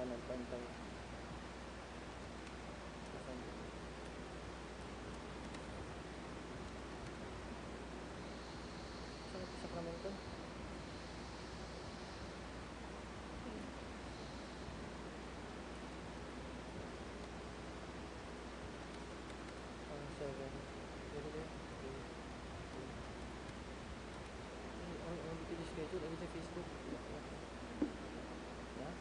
nagpantay. Saan ito, Sacramento? Seven. Pwede ba? On the schedule, lagi sa Facebook. Yeah?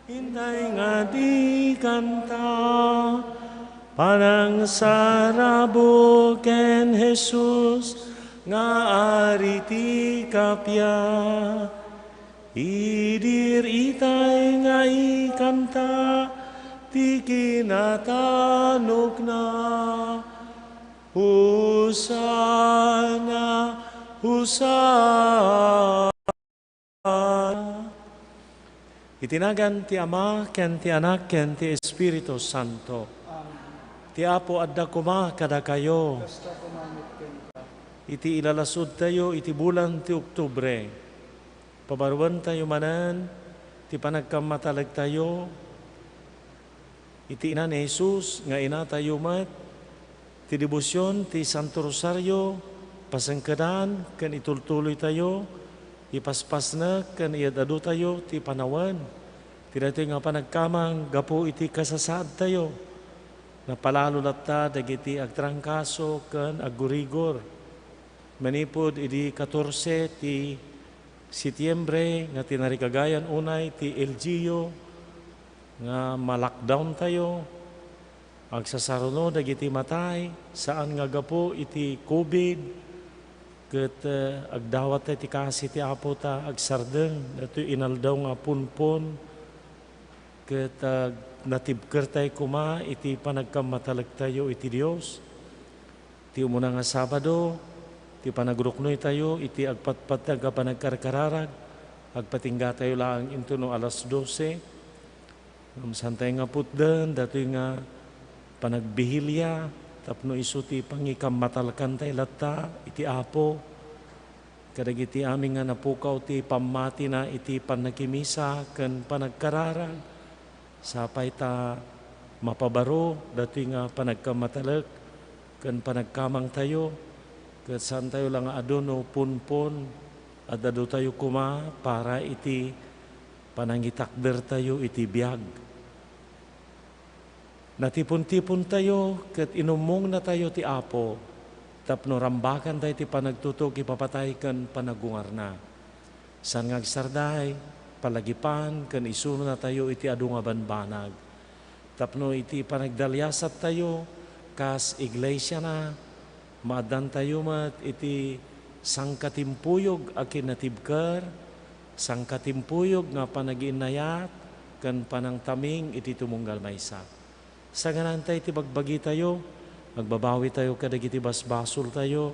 Hintay nga di kanta, panang sarabo ken Jesus, nga ariti kapya. Idir itay nga ikanta, ti kinatanok na. Husana, Husana. Itinagan ti Ama, ken ti Anak, ken ti Espiritu Santo. Ti Apo adda kuma kada kayo. Iti ilalasud tayo, iti bulan ti Oktubre. Pabaruan tayo manan, ti panagkamatalag tayo. Iti ina ni Jesus, nga ina tayo mat, ti debosyon, ti Santo Rosario, pasangkadan, ken itultuloy tayo, ipaspas na, ken iadado tayo, ti panawan. Ti dati nga panagkamang, gapo iti kasasad tayo. Napalalo latta, dagiti agtrangkaso, ken agurigor. Manipod, idi 14, ti Setyembre, nga tinarikagayan unay, ti LGU, nga ma-lockdown tayo. Agsasaruno, dagiti matay, saan nga gapo iti COVID, ket agdawat tayo ti kasi ti Apo ta, agsardeng, ito inaldaw nga punpon, ket natibker tayo kuma, iti panagkamatalag tayo iti Dios. Ti umuna nga Sabado, ti panagruknoy tayo, iti agpatpatag ka panagkarkararag, agpatingga tayo lang into no alas 12. Santay nga putdan, datoy nga panagbihilya, tapno iso ti pangikamatalkan tayo latta, iti Apo. Kadagiti aming nga napukaw ti pamati na iti panagkimisa, ken panagkararag, sapay ta mapabaro, datoy nga panagkamatalag, ken panagkamang tayo, ket saan tayo lang adono punpon, at ado tayo kuma para iti panangitakder tayo iti biag. Natipon-tipon tayo, ket inumong na tayo ti Apo, tapno rambakan tayo ti panagtutok, ipapatay ken panagungar na. San nga agsarday, palagipan, ken isuno na tayo iti adu nga banbanag. Tapno iti panagdalyasat tayo, kas iglesia na, maadan tayo mat iti sangkatimpuyog akin natibker, sangkatimpuyog nga panaginayat, ken panangtaming iti tumunggal maysa. Sa ganan tayo iti bagbagi tayo, magbabawi tayo kadagiti basbasol tayo,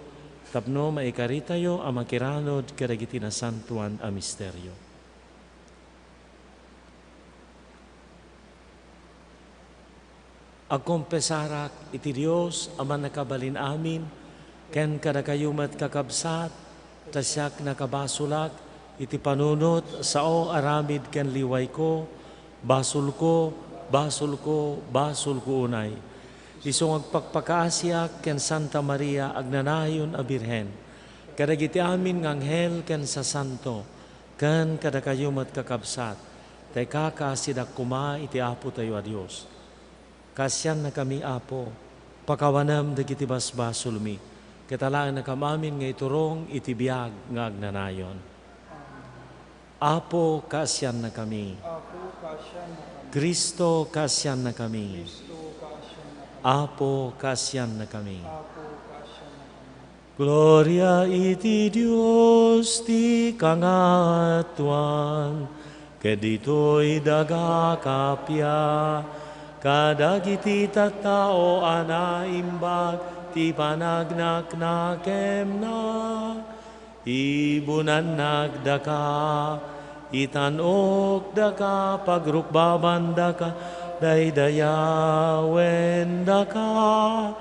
tapno maikari tayo amakiranod kadagiti nasantuan a misteryo. Agkompesarak iti Dios aman nakabalin amin, ken kada kayumat kakabsat, tasyak nakabasulak, iti panunot sao aramid ken liway ko, basul ko unay. Isong agpagpakaasyak ken Santa Maria agnanayon a Birhen. Kadagiti amin ng anghel ken sa santo, ken kada kayumat kakabsat, tay kakasidak kuma iti Apo tayo a Dios. Kasyan na kami Apo, pakawanam dagiti basbasol mi, katalaan na kamamin nga iturong iti biag nga agnanayon. Apo, kasyan na kami. Kristo, kasyan na kami. Apo, kasyan na kami. Gloria iti Dios ti kangatuan, kadito'y daga kapya, kadagiti tattao anaimbag, ti panagnaknakem na, ibunan nagdaka, itanok daka, pagrukbaban daka, daydayawen daka,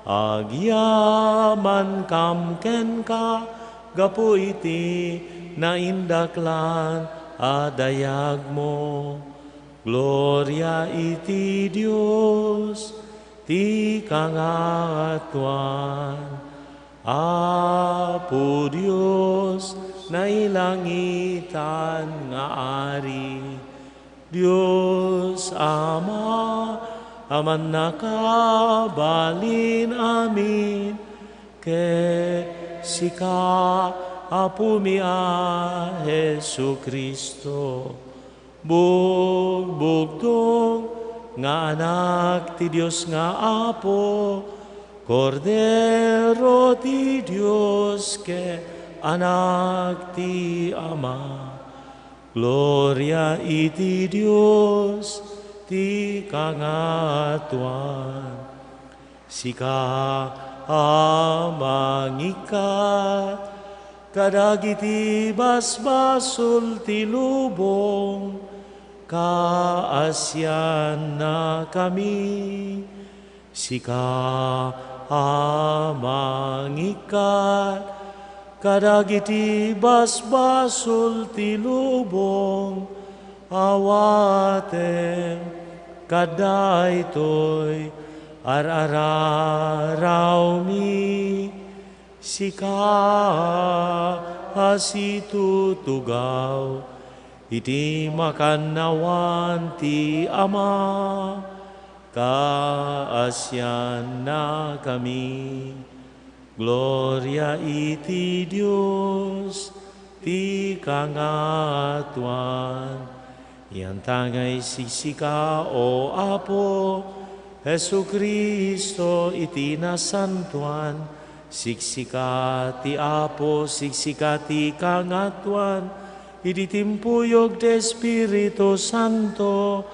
agyaman kamken ka, gapu iti naindaklan adayag mo. Gloria iti Dios ti kangatuan. Apo Dios na ilangitan nga ari, Dios Ama, aman nakabalin amin, ke sika Apo mi a Jesu Kristo, bugbugtong nga anak ti Dios nga Apo, Cordero ti Dios ke anak ti Ama. Gloria iti Dios ti kangatuan. Sika amangikat kadagiti basbasul ti lubong, kaasyan na kami. Sika amangikat kadagiti basbasul ti lubong, awaten kadaytoy araraw mi. Sika asitutugaw iti makanawan ti Ama, kaasyan na kami. Gloria iti Dios ti kangatuan. Iantangay sisika o Apo, Jesucristo iti nasantuan. Siksika ti Apo, siksika ti kangatuan. Iti timpuyog ti Espiritu Santo,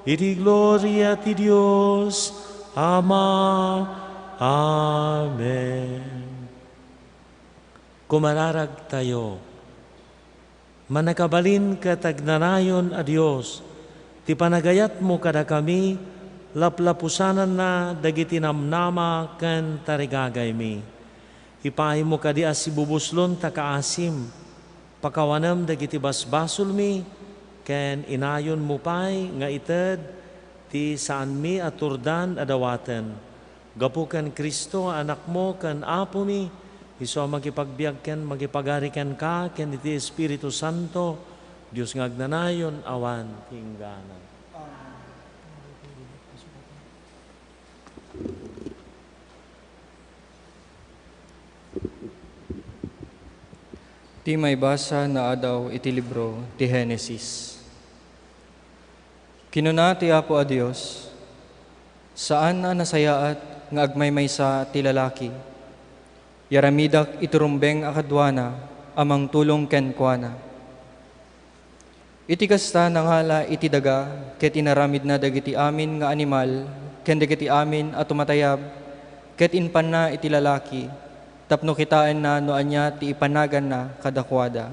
iti gloria ti Dios Ama. Amen. Kumararag tayo. Manakabalin katagnanayon a Dios, ti panagayat mo kada kami, laplapusanan na dagiti namnama ken tarigagay mi. Ipaay mo kadi asibubuslon takaasim, pakawanam dagiti basbasul mi, ken inayon mo pay nga ited ti saan mi aturdan adawaten. Gapu kan Kristo, anak mo, kan Apo mi, iso magipagbiag ken, magipagarikan ka, ken iti Espiritu Santo, Diyos nga agnanayon, awan, tingganan. Ti may basa na adaw iti libro ti Henesis. Kinuna ti Apo a Dios, saan na nasayaat nga agmaymaysa ti lalaki. Yaramidak iturumbeng akadwana amang tulong kenkwana. Iti kasta nanghala iti daga ket inaramid na dagiti amin nga animal ken dagiti amin at tumatayab ket inpan na iti lalaki tapno kitaan na no anya ti ipanagan na kadakwada.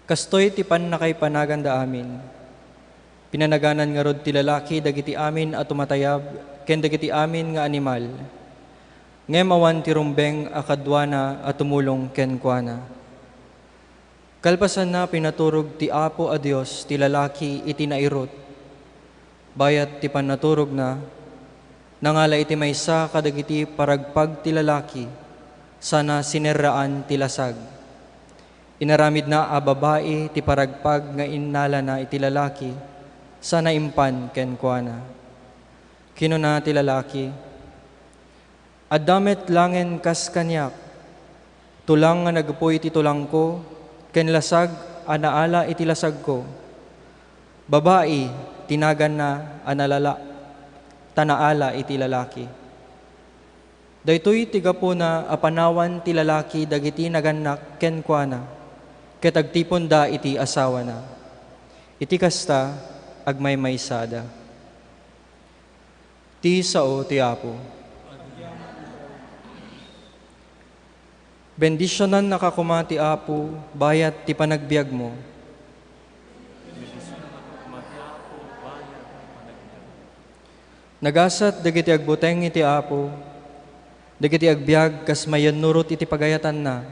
Kastoy ti pannakay panagan da amin. Pinanaganan nga rod ti lalaki dagiti amin at tumatayab ken dagiti amin nga animal. Ngemawan ti rumbeng akadwana at tumulong kenkwana. Kalpasan na pinaturog ti Apo a Dios ti lalaki iti nairot. Bayat ti panaturog na nangala iti maysa kadagiti paragpag ti lalaki sana sinerraan ti lasag. Inaramid na a babae ti paragpag nga innala na iti lalaki sana impan kenkwana. Kinuna ti lalaki, adamet langen kas kanyak, tulang nga nagpuy iti tulang ko, ken lasag anaala iti lasag ko. Babae, tinagan na analala, tanaala iti lalaki. Daytoy tiga po na apanawan ti lalaki dagiti naganak kenkwana, ket agtipon da iti asawa na. Iti kasta agmaymaysada. Ti sao ti Apo. Bendisyonan nakakuma ti Apo, bayat ti panagbiag mo. Nagasat dagiti agbuteng iti Apo, dagiti agbiag kas mayan nurot iti pagayatan na.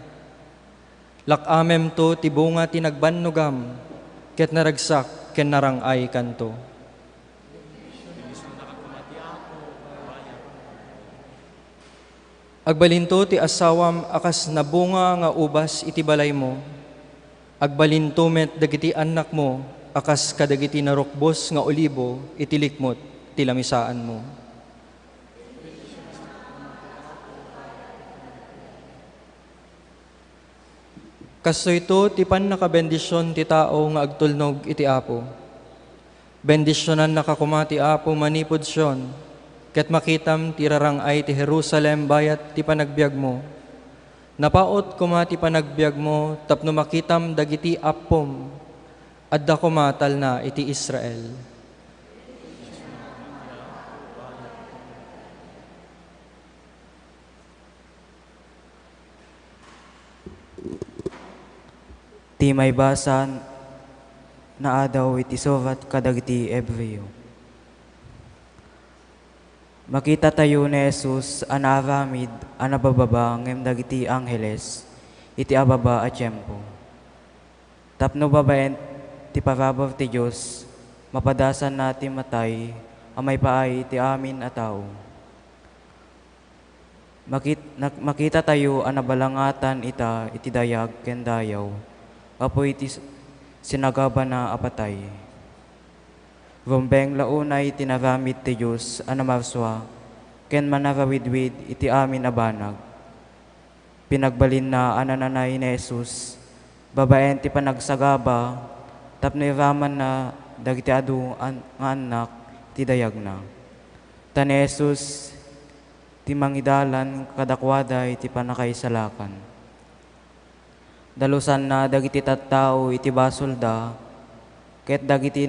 Lakamem to ti bunga ti nagbannugam, ket naragsak ken narangay kanto. Agbalinto ti asawam akas nabunga nga ubas iti balay mo. Agbalinto met dagiti anak mo akas kadagiti narukbos nga olibo iti likmot ti lamisaan mo. Kaso ito ti pan nakabendisyon ti tao nga agtulnog iti Apo. Bendisyonan nakakumati Apo manipod siyon, ket makitam tirarang ay ti Jerusalem bayat ti panagbiag mo. Napaot kumati panagbiag mo, tapno makitam dagiti apom, adda kumatal na iti Israel. Ti may basan na adaw iti surat kadagiti Ebreo. Makita tayo ni Jesus anaramid anabababa ngem dagiti angheles iti ababa a tiyempo. Tapno babaen ti parabor ti Diyos mapadasan natin matay amay paay ti amin a tao. Makita tayo anabalangatan ita iti dayag ken dayaw apoy iti sinagaba na apatay. Rumbeng launay tinaramid ti Diyos anamarswa, ken manarawidwid iti amin abanag. Pinagbalin na anananay ni Jesus, babaen ti panagsagaba, tapno iraman na dagiti adu nga anak ti dayag na. Ta ni Jesus, ti mangidalan kadakwaday ti panakaisalakan. Dalusan na dagiti tattao iti basolda, ket dagiti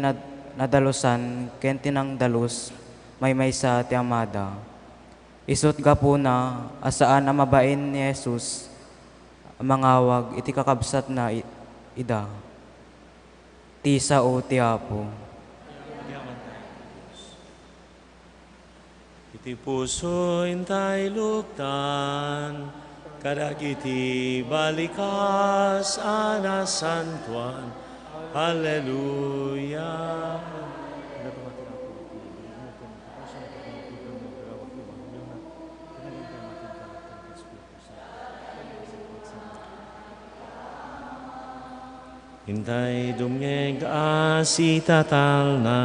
nadalusan ken tinang dalus may maysa ti amada. Isut gapuna asaan ang mabain ni Jesus mangawag iti kakabsat na ida. Ti sao ti Apo. Iti puso intay luktan, kadagiti balikas anasantuan. Haleluya. Hintay dumyeg asitatal na,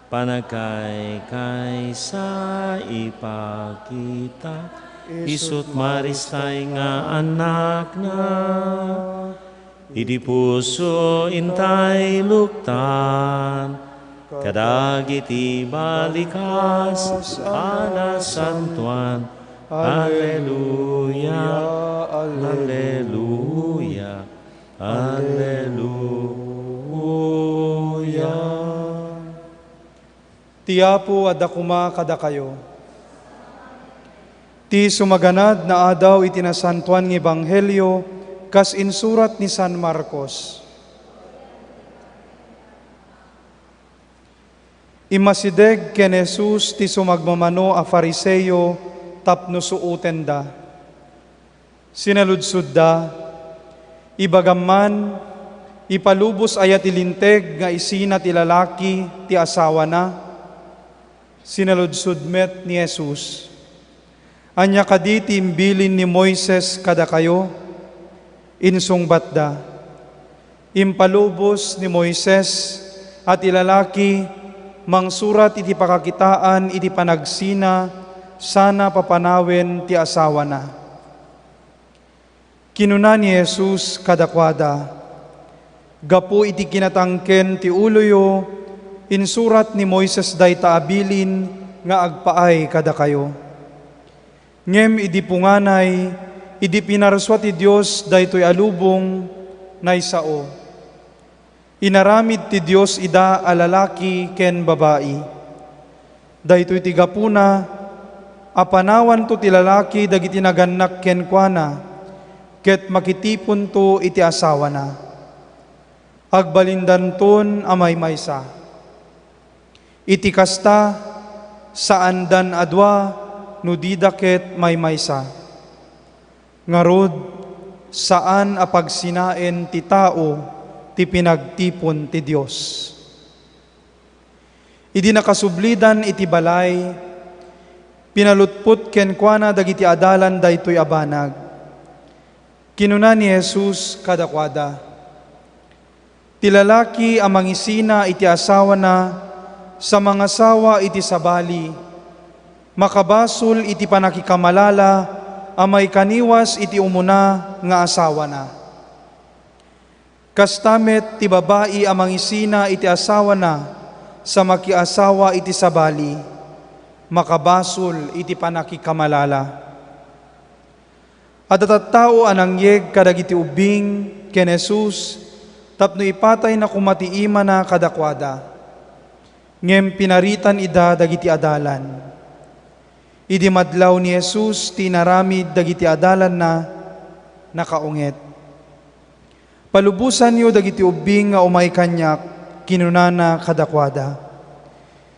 panagkay kay sa ipakita, isut maristay nga anak na, idi puso intay luktan, kadagiti balikas anasantuan. Haleluya, haleluya, haleluya. Ti Apo adda kuma kada kayo. Ti sumaganad na adaw itinasantuan ng Ebanghelyo kas insurat ni San Marcos. Imasideg ken Jesus ti sumagmamano a Fariseyo tapno suuten da. Sinaludsud da, ibagaman, ipalubos ayat ilinteg nga isina ti lalaki ti asawa na. Sinaludsud met ni Jesus, anya kaditi imbilin ni Moises kada kayo, insungbat da, impalubos ni Moises at ilalaki, mangsurat iti pakakitaan iti panagsina, sana papanawen ti asawa na. Kinuna ni Jesus kadakwada, gapu iti kinatangken ti uloyo, insurat ni Moises day taabilin nga agpaay kada kayo. Ngem idi punganay, idi pinarswa ti Dios daytoy alubong naysao. Inaramid ti Dios ida alalaki ken babayi. Daytoy ti gapuna, apanawan to ti lalaki dagiti nagannak ken kuana, ket makitipon to iti asawa na. Agbalindanton amay maysa. Iti kasta, saan dan adwa, no didaket may maysa. Ngarod, saan apagsinaen ti tao, ti pinagtipon ti Dios. Idi nakasublidan iti balay, pinalutput ken kuana dagiti adalan daytoy abanag. Kinuna ni Jesus kadakwada, ti lalaki amang isina iti asawa na, sa mga sawa iti sabali, makabasol iti panakikamalala, amay kaniwas iti umuna nga asawa na. Kastamet ti babae amang isina iti asawa na, sa makiasawa iti sabali, makabasol iti panakikamalala. At tao anang yeg kadagiti ubing ken Jesus, tapno ipatay na kumatiima na kadakwada. Ngem pinaritan ida dagiti adalan. Idi madlaw ni Jesus tinaramid dagiti adalan na nakaunget. Palubusan niyo dagiti ubing nga umay kanyak, kinunana kadakwada.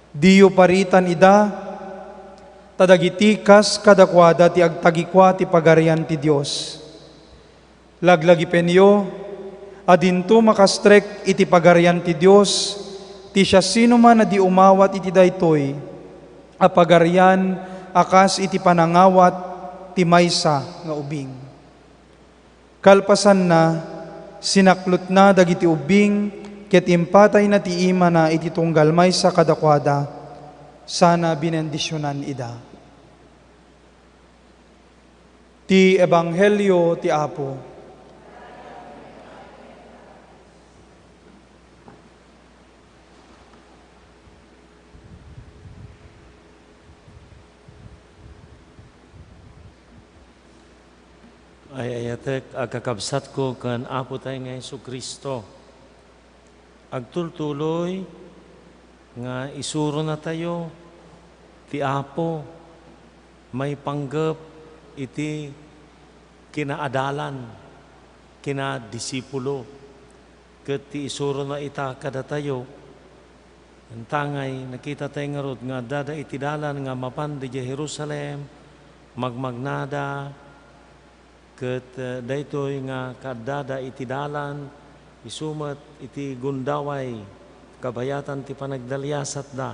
Diyo paritan ida, tadagiti kas kadakwada ti agtagikwa ti pagarian ti Dios. Laglagi penyo, adinto makastrek iti pagarian ti Dios, ti siya sino man na di umawat iti daytoy, a pagarian akas iti panangawat ti maysa nga ubing. Kalpasan na, sinaklot na dagiti ubing, ket impatay na ti ima na iti tunggal maysa kadakwada, sana binendisyonan ida. Ti Ebanghelyo ti Apo. Ay ayatek agkakabsat ko kan Apo tayo nga Jesucristo. Agtultuloy nga isuro na tayo ti Apo may panggap iti kinaadalan, kinadisipulo. Ket ti isuro na ita kada tayo. Ang tangay nakita tayo nga rod nga dada iti dalan nga mapan di Jerusalem, magmagnada, ket daytoy nga kadada iti dalan isumet iti gundaway kabayatan ti panagdalyasat da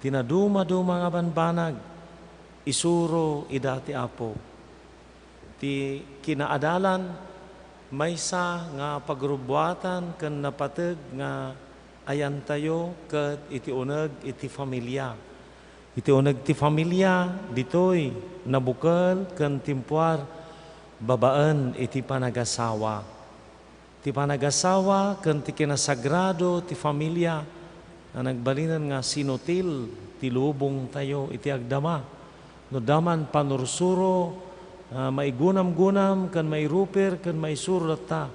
tinaduma-duma nga banbanag isuro ida ti Apo ti kinaadalan maysa nga pagrubuatan ken napateg nga ayan tayo ket iti uneg iti familia. Iti uneg ti familia ditoy nabukel ken timpuar babaan iti panagasawa. Ti panagasawa ken ti kinasagrado ti familia na nagbalinan nga sinutil ti lubong tayo iti agdama. No daman panursuro, maigunam-gunam ken mairuper ken maisurat ta.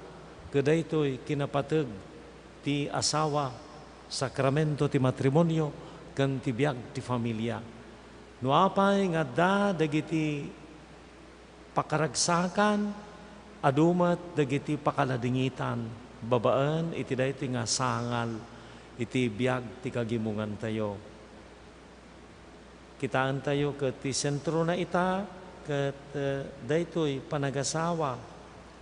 Kadaytoy kinapateg ti asawa, sakramento ti matrimonyo ken ti biag ti familia. No apay nga dagiti pakaragsakan, adumat dagiti pakaladingitan, babaan iti dayti nga sangal, iti biag ti kagimungan tayo. Kitaan tayo ket ti sentro na ita, ket daytoy panagasawa,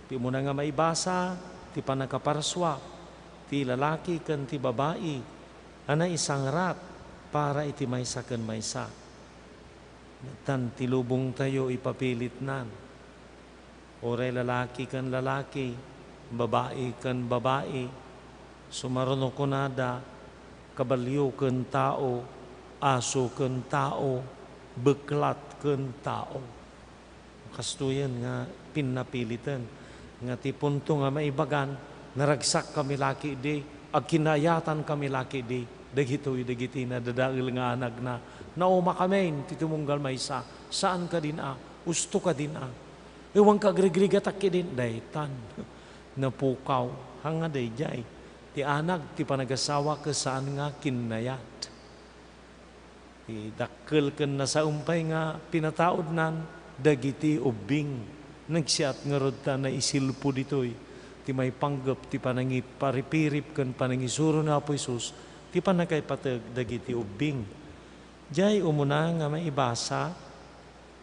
ti muna nga maibasa, ti panakaparswa, ti lalaki ken ti babae, ana isang rat para iti maysa ken maysa. Tan tilubong tayo ipapilit nan. Oray lalaki kan lalaki, babae kan babae, sumaruno ko nada, kabalyo kan tao, aso kan tao, beklat kan tao. Kastuyan nga pinapilitan. Nga ti punto nga maibagan, naragsak kami laki di, agkinayatan kami laki di, dagiti na dadail nga anag na, nauma kami, titumunggal maysa, saan ka din usto ka din Iwan ka agrigriga takki din, daytan, napukaw, hanga dayjay, ti anag, ti panagasawa ka saan nga kinayat. Ti dakkel ken na sa umpay nga pinataod nan, dagiti ubing, nagsiyat nga rod ta na isilpo ditoy, ti may panggap, ti panangiparipirip ken panangisuro na Apo Isus, ti panagaypateg dagiti ubing. Diyay umuna nga maibasa,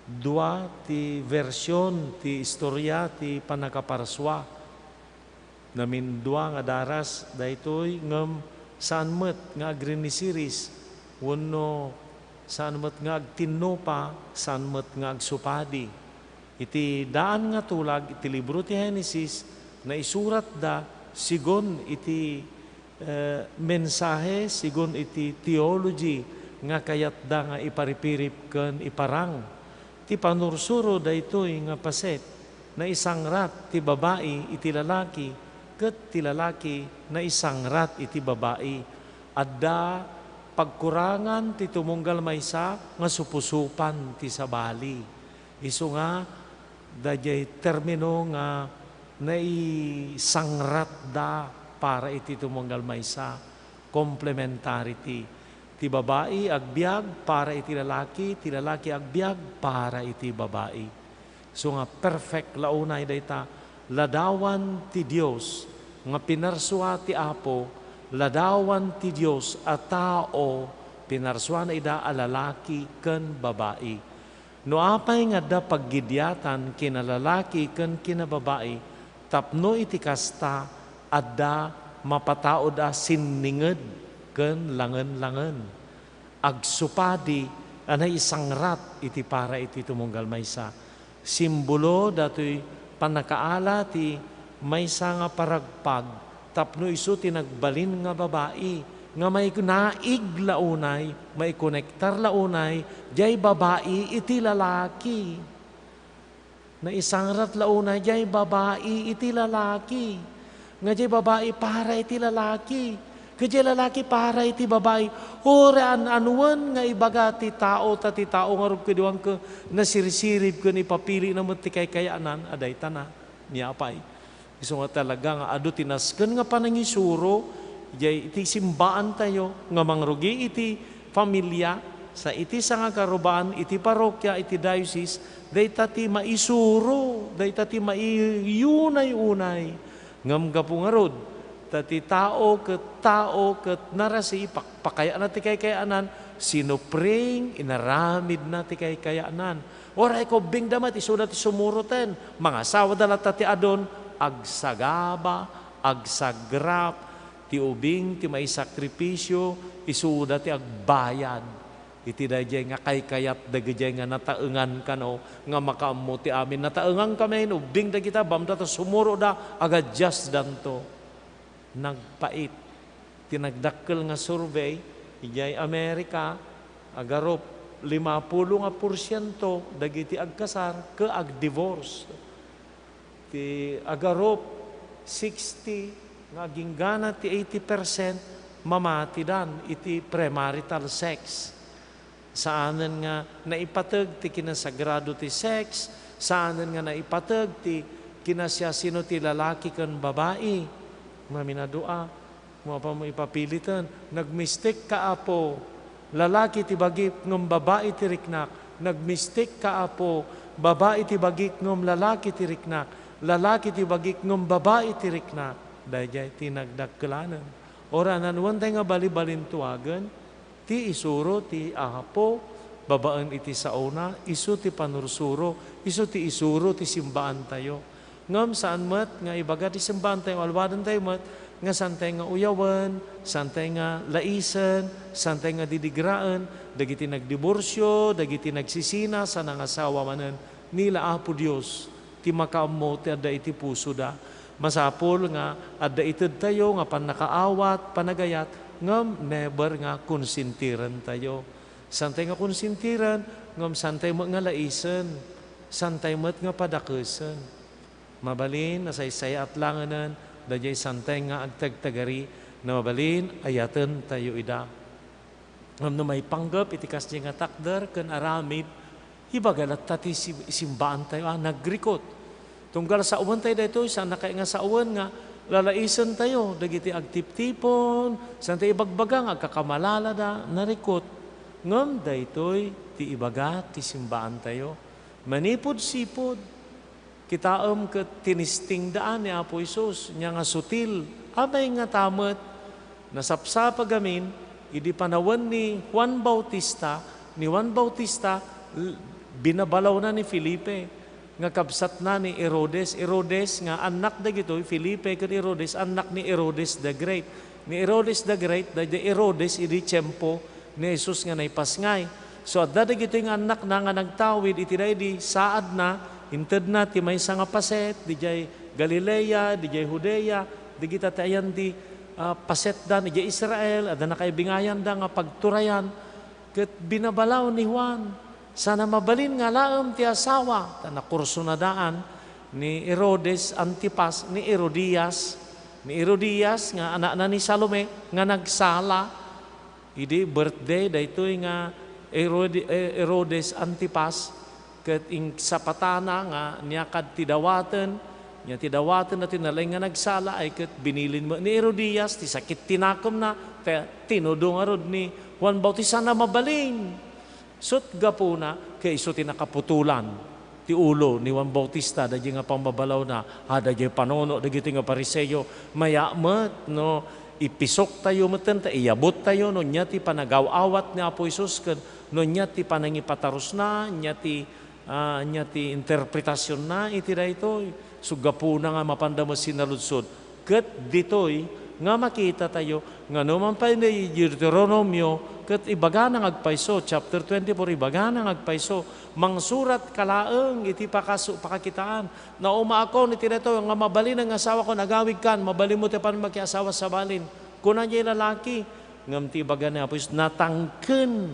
dua ti versyon, ti istorya, ti panakaparswa. Namin dua nga daras, daytoy ngem saan met nga agrinisiris, wenno saan met nga agtinno pa, saan met nga agsupadi. Iti daan nga tulag, iti libro ti Genesis, na isurat da, sigon iti mensahe, sigon iti theology, nga kayat da nga iparipirip ken iparang. Ti panursuro daytoy nga paset na isang rat ti babae iti lalaki ket ti lalaki na isangrat iti babae. Adda pagkurangan ti tumunggal maysa nga supusupan ti sabali. Isu nga dayjay termino nga naisangrat da para iti tumunggal maysa. Complementarity. Ti babae agbiag para iti lalaki agbiag para iti babae. So nga perfect launay dayta, ladawan ti Dios nga pinarsua ti Apo, ladawan ti Dios a tao pinarsua na ida a lalaki ken babae. No apay nga da paggidyatan kina lalaki ken kina babae, tapno iti kasta adda mapatao da sinninged ken langen-langen. Agsupadi anay isangrat iti para iti tumunggal maysa. Simbolo datoy panakaala ti maysa nga paragpag tapno isu ti nagbalin nga babae nga may naig launay, may konektar launay, jay babae iti lalaki. Na isangrat launay, jay babae iti lalaki. Nga jay babae para iti lalaki. Kaya lalaki para iti babae. Orean anuan nga ibaga ti tao nga rog kadiwang ka nasirisirib ka ni papili na mo ti kaykayanan, aday tana, niyapay. Iso nga talaga nga adu tinasken nga panangisuro, iti simbaan tayo, nga mangrugi iti pamilya, sa iti sa nga karubaan, iti parokya, iti diocese, dayta ti maisuro, dayta ti maiyunay-unay, ngam gapungarod, tati tao ket narasi pakaya na ti kaykayanan, sinupring inaramid na ti kaykayanan. Oray ko bing damat isuda ti sumuroten, mga asawa dalat ti adon, agsagaba, agsagrap, ti ubing ti may sakripisyo, isuda ti agbayad. Iti dayjay nga kaykayat dagijay nga nataengan kano nga makaammo ti amin nataengan kami ubing da kita bamda ta sumuro da agadjust danto. Nagpait. Tinagdakkel nga survey, ijay Amerika, agarop 50% dagiti agkasar, ke agdivorce. Ti agarop 60, nga ginggana ti 80% mamati dan, iti premarital sex. Saanan nga naipateg ti kinasagrado ti sex, saanan nga naipateg ti kinasasino ti lalaki ken babae. Maminadua, mga pa mo ipapilitan, nagmistik ka apo, lalaki ti bagip ng babae ti riknak, nagmistik ka apo, babae ti bagik ng lalaki ti riknak, lalaki ti bagik ng babae ti riknak, dahil ti nagdagkalanan. Ora nanuwan tayo nga bali-balin tuwagan, ti isuro ti apo, babaan iti sauna, isu ti panursuro, isu ti isuro ti simbaan tayo. Ngam saan mat nga ibaga ti simbahan tayo, alwadan tayo mat, nga saan tayo nga uyawan, saan tayo nga laisen, saan tayo nga didigraan, dagiti nagdiborsyo, dagiti nagsisina, sa nangasawa manan, nila Apo Diyos, ti makaammo ti adda iti puso da. Masapol nga, adda ited tayo, nga panakaawat, panagayat, ngam never nga konsintiran tayo. Saan tayo nga konsintiran, ngam saan tayo nga laisen, saan tayo nga padakesen. Mabalin, nasaysay at langanan, dajay santay nga agtagtagari, na mabalin, ayaten tayo ida. Ngam na may panggap, itikas niya nga takder, kan aramid, ibagalat tati simbaan tayo, nagrikot. Tunggal sa uwan tayo dito, saan na nga sa uwan nga, lalaisan tayo, dagiti agtip-tipon, saan tayo ibagbagang, agkakamalala da, narikot. Ngam daytoy, ti ibaga, ti simbaan tayo, manipod-sipod, kitaam ket tinisting daan ni Apo Isus, niya nga sutil, abay nga tamet, nasapsapa gamin, idi panawan ni Juan Bautista, binabalaw na ni Felipe, nga kabsat na ni Herodes, nga anak da gitoy, Felipe ket Herodes, anak ni Herodes the Great. Ni Herodes the Great, da Herodes, idi tiyempo ni Jesus nga naipasngay. So adda da gitoy nga anak na nga nagtawid, iti da di saad na, inted na ti may nga paset, di jay Galilea, di jay Judea, di kita tayan di paset da, di jay Israel, ada na kay bingayan da nga pagturayan, ket binabalaw ni Juan, sana mabalin nga laom ti asawa, ta nakurso na daan ni Herodes Antipas, ni Herodias, ni Herodias nga anak na ni Salome nga nagsala idi birthday daytoy nga Herodes Antipas ket ing sapatana nga niya kad tidawaten na tinalay nga nagsala ay ket binilin mo ni Herodias ti sakit tinakom na tinudong arod ni Juan Bautista na mabalin. Sut gapuna kay iso tinakaputulan ti ulo ni Juan Bautista dagiti nga pambabalaw na dagiti panono dagiti nga pariseyo mayamet no ipisok tayo meten ta iyabot tayo no nya ti panagawawat ni Apo Hesus ken no nya ti panangipataros na nya ti interpretasyon na iti daytoy sugapuna nga mapandamo sinaludsod ket ditoy nga makita tayo nga naman pa ni Deuteronomio ket ibaga nang agpayso chapter 24 ibaga nang agpayso mangsurat kalaeng iti pakakitaan na umaako ni tinato nga mabalin ang asawa ko nagawig kan mabalin mo ti pan makiasawa sa balin kunan jay lalaki ngam ti ibaga na apos natangken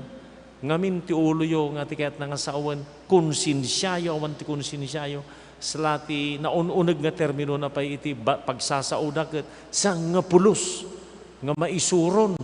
ngamin ti uloyo nga ti ket nga asawan konsensyayo awan ti konsensyayo slati naununeg nga termino na pay iti pagsasauda ket sang nga pulos nga maisuron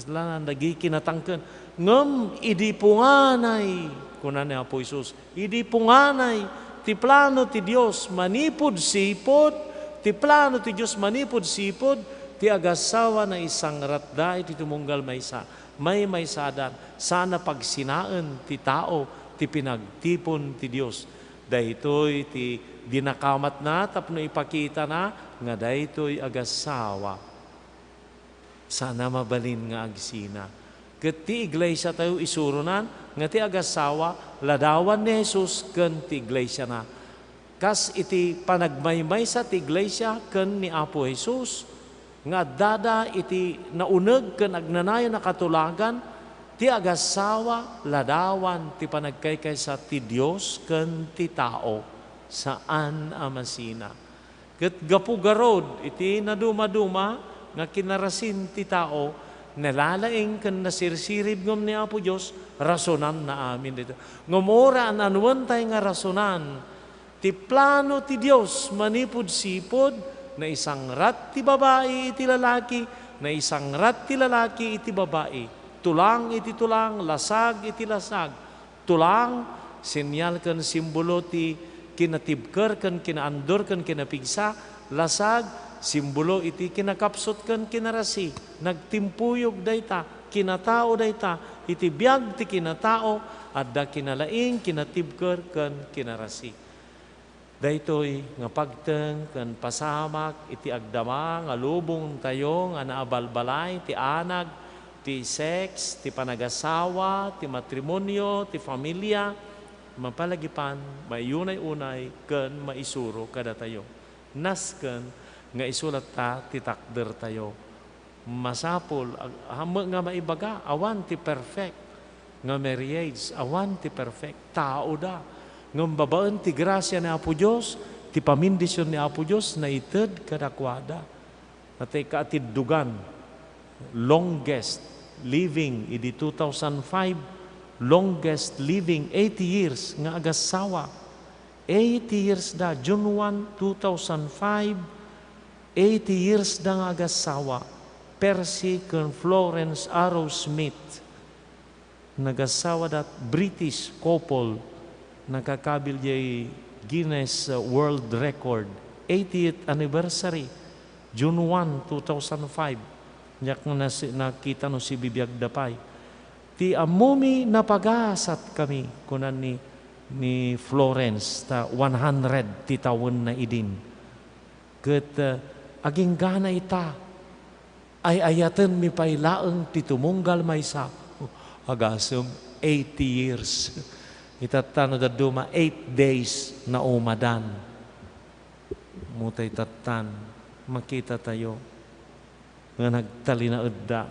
sala nagi kinatangken ngem idi punganay kunan ni Apo Hesus idi punganay ti plano ti Dios manipud sipod ti plano ti Dios manipud sipod ti agasawa na isang ratda iti tumunggal maysa may maysadan sana pagsinaen ti tao ti pinagtipon ti Dios daytoy ti dinakamat na tapno ipakita na nga daytoy agasawa sana mabalin nga agsina ket ti iglesia tayo isurunan nga ti agasawa ladawan ni Jesus ken ti iglesia na kas iti panagmaymay sa ti iglesia ken ni Apo Jesus nga dada iti nauneg ken agnanayon na katulagan ti agasawa ladawan ti panagkaykay sa ti Dios ken ti tao saan amasina ket gapugarod iti naduma-duma nga kinarasin ti tao nalalaing ken nasirsirib ngem ni Apo Dios rasonan na amin dito ngomora an anuan tay nga rasonan ti plano ti Dios manipud sipod na isang rat ti babae iti lalaki na isang rat ti lalaki iti babae tulang iti tulang lasag iti lasag tulang senyal ken simbolo ti kinatibker ken kinaandor ken kinapigsa lasag simbolo iti kinakapsot ken kinarasi nagtimpuyog dayta kinatao dayta iti biag ti kinatao adda kinalaing kinatibker ken kinarasi daytoy nga pagteng ken pasamak iti agdama nga lubong tayo nga naabalbalay ti anag ti sex ti panagasawa ti matrimonyo ti familia mapalagipan mayunay-unay ken maisuro kada tayo nasken nga isulat ta ti takder tayo masapol hamo nga maibaga awan ti perfect nga marriage awan ti perfect tao da ngem babaen ti grasya ni Apo Dios ti pamindisyon ni Apo Dios na ited kadakwada natay kaatiddugan longest living idi 2005 longest living 80 years nga agasawa 80 years da June 1 2005 80 years da nga agasawa Percy ken Florence Arrowsmith nagasawa dat British couple nakakabil jay Guinness World Record 80th anniversary June 1, 2005 nyak nakita no si Bibiyag Dapay ti amumi napagasat kami kunan ni Florence ta 100 ti tawen na idin ket aging gana ita ay ayaten mi pailaeng ti tumunggal maysa agasem 80 years itatano daduma 8 days na umadan mutay tatan makita tayo nga nagtalinaed da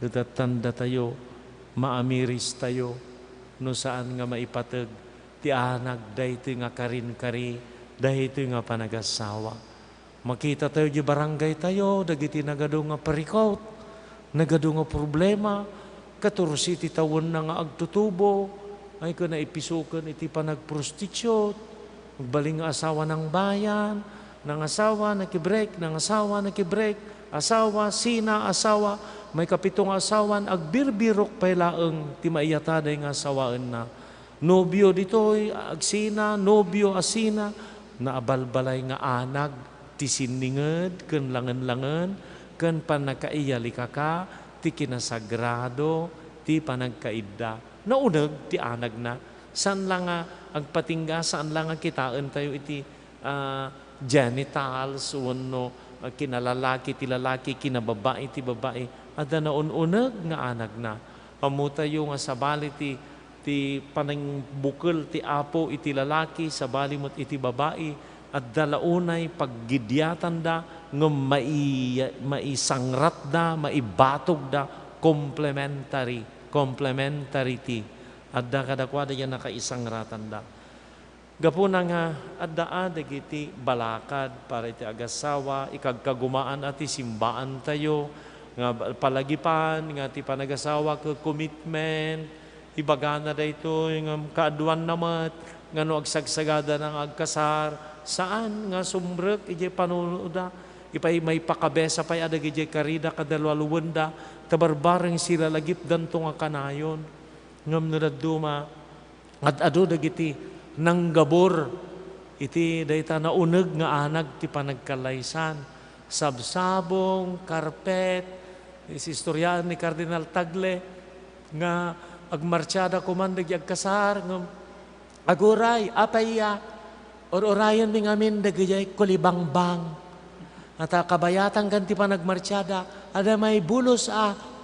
itatanda tayo maamiris tayo no saan nga maipateg ti anak daytoy nga karin-kari daytoy nga panagasawa makita tayo di barangay tayo, dagiti nagado nga parikaut, nagado nga problema, 14 ti tawon na nga agtutubo, ay ka na ipisukan iti panagprostityot, magbaling nga asawa ng bayan, nangasawa, nakibreak, nangasawa, nakibreak, asawa, sina, asawa, may kapitong asawan, agbirbirok pay laeng ti maiyataday nga asawaan na. Nobyo ditoy, agsina, nobyo, asina, naabalbalay nga anag, ti sininged, ken langen-langen, ken panakaiyali ka, ti kinasagrado, ti panagkaidda. Nauneg ti anag na. Saan lang nga agpatingga, saan lang nga kitaan tayo iti genitals, wano kinalalaki, ti lalaki, kinababae, ti babae. Ada naununeg nga anag na. Amo tayo nga sabali ti panangbukol ti apo iti lalaki, sabali mo't iti babae, at dalaunay paggidyatan da, nga maisangrat da, maibatog da, complementarity. At da kadakwada yan nakaisangratan da. Gapuna nga, at daan dagiti balakad para iti agasawa, ikagkagumaan at isimbaan tayo, nga palagipan, nga ti panagasawa ka commitment, ibagana da ito, nga kaaduan namat, nga no agsagsagada ng agkasar, saan nga sumbrek, ije panunoda, ipay may pakabesa pay adag ije karida kadalwaluwanda, tabarbareng sila lagip danto nga kanayon, ngam naduma, at ado dagiti, nanggabor, iti dayta nauneg nga anag ti panagkalaysan, sabsabong, karpet, isistoryaan ni Cardinal Tagle, nga agmarsyada kumandag agkasar, nga aguray, apaya, or-orayan mi ngamin dagayay kulibangbang. At kabayatan ganti pa nagmarsyada, ada may bulos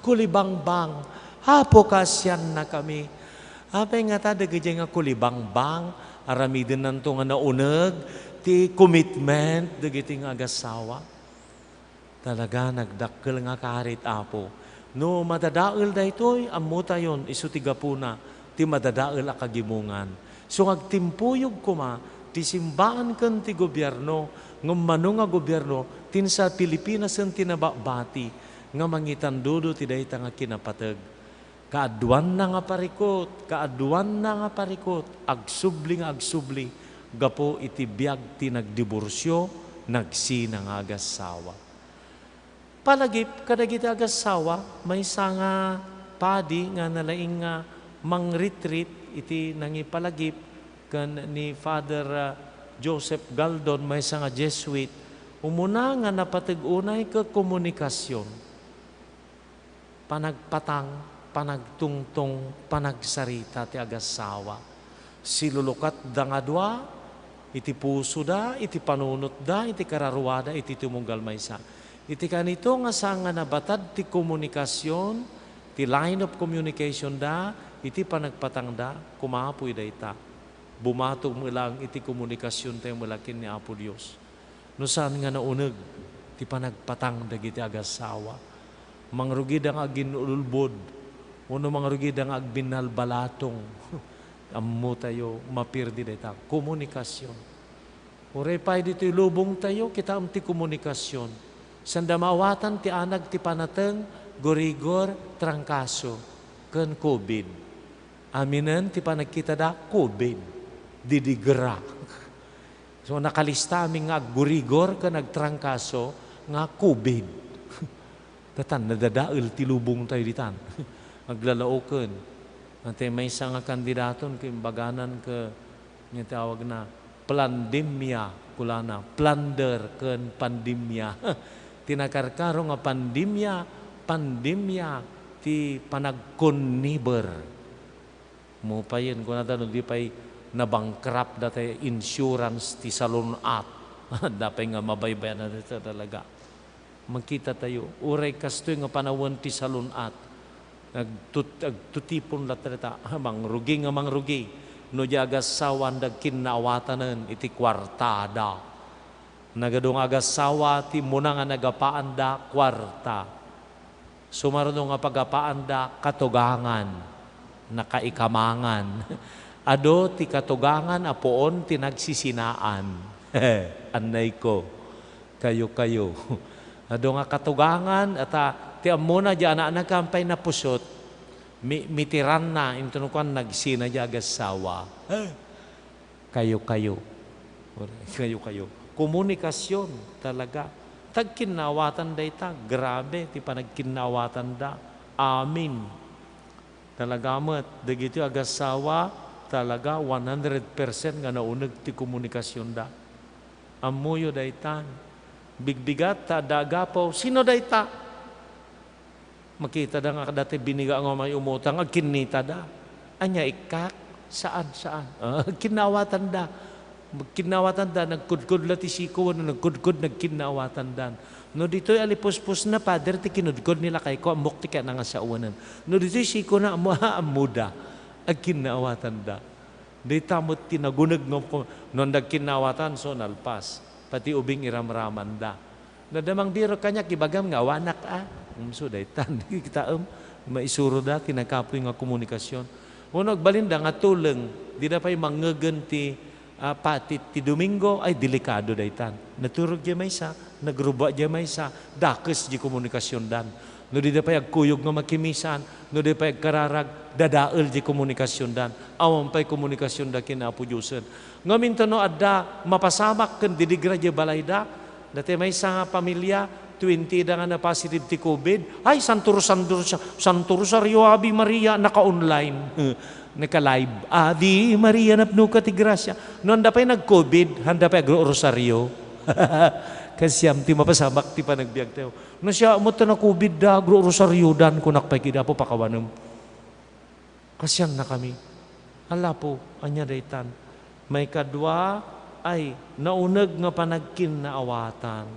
kulibangbang. Hapo kasyan na kami. Apay nga ta dagayay nga kulibangbang, aramidin nanto nga nauneg, ti commitment, dagiti nga agasawa. Talaga nagdakkel nga karit apo. No madadael da ito'y, ammo tayon, isutiga po na, ti madadael akagimungan. So agtimpuyog kuma, ti simbaan kan ti gobyerno, ng mano nga gobyerno, tin sa Pilipinas ang tinababati, nga mangitandudo ti dayta nga kinapatag. Kaaduan na nga parikot, agsubli, gapo iti biag ti nagdiborsyo, nagsina nga agasawa. Palagip, kadagiti agasawa, may nga padi nga nalaing nga mang-retreat, iti nangipalagip, kan ni Father Joseph Galdon, may nga Jesuit, umuna nga napatag-unay ka komunikasyon, panagpatang, panagtungtong, panagsarita ti agasawa. Silulukat da nga dua, iti puso da, iti panunot da, iti kararuada, iti tumunggal maysa. Iti kanito nga nga nabatad ti komunikasyon, ti line of communication da, iti panagpatang da, kumapoy da ita. Bumatog mo lang iti komunikasyon tayo malakin ni Apo Diyos. No saan nga nauneg, ti panagpatang dagiti agasawa. Mangrugid ang aginulbod, uno mangrugid ang agbinalbalatong, ammo tayo, mapirdi da ita. Komunikasyon. Uray pa'y dito lubong tayo, kita am ti komunikasyon. Sanda maawatan ti anag ti panateng, gorigor, trangkaso, ken COVID. Aminen ti panagkita da, COVID. Didigra. So nakalista aming nga gorigor, ken nagtrangkaso, nga COVID. Tatan, nadadael ti lubong tayo ditan. Aglalauken. Ante may isa nga kandidaton, kimbaganan ka, nga tawag na, plandemya, kulana, plunder, ken pandemya. Tinakarkaro nga pandemya, ti panagkoniber. Mo pa yun, kung natanong, di pa'y nabangkrap dati insurance ti salunat. Dapay nga mabaybayan na dito talaga. Magkita tayo, uray kastoy nga panawon ti salunat. Nagtutipon latreta, mangrugi. No di agasawan dag kinawatanen iti kwartada. Nagadong agasawa ti muna nga nagapaan da kwarta. Sumarunong nga pagapaan da katugangan, nakaikamangan. Ado ti katugangan apoon ti nagsisinaan. Anay ko, kayo. Ado nga katugangan at ti amuna di anak nagkampay na pusot, mitiran na, intunukan nagsina di agasawa. Kayo. komunikasyon talaga. Tagkinawatan da ita, grabe, ti panagkinawatan da. Amin. Talaga mat, dagiti agasawa, talaga 100% nga naunag ti komunikasyon da. Amuyo da ita. Bigbigat ta dagapaw, sino da ita? Makita da nga dati biniga nga may umutang, kinita da. Anya ikak, saan? Kinawatan da. Kinawatan da, nagkudkod lati siko, nagkudkod, nagkinawatan da. No dito'y alipuspos na pader, ti kinudkod nila kay ko, amok ti ka na nga sa uwanan. No dito'y siko na amuda, agkinawatan da. Di tamot tinagunag no nagkinawatan, so nalpas. Pati ubing iramraman da. Nadamang diro kanya, kibagam nga, wanak so daytan, kita maisuro da, tinakapoy nga komunikasyon. Kung nagbalinda nga tuleng, di na pa'y mangagan ti ti Domingo, ay delikado daytan. Naturog di may sa, nagruba di may sa, dakes di komunikasyon dan. No di na pa'y agkuyog nga makimisan, no di pa'y agkararag, dadael di komunikasyon dan. Awan pa'y komunikasyon da kinapo Diyosen. Ngamin no adda, mapasamak kan didigra di balay da, dati may sa nga pamilya, 20 da nga na positive ti COVID, ay Santo Rosario, Ave Maria, naka-online, naka-live. Ave Maria, napno ka ti grasya. Noon da pa'y nag-COVID, handa pa'y agro-Rosario. Kasi ti mapasamak ti panagbiag tayo. No siya, umuta na COVID da, agro-Rosario dan, kunak pa'y kida po pakawanam. Kasyang na kami. Hala po, anya daytan. May kadwa ay naunag nga panagkin na awatan.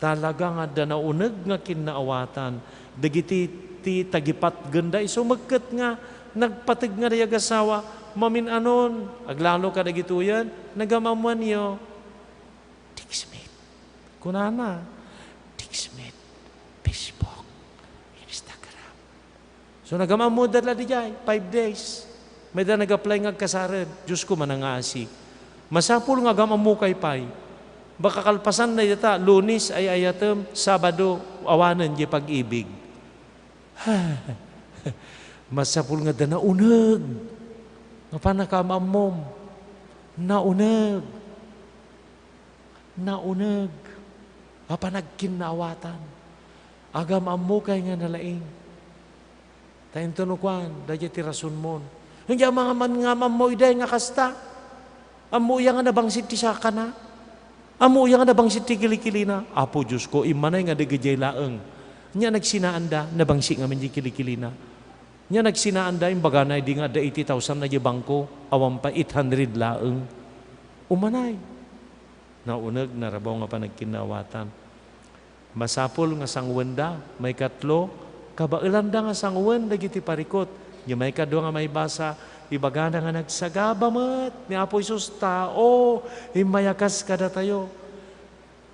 Talaga nga da naunag nga kinaawatan. Dagiti ti tagipat ganda. So magkat nga, nagpatig nga rin agasawa, maminanon, aglalo ka dagituyan, nagamamuan niyo. Dick Smith. Kunana. Dick Smith. Facebook. Instagram. So nagamamuan dala di jay, 5 days. May da nag-apply nga kasaran. Diyos ko manangasi. Masapul nga gamamukay pay. Baka kalpasan na yata, Lunes ay ayatem, Sabado, awanan di pag-ibig. Masapul nga da naunag. Nga pa nakamamom. Naunag. Naunag. Apa nagkinawatan. Agam amukay nga nalaing. Tayo tunukwan, dahil ti rason mo. Hindi mga man nga mamoy dahil nga kasta. Amuya nga nabangsit ti saka na. Amuya nga nabangsit ti kilikilina. Apo Diyos ko, imanay nga digajay laeng. Nya nagsinaanda, nabangsit nga man di kilikilina. Nya nagsinaanda, imbaga na di nga da 80,000 na di bangko, awam pa 800 laeng. Umanay. Naunag, narabaw nga pa nagkinawatan. Masapol nga sangwenda, may katlo, kabailanda nga sangwen, dagiti parikot. Nya may kadwa nga may basa, ibagana nga nagsagabamat ni Apo Isus tao, imayakas kada tayo.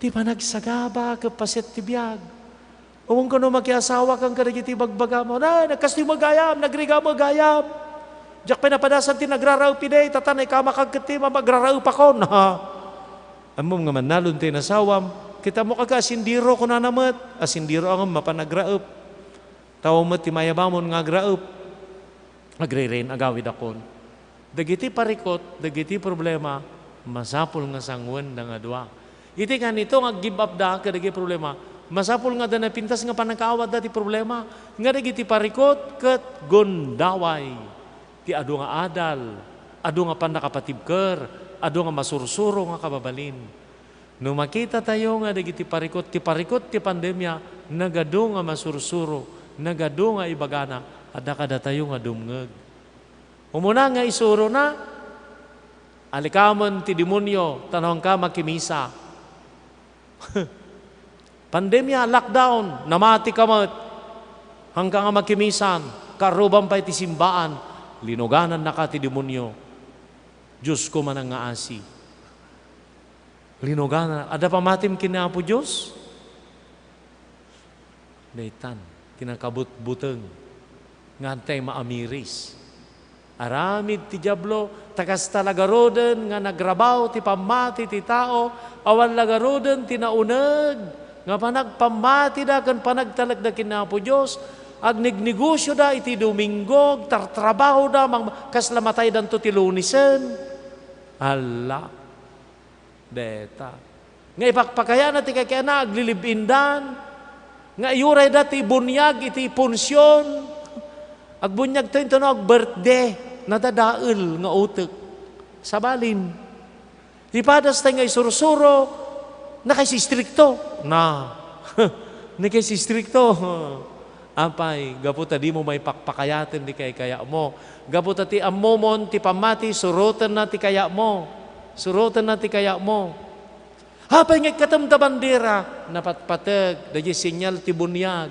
Di ba nagsagaba kapasit ti biyag? Uwang ka no makiasawa kang kadagiti bagbaga mo, na nagkasti magayam, nagriga magayam. Diyak pinapadasan ti nagraraw piday, tatanay ka makagkati, magraraw pa kon. Amom nga man nalun ti nasawam, kita mo kaga asindiro ko na namat, asindiro ang mapanagraap. Tao mo ti mayabamon nga graap. Agre-rain, agawid akon. Dagiti parikot, dagiti problema, masapul nga sangwen da nga dua. Iti nga nito nga give up da, kadagi problema, masapul nga da napintas nga panagkaawad da ti problema, nga dagiti parikot, kat gondaway. Ti adu nga adal, adu nga panakapatibker, adu nga masursuro nga kababalin. No makita tayo nga dagiti parikot, ti pandemya, nagadu nga masursuro, nagadu nga ibagana, ada kada tayo nga dumngeg. Umuna nga isuro na, alikaman ti demonyo, tanong ka makimisa. Pandemya, lockdown, namati kamat, hanggang nga makimisan, karuban pa iti simbaan, linuganan na ka ti demonyo. Diyos ko man ang ngaasi. Linuganan, ada pamatim kinapo Diyos? Daytan, kinakabut-buteng, ngantay maamiris. Aramid ti Diablo, tagas talagaroden, nga nagrabaw, ti pamati, ti tao, awan lagaroden, ti naunag, nga panagpamati da, kan panagtalag da kinapo Diyos, agnignegosyo da, iti Domingo, tartrabaho da, kaslamatay dan to ti Lunisen. Ala, deta, Nga ipakpakaya na ti kaya na aglilibindan. Nga iuray dati bunyag iti punsyon. Agbunyag tayo ito na birthday. Nadadail nga utek. Sabalin. Ipadas tayo nga isursuro. Na kay sistrikto. Na. Na kay sistrikto. Apay, gaputa di mo may pakpakayatin di kaya mo. Gaputa ti amomon, ti pamati, surutan na ti kaya mo. Surutan na ti kaya mo. Apay nga katamta bandera, napatpatag, dahi sinyal ti bunyag.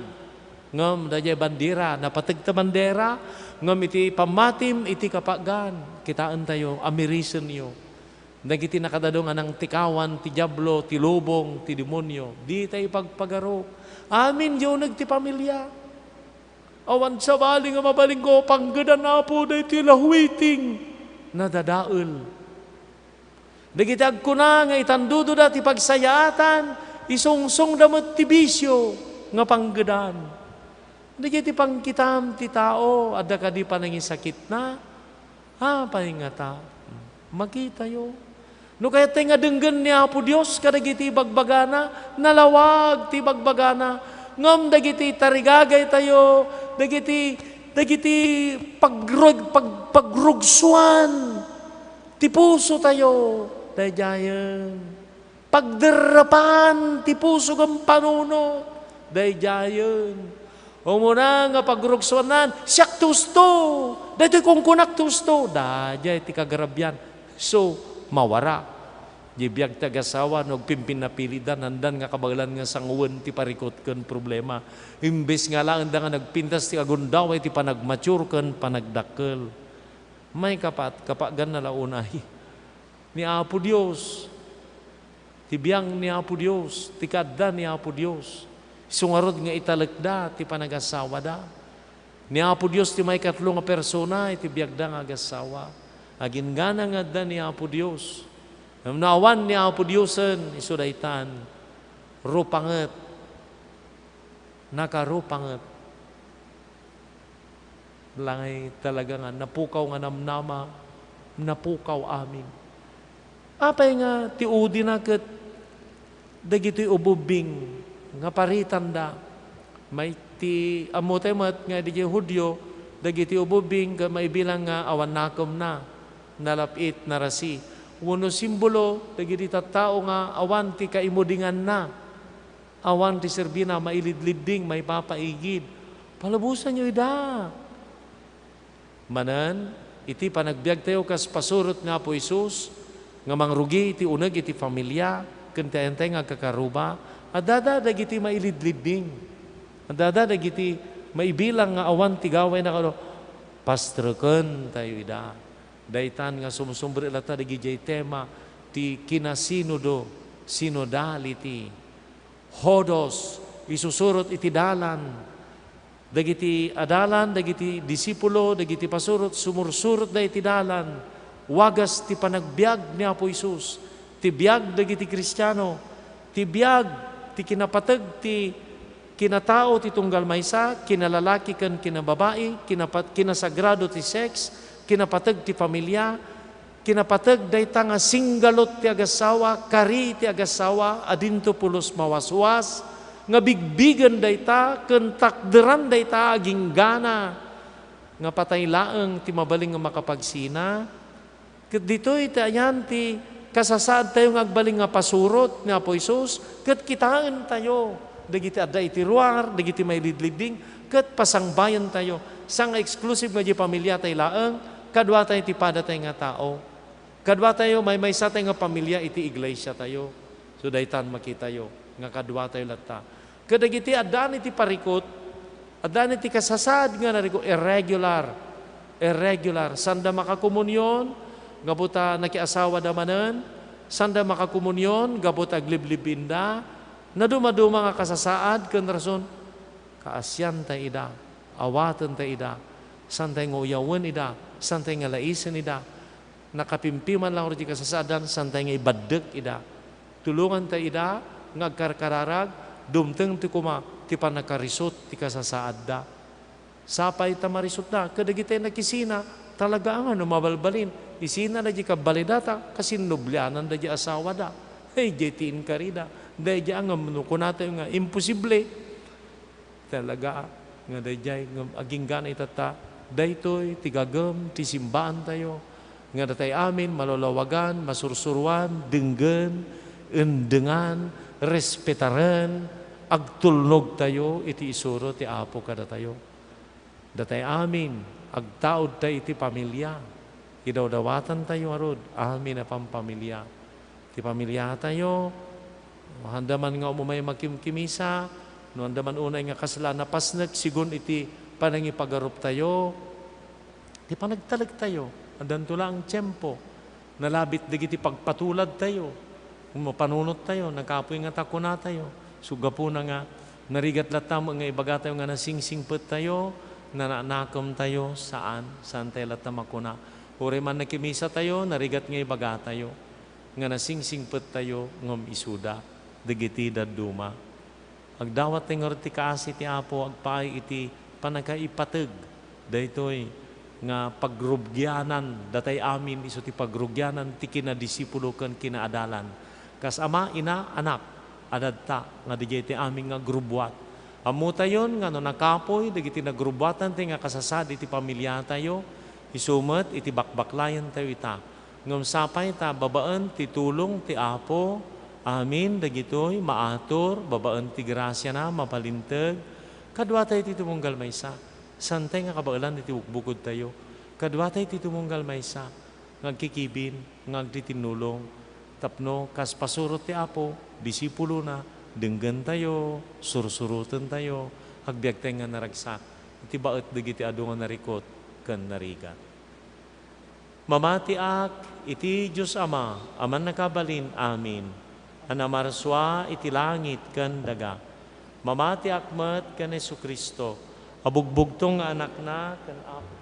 Ngam, dahi bandera, napatag ta bandera, ngam iti pamatim, iti kapagan. Kitaan tayo, amirisen yo. Nagiti nakadadong anang tikawan, ti diablo, ti lubong, ti demonyo. Di tayo pagpagaro. Amin yo nagti pamilya. Awan sa baling nga mabaling ko, panggadan na po na iti lahwiting. Nadadaul. Nagitag ko na nga itandudo dati pagsayatan, isungsong damot ti bisyo nga panggadan. Nagiti pangkitam ti tao, adda ka di pa nangisakit na, pahingata. Makita yo. No kaya tayo nga denggan ni Apo Diyos, kadagiti bagbagana, nalawag ti bagbagana, ngam dagiti tarigagay tayo, dagiti pagrugsuan, ti puso tayo, dayjayan. Pagderapan, ti puso ng panuno, dayjayan. O muna nga pagrugsuanan, siyak tusto, daytoy kung kunak tusto, dayjay ti kagarabyan. So, mawara. Jibiyag tagasawa, no pimpin na pilidan, handan nga kabagalan nga sanguwan ti parikot kan problema. Imbes nga lang, nga nagpintas ti agundaway, ti panagmature kan panagdakkel. May kapagan na launay. Ni Apo Diyos, ti biyang ni Apo Diyos, ti kadda ni Apo Diyos. Sungarod nga italagda, ti panagasawa da. Ni Apo Diyos, ti may katlo nga persona, iti biyag da nga agasawa. Agin gana nga da ni Apo Diyos. Nawan ni Apo Diyosen, isudaitan, rupanget, nakarupanget. Langay talaga nga, napukaw nga namnama, napukaw amin. Apay nga, ti udi na kat, dagito'y ububing, nga paritan da, may ti amotemat nga di Hudyo, dagito'y ububing, may bilang nga awan nakom na, nalapit na rasi. Wano simbolo, dagiti tattao nga awan ti kaimudingan na. Awan ti serbina, mailidliding, may papaigid. Palabusan nyo ida. Manan, iti panagbiag tayo kas pasurot nga po Isus, nga mangrugi iti uneg iti familia, kentay-entay nga kakaruba, adada dagiti mailidliding. Adada dagiti maibilang nga awan ti gaway na kano, pastreken tayo ida. Daitan nga sumsumbre lata dagiti tema ti kinasinodo, synodality. Hodos, isusurot iti dalan. Dagiti adalan, dagiti disipulo, dagiti pasurot, sumursurot da iti dalan. Wagas ti panagbiag ni Apo Isus. Ti biag dagiti Kristiyano. Ti biag, ti kinapatag, ti kinatao, ti tunggal maysa, kinalalaki kan kinababae, kinasagrado ti sex, kinapatag ti pamilya, kinapatag dayta nga singgalot ti agasawa, kari ti agasawa, adinto pulos mawaswas, nga bigbigan dayta, kentakderan dayta aging gana, nga patay laeng ti mabaling nga makapagsina. Ket ditoy ti ayan ti kasasad tayo nga agbaling nga pasurot ni Apo Isus, ket kitaan tayo, dagiti adda iti ruar, dagiti may lidliding, ket pasangbayan tayo, sang exclusive nga di pamilya tayo laeng, kadwa tayo iti pada tayo nga tao. Kadwa tayo, may sa tayo nga pamilya, iti iglesia tayo. So daytan makita yo, nga kadwa tayo lata. Kadagiti adan iti parikot, adan iti kasasad nga nariko, irregular. Sanda makakomunyon, gabuta nakiasawa damanen, sanda makakomunyon, gabuta agliblibinda, na dumaduma nga kasasaad, kan rason, kaasyan tayo ida, awatan tayo ida, santay nguyawan ida, santay nga laisen ida, nakapimpiman lang rin kasasadan, santay nga ibadek ida. Tulungan tayo ida, nga karkararag, dumteng ti kuma, ti panakarisot, ti kasasaad da. Sapay ta marisot na, kadagitay nakisina, talaga nga, mabalbalin. Isina na di ka balidata, kasi nublianan da di asawa da. Ay, jetiin ka rin Dahil dyan nga, ko natin nga, imposible. Talaga, nga dahil nga, aging gana itata, daytoy, tigagam, tisimbaan tayo, nga datay amin, malolawagan, masursuruan, denggan, endengan, respetaran, agtulnog tayo, iti isuro, ti apo kada tayo. Datay amin, agtaod tayo iti pamilya, idawdawatan tayo arod, amin na pampamilya. Ti pamilya tayo, handaman nga umumay magkimkimisa, no handaman unay nga kasla na pasnag, sigun iti panangipagarup tayo, ti panagtalag tayo, andan tula ang tiyempo, nalabit digiti pagpatulad tayo, panunot tayo, nagkapoy nga tako na tayo, suga po na nga, narigat latam nga ibaga tayo nga nasingsingpet tayo, nananakom tayo, saan tayo latam ako na, uri man nakimisa tayo, narigat nga ibaga tayo, nga nasingsingpet tayo ngam isuda digiti daduma agdawat nga ti kaasi ti apo agpaay iti panagaipateg daytoy nga pagrubgyanan datay amin iso ti pagrubgyanan ti kinadisipulo ken kinaadalan kas ama ina anak adadta nga digiti amin nga grubwat amo tayon nga no nakapoy digiti nagrubwatan ti nga kasasad iti pamilya tayo isumet iti bakbaklayan tayo ita ngam sapay ta babaan ti tulong ti apo amin dagitoy maatur babaan ti grasya na mapalinteg kadwa tayo ti tumunggal maysa santay nga kabailan iti bukod tayo kadwa tayo ti tumunggal maysa ngagkikibin ngagtitinulong tapno kas pasurot ti apo disipulo na denggan tayo sursurutan tayo agbiag tayo nga naragsak iti baet dagiti adu nga narikot ken narigat. Mamatiak iti Diyos Ama, aman nakabalin, amin. Anamarswa iti langit ken daga. Mamatiak met ken Jesucristo, abugbugtong nga anak na ken apo.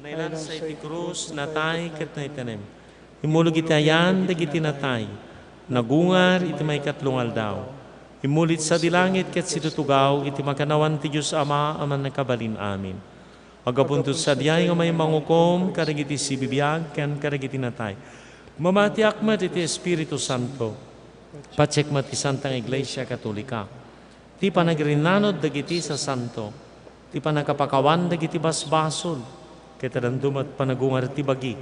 Nailan sa iti krus, natay ket naitanem. Imulog iti ayan, dagiti natay. Nagungar iti may katlungal daw. Imulit sa dilangit ket situtugaw iti makanawan ti Diyos Ama aman nakabalin amin. Agapuntot sa diyay nga may mangukom karagiti si bibiyag ken karagiti natay. Mamatiak met iti Espiritu Santo. Patsek met ti Santang Iglesia Katolika. Ti panagrinanod dagiti sa santo. Ti panakapakawan dagiti basbasol. Ket adandumat panagungar ti bagi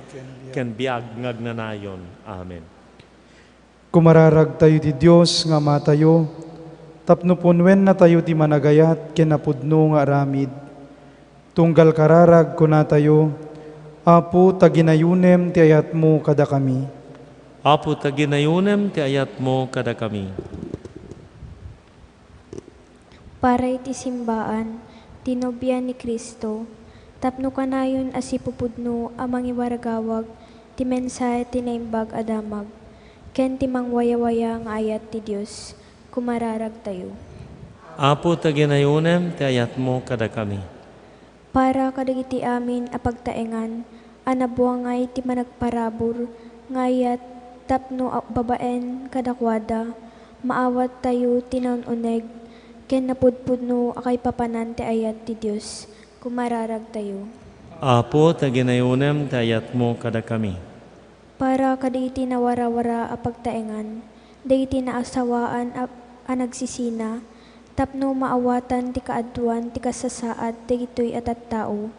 ken biag ngagnanayon. Amen. Kumararag tayo ti Diyos nga matayo, tapno punwen na tayo ti managayat, kinapudno nga aramid. Tunggal kararag ko na tayo, Apo taginayunem ti ayat mo kada kami. Apo taginayunem ti ayat mo kada kami. Para iti simbaan, tinobyan ni Kristo, tapno kanayon asipupudno amang iwaragawag, ti mensahe tinaimbag adamag. Ken ti mangwaya-waya nga ayat ti Dios, kumararag tayo. Apo taginayunem ti ayat mo kada kami. Para kadagiti amin apagtaengan, anabuangay ti managparabor, ngayat tapno babaen kadakwada, maawat tayo tinanuneg, ken napudpudno akay papanan ti ayat ti Dios, kumararag tayo. Apo taginayunem ti ayat mo kada kami. Para kadagiti nawara-wara apagtaengan, dagiti naasawaan anagsisina, tapno maawatan ti kaadtuan ti kasasaad dagitoy atat tao,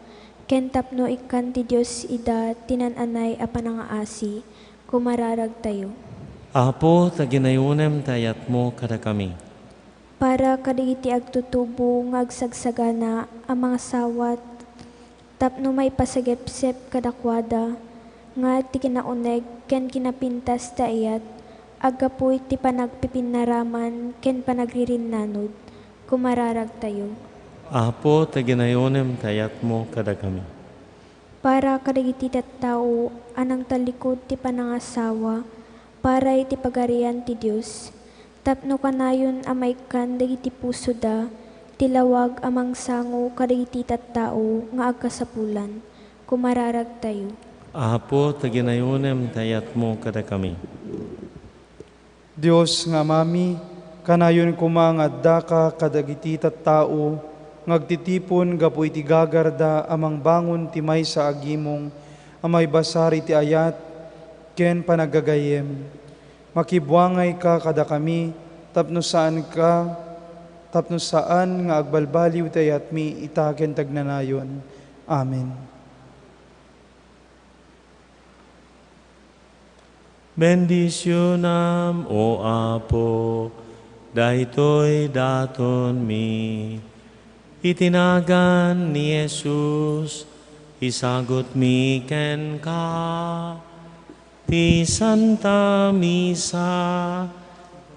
ken tapno ikan ti Dios ida tinananay a panangaasi, kumararag tayo. Apo taginayunem ti ayat mo kada kami. Para kadagiti agtutubo nga agsagsagana ang mga sawat, tapno may pasagepsep kadakwada, nga ti kinauneg ken kinapintas ta iyat, agapoy ti panagpipinaraman ken panagririnanod, kumararag tayo. Apo taginayunem ti ayat mo kada kami. Para kadagiti tattao anang talikod ti panangasawa, para iti pagarian ti Dios, tapno kanayon amay kan dagiti puso da, tilawag amang sango kadagiti tattao nga agkasapulan, kumararag tayo. Apo taginayunem ti ayat mo kada kami. Diyos nga mami, kanayon kumangadda ka kadagiti tattao, ngagtitipon gapu iti gagarda amang bangon ti maysa agimong amay basari ti ayat ken panagagayem. Makibwangay ka kada kami tapno saan nga agbalbaliw ti ayatmi itaken tagnanayon. Amen. Bendisyonam o Apo, dahitoy daton mi. Itinagan ni Jesus, isagot mi ken ka. Ti Santa Misa,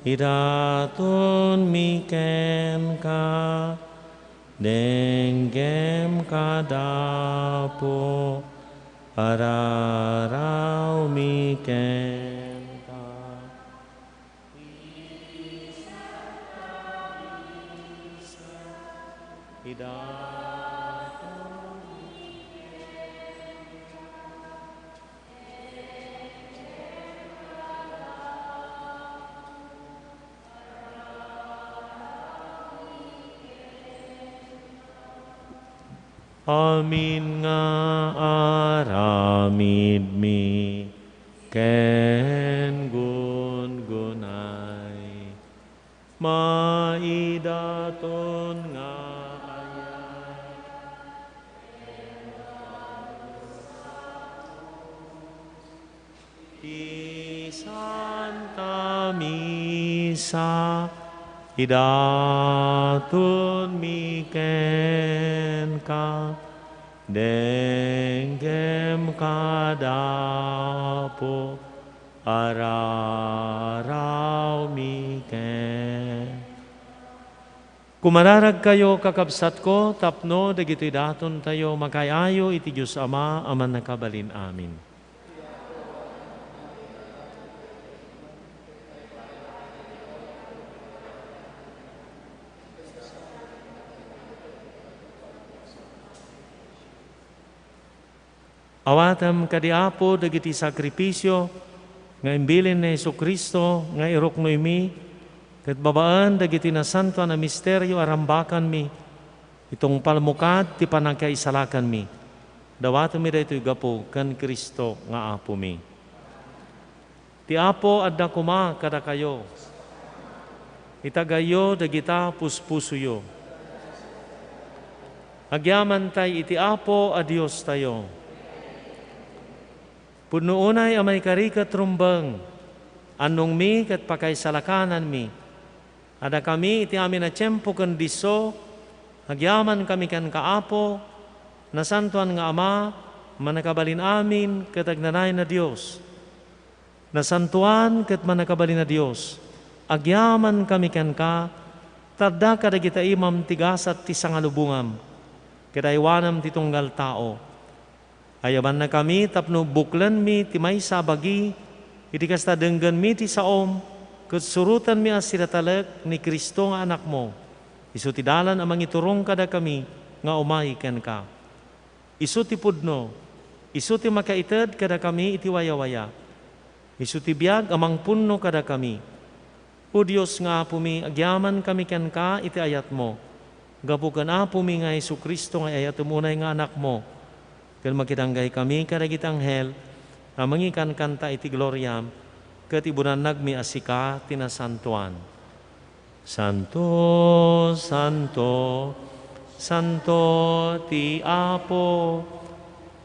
idaton mi ken ka. Denggem kadapo, araraw mi ken ka. Amin nga aramid mi ken gungunay maidaton nga ayat ti Santa Misa idaton mi ken ka denggem kadapo araraw mi ken. Kumararag kayo kakabsat ko tapno dagitoy daton tayo makayayo iti Diyos Ama aman nakabalin amin. Awatam kadi Apo dagiti sakripisyo nga imbilin ni Jesucristo nga iruknoy mi ket babaan dagiti nasanto na misteryo arambakan mi itong palmukad ti panagkaisalakan mi. Dawatam mi daytoy gapo ken Kristo nga Apo mi. Ti Apo adda kuma kada kayo. Itagayo dagita puspusuyo. Agyaman tay iti Apo a Dios tayo. Punuunay amay karikat rumbang, anong mi kat pakaisalakanan mi. Ada kami iti amin na tiyempo kandiso, agyaman kami kan kaapo, nasantuan nga Ama, manakabalin amin katagnanay na Diyos. Nasantuan kat manakabalin na Diyos, agyaman kami kan ka, tadda kadagita imam tigasat ti sangalubungam, kadaywanam ti tunggal tao. Ayaman na kami, tapno buklan mi, ti may sabagi, iti kasta denggan mi ti saom, ket surutan mi as siratalek ni Kristo nga anak mo. Isu ti dalan amang iturong kada kami, nga umahiken ka. Isu ti pudno, isu ti makaited kada kami iti waya-waya. Isu ti biag amang punno kada kami. O Diyos nga Apo mi, agyaman kami ken ka iti ayat mo. Gapukan Apo mi nga Isu Kristo nga ayat umunay nga anak mo. Ken makitanggay kami kadagiti anghel amangikan kanta iti gloriam ket ibunannag mi asika tinasantuan. Santo, Santo, Santo ti Apo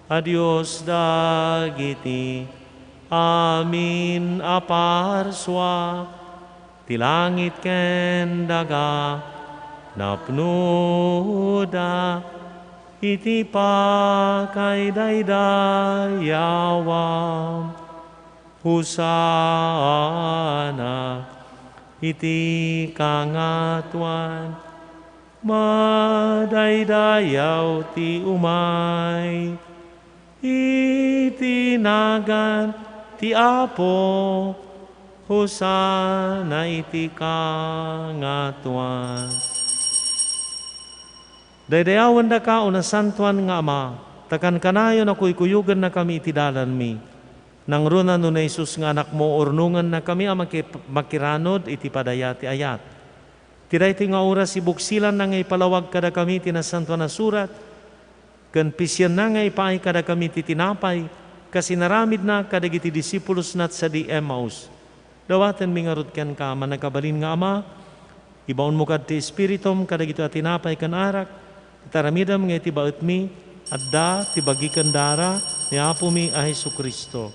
a Dios dagiti amin aparswa ti langit ken daga napnuda iti pakay daydayawam husana iti kangatuan madaydayaw ti umay itinagan ti Apo husana iti kangatuan. Daydayawan da ka o nasantuan nga Ama, takan kanayon ako'y kuyugan na kami iti dalan mi. Nang runa no na Jesus nga anak mo, ornungan na kami ang makiranod iti padaya ti ayat. Tiday ito nga oras ibuksilan na nga ipalawag kada kami tinasanto na surat, kan pisyan na nga ipaay kada kami titinapay, kasi naramid na kadagiti disipulos nat sa di Emmaus. Dawatan mingarod ken ka, manakabalin nga Ama, ibaon mo kad ti Espiritum, kadagito at tinapay kan arak, taramidam nga iti baet mi, adda ti bagi kan dara, ni Apo mi a Hesu Kristo.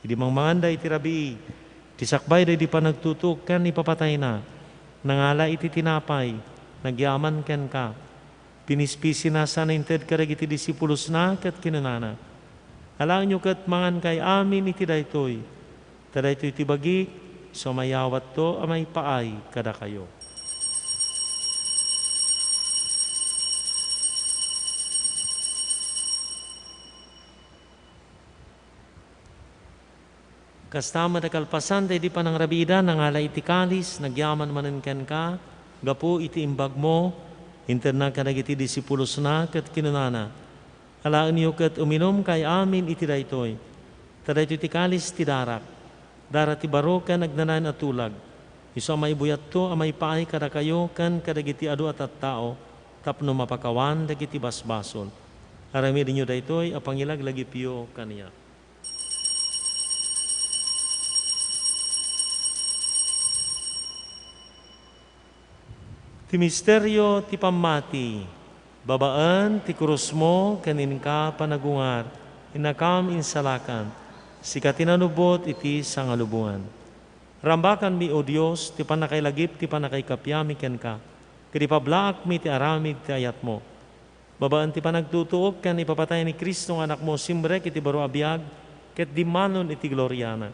Idi mang manganda iti rabii, ti sakbay da di pa nagtutuk, kan ipapatay na, nangala iti tinapay, nagyaman ken ka, pinispisi na sana inted kadagiti disipulos na kat kinunana. Alang nyo kat mangan kay amin iti daytoy, tadaytoy iti bagi, so mayawat to amay paay kada kayo. Kastama da kalpasan, di pa ng rabida, nangala iti kalis, nagyaman manen ken ka, gapu iti imbag mo, interna ka nagiti disipulos na, kat kinunana. Alaan niyo kat uminom kay amin iti daytoy. Tadayto iti kalis ti darak. Darat ti baro kan nagnanan at tulag. Iso amay buyat to, amay paay kada kayo, kan kadagiti adu at tao, tapno mapakawan, dagiti basbason. Aramidin niyo daytoy, apangilag lagi piyo kaniya. Ti misteryo ti pamati, babaan ti krus mo kanin ka panagungar, inakam insalakan, sika tinanubot iti sangalubungan. Rambakan mi o Diyos, ti panakailagip, ti panakaikapyami ken ka, kadi pablaak mi ti aramid ti ayat mo. Babaan ti panagtutuok kan ipapatay ni Kristo ng anak mo, simbrek iti baro abiyag, ket dimanon iti gloryana.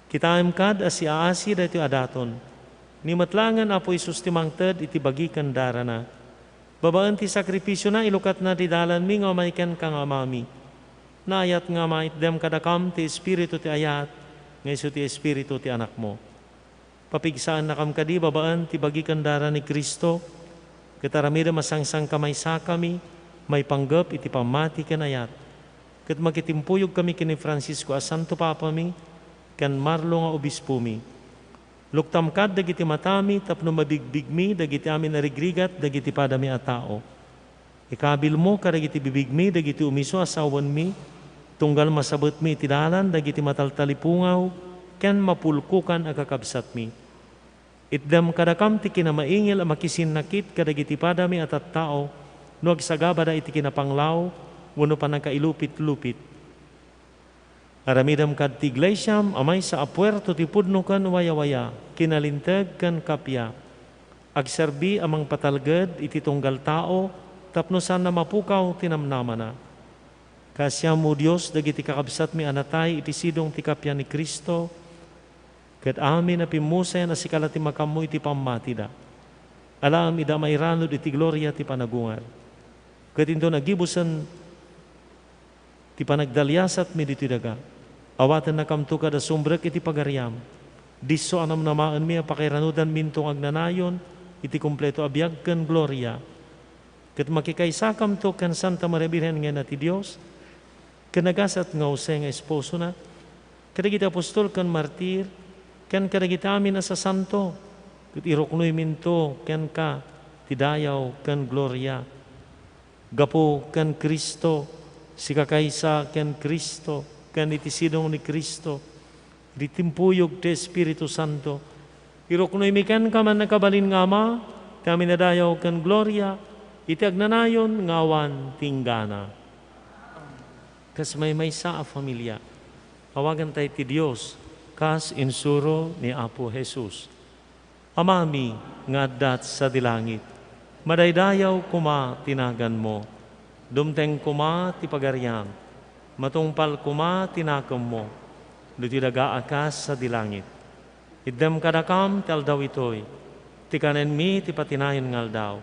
Kitaem kad asi aasi da iti adaton, ni matlangan apo Isus ti mangted iti bagikan dara na. Babaan ti sakripisyo na ilukat na ti dalan mi nga maiken kang amami. Naayat nga maitdem kadakam ti Espiritu ti ayat, nga iso ti Espiritu ti anak mo. Papigsaan na kam kadi babaan ti bagikan dara ni Kristo, kataramida masangsang kamay sa kami, may panggap iti pamati ken ayat. Ket makitimpuyog kami kini Francisco a Santo Papa mi, ken Marlo nga obispo mi. Luktam kad dagiti matami, tapno mabigbig mi, dagiti amin narigrigat, dagiti padami a tao. Ikabil mo, kadagiti bibig mi, dagiti umiso asawan mi, tunggal masabot mi itidalan, dagiti mataltalipungaw, ken mapulkukan agakabsat mi. Itdam kadakam ti kinamaingil a makisin nakit, kadagiti padami at tao, no agsagabada iti kinapanglaw, wano pa nagkailupit-lupit. Aramidam kad ti iglesyam, amay sa apuerto ti pudno kan waya-waya, kinalinteg kan kapya. Agserbi amang patalged iti tunggal tao, tapno saan na mapukaw tinamnamana. Kasyam mo Diyos, dagiti kakabsat mi anatay, iti sidong ti kapya ni Kristo, ket amin apimusay na sikala ti makamu iti pammatida. Alam ida mairanod iti gloria ti panagungar. Ket into nagibusan ti panagdalyasat mi dito daga. Awatan na kamto kada sumbrek iti pagariam. Diso anam namaan mi apakiranudan mintong agnanayon iti kompleto abiyag ken gloria. Ket makikaysa kamto ken Santa Maria Birhen nga ti Dios, ken nagasat nga usay nga esposo na, kadagiti apostol ken martir, ken kadagiti amin na sa santo, ket iruknoy minto ken ka ti dayaw ken gloria. Gapo ken Kristo, sikakaysa ken Kristo, ken iti sidong ni Kristo, ditimpuyog ti Espiritu Santo. Iruknoy mi ken ka man nakabalin nga Ama, kami nadayaw ken gloria, iti agnanayon ngawan tinggana. Kas may sa a familia, awagan tayo ti Dios, kas insuro ni Apo Jesus. Amami nga addat sa dilangit, madaydayaw kuma tinagan mo, dumteng kuma ti pagariam, matungpal kuma tinakam mo, duti daga akas sa dilangit. Iddem kadakam tal daw itoy, ti kanen mi ti patinayon ngal daw.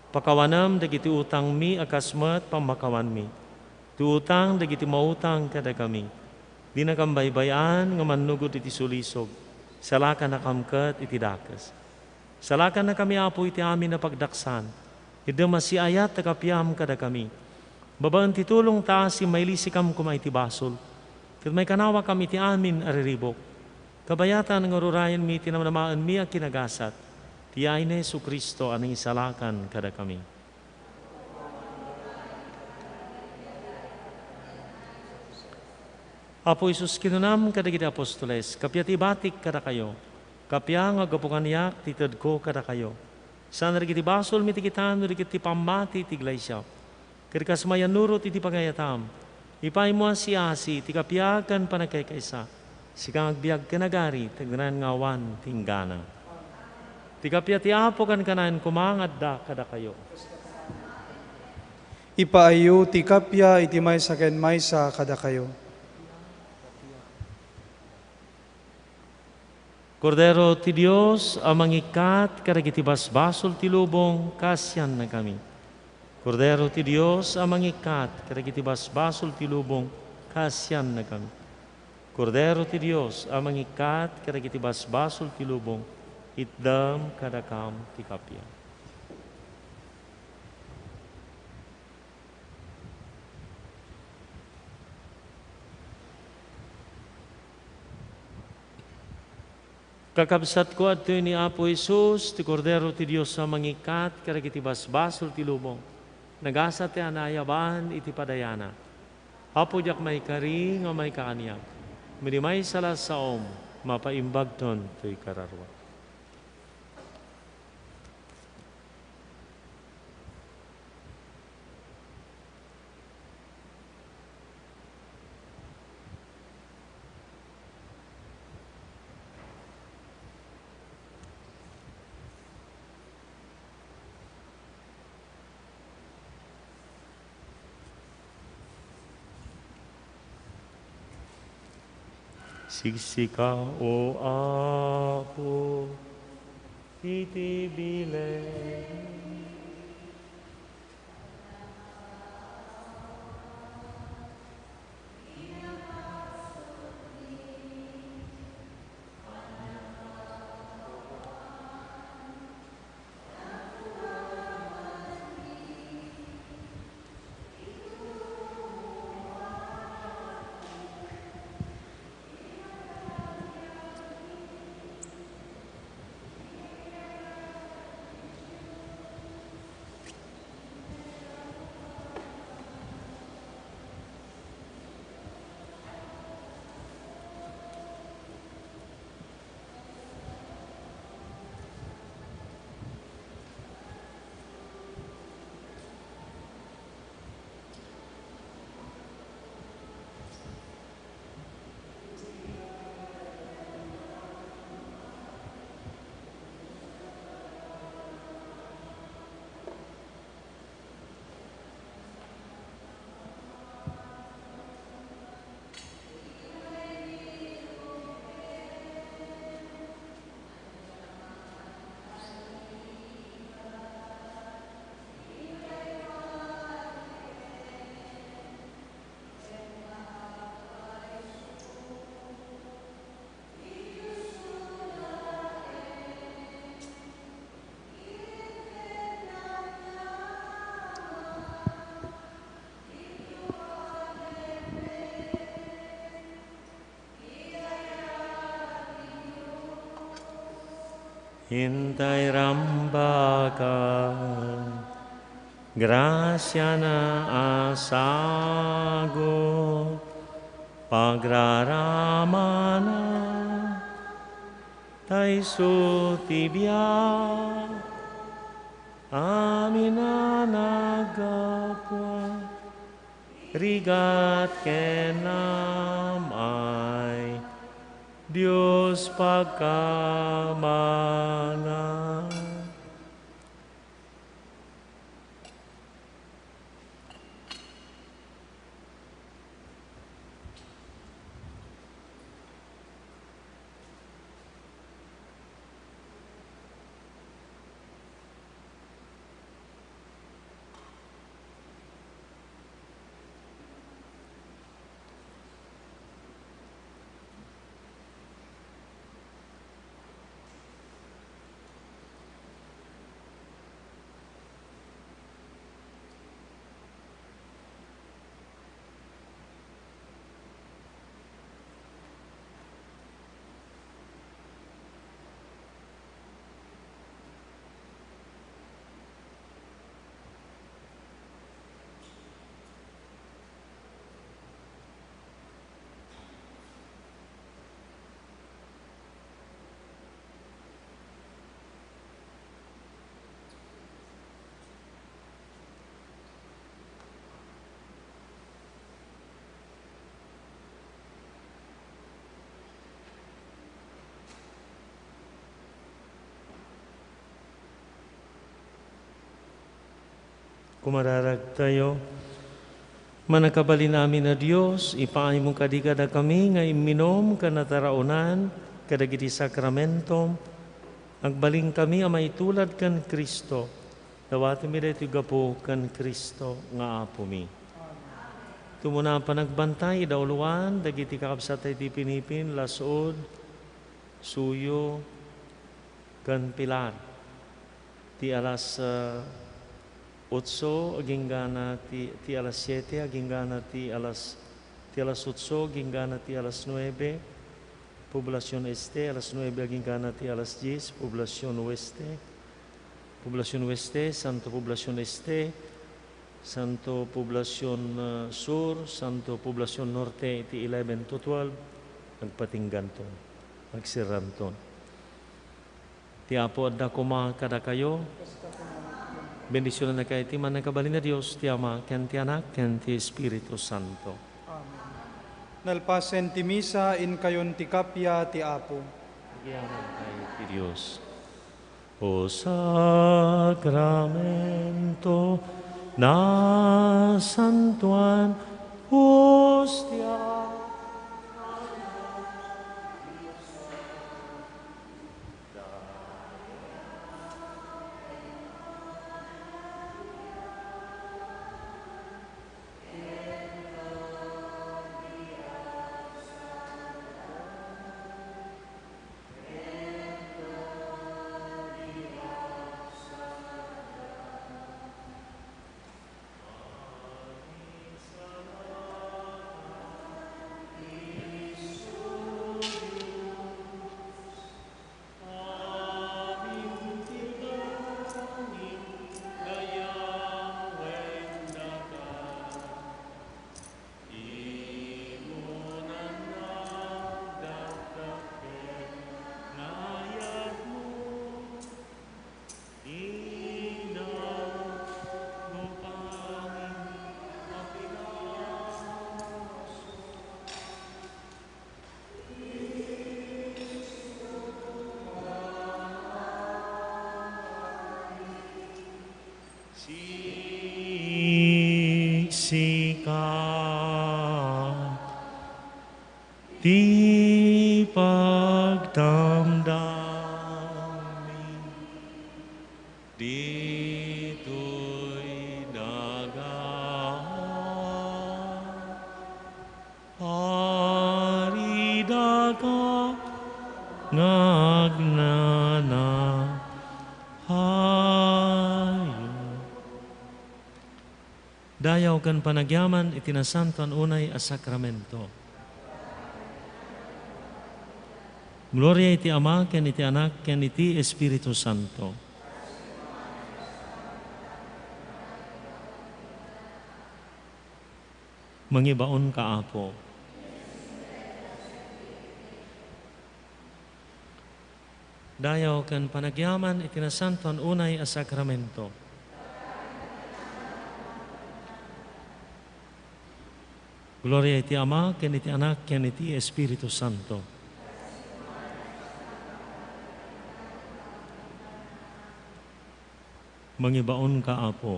Pakawanam dagiti utang mi akasmat pamakawan mi. Ti utang dagiti mautang kada kami. Di na kambaybayan nga mannugot iti sulisog, salakan na kamkat iti dakas. Salakan na kami apo iti amin na pagdaksan, iddem masiayat takapyam kada kami. Babaan titulong ta si mailisikam kumay ti basol. Ket may kanawa kami ti amin ariribok. Kabayatan ng ururayan mi tinamnamaan mi ang kinagasat. Tiyay ni Jesu Kristo anong isalakan kada kami. Apo Isus kinunam kada giti apostoles, kapya ti batik kada kayo, kapya nga gapunganiak titad ko kada kayo. Sana rigiti basol mitikitan, rigiti pambati ti iglesia. Kirikas mayanurot iti pagayatam, ipay mo si asi, ti kapyagan panagkaykaisa, sikang agbiag kanagari, tagdanan ngawan tinggana. Ti kapya ti apo kan kanan kumangad da kada kayo. Ipaayo ti kapya iti maysa ken maysa kada kayo. Kordero ti Dios amang ikat karagiti basbasol ti lubong kasyan na kami. Kordero ti Dios amang ikat karagiti basbasol ti lubong kasyan na kami. Kordero ti Dios amang ikat karagiti basbasol ti lubong itdam kadakam ti kapya. Kakabsat ko at ni Apo Jesus, ti Kordero ti Diyos sa mangikat, karagiti basbasol ti lubong. Nagasa ti anayaban iti padayana. Apo jak may kari nga may kaaniyak. Minimay salas sa mapaimbag ton to'y kararwa. Sigsika o Apo, iti bilay. Hintay rambakan, grasya na asago, pagraramana, tay sutibya, amin na nagapwa, rigat kenamay, Diyos pagkamana. Kumararag tayo. Manakabali namin na Diyos, ipaay mo kadikada kami nga iminom kanataraunan, kadagiti sakramentom, agbaling kami amay tulad kan Kristo. Dawati mi dito gapo kan Kristo nga apo mi. Tumuna panagbantay, dauluan, dagiti kakabsatay ti pinipin, lasod, suyo, kan pilar. Ti alas 8, aging gana ti alas 7, aging gana ti alas 8, aging gana ti alas 9, Poblacion Este, alas 9, aging gana ti alas 10, Poblacion Oeste, Santo Poblacion Este, Santo Poblacion Sur, Santo Poblacion Norte, ti 11 to 12, nagpatingganton, nagsiranton. Ti apo adda kuma kada kayo, bendisyon na kayo ti manakabali na Diyos, ti Ama, ken ti Anak, ken ti Espiritu Santo. Nalpasen ti misa in kayon ti kapya ti Apo. Iyaman tayo ti Diyos. O sakramento na santuan hostia. Siksikan di pagdamdamin, dito'y dagaan, haridaga ngagnanahayo. Dayaw kan panagyaman itinasantuan unay a sakramento. Gloria iti Ama, ken iti Anak, ken iti Espiritu Santo. Mangibaon ka Apo. Dayaw kan panagyaman itinasantuan unay a sakramento. Gloria iti Ama, ken iti Anak, ken iti Espiritu Santo. Mangibaon ka Apo.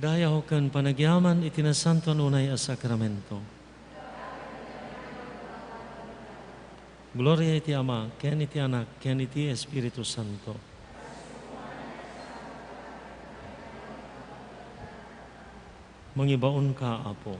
Dayaw ken panagyaman itinasantuan unay a sakramento. Gloria iti Ama, ken iti Anak, ken iti Espiritu Santo. Mangibaon ka Apo.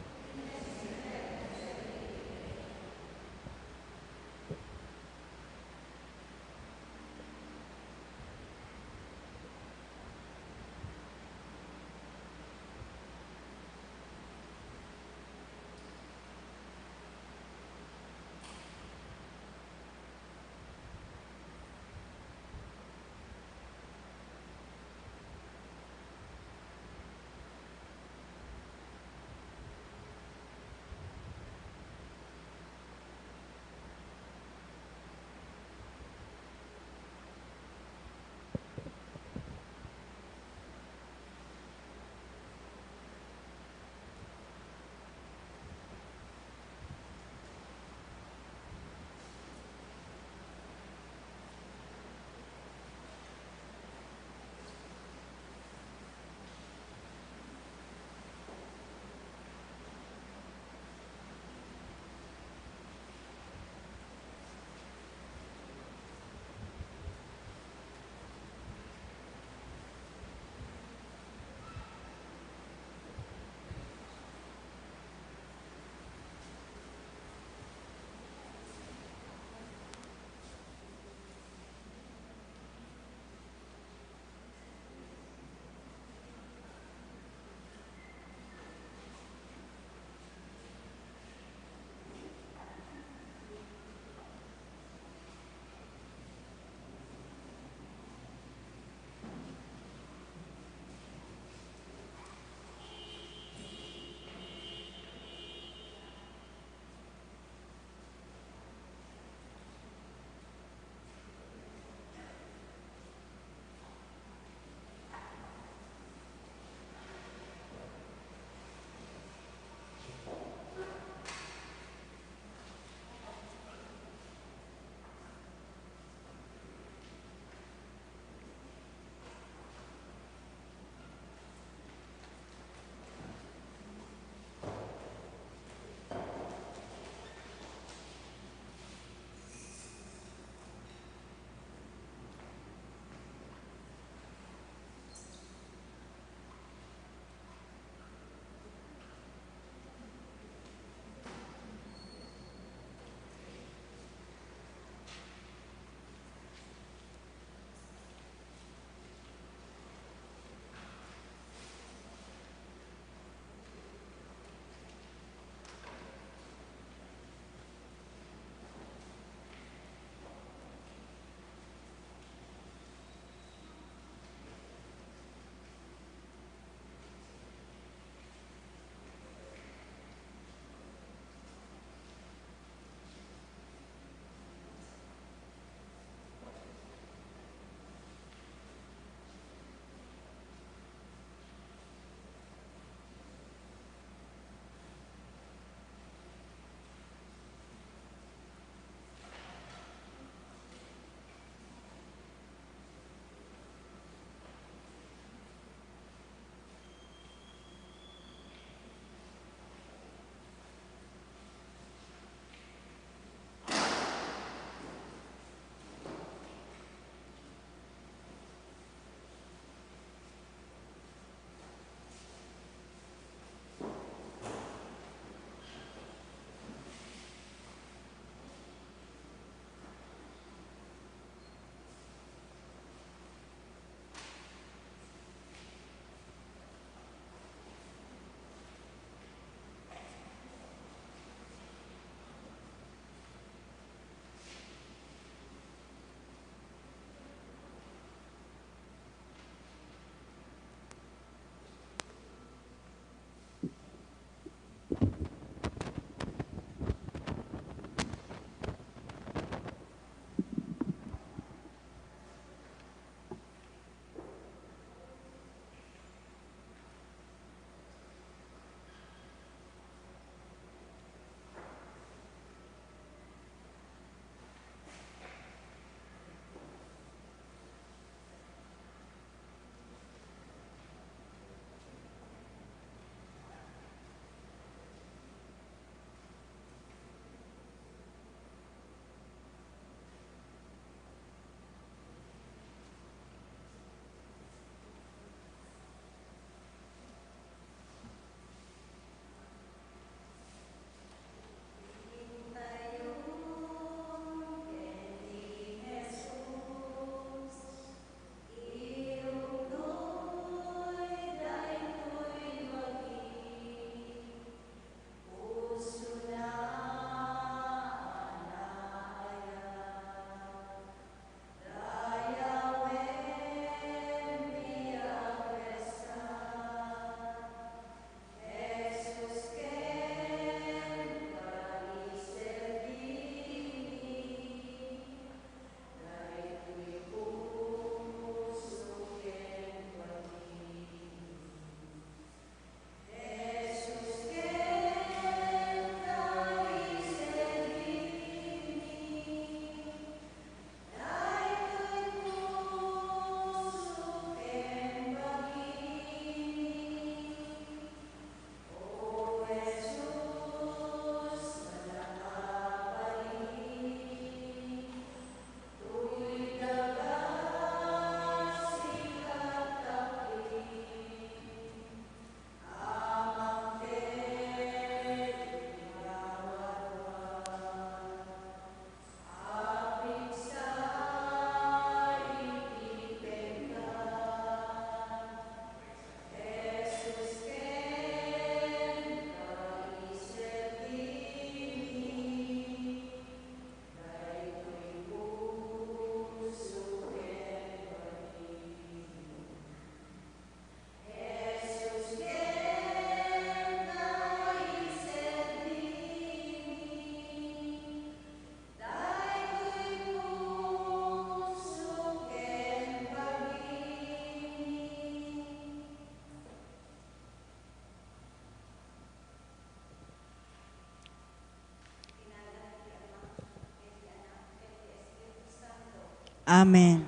Amen.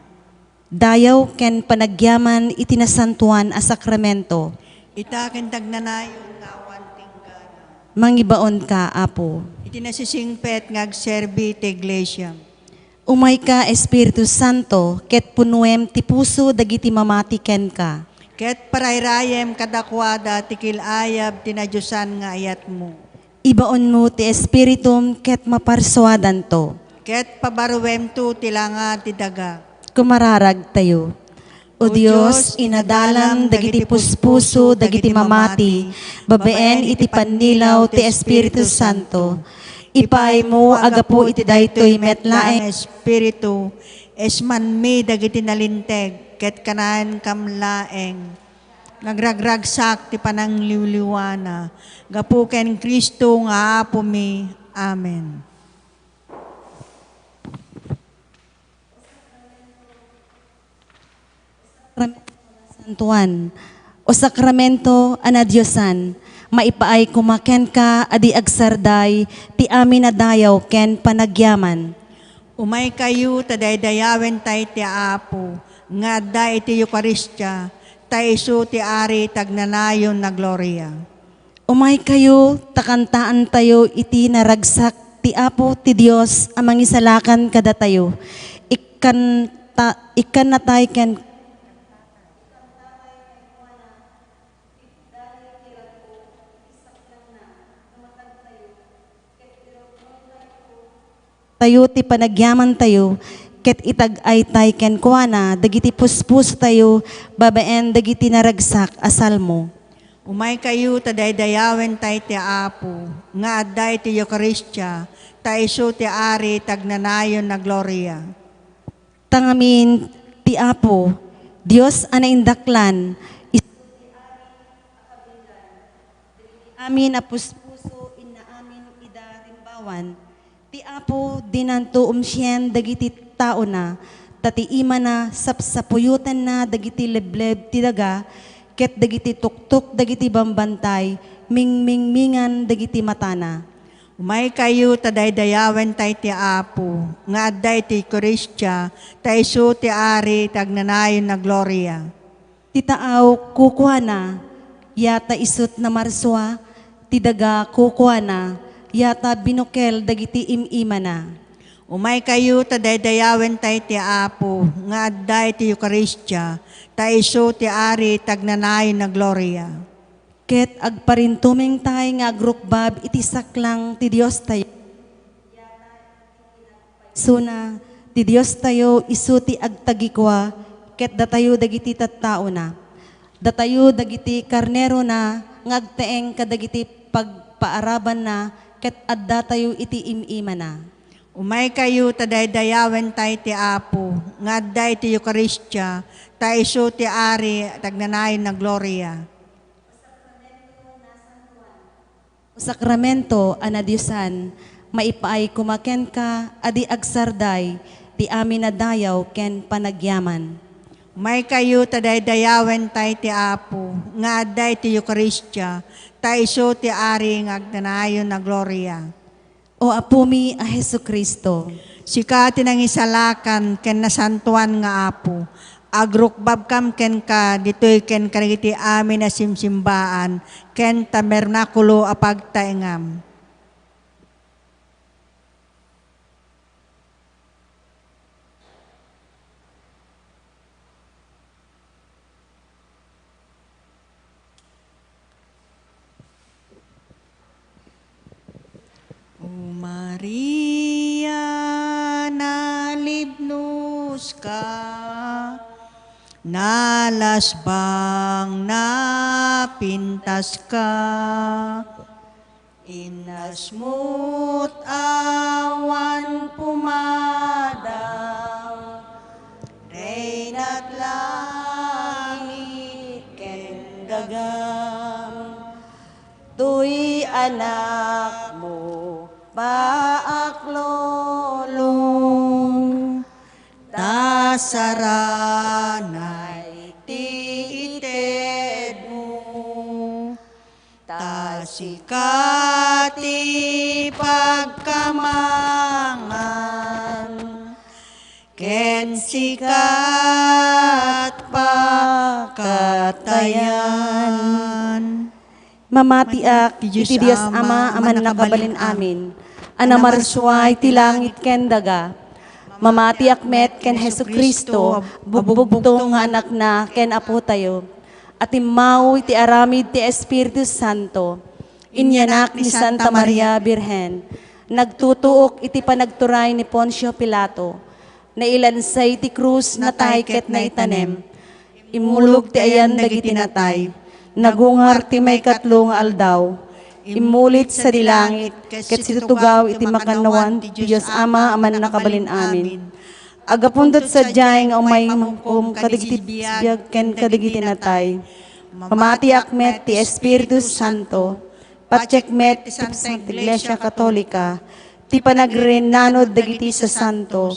Dayaw ken panagyaman itinasantuan a sakramento. Itaken tagnanayon nga wanting gana. Mangibaon ka, Apo. Itinasisingpet nga agserbi ti iglesia. Umay ka, Espiritu Santo, ket punuem ti puso dagiti mamati ken ka. Ket parayrayem kadakwada tikil ayab tinadyosan nga ayat mo. Ibaon mo ti Espiritum ket maparsuadan to. Ket pabaruem tu tilanga ti daga. Kumararag tayo. O Diyos, inadalam dagiti puspuso dagiti mamati, babeen iti pannilaw ti Espiritu Santo. Ipay mo agapu iti daytoy metlaeng Espiritu, esmanmi dagiti nalinteg, ket kanan kamlaeng. Nagragragsak ti panangliwliwana, gapu ken Kristo nga Apo mi. Amen. Santuan, o sakramento anadyosan, maipaay kumaken ka adi agsarday, ti amin na dayaw ken panagyaman. Umay kayo tadaydayawen tay ti Apo, nga da iti Eukaristya, taiso ti ari tagnanayon na gloria. Umay kayo, takantaan tayo iti naragsak ti Apo ti Dios amang isalakan kada tayo. Ikan natay ken tayo ti panagyaman tayo, ket itag-ay tay ken kuana, dagiti puspus tayo, babaen dagiti naragsak asal mo. Umay kayo tadaydayawen tay ti Apo, nga adday ti Eukaristya, taiso ti ari tagnanayon na gloria. Tangamin ti Apo, Dios anaindaklan, amin a puspuso inna amin ida rimbawan, ti Apo dinanto umsyen dagiti tao na, tati ima na sapsapuyutan na dagiti lebleb ti daga, ket dagiti tuktok dagiti bambantay, mingmingan dagiti matana. Umay kayo tadaydayawen tay ti Apo, nga adday ti Eukaristya, taiso ti ari tagnanayon na gloria. Ti taaw kukuha na, yata isut na marswa, ti daga kukuha na, yata binukel dagiti imima na. Umay kayo tadaydayawen tay ti Apo, nga adday ti Eukaristya, taiso ti ari tagnanayon na gloria. Ket agparintumeng tay nga agrukbab iti saklang ti Dios tayo. Suna, ti Dios tayo isu ti agtagikwa, ket datayo dagiti tattao na. Datayo dagiti karnero na, ngagteeng kadagiti pagpaaraban na, ket adda tayo iti imima na. Umay kayo tadaydayawen tay ti Apo, nga adday ti Eukaristya, taiso ti ari tagnanayon na gloria. Sakramento anadyosan, maipaay kumaken ka adi agsarday, ti amin na dayaw ken panagyaman. May kayo tadaydayawen tay ti Apo, nga adday ti Eukaristya, taiso ti ari ngagnanayon na gloria. O Apumi a Jesucristo, Sika tinangisalakan ken nasantuan nga Apo, agrukbab kam ken ka ditoy ken karigiti amin na simsimbaan ken tabernakulo a pagtaengam. O Maria, nalibnos ka, nalasbang napintas ka, inasmut awan pumadang, reynat langit ken dagam, tuy anak mo paaklolong, tasaranay ti ited mo, tasikati pagkamangan, ken sikat pakatayan. Mamatiak, iti Diyos Ama, aman nakabalin amin. Anamarsway, ti langit ken daga. Mamatiak met ken Hesu Kristo, bubugtong nga anak na ken apo tayo. At imaw iti aramid ti Espiritu Santo. Inyanak ni Santa Maria Birhen. Nagtutuok iti panagturay ni Poncio Pilato. Nailansay ti krus na tahiket na itanem. Imulog ti ayan dagiti natay. Nagungar ti may katlong aldaw. Imulit sa dilangit, ket situtugaw iti makanawan ti Diyos Ama aman nakabalin amin. Agapundot sa diyay nga umay mangkum kadigiti biyag ken kadigiti natay. Mamatiak met ti Espiritu Santo. Patsek met ti Santa Iglesia Katolika. Ti panagrenanod dagiti sa santo.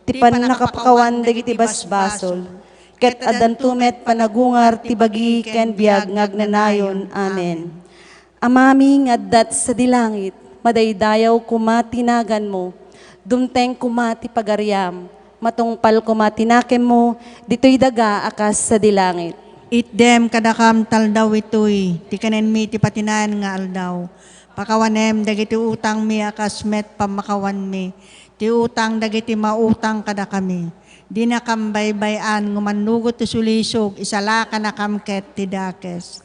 Ti panakapakawan dagiti basbasol. Ket adantumet panagungar ti bagi ken biag ngagnanayon. Amen. Amami ngaddat sa dilangit, madaydayaw kumatinagan mo, dumteng kumati pagariam, matungpal kumatinakem mo, dito'y daga akas sa dilangit. Itdem kadakam taldaw itoy, ti kanen mi ti patinan nga aldaw. Pakawanem dagiti utang mi akas met pamakawan mi, ti utang dagiti mautang kada kami. Di na kambaybayan ngumanugot ti sulisog, isala ka na kamket ti dakes.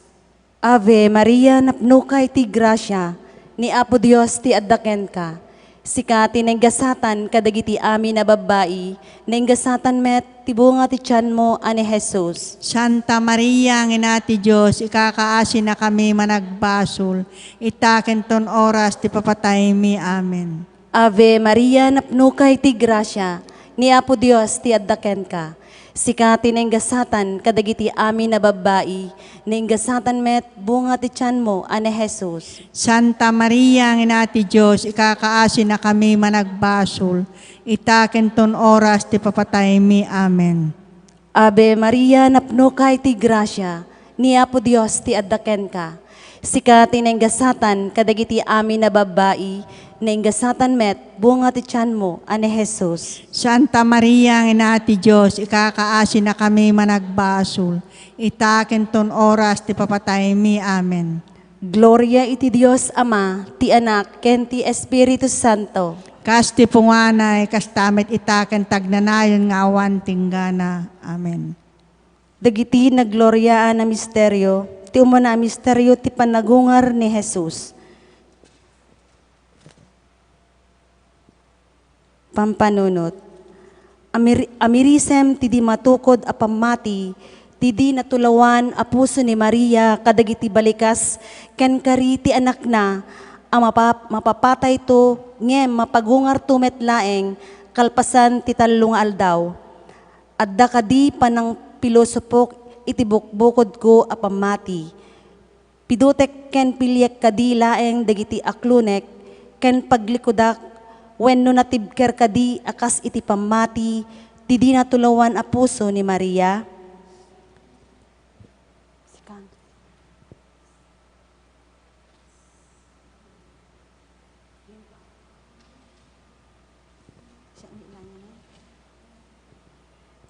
Ave Maria, napnukay ti grasya, ni Apo Dios ti addaken ka. Sikati nenggasatan kadagiti amin na babae, nenggasatan met ti bunga ti tiyan mo ani Jesus. Santa Maria, ang ina ti Diyos, ikakaasin na kami managbasol, itaken ton oras ti papatay mi. Amen. Ave Maria, napnukay ti grasya, ni Apo Dios ti addaken ka. Sikati nenggasatan kadagiti amin na babae, nenggasatan met bunga ti tiyan mo ani Jesus. Santa Maria, ang ina ti Diyos, ikakaasin na kami managbasol, itaken ton oras ti papatay mi. Amen. Ave Maria, napnukay ti grasya, ni Apo Dios ti addaken ka. Sikati nenggasatan kadagiti amin na babae, nenggasatan met bunga ti tiyan mo ani Jesus. Santa Maria, ang ina ti Diyos, ikakaasin na kami managbasol, itaken ton oras ti papatay mi. Amen. Gloria iti Dios Ama, ti Anak, ken ti Espiritu Santo. Kas ti punganay, kas tamet itaken tagnanayon nga awan tinggana. Amen. Dagiti nagloryaan na misteryo, ti umana misteryo ti panagungar ni Jesus. Pampanunot. Amirisem ti di matukod a pamati, ti di natulawan a puso ni Maria kadagiti balikas ken kari ti anak na, ang mapapatay to ngem mapagungar to met laeng kalpasan ti talong aldaw. Adda kadi panang pilosopok iti bukbukod ko a pamati. Pidutek ken pilyek kadi laeng dagiti aklunek ken paglikodak wenno natibker kadi akas iti pamati, ti di natulawan a puso ni Maria.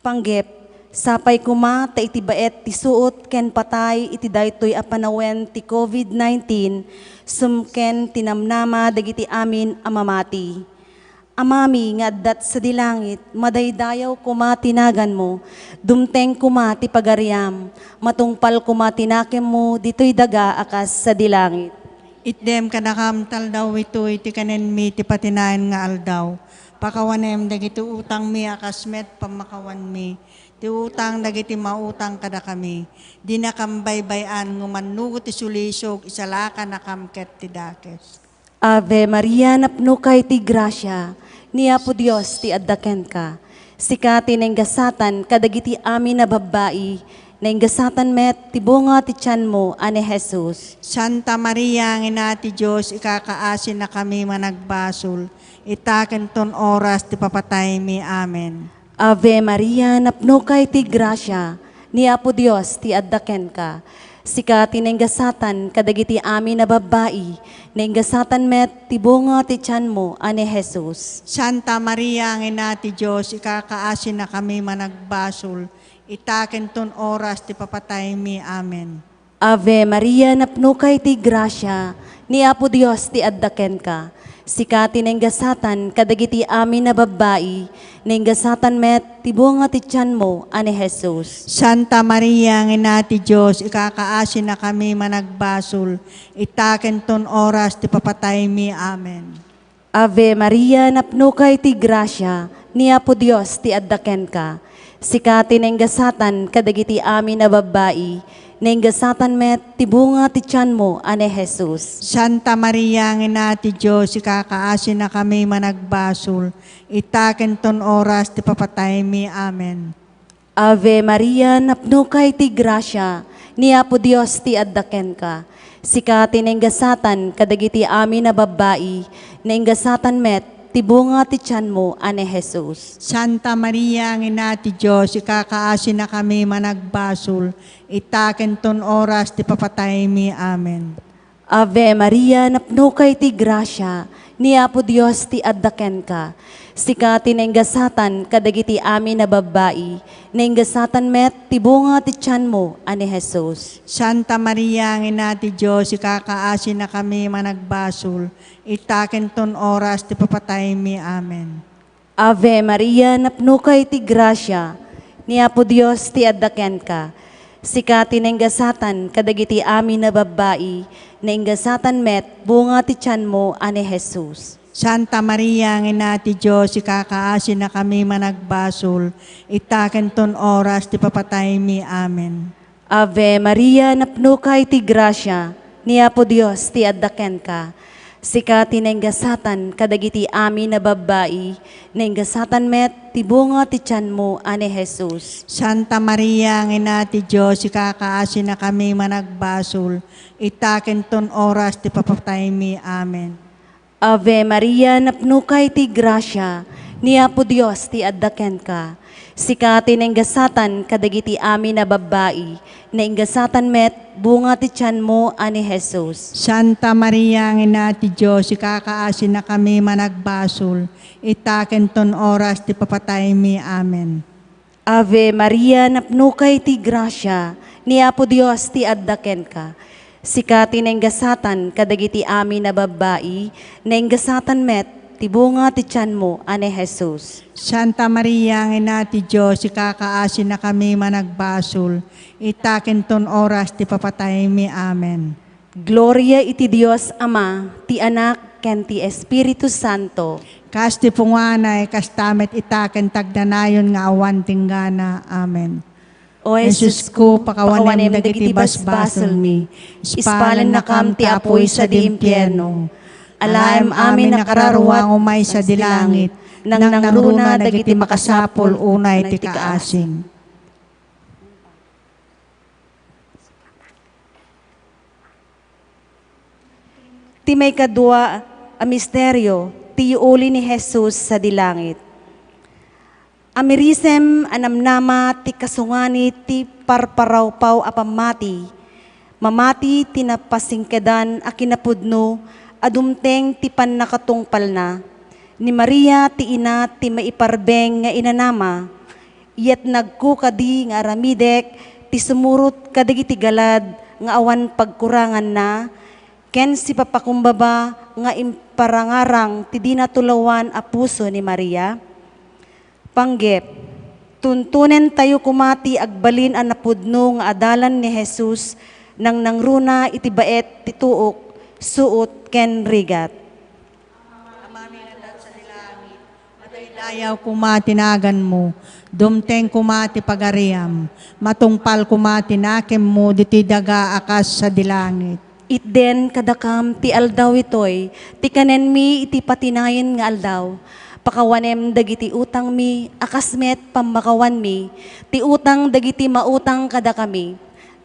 Panggep, sapay kuma ta iti baet ti suot ken patay iti daytoy a panawen ti COVID-19, sumken tinamnama dagiti amin a mamati. Amami nga addat sa dilangit, madaydayaw kumatinagan mo, dumteng kumati pagariam, matungpal kumatinakem mo, dito'y daga akas sa dilangit. Itdem kadakam taldaw itoy, ti kanen mi ti patinayan nga aldaw. Pakawanem dagiti utang mi akas met pamakawan mi. Ti utang dagiti mautang kada kami. Di na kambaybayan ngumanugot ti sulisog, isalaka na kamket ti dakes. Ave Maria, napnukay ti grasya, ni Apo Dios ti addaken ka. Sikati nenggasatan kadagiti amin na babae, nenggasatan met ti bunga ti tiyan mo ani Jesus. Santa Maria, ang ina ti Diyos, ikakaasin na kami managbasol, itaken ton oras ti papatay mi. Amen. Ave Maria, napnukay ti grasya, ni Apo Dios ti addaken ka. Sika tinenggasatan kadagiti amin na babae, nenggasatan met tibunga ti tiyan mo, ane Jesus. Santa Maria, ang ina ti Diyos, ikakaasin na kami managbasol, itaken ton oras ti papatay mi. Amen. Ave Maria, napno kay ti grasya, ni Apo Dios ti addaken ka. Sika tinenggasatan kadagiti amin na babae, nenggasatan met tibunga ti tiyan mo, ane Jesus. Santa Maria, ang ina ti Diyos, ikakaasin na kami managbasol, itaken ton oras ti papatay mi. Amen. Ave Maria, napno kay ti grasya, ni Apo Dios ti addaken ka. Sika tinenggasatan kadagiti amin na babae, nenggasatan met tibunga ti tiyan mo, ane Jesus. Santa Maria, ang ina ti Diyos, ikakaasin na kami managbasol, itaken ton oras ti papatay mi. Amen. Ave Maria, napno kay ti grasya, ni Apo Dios ti addaken ka. Sika tinenggasatan kadagiti amin na babae, nenggasatan met tibunga ti tiyan mo, ane Jesus. Santa Maria, ang ina ti Diyos, ikakaasin na kami managbasol, itaken ton oras ti papatay mi. Amen. Ave Maria, napno kay ti grasya, ni Apo Dios ti addaken ka. Sika tinenggasatan kadagiti amin na babae, nenggasatan met tibunga ti tiyan mo, ane Jesus. Santa Maria, ang ina ti Diyos, ikakaasin na kami managbasol, itaken ton oras ti papatay mi. Amen. Ave Maria, napno kay ti grasya, ni Apo Dios ti addaken ka. Sika tinenggasatan kadagiti amin na babae, nenggasatan met bunga ti tiyan mo, ane Jesus. Santa Maria, ang ina ti Diyos, ikakaasin na kami managbasol, itaken ton oras ti papatay mi. Amen. Ave Maria, napno kay ti grasya, ni Apo Dios ti addaken ka. Sika tinenggasatan kadagiti amin na babae, nenggasatan met tibunga ti tiyan mo, ane Jesus. Santa Maria, ang ina ti Diyos, ikakaasin na kami managbasol, itaken ton oras ti papatay mi. Amen. Ave Maria, napno kay ti grasya, ni Apo Dios ti addaken ka. Sika tinenggasatan kadagiti amin na babae, nenggasatan met bunga ti tiyan mo, ane Jesus. Santa Maria, ang ina ti Diyos, ikakaasin na kami managbasol, itaken ton oras ti papatay mi. Amen. Ave Maria, napno kay ti grasya, ni Apo Dios ti addaken ka. Sika tinenggasatan kadagiti amin na babae, nenggasatan met tibunga ti tiyan mo, ane Jesus. Santa Maria, ang ina ti Diyos, ikakaasin na kami managbasol, itaken ton oras ti papatay mi. Amen. Gloria iti Dios Ama, ti Anak, ken ti Espiritu Santo. Kas ti punganay, kas tamet itaken tagdanayon nga awan tinggana. Amen. O Jesus ko, pakawanem dagiti basbasol mi. Ispalan na kam ti apoy sa di impyerno. Alaem amin nakararuwang umay sa dilangit, nang nangruna dagiti makasapol unay ti kaasing. Ti may kadua a misteryo, ti uli ni Jesus sa dilangit. Amirisem anamnama ti kasungani ti parparawpaw a pamati. Mamati tinapasingkedan a kinapudno adumteng ti pannakatungpal na. Ni Maria ti ina ti maiparbeng nga inanama. Iyat nagkukadi nga aramidek ti sumurot kadagiti galad nga awan pagkurangan na. Ken si papakumbaba nga imparangarang ti dinatulawan a puso ni Maria. Panggep, tuntunen tayo kumati agbalin ang napudno nga adalan ni Jesus nang nangruna iti baet ti tuok, suot ken rigat. Dayaw kumati nagan mo, dumteng kumati pagariam, matungpal kumati nakem mo, diti daga akas sa dilangit. Itden kadakam ti aldaw itoy, ti kanen mi iti patinayen nga aldaw. Pakawanem dagiti utang mi, akasmet pambakawan mi, ti utang dagiti mautang kada kami.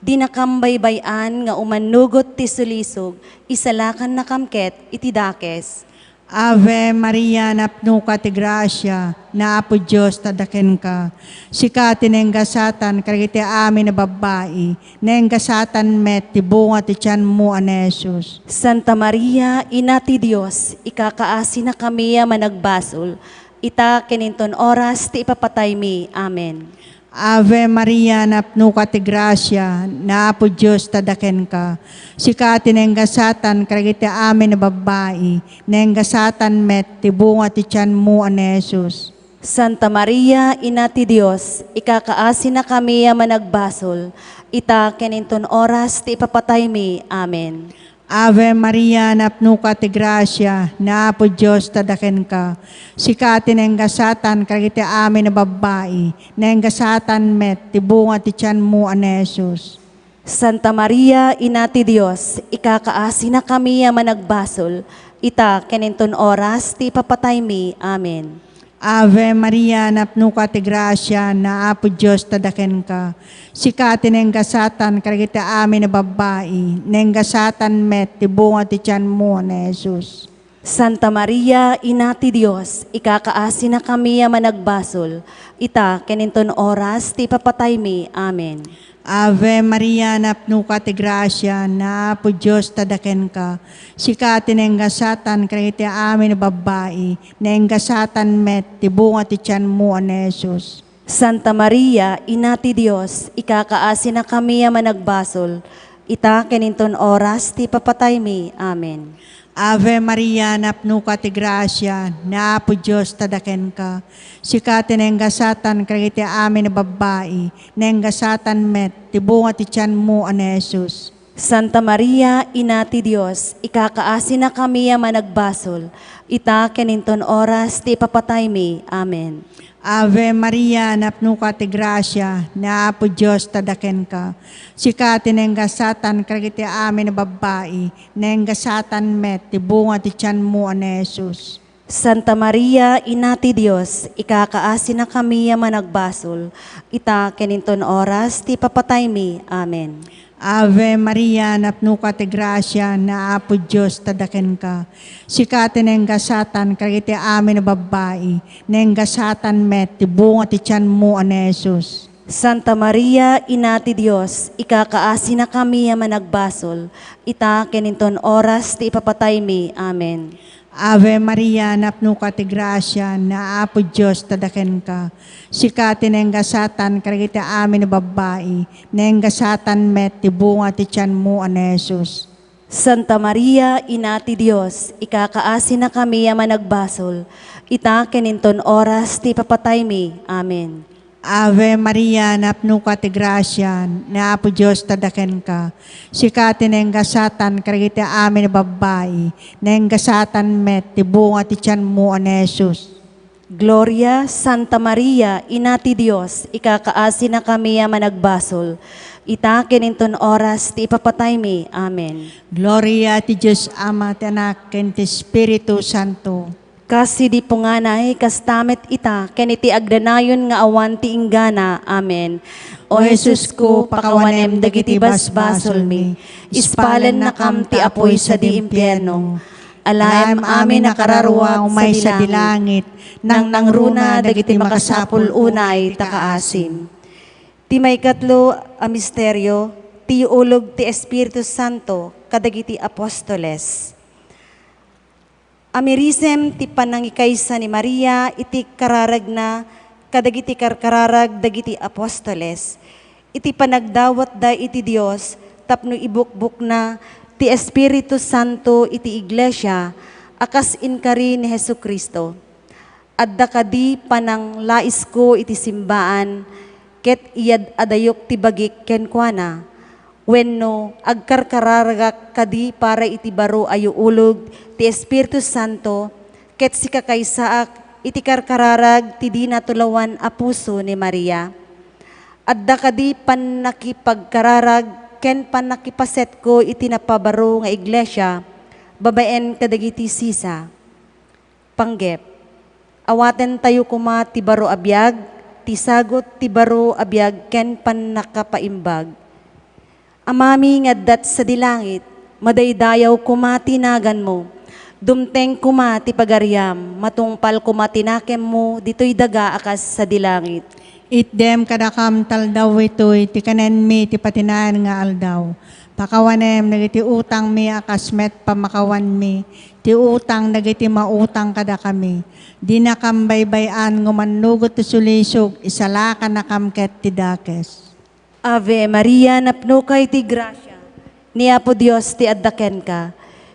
Di nakambaybayan nga umanugot ti sulisog, isalakan na kamket iti dakes. Ave Maria, napno ka ti grasya, na apo Diyos tadaken ka. Sika tinenggasatan, karagiti amin na babae, nenggasatan met, ti bunga ti tiyan mo, Anesus. Santa Maria, Ina ti Dios, ikakaasi na kami managbasol. Ita kininton oras ti ipapatay mi. Amen. Ave Maria, napno ka ti grasya, na apo Diyos tadaken ka. Sika tinenggasatan, karagiti amin na babae, nenggasatan met, ti bunga ti tiyan mo, Anesus. Santa Maria, Ina ti Dios, ikakaasi na kami managbasol. Ita kininton oras ti ipapatay mi. Amen. Ave Maria, napno ka ti grasya, na apo Diyos tadaken ka. Sika tinenggasatan, karagiti amin na babae, nenggasatan met, ti bunga ti tiyan mo, Anesus. Santa Maria, Ina ti Dios, ikakaasi na kami managbasol. Ita kininton oras ti ipapatay mi. Amen. Ave Maria, napno ka ti grasya, na apo Diyos tadaken ka. Sika tinenggasatan, karagiti amin na babae, nenggasatan met, ti bunga ti tiyan mo, Anesus. Santa Maria, Ina ti Dios, ikakaasi na kami managbasol. Ita kininton oras ti ipapatay mi. Amen. Ave Maria, napno ka ti grasya, na apo Diyos tadaken ka. Sika tinenggasatan, karagiti amin na babae, nenggasatan met, ti bunga ti tiyan mo, Anesus. Santa Maria, Ina ti Dios, ikakaasi na kami managbasol. Ita kininton oras ti ipapatay mi. Amen. Ave Maria, napno ka ti grasya, na apo Diyos tadaken ka. Sika tinenggasatan, karagiti amin na babae, nenggasatan met, ti bunga ti tiyan mo, Anesus. Santa Maria, Ina ti Dios, ikakaasi na kami managbasol. Ita kininton oras ti ipapatay mi. Amen. Ave Maria, napno ka ti grasya, na apo Diyos tadaken ka. Sika tinenggasatan, karagiti amin na babae, nenggasatan met, ti bunga ti tiyan mo, Anesus. Santa Maria, Ina ti Dios, ikakaasi na kami managbasol. Ita kininton oras ti ipapatay mi. Amen. Ave Maria, napno ka ti grasya, na apo Diyos tadaken ka. Sika tinenggasatan, karagiti amin na babae, nenggasatan met, ti bunga ti tiyan mo, Anesus. Santa Maria, Ina ti Dios, ikakaasi na kami managbasol. Ita kininton oras ti ipapatay mi. Amen. Ave Maria, napno ka ti grasya, na apo Diyos tadaken ka. Sika tinenggasatan, karagiti amin na babae, nenggasatan met, ti bunga ti tiyan mo, Anesus. Santa Maria, Ina ti Dios, ikakaasi na kami managbasol. Ita kininton oras ti ipapatay mi. Amen. Ave Maria, napno ka ti grasya, na apo Diyos tadaken ka. Sika tinenggasatan, karagiti amin na babae, nenggasatan met, ti bunga ti tiyan mo, Anesus. Gloria, Santa Maria, Ina ti Dios, ikakaasi na kami managbasol. Ita kininton oras ti ipapatay mi. Amen. Gloria ti Diyos Ama, ti Anak, ken ti Espiritu Santo. Kasi di punganay, kastamet ita, ken iti agdanayon nga awan ti inggana. Amen. O Jesus ko, pakawanem dagiti basbasol mi, ispalan na kam ti apoy sa di impyerno. Alayam amin na kararwa umay sa dilangit, nang nangruna dagiti makasapul unay takaasim. Ti may katlo a misteryo, ti ulog ti Espiritu Santo kadagiti apostoles. Amirisem ti panangikaysa ni Maria iti kararag na kadagiti karkararag dagiti apostoles. Iti panagdawat da iti Dios tapno ibukbuk na ti Espiritu Santo iti iglesia akas inkari ni Jesucristo. Adda kadi panang lais ko iti simbaan ket iyad adayok ti bagik kenkwana. Wenno agkarkararagak kadi para iti baro ayo ulog ti Espiritu Santo ket sikakaysaak iti karkararag ti di natulawan a puso ni Maria. Adda kadi panakipagkararag ken panakipaset ko iti napabaro nga iglesia babaen kadagiti sisa. Panggep. Awaten tayo kuma ti baro abiyag, ti sagot ti baro abiyag ken panakapaimbag. Amami nga dat sa dilangit, madaydayaw kumatinagan mo, Dumteng kuma ti pagariam, matungpal kuma tinakem mo, dito'y daga akas sa dilangit. Itdem kadakam taldaw ito'y ti kanen mi ti patinan nga aldaw. Pakawanem nagiti utang mi akasmet pamakawan mi. Ti utang nagiti mautang kada kami. Di na kam baybayan ngumanugot ti sulisog isalakan na kam ket ti dakes. Ave Maria, napno kay ti grasya, ni Apo Dios ti addaken ka.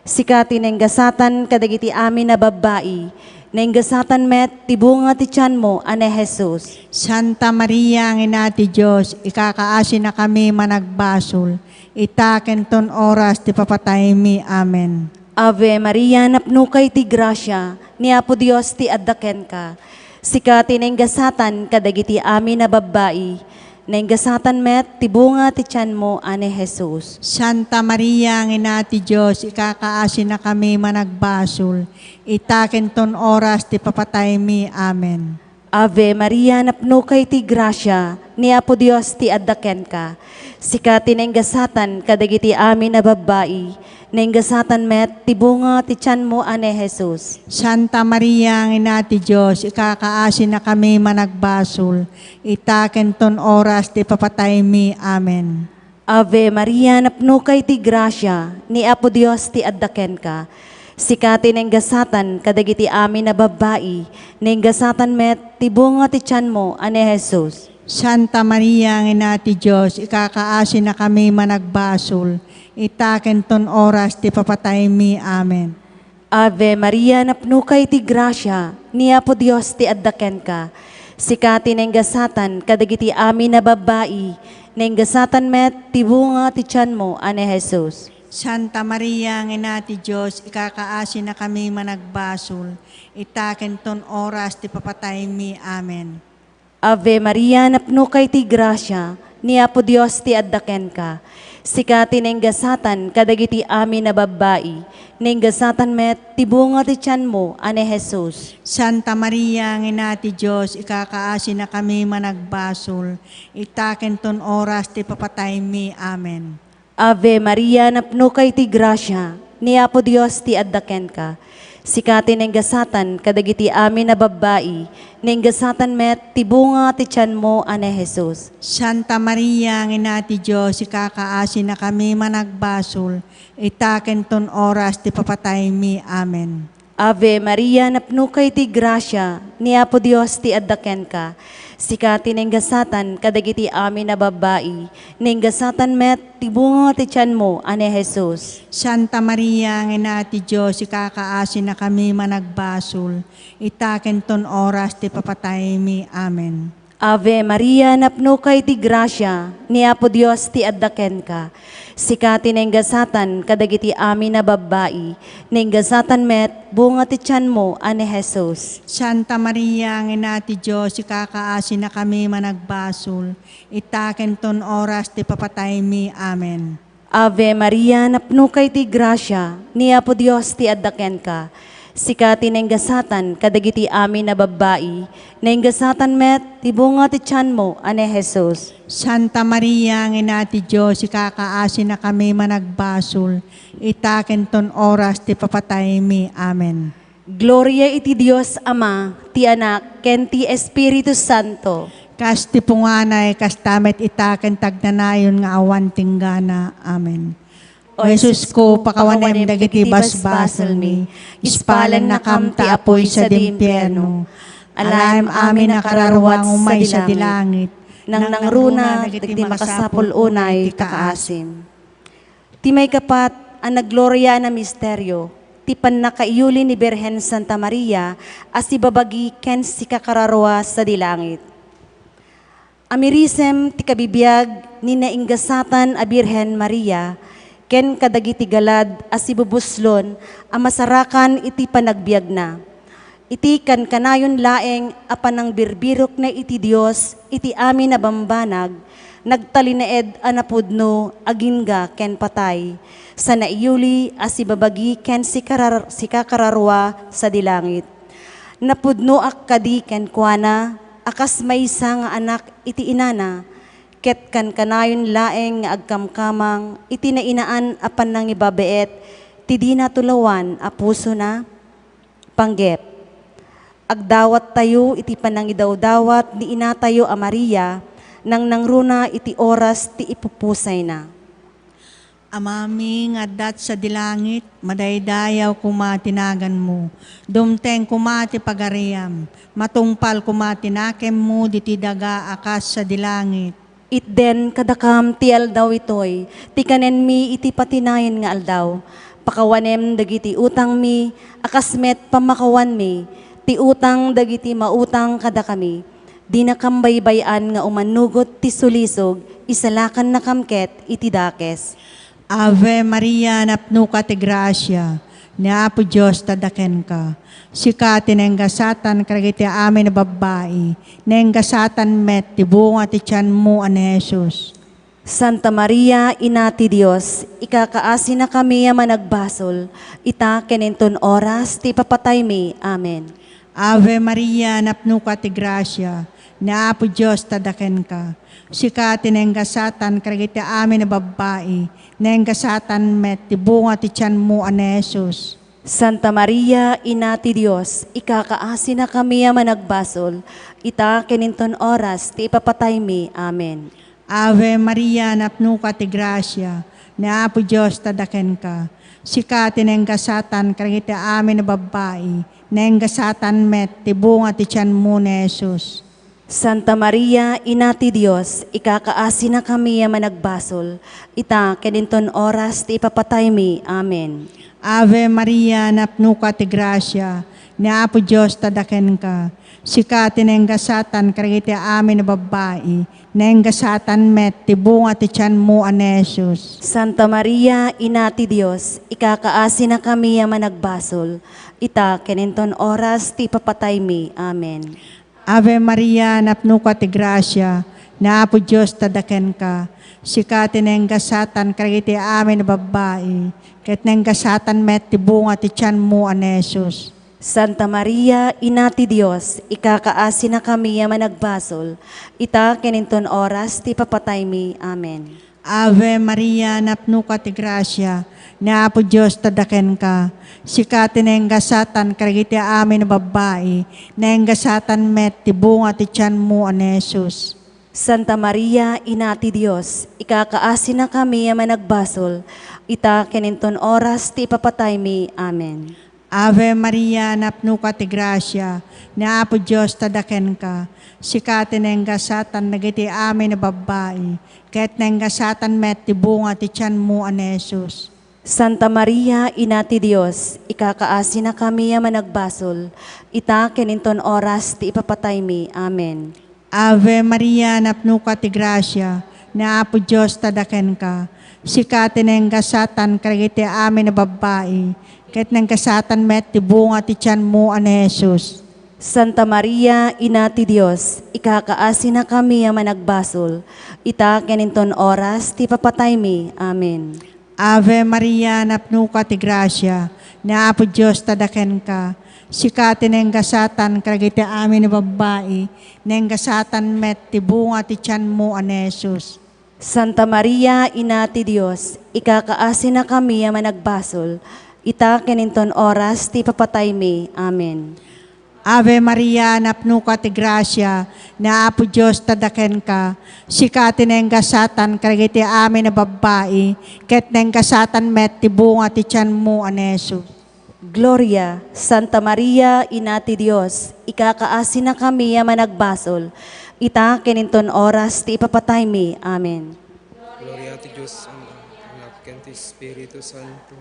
Sikati nenggasatan kadagiti amin na babae, nenggasatan met ti bunga ti tiyan mo, ane Jesus. Santa Maria, ang ina ti Diyos, ikakaasin na kami managbasol. Itaken ton oras ti papatay mi. Amen. Ave Maria, napno kay ti grasya, ni Apo Dios ti addaken ka. Sikati nenggasatan kadagiti amin na babae, nenggasatan met ti bunga ti tiyan mo, ane Jesus. Santa Maria, ang ina ti Diyos, ikakaasin na kami managbasol. Itaken ton oras ti papatay mi. Amen. Ave Maria, napno kay ti grasya, ni Apo Dios ti addaken ka. Sikati nenggasatan kadagiti amin na babae, nenggasatan met ti bunga ti tiyan mo, ane Jesus. Santa Maria, ang ina ti Diyos, ikakaasin na kami managbasol. Itaken ton oras ti papatay mi. Amen. Ave Maria, napno kay ti grasya, ni Apo Dios ti addaken ka. Sikati nenggasatan kadagiti amin na babae, nenggasatan met ti bunga ti tiyan mo, ane Jesus. Santa Maria, ang ina ti Diyos, ikakaasin na kami managbasol. Itaken ton oras ti papatay mi. Amen. Ave Maria, napno kay ti grasya, ni Apo Dios ti addaken ka. Sikati nenggasatan kadagiti amin na babae, nenggasatan met ti bunga ti tiyan mo, ane Jesus. Santa Maria, ang ina ti Diyos, ikakaasin na kami managbasol. Itaken ton oras ti papatay mi. Amen. Ave Maria, napno kay ti grasya, ni Apo Dios ti addaken ka. Sikati nenggasatan kadagiti amin na babae, nenggasatan met ti bunga ti tiyan mo, ane Jesus. Santa Maria, ang ina ti Diyos, ikakaasin na kami managbasol. Itaken ton oras ti papatay mi. Amen. Ave Maria, napno kay ti grasya, ni Apo Dios ti addaken ka. Sikati nenggasatan kadagiti amin na babae, nenggasatan met ti bunga ti tiyan mo, ane Jesus. Santa Maria, ang ina ti Diyos, ikakaasin na kami managbasol. Itaken ton oras ti papatay mi. Amen. Ave Maria, napno kay ti grasya, ni Apo Dios ti addaken ka. Sikati nenggasatan kadagiti amin na babae, nenggasatan met ti bunga ti tiyan mo, ane Jesus. Santa Maria, ang ina ti Diyos, ikakaasin na kami managbasol. Itaken ton oras ti papatay mi. Amen. Ave Maria, napno kay ti grasya, ni Apo Dios ti addaken ka. Sikati nenggasatan kadagiti amin na babae, nenggasatan met bunga ti tiyan mo, ane Jesus. Santa Maria, ang ina ti Diyos, ikakaasin na kami managbasol. Itaken ton oras ti papatay mi. Amen. Ave Maria, napno kay ti grasya, ni Apo Dios ti addaken ka. Sikati nenggasatan kadagiti amin na babae, nenggasatan met ti bunga ti tiyan mo, ane Jesus. Santa Maria, ang ina ti Diyos, ikakaasin na kami managbasol. Itaken ton oras ti papatay mi. Amen. Gloria iti Dios Ama, ti Anak, ken ti Espiritu Santo. Kas ti punganay, kas tamet itaken tagnanayon nga awan tinggana. Amen. O Jesus ko, pakawanem dagiti basbasol mi, ispalan na kam ti apoy sa dimpyerno. Alayam amin na kararwang umay sa dilangit, nang nangruna, dagiti makasapul unay, kakaasim. Ti may kapat, ang naglorya na misteryo, ti panakaiyuli ni Birhen Santa Maria, as ibabagi ken si kakararwa sa dilangit. Amirisem ti kabibiyag ni nainggasatan a Birhen Maria, ken kadagiti galad as ibubuslon a masarakan iti panagbiag na. Iti kan kanayon laeng a panang birbirok na iti Dios iti amin na bambanag, nagtalinaed a napudno agingga ken patay, sa naiyuli as ibabagi ken si kakararwa sa dilangit. Napudno ak kadi ken kuana, akas maysa nga anak iti inana, ket kan kanayon laeng nga agkamkamang iti nainaan apan nang ibabeet ti di natulawan a puso na panggep. Agdawat tayo iti panangidawdawat ni ina tayo a Maria, nang nangruna iti oras ti ipupusay na. Amami nga dat sa dilangit, madaydayaw kumatinagan mo. Dumteng kumati pagariam, matungpal kumatinakem mo diti daga akas sa dilangit. Itden kadakam ti aldaw itoy, ti kanen mi iti patinayan nga aldaw. Pakawanem dagiti utang mi, akasmet pamakawan mi, ti utang dagiti mautang kada kami. Di na kambaybayan nga umanugot ti sulisog, isalakan na kamket iti dakes. Ave Maria, napno ka ti grasya, ni Apo Diyos tadaken ka. Sika tinenggasatan karagiti amin na babae, nenggasatan met ti bunga ti tiyan mo ani Jesus. Santa Maria, Ina ti Dios, ikakaasi na kami managbasol, ita keninton oras ti papatay mi. Amen. Ave Maria, napno ka ti grasya, ni Apo Diyos tadaken ka. Sika tinenggasatan karagiti amin na babae, nenggasatan met ti bunga ti tiyan mo ani Jesus. Santa Maria, Ina ti Dios, ikakaasi na kami managbasol, ita keninton oras ti ipapatay mi. Amen. Ave Maria, napno ka ti grasya, ni Apo Diyos tadaken ka. Sika tinenggasatan karagiti amin na babae, nenggasatan met ti bunga ti tiyan mo ni Jesus. Santa Maria, Ina ti Dios, ikakaasi na kami managbasol, ita keninton oras ti ipapatay mi. Amen. Ave Maria, napno ka ti grasya, ni Apo Diyos tadaken ka. Sika tinenggasatan karagiti amin na babae, nenggasatan met ti bunga ti tiyan mo ani Jesus. Santa Maria, Ina ti Dios, ikakaasi na kami managbasol, ita keninton oras ti ipapatay mi. Amen. Ave Maria, napno ka ti grasya, ni Apo Diyos tadaken ka. Sika tinenggasatan karagiti amin na babae, ket nenggasatan met ti bunga ti tiyan mo ani Jesus. Santa Maria, Ina ti Dios, ikakaasi na kami managbasol, ita keninton oras ti papatay mi. Amen. Ave Maria, napno ka ti grasya, ni Apo Diyos tadaken ka. Sika tinenggasatan karagiti amin na babae, nenggasatan met ti bunga ti tiyan mo ani Jesus. Santa Maria, Ina ti Dios, ikakaasi na kami managbasol, ita keninton oras ti papatay mi. Amen. Ave Maria, napno ka ti grasya, ni Apo Diyos tadaken ka. Sika tinenggasatan nagiti amin na babae, ket nenggasatan met ti bunga ti tiyan mo ani Jesus. Santa Maria, Ina ti Dios, ikakaasi na kami managbasol, ita keninton oras ti ipapatay mi. Amen. Ave Maria, napno ka ti grasya, ni Apo Diyos tadaken ka. Sika tinenggasatan karagiti amin na babae, ket nenggasatan met ti bunga ti tiyan mo ani Jesus. Santa Maria, Ina ti Dios, ikakaasi na kami managbasol, ita keninton oras ti papatay mi. Amen. Ave Maria, napno ka ti grasya, ni Apo Diyos tadaken ka. Sika tinenggasatan karagiti amin na babae, nenggasatan met ti bunga ti tiyan mo ani Jesus. Santa Maria, Ina ti Dios, ikakaasi na kami managbasol, ita keninton oras ti papatay mi. Amen. Ave Maria, napno ka ti grasya, ni Apo Diyos tadaken ka. Sika tinenggasatan karagiti amin na babae, ket nenggasatan met ti bunga ti tiyan mo ani Jesus. Gloria, Santa Maria, Ina ti Dios, ikakaasi na kami managbasol, ita keninton oras ti ipapatay mi. Amen. Gloria ti Diyos, Anak, ken ti Espiritu Santo.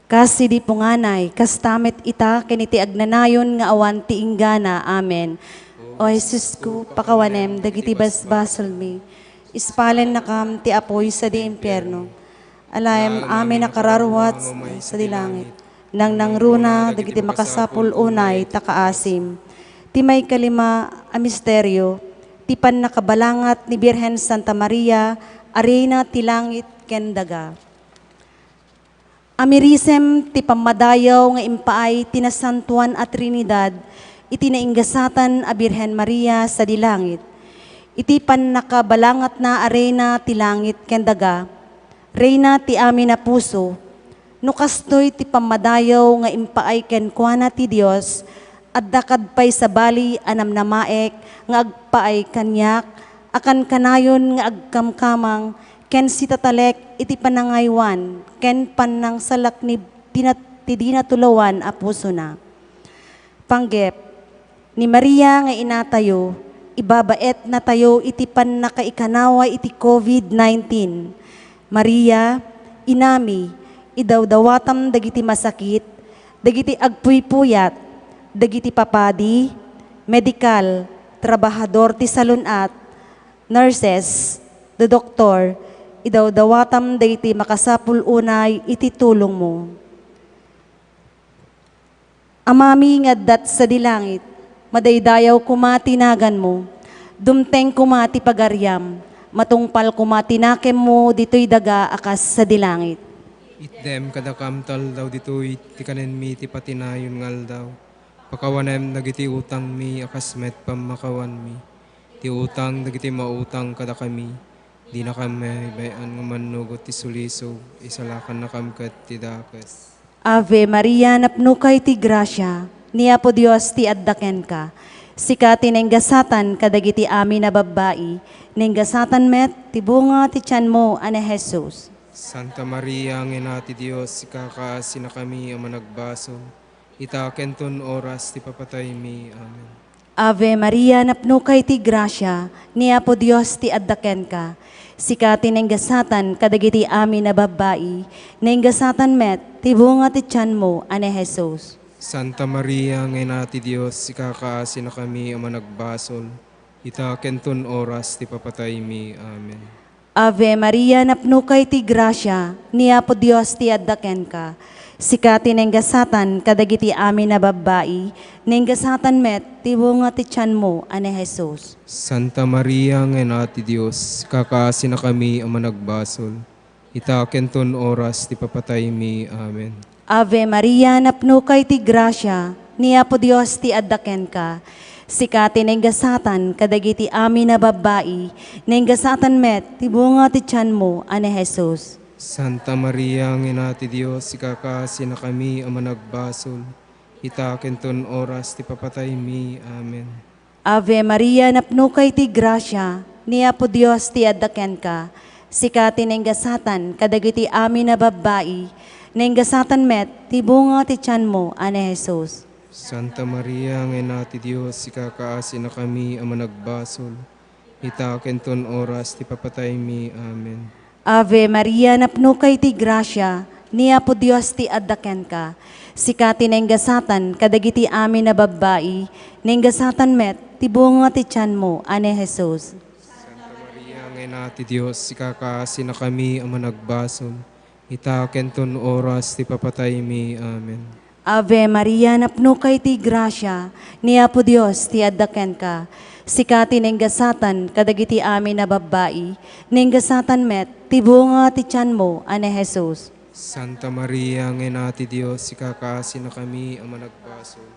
Kasi di punganay, kastamit ita keniti agnanayon nga awan ti inggana. Amen. O Jesus ko, pakawanem, dagiti basbasol mi. Ispalen na kam ti apoy sa di impyerno. Alayem amin nakararuwat sa dilangit. Nang nangruna, dagiti makasapul unay, takaasim. Ti may kalima a misteryo, ti pan nakabalangat ni Birhen Santa Maria, arena ti langit ken daga. Amirisem ti pamadayaw nga impaay tinasantuan at Trinidad, iti nainggasatan a Birhen Maria sa dilangit. Iti pan nakabalangat na arena ti langit ken daga, reyna ti amin na puso, No kastoy ti pamadayaw nga impaay ken kuana ti Dios, at dakad pay sa bali anam na maek nga agpaay kanyak, akan kanayon nga agkamkamang, ken sitatalek iti panangaywan, ken panang salak ni ti dinatulawan a puso na. Panggep, ni Maria nga inatayo, ibabaet na tayo iti panakaikanawa iti COVID-19. Maria, inami, idawdawatam dagiti masakit, dagiti agpuypuyat, dagiti papadi, medikal, trabahador ti salunat, nurses, the doktor, idawdawatam dagiti makasapul unay iti tulong mo. Amami nga dat sa dilangit, madaydayaw kumatinagan mo, dumteng kumati pagaryam, matungpal kumatinakem mo dito'y daga akas sa dilangit. Itdem kadakam tal daw ditoy ti kanen mi ti patinayon ngal daw. Pakawanem dagiti utang mi akas met pamakawan mi. Ti utang dagiti mautang kada kami. Di na kami bayan nga manugot ti suliso, isalakan na kamkat ti dakas. Ave Maria, napnukay ti grasya, ni Apo Dios ti addaken ka. Sikati nenggasatan kadagiti amin na babae, nenggasatan met ti bunga ti tiyan mo ane Jesus. Santa Maria, ang ina ti Diyos, ikakaasi na kami ang managbaso. Itakenton oras ti papatay mi. Amen. Ave Maria, napnukay ti grasya, ni Apo Dios ti addaken ka. Sikati nenggasatan kadagiti amin na babae, nenggasatan met ti bunga ti tiyan mo ane Jesus. Santa Maria, ang ina ti Diyos, ikakaasi na kami ang managbasol. Itakenton oras ti papatay mi. Amen. Ave Maria, napnukay ti grasya, ni Apo Dios ti addaken ka. Sikati nenggasatan kadagiti amin na babae, nenggasatan met ti bunga ti tiyan mo ane Jesus. Santa Maria, ang ina ti Diyos, ikakaasi na kami ang managbasol. Itakenton oras ti papatay mi. Amen. Ave Maria, napnukay ti grasya, ni Apo Dios ti addaken ka. Sikati nenggasatan kadagiti amin na babae, nenggasatan met ti bunga ti tiyan mo ane Jesus. Santa Maria, ang ina ti Diyos, ikakaasi na kami ang managbasol. Itakenton oras ti papatay mi. Amen. Ave Maria, napnukay ti grasya, ni Apo Dios ti addaken ka. Sikati nenggasatan kadagiti amin na babae, nenggasatan met ti bunga ti tiyan mo ane Jesus. Santa Maria, ang ina ti Diyos, ikakaasi na kami ang managbasol. Itakenton oras ti papatay mi. Amen. Ave Maria, napnukay ti grasya, ni Apo Dios ti addaken ka. Sikati nenggasatan kadagiti amin na babae, nenggasatan met ti bunga ti tiyan mo ane Jesus. Santa Maria, ang ina ti Diyos, ikakaasi na kami ang managbasol. Itakenton oras ti papatay mi. Amen. Ave Maria, napnukay ti grasya, ni Apo Dios ti addaken ka. Sikati nenggasatan kadagiti amin na babae, nenggasatan met ti bunga ti tiyan mo ane Jesus. Santa Maria, ang ina ti Diyos, ikakaasi na kami ang managbasol.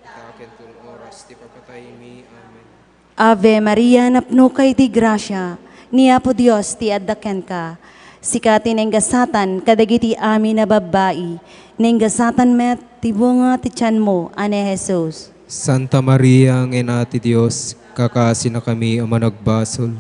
Itakenton oras ti papatay mi. Amen. Ave Maria, napnukay ti grasya, ni Apo Dios ti addaken ka. Sikati nenggasatan kadagiti amin na babae, nenggasatan met ti bunga ti tiyan mo ane Jesus. Santa Maria, ang ina ti Diyos, kakasi na kami ang managbasol.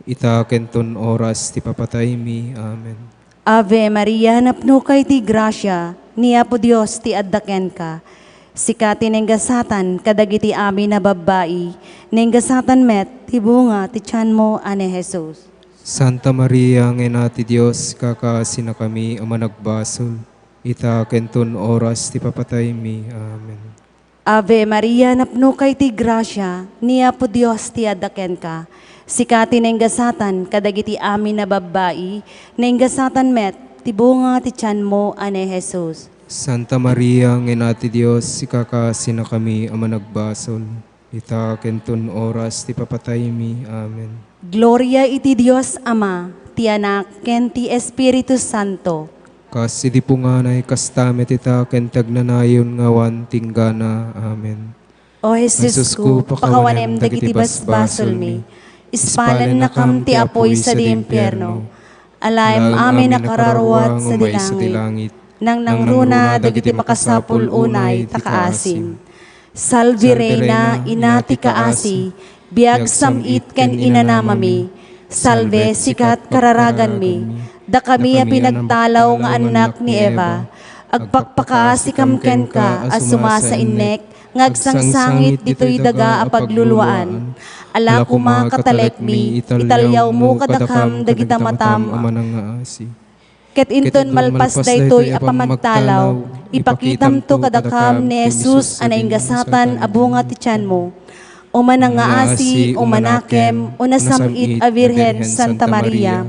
Itakenton oras ti papatay mi. Amen. Ave Maria, napnukay ti grasya, ni Apo Dios ti addaken ka. Sikati nenggasatan kadagiti amin na babae, nenggasatan met ti bunga ti tiyan mo ane Jesus. Santa Maria, ang ina ti Diyos, kakasi na kami ang managbasol. Itakenton oras ti papatay mi. Amen. Ave Maria, napnukay ti grasya, ni Apo Dios ti addaken ka. Sikati nenggasatan kadagiti amin na babae, nenggasatan met ti bunga ti tiyan mo ane Jesus. Santa Maria, ang ina ti Diyos, kakasi na kami ang managbasol. Itakenton oras ti papatay mi. Amen. Gloria iti Dios Ama, ti Anak, ken ti Espiritu Santo. Kasi di po nga na ikastamet itaken tagnanayon ngawan tinggana. Amen. O Jesus ko, pakawanem dagiti basbasol mi. Ispalan na kam ti apoy sa di impyerno. Alayem amin nakararwat sa dilangit. nang nangruna dagiti makasapul unay takaasim. Salvi Reina, inati kaasi, biag samit ken inanamami, salve sikat kararagan mi, da kami a pinagtalaw nga anak ni Eva, agpakpaka sikamken ka as sumasa innek, ngagsangsangit dito'y daga a pagluluan. Ala kuma katalek mi, italyaw mo kadakam dagita matam, amanang nga asi. ket inton malpas daytoy a pamagtalaw, ipakitam to kadakam ni Jesus anay gasatan abunga ti tiyan mo. Umanang nga asi, umanakem, unasamit a Virhen Santa Maria.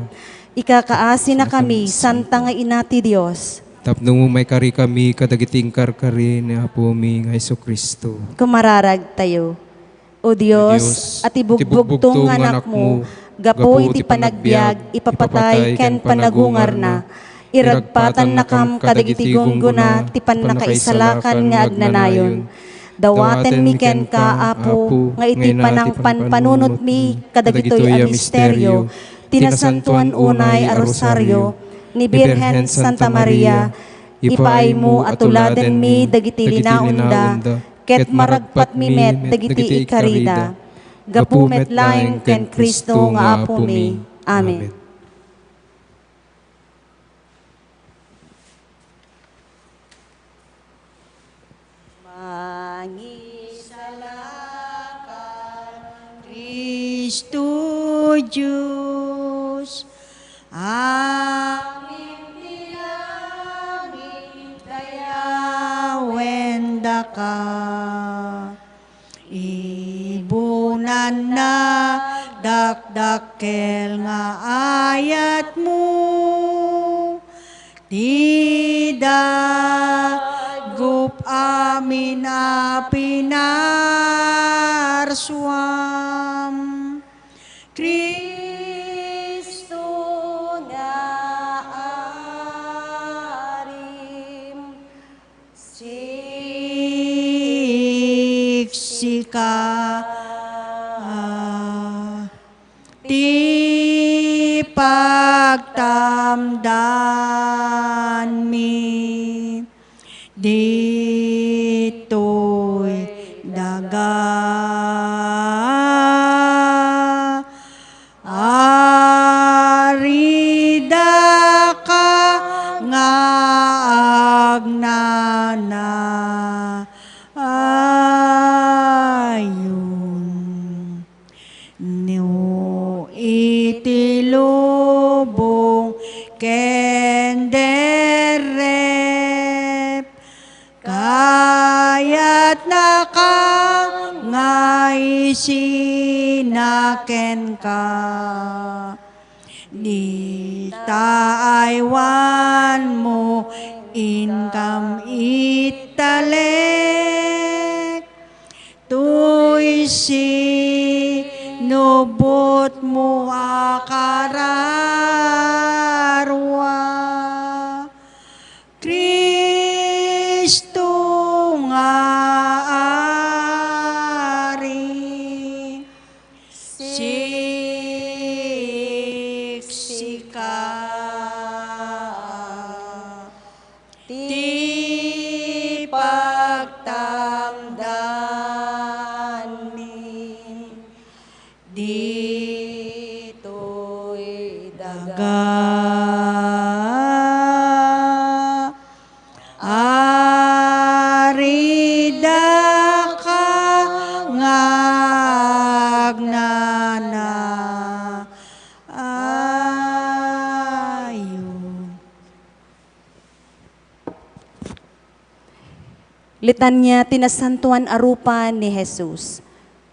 Ikakaasi na kami, Santa nga ina ti Dios. Tapno mo may kari kami, kadagiting karkari ni Apo mi nga Jesucristo. Kumararag tayo. O Dios, at ibugbog tong anak mo, gapo iti panagbiag, ipapatay ken panagungar na. Iragpatan na kam kadagiti gungguna, ti panakaisalakan nga agnanayon. Dawaten mi ken ka, Apo, nga iti panangpan panunot mi, kadagitoy a misteryo, tinasantuan unay a rosaryo, ni Birhen Santa Maria, ipaay mo at tuladen mi dagiti linaunda, ket maragpat mi met dagiti ikarida. Gapu met laeng ken Kristo nga Apo mi. Amen. Kristo Diyos, amin tilangin dayawen da ka. Ibunan na dakdakel nga ayat mo, gup amin a pinarswam. Kristo nga arim, siksika ti pagtamdan mi, dito'y daga. Arida ka nga agnana ayon. No itilubong kenderep, kayat na ka nga isinaken ka. Di taaywan mo inkam italek, tuy sinubot mo akararwa. Kristo nga ari, siksika ti pagtamdan mi, dito'y daga. Arida ka nga agnana ayon. Litanya tinasantuan arupa ni Jesus.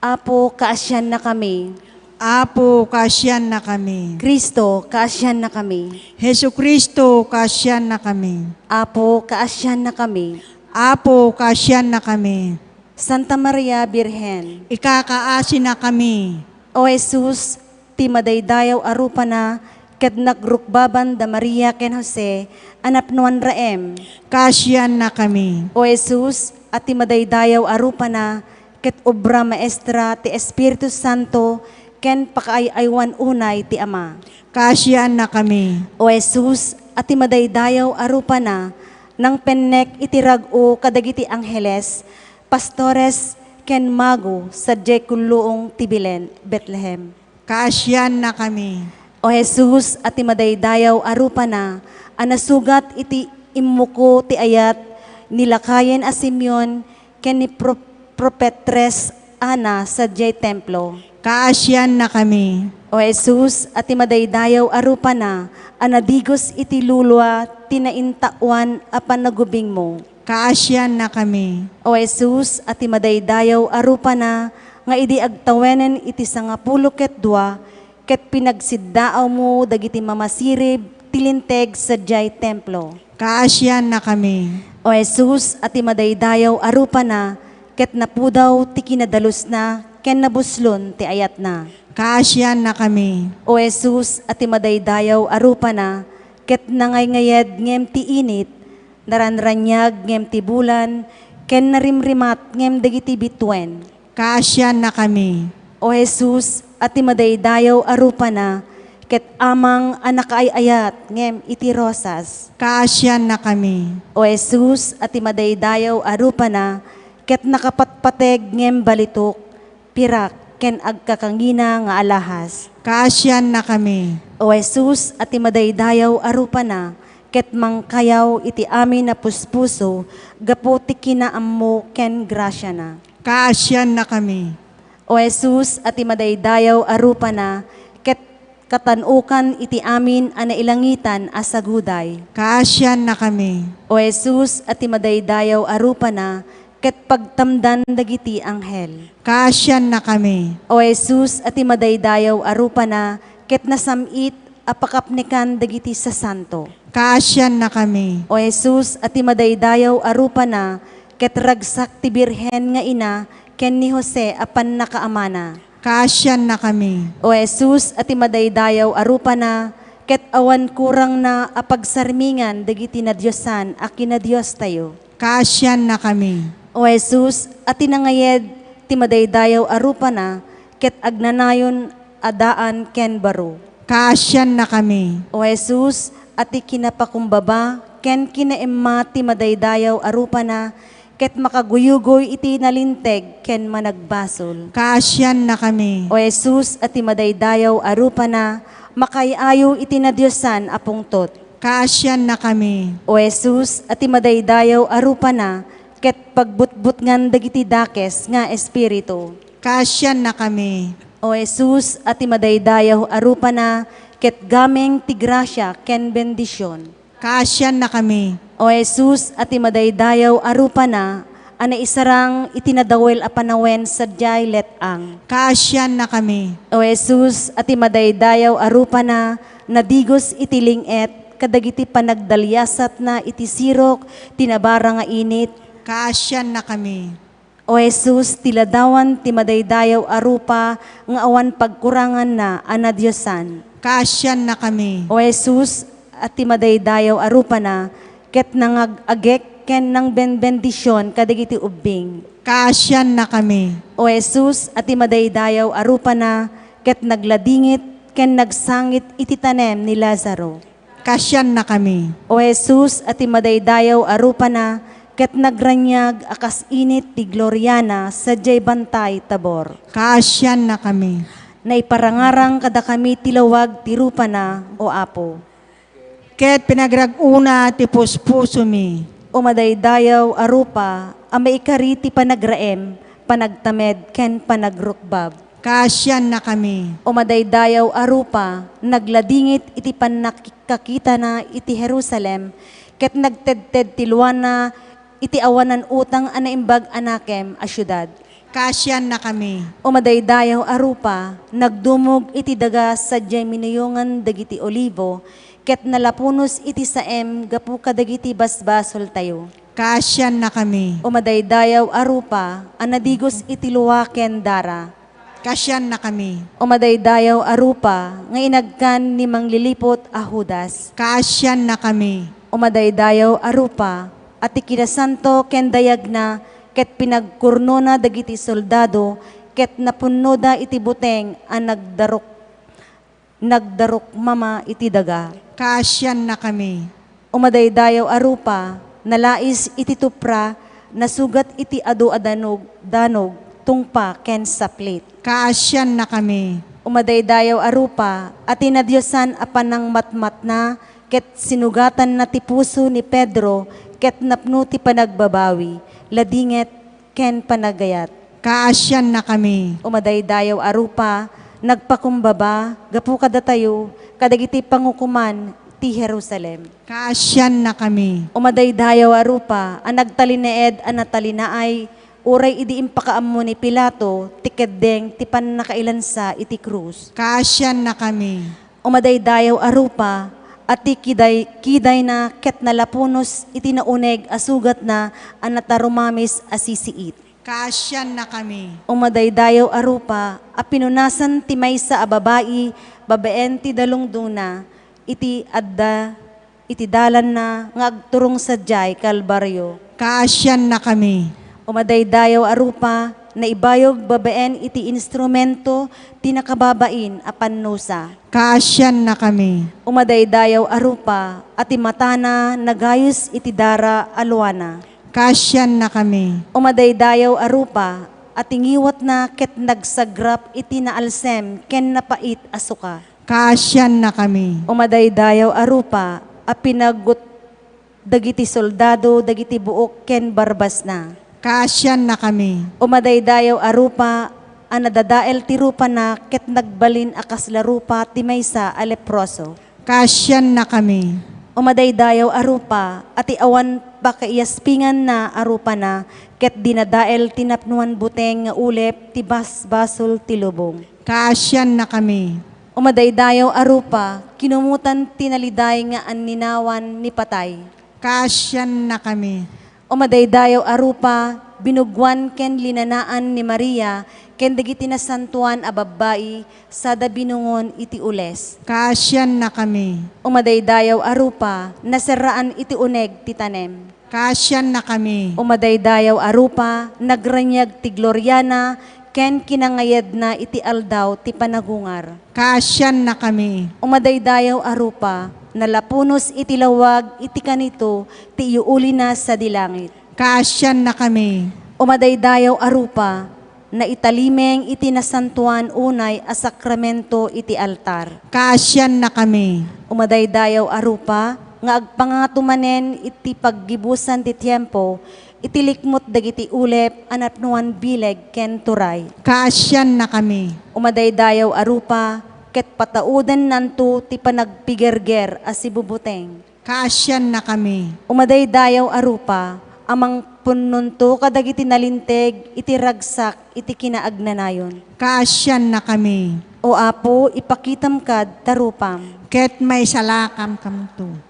Apo, kaasyan na kami. Apo, kaasyan na kami. Kristo, kaasyan na kami. Jesucristo, kaasyan na kami. Apo, kaasyan na kami. Apo, kaasyan na kami. Santa Maria Birhen, Ikakaasi na kami. O Jesus, ti madaydayaw arupa na, ket nagrukbaban da Maria ken Jose, anapnuan raem. Kaasyan na kami. O Jesus, at ti madaydayaw arupa na, ket obra maestra ti Espiritu Santo, ken pakaayaywan unay ti Ama. Kaasyan na kami. O Jesus, at ti madaydayaw arupa na, nang pennek itirag-o kadagiti angheles, pastores ken mago sadjay kulluong tibilen, Bethlehem. Kaasyan na kami. O Jesus, at imadaydayaw arupa na, anasugat iti imuko ti ayat, nilakayen a Simeon, ken ni propetres ana sa jay templo. Kaasyan na kami. O Jesus, at imadaydayaw arupa na, anadigos iti lulwa, tinaintawan apan nagubing mo. Kaasyan na kami. O Jesus, at imadaydayaw arupa na, nga idi agtawenen iti 12 ket pinagsiddaaw mo dagiti mamasirib tilinteg sa jay templo. Kaasyan na kami. O Jesus, at imadaydayaw arupa na, ket napudaw ti kinadalos na, ken nabuslon ti ayat na. Kaasyan na kami. O Jesus, at imadaydayaw arupa na, ket nangaygayed ngem ti init, naranranyag ngem ti bulan, ken narimrimat ngem dagiti bitwen. Kaasyan na kami. O Jesus, at imadaydayaw arupa na, ket amang anak ayat ngem iti rosas. Kaasyan na kami. O Jesus, at imadaydayaw arupa na, ket nakapatpateg ngem balitok, pirak ken agkakangina nga alahas. Kaasyan na kami. O Jesus, at imadaydayaw arupa na, ket mangkayaw iti amin na puspuso, gapo ti kinaammo ken grasya na. Kaasyan na kami. O Jesus, at imadaydayaw arupa na, ket katanukan iti amin a nailangitan as saguday. Kaasyan na kami. O Jesus, at imadaydayaw arupa na, ket pagtamdan dagiti anghel. Kaasyan na kami. O Jesus, at imadaydayaw arupa na, ket nasamit apakapnikan dagiti sa santo. Kaasyan na kami. O Jesus, at imadaydayaw arupa na, ket ragsak ti birhen nga ina, ken ni Jose apan nakaamana. Kaasyan na kami. O Jesus, at imadaydayaw arupa na, ket awan kurang na apagsarmingan dagiti na Diyosan a kinadiyos tayo. Kaasyan na kami. O Jesus, at tinangayed ti madaydayaw arupa na, ket agnanayon adaan ken baro. Kaasyan na kami. O Jesus, at ikinapakumbaba, ken kinaemma ti madaydayaw arupa na, ket makaguyugoy iti nalinteg ken managbasol. Kaasyan na kami. O Jesus, at imadaydayaw arupa na, makayayo iti na Diyosan apungtot. Kaasyan na kami. O Jesus, at imadaydayaw arupa na, ket pagbutbutngan dagiti dakes nga espiritu. Kaasyan na kami. O Jesus, at imadaydayaw arupa na, ket gameng ti grasya ken bendisyon. Kaasyan na kami. O Jesus, at imadaydayaw arupa na, ana isarang itinadawel a panawen sa jay letang. Kaasyan na kami. O Jesus, at imadaydayaw arupa na, nadigos itiling kadagiti panagdalyasat na iti sirok, tinabara nga init. Kaasyan na kami. O Jesus, tiladawan ti madaydayaw arupa, nga awan pagkurangan na ana Diyosan. Kaasyan na kami. O Jesus, at ti madaydayaw arupa na, ket nangagagek ken nang bendisyon kadagiti ubing. Kaasyan na kami. O Jesus, at ti madaydayaw arupa na, ket nagladingit ken nagsangit iti tanem ni Lazaro. Kaasyan na kami. O Jesus, at ti madaydayaw arupa na, ket nagranyag akas init ti Gloriana sa jay bantay Tabor. Kaasyan na kami. Naiparangarang kada kami tilawag ti rupa na, o Apo. Ket pinagraguna ti puspuso mi. O madaydayaw arupa, amay ikari ti panagraem, panagtamed ken panagrukbab. Kaasyan na kami. O madaydayaw arupa, nagladingit iti panakikakita na iti Jerusalem, ket nagtedted ti luana iti awanan utang anaimbag anakem a syudad. Kaasyan na kami. O madaydayaw arupa, nagdumog iti daga sa jay minuyungan dagiti olivo, ket nalapunos iti saem gapu kadagiti basbasol tayo. Kaasyan na kami. O madaydayaw arupa, anadigos iti luwaken dara. Kaasyan na kami. O madaydayaw arupa, nga inagkan ni manglilipot a Judas. Kaasyan na kami. O madaydayaw arupa, at ikinasanto ken dayag na, ket pinagkurno na dagiti soldado, ket napunno da iti buteng ang nagdarok mama iti daga. Kaasyan na kami. O madaydayaw arupa, nalais iti tupra, nasugat iti adu adanog, danog, tungpa ken saplit. Kaasyan na kami. Umadaydayaw arupa, at inadyosan apan ng matmat na, ket sinugatan na ti puso ni Pedro, ket napno ti panagbabawi, ladinget ken panagayat. Kaasyan na kami. Umadaydayaw arupa, nagpakumbaba, gapu kada tayo, kadagiti pangukuman ti Jerusalem. Kaasyan na kami. Umadaydayaw arupa, ang nagtalineed, ang natalinaay, uray idi impakaammo ni Pilato, tikedeng ti nakailansa iti krus. Kaasyan na kami. Umadaydayaw arupa, at ti kiday na ket nalapunos iti nauneg asugat na ang natarumamis asisiit. Kaasyan na kami. Umadaydayaw arupa, a pinunasan ti maysa a babae, babaen ti dalungduna, iti adda, iti dalan na nga agturong sadyay kalbaryo. Kaasyan na kami. Umadaydayaw arupa, na ibayog babaen iti instrumento, ti nakababain a pannusa. Kaasyan na kami. Umadaydayaw arupa, at imatana nagayos iti dara alwana. Kaasyan na kami. Umadaydayaw arupa, at ingiwat na ket nagsagrap iti naalsem ken napait asuka. Kaasyan na kami. Umadaydayaw arupa, a pinagut dagiti soldado, dagiti buok ken barbas na. Kaasyan na kami. Umadaydayaw arupa, a nadadael ti rupa na ket nagbalin akas larupa ti maysa a leproso. Kaasyan na kami. Umadaydayaw arupa, at iawan pakaiyaspingan na arupa na, ket dinadael tinapnuan buteng nga ulep ti basbasol ti lubong. Kaasyan na kami. Umadaydayaw arupa, kinumutan tinaliday nga anninawan ni patay. Kaasyan na kami. Umadaydayaw arupa, binugwan ken linanaan ni Maria, ken dagiti nasantuan a babae, sada binungon iti ules. Kaasyan na kami. Umadaydayaw arupa, nasaraan iti uneg ti tanem. Kaasyan na kami. Umadaydayaw arupa, nagranyag ti Gloriana, ken kinangayad na iti aldaw ti panagungar. Kaasyan na kami. Umadaydayaw arupa, nalapunos iti lawag iti kanito, ti iuuli na sa dilangit. Kaasyan na kami. Umadaydayaw arupa, na italimeng iti nasantuan unay a sakramento iti altar. Kaasyan na kami. Umadaydayaw arupa, nga agpangatumanen iti paggibusan ti tiempo, itilikmot dagiti ulep anapnuan bileg ken turay. Kaasyan na kami. Umadaydayaw arupa, ket pataudan nanto ti panagpigerger as ibubuteng. Kaasyan na kami. Umadaydayaw arupa, amang pununto kadagiti nalinteg iti ragsak iti kinaagnanayon. Kaasyan na kami. O Apo, ipakitam kad tarupam. Ket may salakam kamto.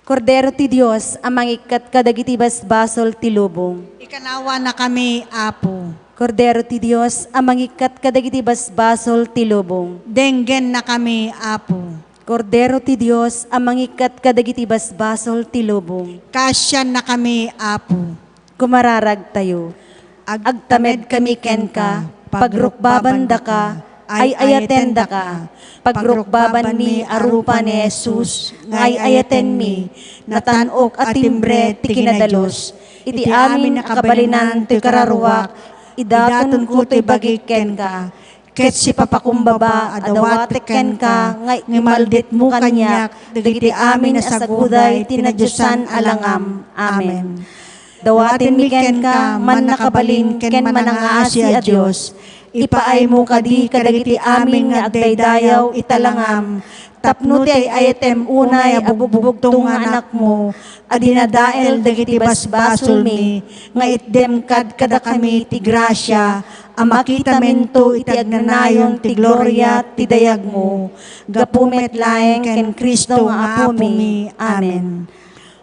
Kordero ti Dios, amang ikat kadagiti basbasol ti lubong. Ikanawa na kami, Apo. Kordero ti Dios, amang ikat kadagiti basbasol ti lubong. Denggen na kami, Apo. Kordero ti Dios, amang ikat kadagiti basbasol ti lubong. Kaasyan na kami, Apo. Kumararag tayo. Agtamed kami ken ka, pagrukbabanda ka, ay ayatenda ka. Pagrukbaban mi arupa ni Jesus, ngay ayaten mi, natanok at timbre ti kinadalos. Iti amin nakabalinan ti kararuak, idaton ko ti bagiken ka. Ket si papakumbaba, adawate ken ka, ngay ngimaldit mo kanyak, dagiti amin asaguday, tinadyosan alangam. Amen. Dawatin mi ken ka, man nakabalin, ken manangaasi a Diyos. Ipaay mo kadi kadagiti amin nga agdaydayaw italangam. Tapno ti ay ayatem unay abubugtong nga anak mo. Adinadael dagiti basbasol mi, nga itdem kad kada kami ti grasya. Amakita mento iti agnanayon ti gloria ti dayag mo. Gapumet laeng ken Kristo nga Apo mi. Amen.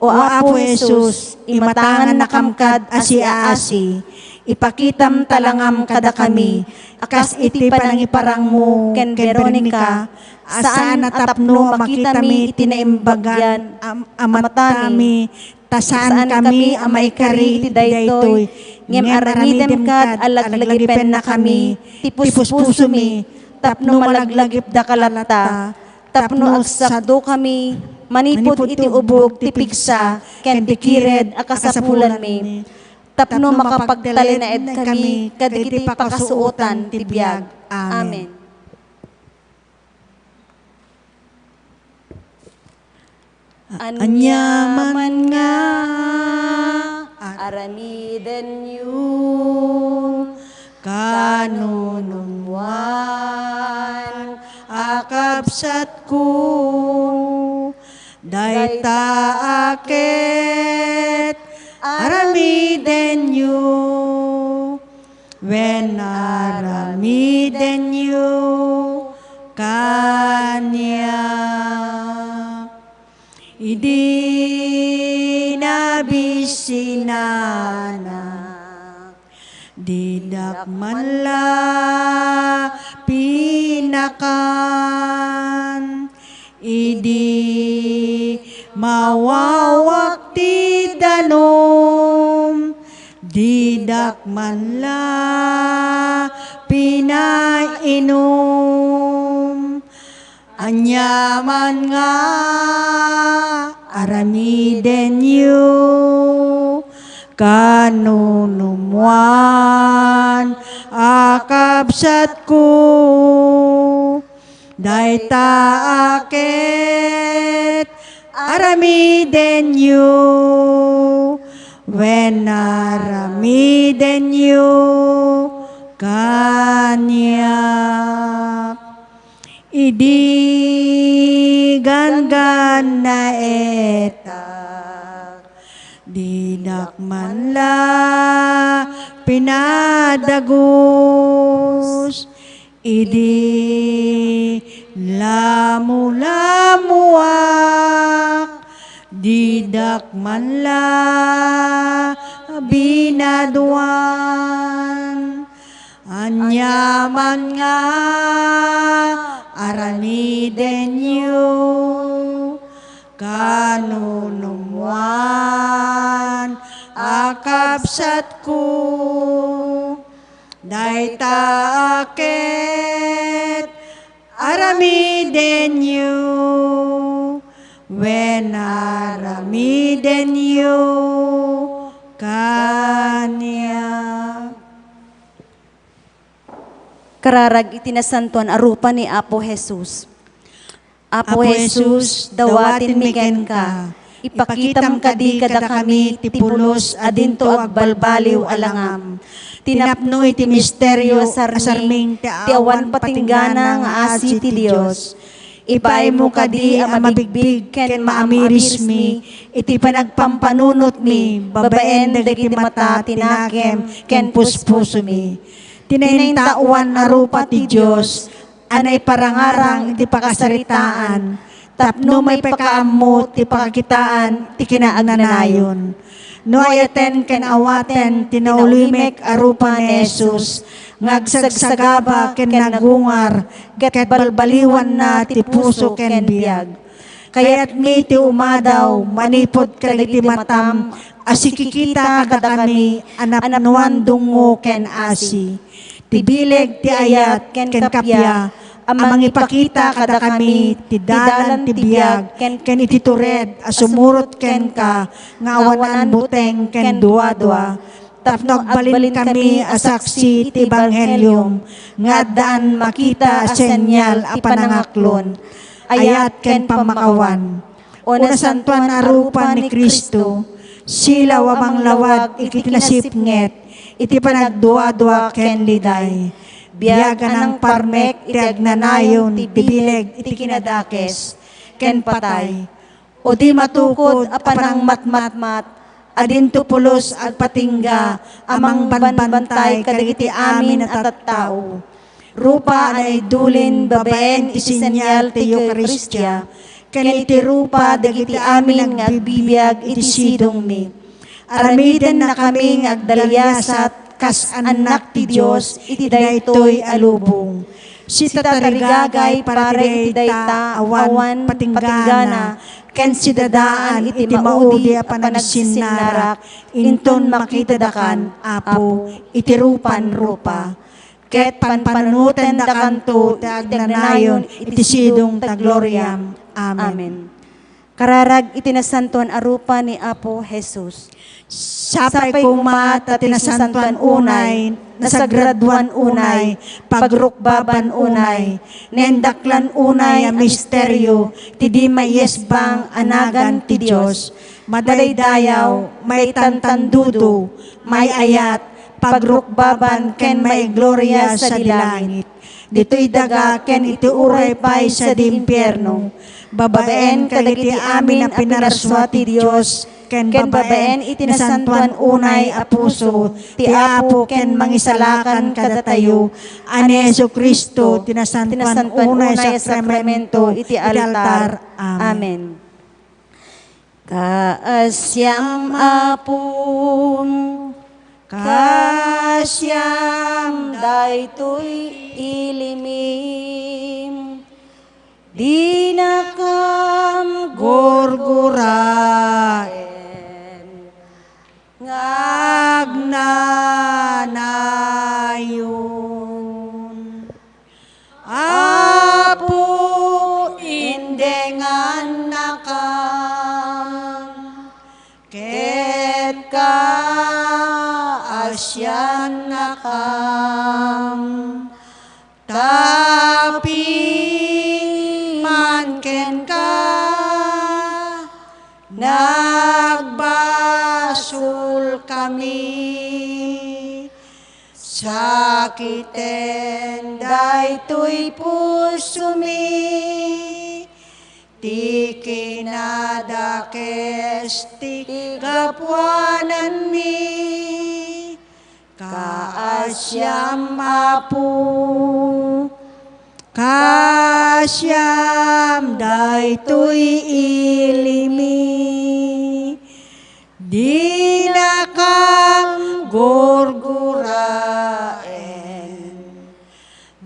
O Apo Jesus, imatangan na kamkad asi-asi, ipakitam talangam kada kami, akas iti panangiparang mo, ken Veronica, saan natapno makita mi iti naimbagyan, amatami, tasaan kami amay kari iti daytoy, ngem aramidem kad alaglagipin na kami, tipus-puso mi, tapno malaglagip da kalata, tapno agsakdo kami, Manipod iti ubog, ti piksa, ken ti kired, akasapulan mi. Tapno makapagtalinaed kami, kadagiti pakasuotan, ti biag. Amen. Anyaman nga, aramiden yun, kanunumwan, akabsat ko, dayta aket, aramiden yu, when aramiden yu, kanya. Idi nabisinana, didak manla pinakan, idi mawawak ti danom, didak manla pinainom. Anyaman nga, aramiden yu, kanunumwan, akabsat ko, dayta aket, aramiden yu, when aramiden yu, kanya. Idi gan na etak, didak man la pinadagus, idi lamu-lamuak, didak man la binaduan. Anyaman nga, aramiden yu, kanunumwan, akabsat ko, dayta aket, aramiden yu, when aramiden yu, kanya. Kararag itinasantuan arupa ni Apo Jesus. Apo Jesus, dawatin miken ka, ipakitam kadi kada kami tipulos adinto agbalbaliw alangam. Tinapno iti misteryo sarming ti awan patinggana nga asi ti Dios. Ipaay mo kadi ang mabigbig ken maamiris mi, iti panagpampanunot mi, babaen dagiti mata tinakem ken puspuso mi. Tinaintauan na rupa ti Diyos, anay parangarang iti pakasaritaan, tapno may pakaammo ti pakakitaan, ti kinaagnanayon. No ayaten ken awaten, tinaulimek arupa ni Jesus, ngagsagsagaba ken nagungar, ket balbaliwan na ti puso ken biag. Kaya't mi ti umadaw, manipod kadagiti matam, asikikita kada kami, anapnuan dungo ken asi. Tibileg ti ayat ken kapya, amang ipakita kada kami, ti dalan ti biag, ken iti tured, asumurot ken ka, nga awanan buteng ken duwa-duwa. Tapno agbalin kami asaksi ti Ebanghelyo, nga daan makita senyal a panangaklon, ayat ken pamakawan. O nasantuan arupa ni Kristo, sila wamang lawag ikitinasipnget, iti panagduwa-duwa ken liday. Biyagan ng parmek iti agnanayon, tibileg iti kinadakes, ken patay. O di matukod apanang matmatmat, adinto pulos agpatingga, amang banbantay kadagiti amin at tao. Rupa ay dulin babaen isinyal ti Eucharistia, ken iti rupa dagiti amin nga agbibiyag iti sidong mi. Aramiden na kami agdalyasat kas anak ti Dios iti daytoy alubong. Si tatarigagay pare iti dayta awan patinggana ken si dadaan iti maudi a panagsinnarak inton makitadakan Apo iti rupan-rupa. Ket panpanuten da kanto ti agnanayon iti sidong tagloriam. Amen. Kararag itinasantuan arupa ni Apo Jesus. Sapay kumata tinasantuan unay, nasagraduan unay, pagrukbaban unay, nendaklan unay a misteryo, ti di mayesbang anagan ti Diyos, madaydayaw, may tantandudo, may ayat, pagrukbaban ken may gloria sa dilangit. Dito'y daga ken iti uray pay sa di impyerno, babaen kadagiti amin a pinarswa ti Diyos, ken babaen itinasantuan unay a puso, ti Apo ken mangisalakan kadatayo, ani Jesu Kristo tinasantuan unay sakramento iti altar. Amen. Kaasyam Apong, kasyam daytoy ilimim, di nakam gurguraen, ngagnanayon. Apo indengan nakam, ket kaasyan nakam, tapi manken ka nagbasul kami, sakiten daytoy puso mi, ti kinadakes ti gapuanan mi, kaasyam Apo, kasyam daytoy ilimi, di nakam gurguraen,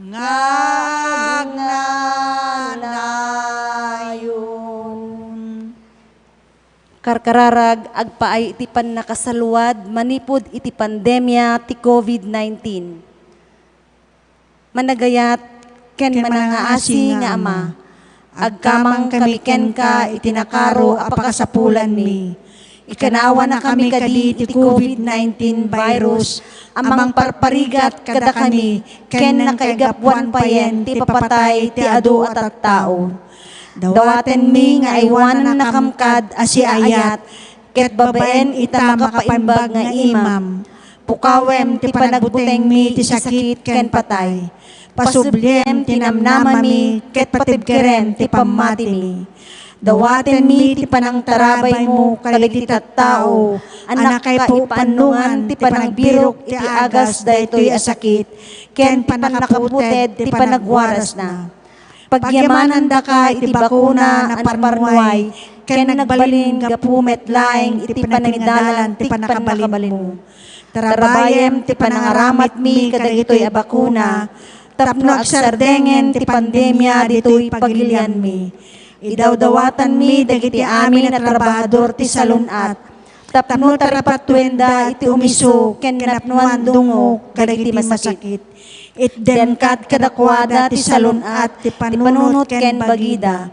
ngagnanayon. Karkararag agpaay iti nakasaluad manipud iti pandemya ti COVID-19. Managayat ken manangaasi nga Ama, agkamang kami ken ka itinakaro apakasapulan mi. Ikanawa na kami kadi ti COVID-19 virus, amang parparigat kada kami, ken nakaigapuan payen ti papatay ti adu at tao. Dawaten mi nga iwanan na kamkad asi ayat, ket babaen ita makapaimbag nga imam. Pukawem ti panagbuteng mi ti sakit ken patay. Pasubliem ti namnama mi, ket patibkeren ti pamati mi. Dawaten mi ti panangtarabay mo kadagiti tattao, anak kay ipaannungan ti panagbirok iti agas daytoy a sakit, ken panakaputed ti panagwaras na. Pagyamanan da ka iti bakuna na parparnuay, ken nagbalin gapumet laeng iti panangidalan ti panakabalin mo. Tarabayem ti panangaramat mi kadagitoy a bakuna, tapno agsardengen ti pandemya ditoy pagilian mi. Idawdawatan mi dagiti amin na trabahador ti salunat, tapno taripatwenda iti umiso ken napnuan dungo kadagiti masakit. Itden kat kadakwada ti salunat ti panunot ken bagida.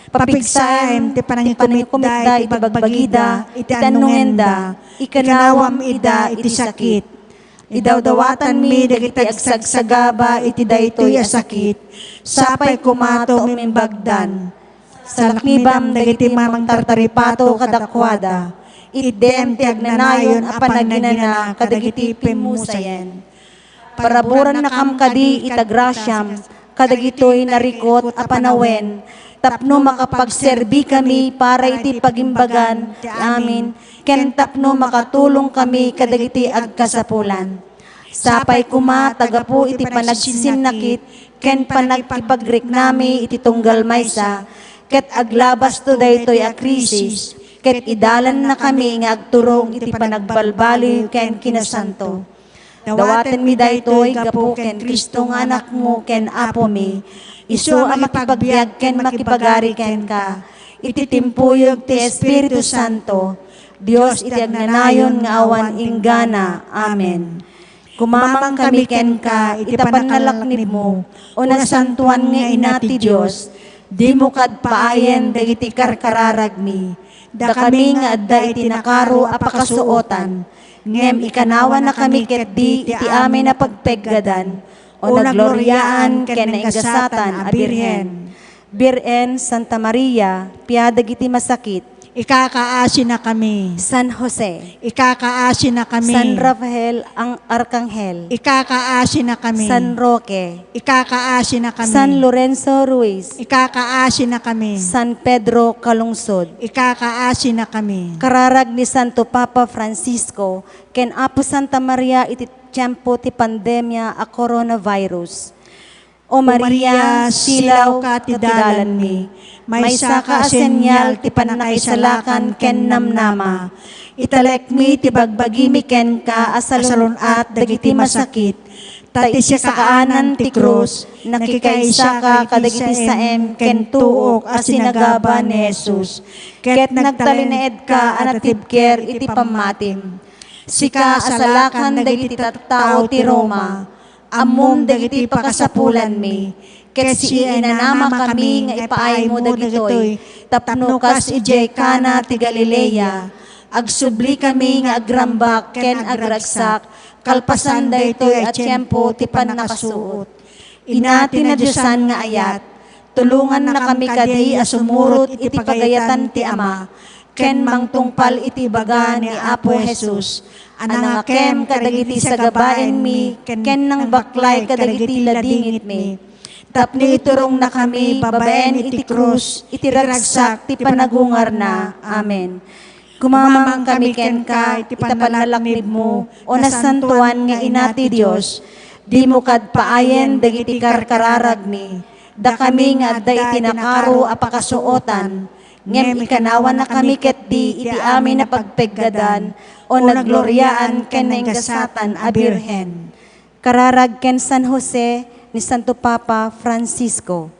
Papigsaem ti panangikumikda iti bagbagida iti anungenda, ikanawam ida iti sakit. Idawdawatan mi dagiti agsagsagaba iti daytoy a sakit, sapay kumato mimbagdan. Salaknibam dagiti mamang tartaripato kadakwada, idem ti agnanayon a panaginana kadagiti pimusayen. Paraburan na kamkadi itagrasyam, kadagitoy narikot a panawen, tapno makapagserbi kami para iti pagimbagan ti amin, ken tapno makatulong kami kadagiti agkasapulan. Sapay kuma tagapu iti panagsisimnakit, ken panagkipagrik nami iti tunggal maysa, ket aglabas to daytoy a krisis, ket idalan na kami nga agturong iti panagbalbaliw ken kinasanto. Dawaten mi daytoy gapu ken Kristo nga anak mo ken Apo mi, isu a makipagbiag ken makipagari ken ka, iti timpuyog ti Espiritu Santo, Dios iti agnanayon nga awan inggana. Amen. Kumamang kami ken ka, iti panalaknib mo, o nasantuan nga ina ti Dios, Di mo kad paayen dagiti karkararagmi, da kami nga adda iti nakaro apakasuotan, ngem ikanawa na kami ket di iti amin na pagpeggadan, o nagloryaan ken naingasatan a Birhen. Birhen Santa Maria, piadag iti masakit, Ikakaasi na kami. San Jose, Ikakaasi na kami. San Rafael ang Arkanghel, Ikakaasi na kami. San Roque, Ikakaasi na kami. San Lorenzo Ruiz, Ikakaasi na kami. San Pedro Calungsod, Ikakaasi na kami. kararag ni Santo Papa Francisco, ken Apo Santa Maria iti tiyempo ti pandemya a coronavirus. O Maria, silaw ka ti dalan mi, may saka a senyal ti panakaisalakan ken namnama. Italek mi ti bagbagi mi ken ka asalon at dagiti masakit. Tati siya kaanan ti krus, nakikaisa ka kadagiti saem ken tuok a sinagaba ni Jesus. Ket nagtalineed ka anatibker iti pamatim. Sika asalakan dagiti tattao ti Roma, ammom dagiti pakasapulan mi, ket si inanama kami nga ipaay mo dagitoy, tapno kas ijay kana ti Galilea, agsubli kami nga agrambak ken agragsak, kalpasan daytoy at tiyempo ti panakasuot. Inati na Diyosan nga ayat, tulungan na kami kadi a sumurot iti pagayatan ti Ama, ken mangtungpal iti baga ni Apo Jesus, anangakem kadagiti sagabaen mi, ken nang baklay kadagiti ladingit mi. Tapno iturong na kami, babaen iti krus, iti ragsak, ti panagungar na. Amen. Kumamang kami ken ka, iti panalaknib mo, o nasantuan nga inati Dios, di mo kad paayen dagiti karkararagmi, da kami nga adda iti nakaro apakasuotan, ngem ikanawa na kami ket di iti amin na pagpeggadan, o nagloryaan ken naingasatan a Birhen. Kararag ken San Jose ni Santo Papa Francisco.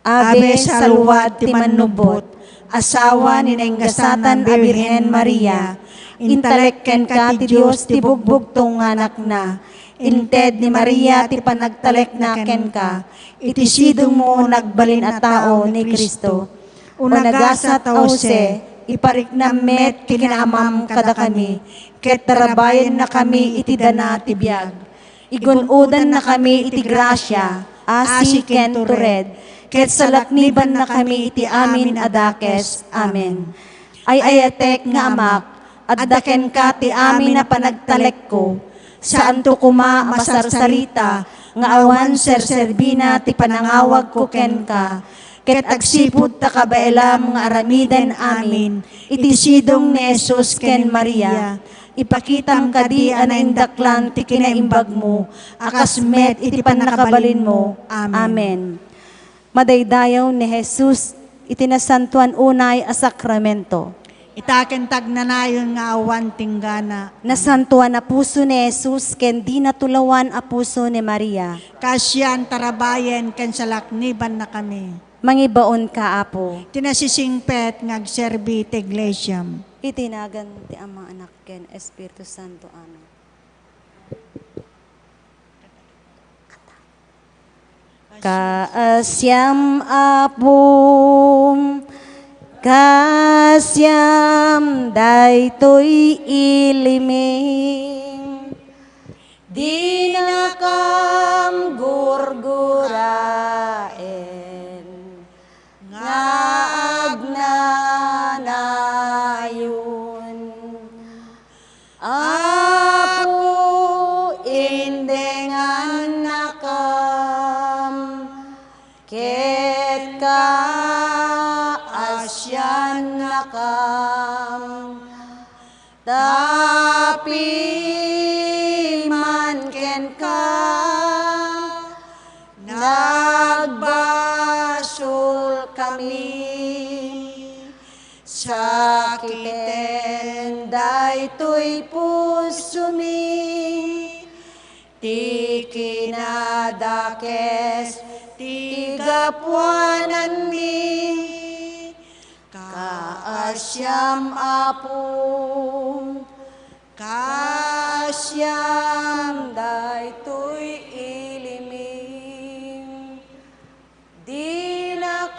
Ave saluwad ti manubot, asawa ni naingasatan a Birhen Maria, intalek ken ka ti Dios ti bugbugtong anak na, inted ni Maria ti panagtalek na ken ka, iti sidong mo nagbalin a tao ni Kristo. Unagasat Jose, ipariknam met kinaamam kada kami, ket tarabayan na kami iti dana ti biag. Igunudan na kami iti grasya, asi ken tured, ket salakniban na kami iti amin adakes. Amen. Ay ayatek nga amak, addaken ka ti amin na panagtalek ko, saan to kuma masarsarita, nga awan serserbina ti panangawag ko ken ka, ket agsipud ta kabailam nga aramidan amin, iti sidong ni Jesus ken Maria, ipakitam kadi anaindaklan ti kinaimbag mo, akas met iti panakabalin mo. Amen. Madaydayaw ni Jesus, iti nasantuan unay a sakramento. Itaken tagnanayon nga awan tinggana. Nasantuan na puso ni Jesus, ken di natulawan a puso ni Maria. Kasyan tarabayen ken salakniban na kami. Mangibaon ka, Apo. Tinasisingpet ngagserbi ti Iglesiam. Itinagan ti Ama, Anak, ken Espiritu Santo. Amen. Kaasyam Apo, kasyam daytoy iliming, di na kam gurguraen, nga agnanayon. Apo indengan nakam, ket ka asyan nakam, tapi man ken ka, nagbasul kami, sakiten daytoy puso mi, ti kinadakes ti gapuanan mi, kaasyam Apo, kaasyam daytoy iliming, di na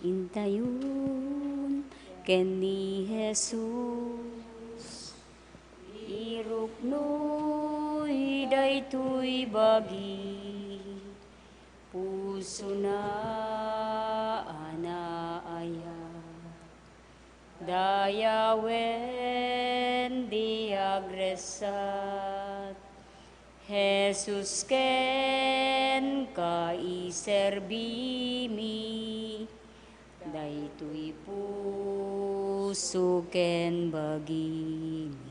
intayon ken ni Jesus. Iruknoy daytoy bagi, puso na anaaya. Dayawen di agresat, Jesus ken kaiserbimi, daytoy puso ken bagimi.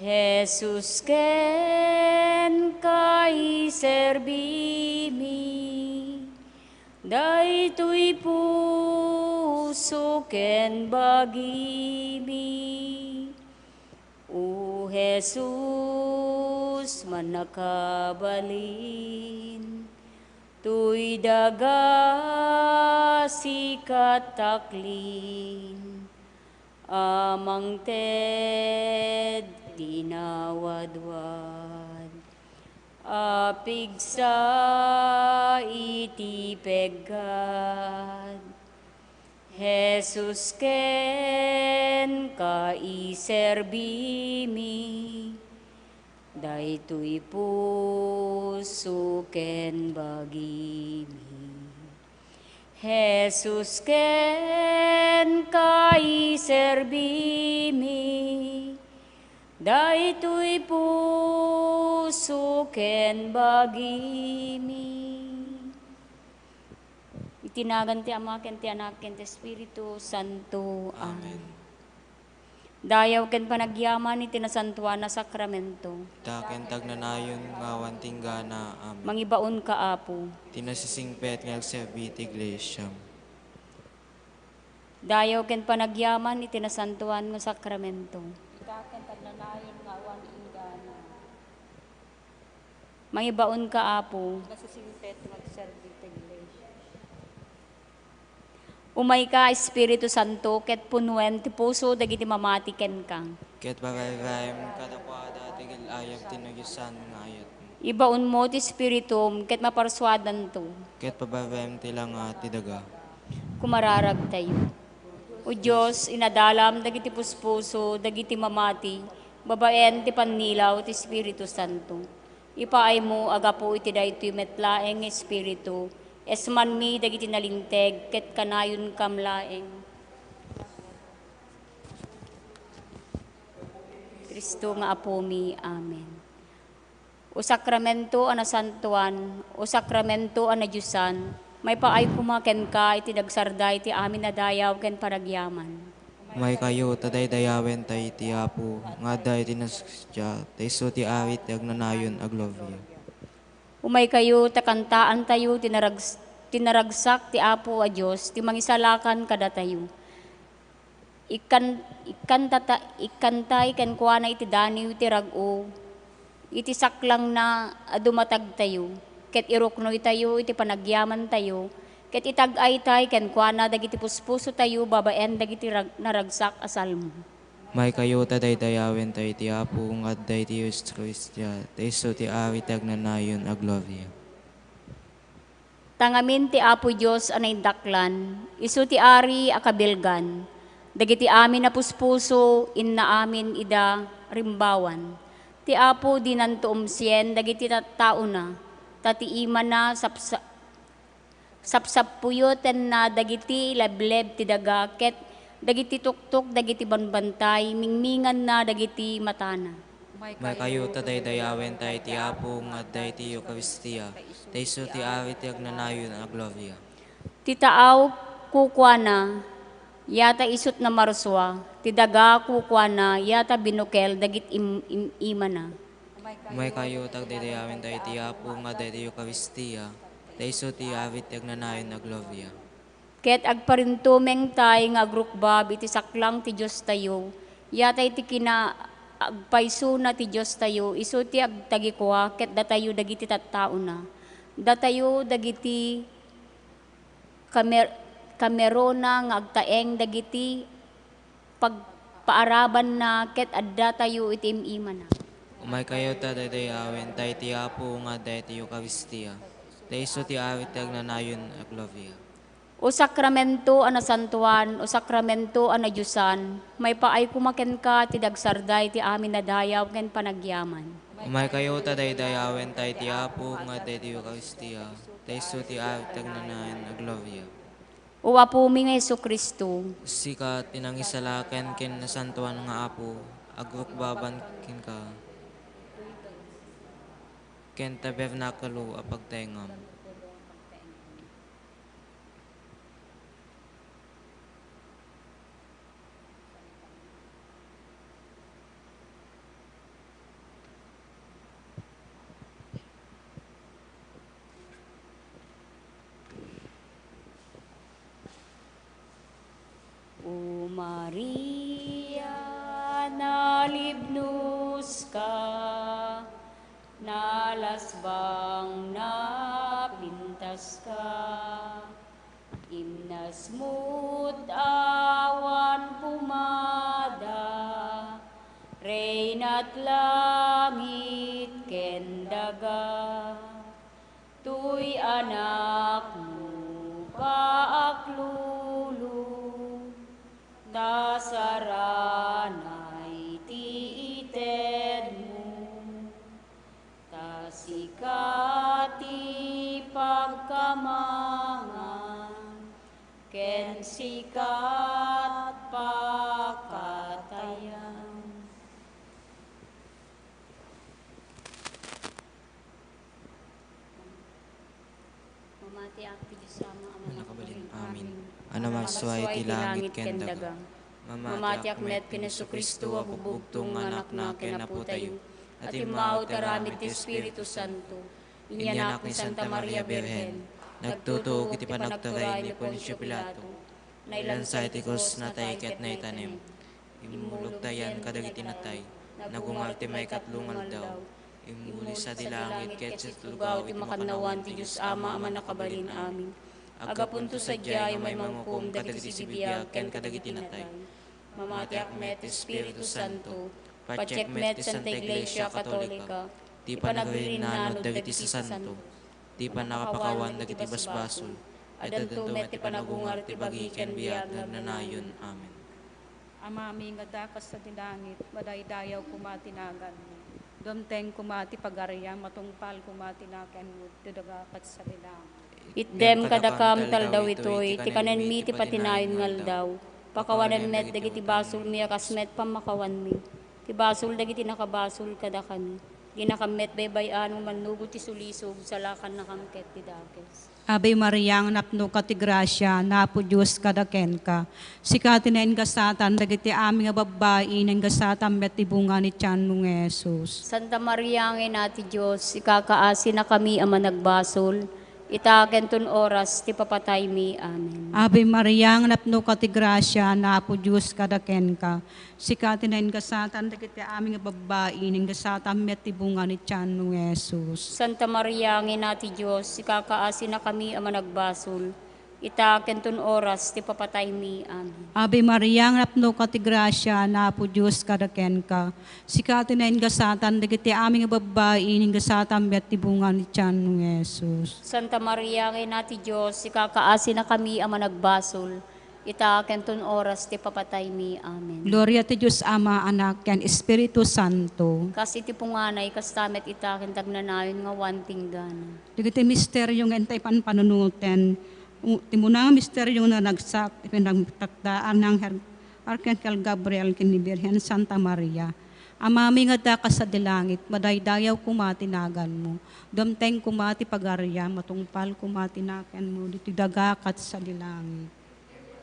Jesus ken kaiserbimi, daytoy puso ken bagimi. O Jesus, manakabalin, tuy daga si kataklin, amang ted dinawadwad, apig sa iti peggad. Jesus ken kaiserbimi, daytoy puso ken bagimi. Jesus ken kaiserbimi, daytoy puso ken bagimi. Itinagan ti Ama ken ti Anak ken ti Espiritu Santo. Amen. Dayaw ken panagyaman iti nasantuan na sakramento. Taken tagnanayon ngawan tinggana. Amen. Mangibaon ka, Apo. Tinasisingpet nga agserbi ti iglesia. Dayaw ken panagyaman iti nasantuan nga sakramento. Taken tagnanayon ngawan tinggana. Mangibaon ka, Apo. Nasisingpet nga agserbi ti iglesia. Umay ka, Espiritu Santo, ket punuen ti puso dagiti mamati ken kang. Ket pagayayam kadakwada tigil ayam tinugyusan ngayot. Ibaon mo ti Espiritum, ket maparswadan to. Ket pababem ti lang ti daga. Kumararag tayo. O Diyos, inadalam dagiti puspuso, dagiti mamati, babaen ti pannilaw ti Espiritu Santo. Ipaay mo agapo iti daytoy metlaeng Espiritu, esman mi dagiti nalinteg, ket kanayon kamlaeng. Kristo nga apo mi. Amen. O sakramento a nasantuan, o sakramento a nadyusan, may paay kumaken ka iti dagsarday ti amin na dayaw ken paragyaman. May kayo taday dayawen tay ti Apo, nga day tinasya, tay so ti awit agnanayon aglovya. Umay kayo, takantaan tayo, tinaragsak ti Apo a Diyos, ti mangisalakan kada tayo. Ikantay ken kuana iti daniw ti rag-o, iti saklang na adumatag tayo, ket iruknoy tayo, iti panagyaman tayo, ket itag-ay tay ken kuana dagiti puspuso tayo, babaen dagiti naragsak asalmo. May kayo taday dayawen tay ti Apo, nga day ti Yesus Kristya, tay so ti awit agnanayon aglovya. Tangamin ti Apo Diyos anay daklan, isu ti ari akabilgan, dagiti amin na puspuso, inna amin ida rimbawan. Ti Apo dinantuom sien, dagiti tao na, tati ima na sapsapuyoten na dagiti lebleb ti daga, ket dagiti tuktok, dagiti banbantay, mingmingan na dagiti matana. May kayo taday dayawen tay ti Apo, nga day ti Eucharistia, tay so ti awit agnanayon aglovya. Ti taaw kukwana, yata isut na marswa, ti daga kukwana, yata binukel, dagit ima na. May kayo taday dayawen tay ti Apo, nga day ti Eucharistia, tay so ti awit agnanayon aglovya. Ket agparintumeng tay nga agrukbab iti saklang ti Diyos tayo, yata iti kina agpayso na ti Diyos tayo, isu ti agtagikwa, ket datayo dagiti tattao na. Datayo dagiti kamerona nga agtaeng dagiti pagpaaraban na, ket adda tayo iti imima na. Umay kayo taday dayawen tay ti Apo, nga day ti Eucharistia, tay so ti awit agnanayon aglovya. O sakramento ana santuan, o sakramento ana Diyosan, may paay kumaken ka ti dagsarday ti amin na dayaw ken panagyaman. Umay kayo taday-dayawen tayo ti Apo nga tayo ti Eucharistia, tayo so ti tagnanayan na gloria. O Apo mi nga Jesucristo, Sika tinangisalaken ken nasantuan nga Apo, agrukbaban ken ka. Ken tabernakulo a pagtengam. O Maria, nalibnos ka, nalasbang napintas ka, imnas mo't awan pumada, Reyna't langit ken daga, tuy anak mo kaaklulu, tasaranay ti ited mo, tasikati pagkamangan, ken sikat pakatayan. Mamati akti Diyos Ama, Ama Nakabalin, amin. Ano magsway ti langit ken daga. Mamati akmet ken Jesucristo a bubugtong anak na kenapo tayo. At imao taramid ti Espiritu Santo. Inyanak ni Santa Maria Birhen. Nagtutuo kiti panagturay ni Poncio Pilato. Nailansay ti krus na tayo ket na itanim. Imulog tayan kadagiti natay. Nagungal ti may katlungal daw. Imuli sa dilangit ket sa tulugaw iti makannawan ti Diyos Ama ama nakabalin amin. Agapunto sa diyay may manghukom kadagiti sibiyag ken kadagiti natay. Mamati akmet Espiritu Santo, pacheck met Santa Iglesia Katolika, ti panagrinanod dagiti sa santo, ti panakapakawan dagiti basbasol, adanto met ti panagungar ti bagi ken biag nagnanayon. Amen. Amami nga dakas sa dinangit, madaydayaw kumatinagan mo. Domteng kumati pagarya, matungpal kumatinaken mo, didagakat sa dinangit. Itdem kadakam taldaw itoy, ti kanen mi ti patinayon ngal daw. Pakawanan met dagiti basol mi akasmet pamakawan mi. Ti basol dagiti nakabasol kadakan. Ginakamet baybayan manugo ti sulisog salakan nakamket ti dakes. Ave Maria, napno ka ti grasya, napo Diyos kadaken ka. Sikatin na ingasatan, dagiti aming babae, ingasatan met ti bunga ni tiyan nung Jesus. Santa Maria, ang ina ti Diyos, ikakaasi na kami ama nagbasol. Itaken ton oras, ti papatay mi. Amen. Ave Maria, napno ka ti grasya, napo Diyos kadaken ka. Sikatin na ingasatan, dagiti aming babae, ingasatan met ti bunga ni tiyan nung Jesus. Santa Maria, ang ina ti Diyos, ikakaasi na kami ama nagbasol. Itaken ton oras, ti papatay mi. Amen. Ave Maria, napno ka ti grasya, napo Diyos kadaken ka. Sikatin na ingasatan, dagiti aming babae, ingasatan met ti bunga ni tiyan nung Jesus. Santa Maria, ang ina ti Diyos, ikakaasi na kami ama nagbasol. Itaken ton oras, ti papatay mi. Amen. Gloria ti Diyos Ama, Anak, ken Espiritu Santo. Kasi ti punganay, kastamet itaken tagnanayon nga wantinggan. Dagiti misteryo nga entay panunuten. Timunang misteryo na nagsak, ipinagtakdaan ng Arkanghel Gabriel ken ni Birhen Santa Maria. Amami nga dakas sa dilangit, madaydayaw kumatinagan mo. Domteng kumati pagarya, matungpal kumatinaken mo, diti dagakat sa dilangit.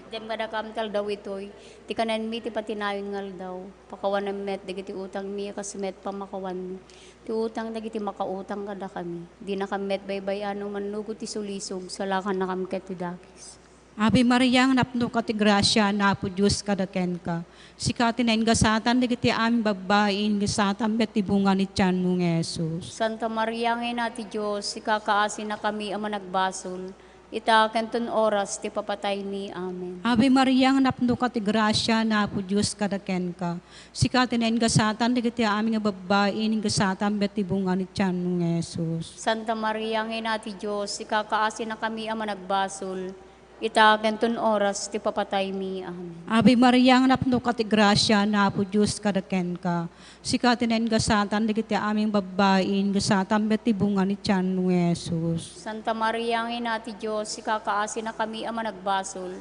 Dem kadakam tal daw itoy, ti kanen mi ti patinayon ngal daw. Pakawan met dagiti utang mi kasmet pamakawan mi. Ti utang dagiti makautang kada kami. Di na kamet baybayano manugo ti sulisog salakan na kamket ti dakis. Ave Maria, napno ka ti grasya, napo Diyos kadaken ka. Sikatin na ingasatan dagiti aming babae, ingasatan met ti bunga ni tiyan nung Jesus. Santa Maria, ang ina ti Diyos, ikakaasi na kami ama nagbasol. Itaken ton oras, ti papatay mi. Amen. Ave Maria, napno ka ti grasya, napo Diyos kadaken ka. Sikatin na ingasatan dagiti aming babae, ingasatan met ti bunga ni tiyan nung Jesus. Santa Maria, ang ina ti Diyos, ikakaasi na kami ama nagbasol. itaken ton oras ti papatay mi. Amen. Ave Maria, ang napno ka ti grasya, na po Diyos kadaken ka. Sikatinen gasatan, digiti aming babain, gasatan beti bunga ni tiyan no Jesus. Santa Maria, ang ina ti Diyos, ikakaasi na kami ama nagbasol,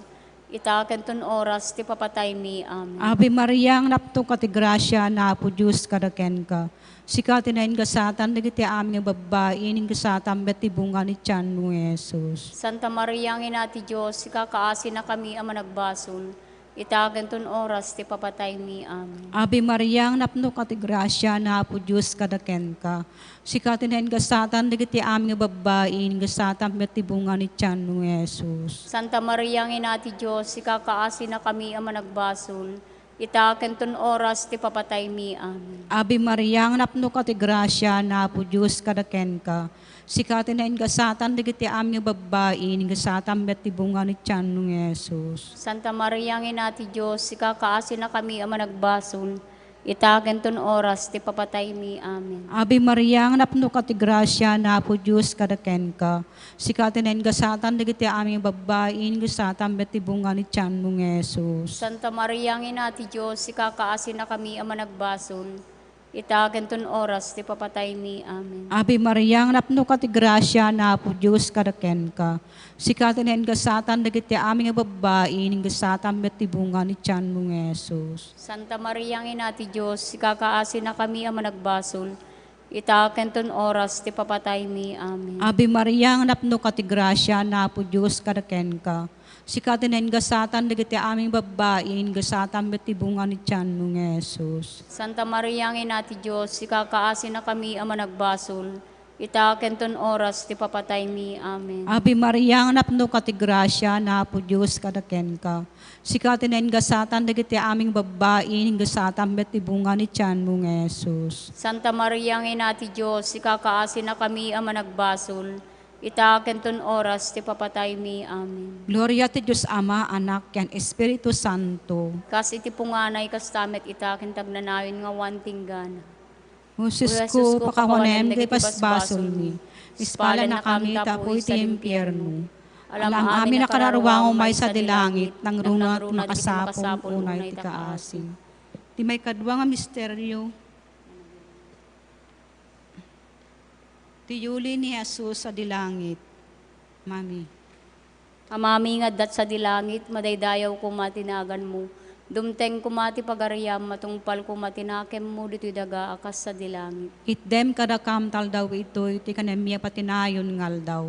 itaken ton oras ti papatay mi. Amen. Ave Maria, ang napno ka ti grasya, na po Diyos kadaken ka. Sikatinen gasatan, digiti aming babain, gasatan beti bunga ni tiyan no Jesus. Santa Maria, ang ina ti Diyos, ikakaasi na kami ama nagbasol, itaken ton oras ti papatay mi. Amen. Ave Maria, ang napno ka ti grasya, na po Diyos kadaken ka. Sikatinen gasatan, digiti aming babain, gasatan beti bunga ni tiyan no Jesus. Santa Maria, ang ina ti Diyos, ikakaasi na kami ama nagbasol, itaken ton oras ti papatay mi. Amen. Ave Maria, ang napno ka ti grasya, na po Diyos kadaken ka. Sikatinen gasatan, digiti aming babain, gasatan beti bunga ni tiyan no Jesus. Santa Maria, ang ina ti Diyos, ikakaasi na kami ama nagbasol, itaken ton oras ti papatay mi. Amen. Ave Maria, ang napno ka ti grasya, na po Diyos kadaken ka. Sikatinen gasatan, digiti aming babain, gasatan beti bunga ni tiyan no Jesus. Santa Maria, ang ina ti Diyos, ikakaasi na kami ama nagbasol, itaken ton oras ti papatay mi. Amen. Ave Maria, ang napno ka ti grasya, na po Diyos kadaken ka. Sikatinen gasatan, digiti aming babain, gasatan beti bunga ni tiyan no Jesus. Santa Maria, ang ina ti Diyos, ikakaasi na kami ama nagbasol, itaken ton oras ti papatay mi. Amen. Ave Maria, ang napno ka ti grasya, na po Diyos kadaken ka. Sikatinen gasatan, digiti aming babain, gasatan beti bunga ni tiyan no Jesus. Santa Maria, ang ina ti Diyos, ikakaasi na kami ama nagbasol, itaken ton oras ti papatay mi. Amen. Ave Maria, ang napno ka ti grasya, na po Diyos kadaken ka. Sikatinen gasatan, digiti aming babain, gasatan beti bunga ni tiyan no Jesus. Santa Maria, ang ina ti Diyos, ikakaasi na kami ama nagbasol, itaken ton oras ti papatay mi. Amen. Gloria ti Diyos Ama, Anak, yan Espiritu Santo. Kas iti punganay kastamet itaken tagnanayon nga wantinggana. Husus ko, pakawanem, de pasbasol mi. Ispala na kami, tapo iti impyerno. Alam amin na kararwang umay sa dilangit, nang runat nakasapong unay ti kaasin. Ti may kadwa nga misteryo. Ti yuli ni Jesus sa dilangit. Mami. Amami nga dat sa dilangit, madaydayaw ko matinagan mo. Dumteng kumati pagariyam, matungpal kumatinakem mo dito'y daga akas sa dilangit. Itdem kadakam tal daw ito, iti kanemya patinayon ngal daw.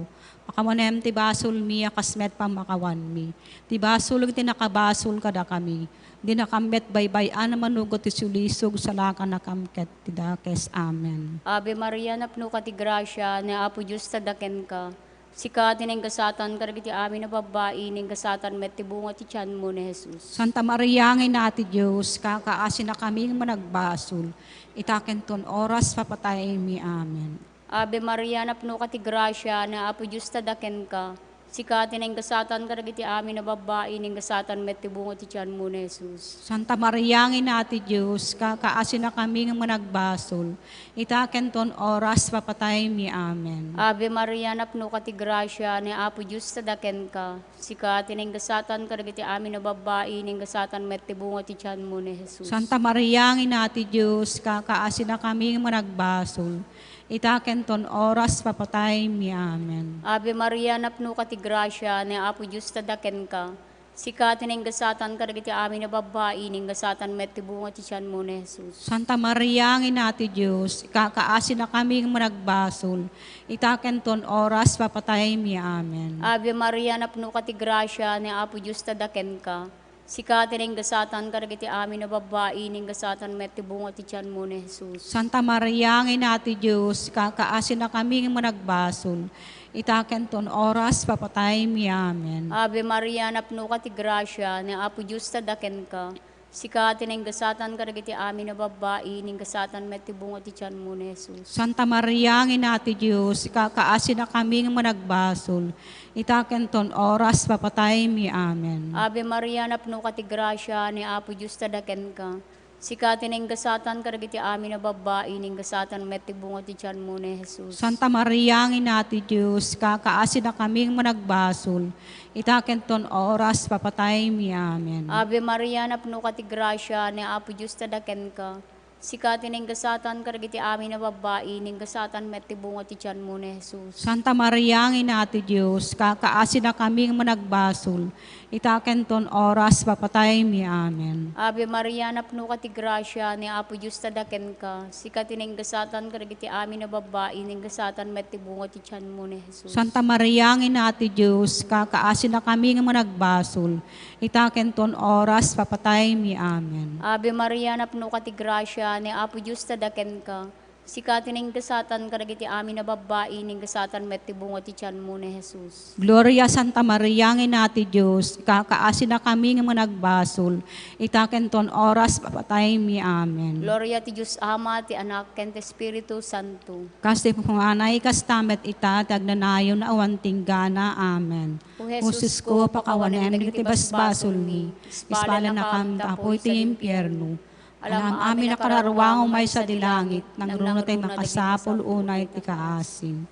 Pakamonem ti basol mi, akasmet pamakawan mi. Ti basol ti nakabasol kada kami. Di nakambet baybay, ana manugot ti sulisog sa laka nakamket ti dakes. Amen. Ave Maria, napno ka ti grasya, ni Apo Diyos tadaken ka. Sika tineng gasatan karagiti amin na babae, ning gasatan met ti bunga ti tiyan mo ni Jesus. Santa Maria, ngin nati Diyos, kakaasin na kami managbasol. Itaken ton oras papatay mi. Amen. Ave Maria, napno ka ti grasya, ni Apo Diyos tadaken ka. Sika tineng gasatan karagiti amin na babae, ning gasatan met ti bunga ti tiyan mo ni Jesus. Santa Maria, ngin nati Diyos, kakaasin na kami managbasol. Itaken ton oras papatay mi. Amen. Ave Maria, napno ka ti grasya, ni Apo Diyos tadaken ka. Sika tineng gasatan karagiti amin na babae, ning gasatan met ti bunga ti tiyan mo ni Jesus. Santa Maria, ngin nati Diyos, kakaasin na kami managbasol. Itaken ton oras papatay mi. Amen. Ave Maria, napno ka ti grasya, ni Apo Diyos tadaken ka. Sika tineng gasatan karagiti amin na babae, ning gasatan met ti bunga ti tiyan mo ni Jesus. Santa Maria, ngin nati Diyos, kakaasin na kami managbasol. Itaken ton oras papatay mi. Amen. Ave Maria, napno ka ti grasya, ni Apo Diyos tadaken ka. Sika tineng gasatan karagiti amin na babae, ning gasatan met ti bunga ti tiyan mo ni Jesus. Santa Maria, ngin nati Diyos, kakaasin na kami managbasol. Itaken ton oras papatay mi. Amen. Ave Maria, napno ka ti grasya, ni Apo Diyos tadaken ka. Sika tineng gasatan karagiti amin na babae, ning gasatan met ti bunga ti tiyan mo ni Jesus. Santa Maria, ngin nati Diyos, kakaasin na kami managbasol. Itaken ton oras papatay mi. Amen. Ave Maria, napno ka ti grasya, ni Apo Diyos tadaken ka. Sikatin ang gasatan karagiti amin na babae, ning gasatan metibungot ti tiyan mo ni Jesus. Santa Maria, ang ina ti Diyos, kakaasin na kaming managbasol. Itaken ton oras, papatay mi. Amen. Ave Maria, napno ka ti grasya, ni Apo Diyos tadaken ka. Sikatin ang gasatan karagiti amin na babae, ning gasatan metibungot ti tiyan mo ni Jesus. Santa Maria, ang ina ti Diyos, kakaasin na kaming managbasol. Itaken ton oras, papatay mi. Amen. Ave Maria, napno ka ti grasya, ni Apo Diyos tadaken ka. Sikatin ang gasatan karagiti amin na babae, ning gasatan metibungot ti tiyan mo ni Jesus. Santa Maria, ang ina ti Diyos, kakaasin na kaming managbasol. Itaken ton oras, papatay mi. Amen. Ave Maria, napno ka ti grasya, ni Apo Diyos tadaken ka. Sikatin ang gasatan karagiti amin na babae, ning gasatan metibungot ti tiyan mo ni Jesus. Gloria Santa Maria, ang ina ti Diyos, kakaasin na kaming managbasol. Itaken ton oras, papatay mi. Amen. Gloria ti Diyos Ama, ti Anak, ken ti Espiritu Santo. Kasi punganay kastamet ita, tagnanayon na awan tinggana. Amen. O Jesus ko, pakawanem, nagiti basbasol mi. Ispala na kam, tapoy ti impyerno. Alam amin na kararwang umay sa dilangit, nang runo tayo makasapol unay ti kaasin.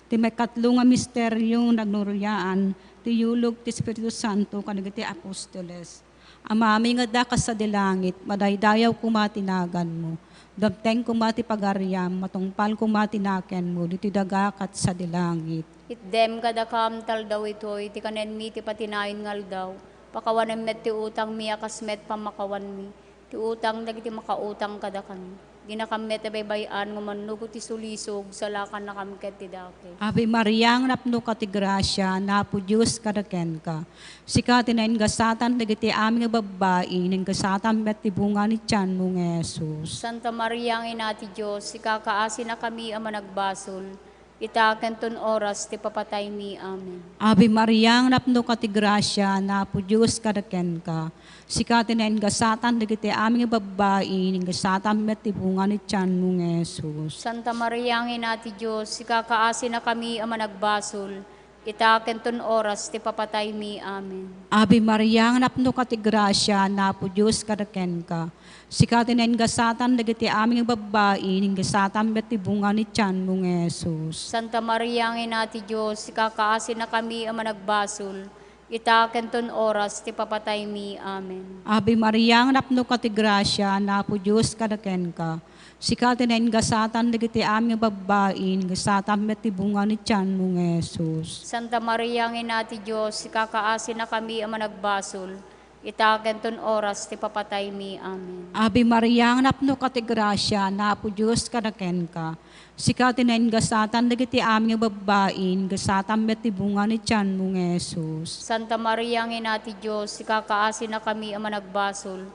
Ti may katlong nga misteryong nagnuruyaan, ti yulog ti Espiritu Santo kanagiti apostoles. Amami nga dakas sa dilangit, madaydayaw kumatinagan mo. Damteng kumati pagaryam, matungpal kumatinaken mo, diti dagakat sa dilangit. Itdem kadakam tal daw itoy, ti kanen mi ti patinayon ngal daw. Pakawanem met ti utang mi akas met pamakawan mi. Ti utang dagiti makautang kadakan. Ginakammet ti baybayan nga mannugo ti sulisog sa lakan na kamket ti dake. Ave Maria, ang napno ka ti grasya, napo Diyos kadaken ka. Sikati na gasatan dagiti aming babae, ning gasatan met ti bunga ni tiyan mo nga Jesus. Santa Maria, ang ina ti Diyos, ikakaasi na kami ang managbasol. Itaken ton oras ti papatay mi. Amen. Ave Maria, ang napno ka ti grasya, napo Diyos kadaken ka. Sikati na gasatan dagiti aming babae, ning gasatan met ti bunga ni tiyan mo nga Jesus. Santa Maria, ang ina ti Diyos, ikakaasi na kami ang managbasol. Itaken ton oras ti papatay mi. Amen. Ave Maria, ang napno ka ti grasya, napo Diyos kadaken ka. Sikati na gasatan dagiti aming babae, ning gasatan met ti bunga ni tiyan mo nga Jesus. Santa Maria, ang ina ti Diyos, ikakaasi na kami ang managbasol. Itaken ton oras ti papatay mi. Amen. Ave Maria, ang napno ka ti grasya, napo Diyos kadaken ka. Sikati na gasatan dagiti aming babae, ning gasatan met ti bunga ni tiyan mo nga Jesus. Santa Maria, ang ina ti Diyos, ikakaasi na kami ang managbasol. Itaken ton oras ti papatay mi. Amen. Ave Maria, ang napno ka ti grasya, napo Diyos kadaken ka. Sikati na gasatan dagiti aming babae, ning gasatan met ti bunga ni tiyan mo nga Jesus. Santa Maria, ang ina ti Diyos, ikakaasi na kami ang managbasol.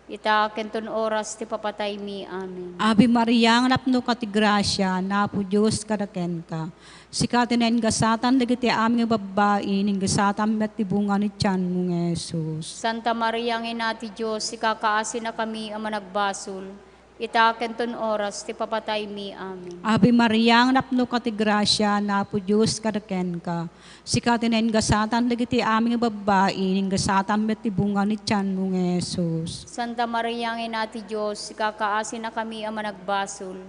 Itaken ton oras ti papatay mi. Amen. Ave Maria, ang napno ka ti grasya, napo Diyos kadaken ka. Sikati na gasatan dagiti aming babae, ning gasatan met ti bunga ni tiyan mo nga Jesus. Santa Maria, ang ina ti Diyos, ikakaasi na kami ang managbasol. Itaken ton oras ti papatay mi. Amen. Ave Maria, ang napno ka ti grasya, napo Diyos kadaken ka. Sikati na gasatan dagiti aming babae, ning gasatan met ti bunga ni tiyan mo nga Jesus. Santa Maria, ang ina ti Diyos, ikakaasi na kami ang managbasol.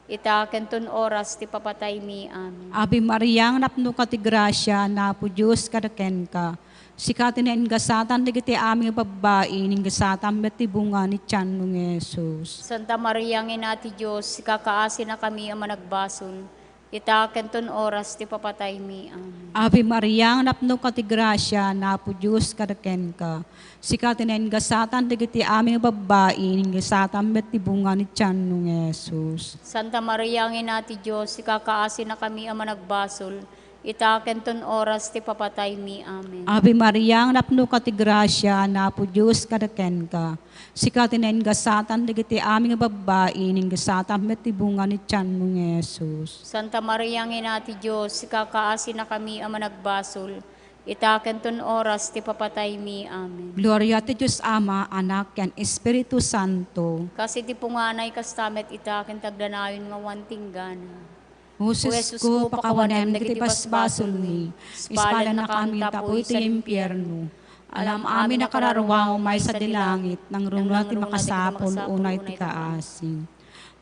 Itaken ton oras ti papatay mi. Amen. Ave Maria, ang napno ka ti grasya, napo Diyos kadaken ka. Sikati na gasatan dagiti aming babae, ning gasatan met ti bunga ni tiyan mo nga Jesus. Santa Maria, ang ina ti Diyos, ikakaasi na kami ang managbasol. Itaken ton oras ti papatay mi. Amen. Ave Maria, ang napno ka ti grasya, napo Diyos kadaken ka. Sikati na gasatan dagiti aming babae, ning gasatan met ti bunga ni tiyan mo nga Jesus. Santa Maria, ang ina ti Diyos, ikakaasi na kami ang managbasol. Itaken ton oras ti papatay mi. Amen. Ave Maria, ang napno ka ti grasya, napo Diyos kadaken ka. Sikati na gasatan dagiti aming babae, ning gasatan met ti bunga ni tiyan mo nga Jesus. Santa Maria, ang ina ti Diyos, ikakaasi na kami ang managbasol. Itaken ton oras ti papatay mi. Amen. Gloria ti Diyos Ama, Anak, ken Espiritu Santo. Kasi ti punganay kastamet itaken tagdanayon nga wanting gana. O Jesus ko, pakawanem dagiti basbasol mi. Ispala na kami tapoy ti impyerno. Alam amin na kararwang umay sa dilangit, nang runa ti makasapol, unay ti kaasim.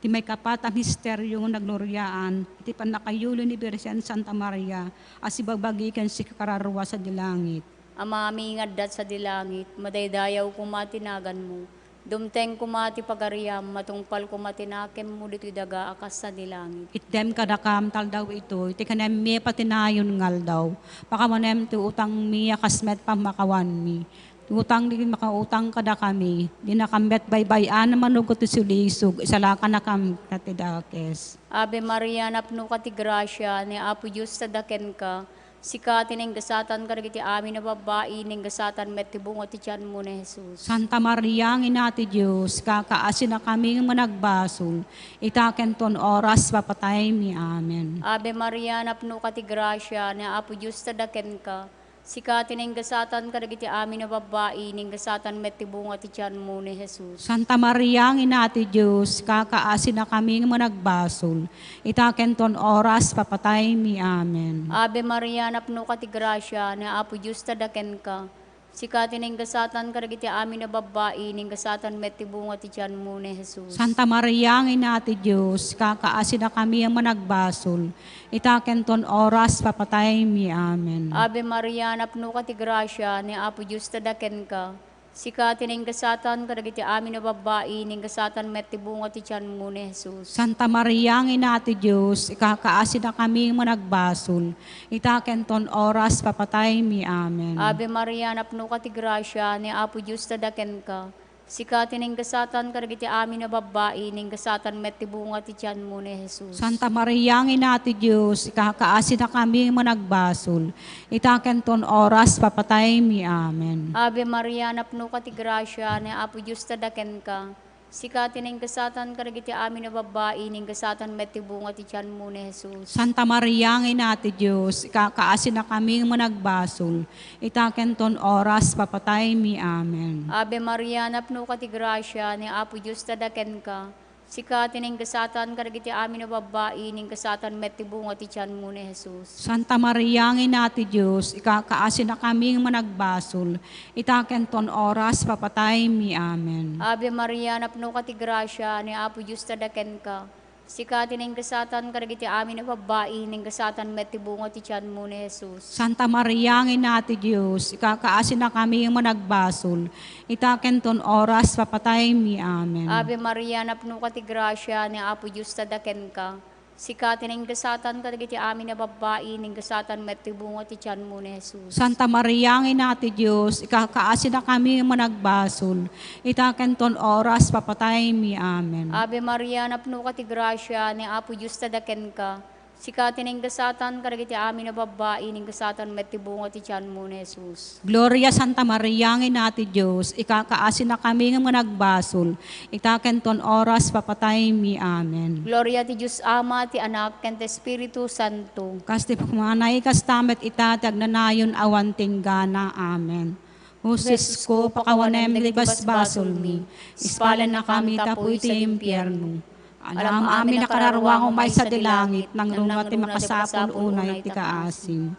Ti may kapat ang misteryo nagloryaan, iti panakayulo ni Birhen Santa Maria, as ibagbagikan si kararwa sa dilangit. Amami ngaddat sa dilangit, madaydayaw kumatinagan mo. Dumteng kumati pagariam, matungpal kumatinakem mo dito'y daga akas sa dilangit. Itdem kadakam tal daw ito, iti kanem mi patinayon ngal daw. Pakamanem ti utang mi akasmet pamakawan mi. Ti utang di makautang kada kami, di nakambet baybayan na manugot ti sulisog, isalakan na kam katidakes. Ave Maria, napno ka ti grasya, ni Apo Diyos sa daken ka, sikatin ng gasatan ka iti amin na babae, ng gasatan met ti bunga ti tiyan mo ni Jesus. Santa Maria, ang ina ti Diyos, kakaasin na kami managbasol, itaken ton oras papatay mi. Amen. Ave Maria, napno ka ti grasya, ni Apo Diyos sa daken ka, sikatin ng gasatan ka iti amin na babae, ng gasatan met ti bunga ti tiyan mo ni Jesus. Santa Maria, ang ina ti Diyos, kakaasin na kami managbasol, itaken ton oras papatay mi. Amen. Ave Maria, napno ka ti grasya, ni Apo Diyos ta daken ka, sikatin ng gasatan ka iti amin na babae, ng gasatan met ti bunga ti tiyan mo ni Jesus. Santa Maria, ang ina ti Diyos, kakaasin na kami managbasol, itaken ton oras papatay mi. Amen. Ave Maria, napno ka ti grasya, ni Apo Diyos ta daken ka, sikatin ng gasatan ka iti amin na babae, ng gasatan met ti bunga ti tiyan mo ni Jesus. Santa Maria, ang ina ti Diyos, kakaasin na kami managbasol, itaken ton oras papatay mi. Amen. Ave Maria, napno ka ti grasya, ni Apo Diyos ta daken ka, sikatin ng gasatan ka iti amin na babae, ng gasatan met ti bunga ti tiyan mo ni Jesus. Santa Maria, ang ina ti Diyos, kakaasin na kami managbasol, itaken ton oras papatay mi. Amen. Ave Maria, napno ka ti grasya, ni Apo Diyos ta daken ka, sikatin ng gasatan ka iti amin na babae, ng gasatan met ti bunga ti tiyan mo ni Jesus. Santa Maria, ang ina ti Diyos, kakaasin na kami managbasol, itaken ton oras papatay mi. Amen. Ave Maria, napno ka ti grasya, ni Apo Diyos ta daken ka, sikatin ng gasatan ka iti amin na babae, ng gasatan met ti bunga ti tiyan mo ni Jesus. Santa Maria, ang ina ti Diyos, kakaasin na kami managbasol, itaken ton oras papatay mi. Amen. Ave Maria, napno ka ti grasya, ni Apo Diyos ta daken ka, sikatin ng gasatan ka iti amin na babae, ng gasatan met ti bunga ti tiyan mo ni Jesus. Santa Maria, ang ina ti Diyos, kakaasin na kami managbasol, itaken ton oras papatay mi. Amen. Ave Maria, napno ka ti grasya, ni Apo Diyos ta daken ka, sikatin ng gasatan ka iti amin na babae, ng gasatan met ti bunga ti tiyan mo ni Jesus. Santa Maria, ang ina ti Diyos, kakaasin na kami managbasol, itaken ton oras papatay mi. Amen. Ave Maria, napno ka ti grasya, ni Apo Diyos ta daken ka, sikatin ng gasatan ka iti amin na babae, ng gasatan met ti bunga ti tiyan mo ni Jesus. Gloria Santa Maria, ang ina ti Diyos, ikakaasin na kami managbasol, itaken ton oras papatay mi. Amen. Gloria ti Diyos Ama, ti Anak, ken ti Espiritu Santo. Kasti pakumanay kastamet itatag na nayon awan tinggana. Amen. Husis ko pakawanem libas basol mi, ispalan na kami tapoy ti impyerno. Alam amin na kararwang umay sa dilangit, nang rungat ti makasapol unay ti kaasim.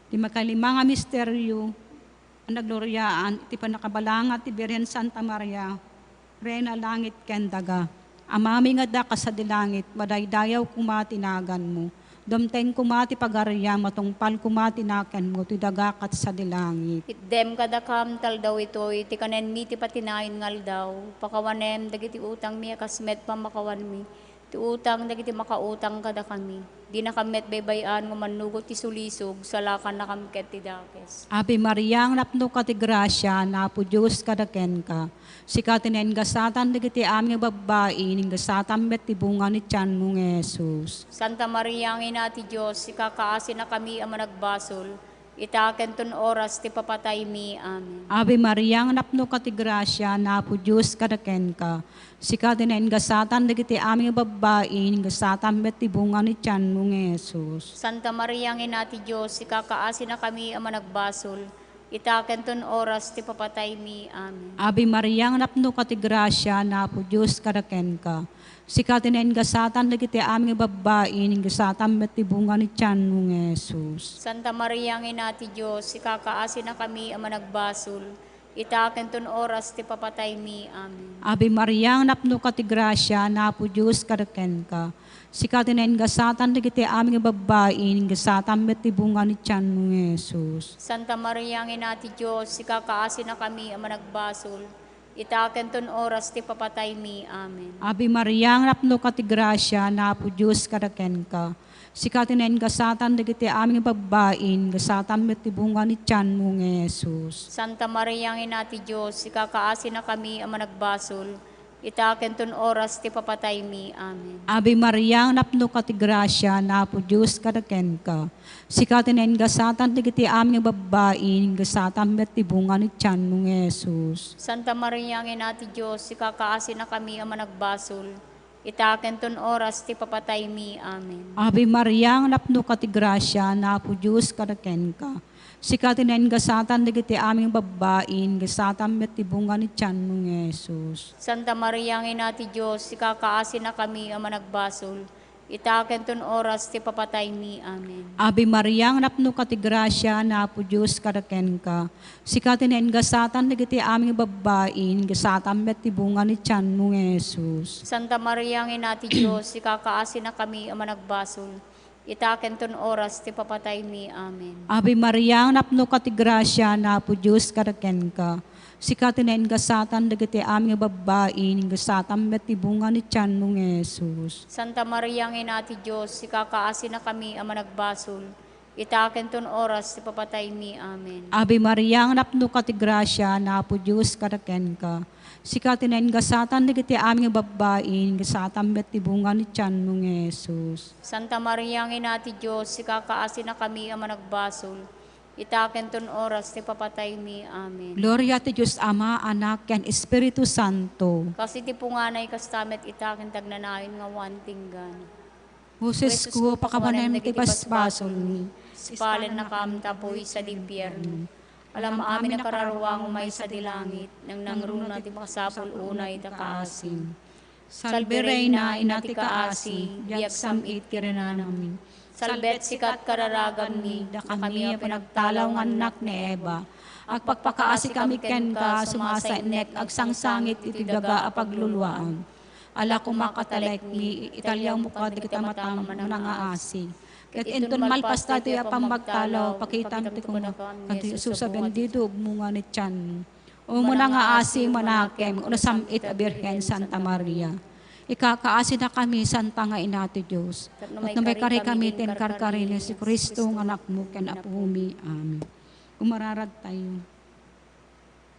Ti makalima nga misteryo, ang nagloryaan, iti panakabalangat ti Birhen Santa Maria, Reyna langit ken daga. Amami nga daka sa dilangit, madaydayaw kumatinagan mo. Damten kumati pagarya, matungpal kumatinakan mo, ti dagakat sa dilangit. Itdem kadakam tal daw ito, iti kanen mi ti patinayon ngal daw, pakawanem dagiti utang mi akasmet pamakawan mi, ti utang dagiti makautang kada kami. Di na kamet baybayan nga manugot ti sulisog, salakan na kamket ti dakes. Ave Maria, ang napno ka ti grasya, na po Diyos kadaken ka. Sikatin en gasatan dagiti amin nga babae, ning gasatan met ti bunga ni tiyan mong Jesus. Santa Maria, ang ina ti Diyos, ikakaasin na kami ang managbasol, itaken ton oras ti papatay mi. Amen. Ave Maria, ang napno ka ti grasya, na po Diyos kadaken ka. Sikatin en gasatan dagiti amin nga babae, ning gasatan met ti bunga ni tiyan mong Jesus. Santa Maria, ang ina ti Diyos, ikakaasin na kami ang managbasol, itaken ton oras ti papatay mi. Amen. Ave Maria, ang napno ka ti grasya, na po Diyos kadaken ka. Sikatin nga satan dagiti aming babae ning satan met tibungan ni tiyan mo Jesus. Santa Maria ng ina ti Diyos, ikakaasin na kami ang managbasol. Itaken ton oras ti papatay mi. Amen. Ave Maria, napno ka ti grasya, napo Diyos karaken ka. Sikatin nga satan dagiti aming babae ning satan met tibungan ni tiyan mo Jesus. Santa Maria ng ina ti Diyos, ikakaasin na kami ang managbasol. Itaken ton oras ti papatay mi. Amen. Ave Maria, napno ka ti grasya, napo Diyos karaken ka. Sikatin nga satan dagiti aming babae ning satan met tibungan ni tiyan mo Jesus. Santa Maria ng ina ti Diyos, ikakaasin na kami ang managbasol. Itaken ton oras ti papatay mi. Amen. Ave Maria, napno ka ti grasya, napo Diyos karaken ka. Sikatin nga satan dagiti aming babae ning satan met tibungan ni tiyan mo Jesus. Santa Maria ng ina ti Diyos, ikakaasin na kami ang managbasol. Itaken ton oras ti papatay mi. Amen. Ave Maria, napno ka ti grasya, napo Diyos karaken ka. Sikatin nga satan dagiti aming babae ning satan met tibungan ni tiyan mo Jesus. Santa Maria ng ina ti Diyos, ikakaasin na kami ang managbasol. Itaken ton oras ti papatay mi. Amen. Ave Maria, napno ka ti grasya, napo Diyos karaken ka. Sikatin nga satan dagiti aming babae ning satan met tibungan ni tiyan mo Jesus. Santa Maria ng ina ti Diyos, ikakaasin na kami ang managbasol. Itaken ton oras ti papatay mi. Amen. Ave Maria, napno ka ti grasya, napo Diyos karaken ka. Sikatin nga satan dagiti aming babae ning satan met tibungan ni tiyan mo Jesus. Santa Maria ng ina ti Diyos, ikakaasin na kami ang managbasol. Itaken ton oras ti papatay mi. Amen. Ave Maria, napno ka ti grasya, napo Diyos karaken ka. Sikatin nga satan dagiti aming babae ning satan met tibungan ni tiyan mo Jesus. Santa Maria ng ina ti Diyos, ikakaasin na kami ang managbasol. Itaken ton oras ti papatay mi. Amen. Gloria ti Diyos Ama, Anak, ken Espiritu Santo. Kasi ti punganay kastamet itaken tagnanayon nga wantinggan. Moses ko, pakamanem ti basbasol ni. Spalen na kamtapoy sa limpyerno. Alam amin na kararuang umay sa dilangit, nang nangruna ti makasapol unay ta kaasim. Salve Reina, inati kaasi, biag samit kirana namin. Salbet sikat kararagam mi, Da kami pinagtalaw ng anak ni Eva. Agpagpakaasi kami ken ka, sumasainek, agsangsangit iti daga apagluluan. Ala kumakatalek mi, italyaw mo ka, di kita matang manangaasi. Ket enton malpas tayo apang magtalaw, pakitam ti kuno, kanti Isusa bendido, munga ni tiyan. O manangaasi manakem, unasamit a Birhen Santa Maria. Ikakaasi na kami, Santa nga inati Diyos. At na may kari kami, karkarin si Kristo, ng anak mo, ken apumi. Amen. Umararag tayo.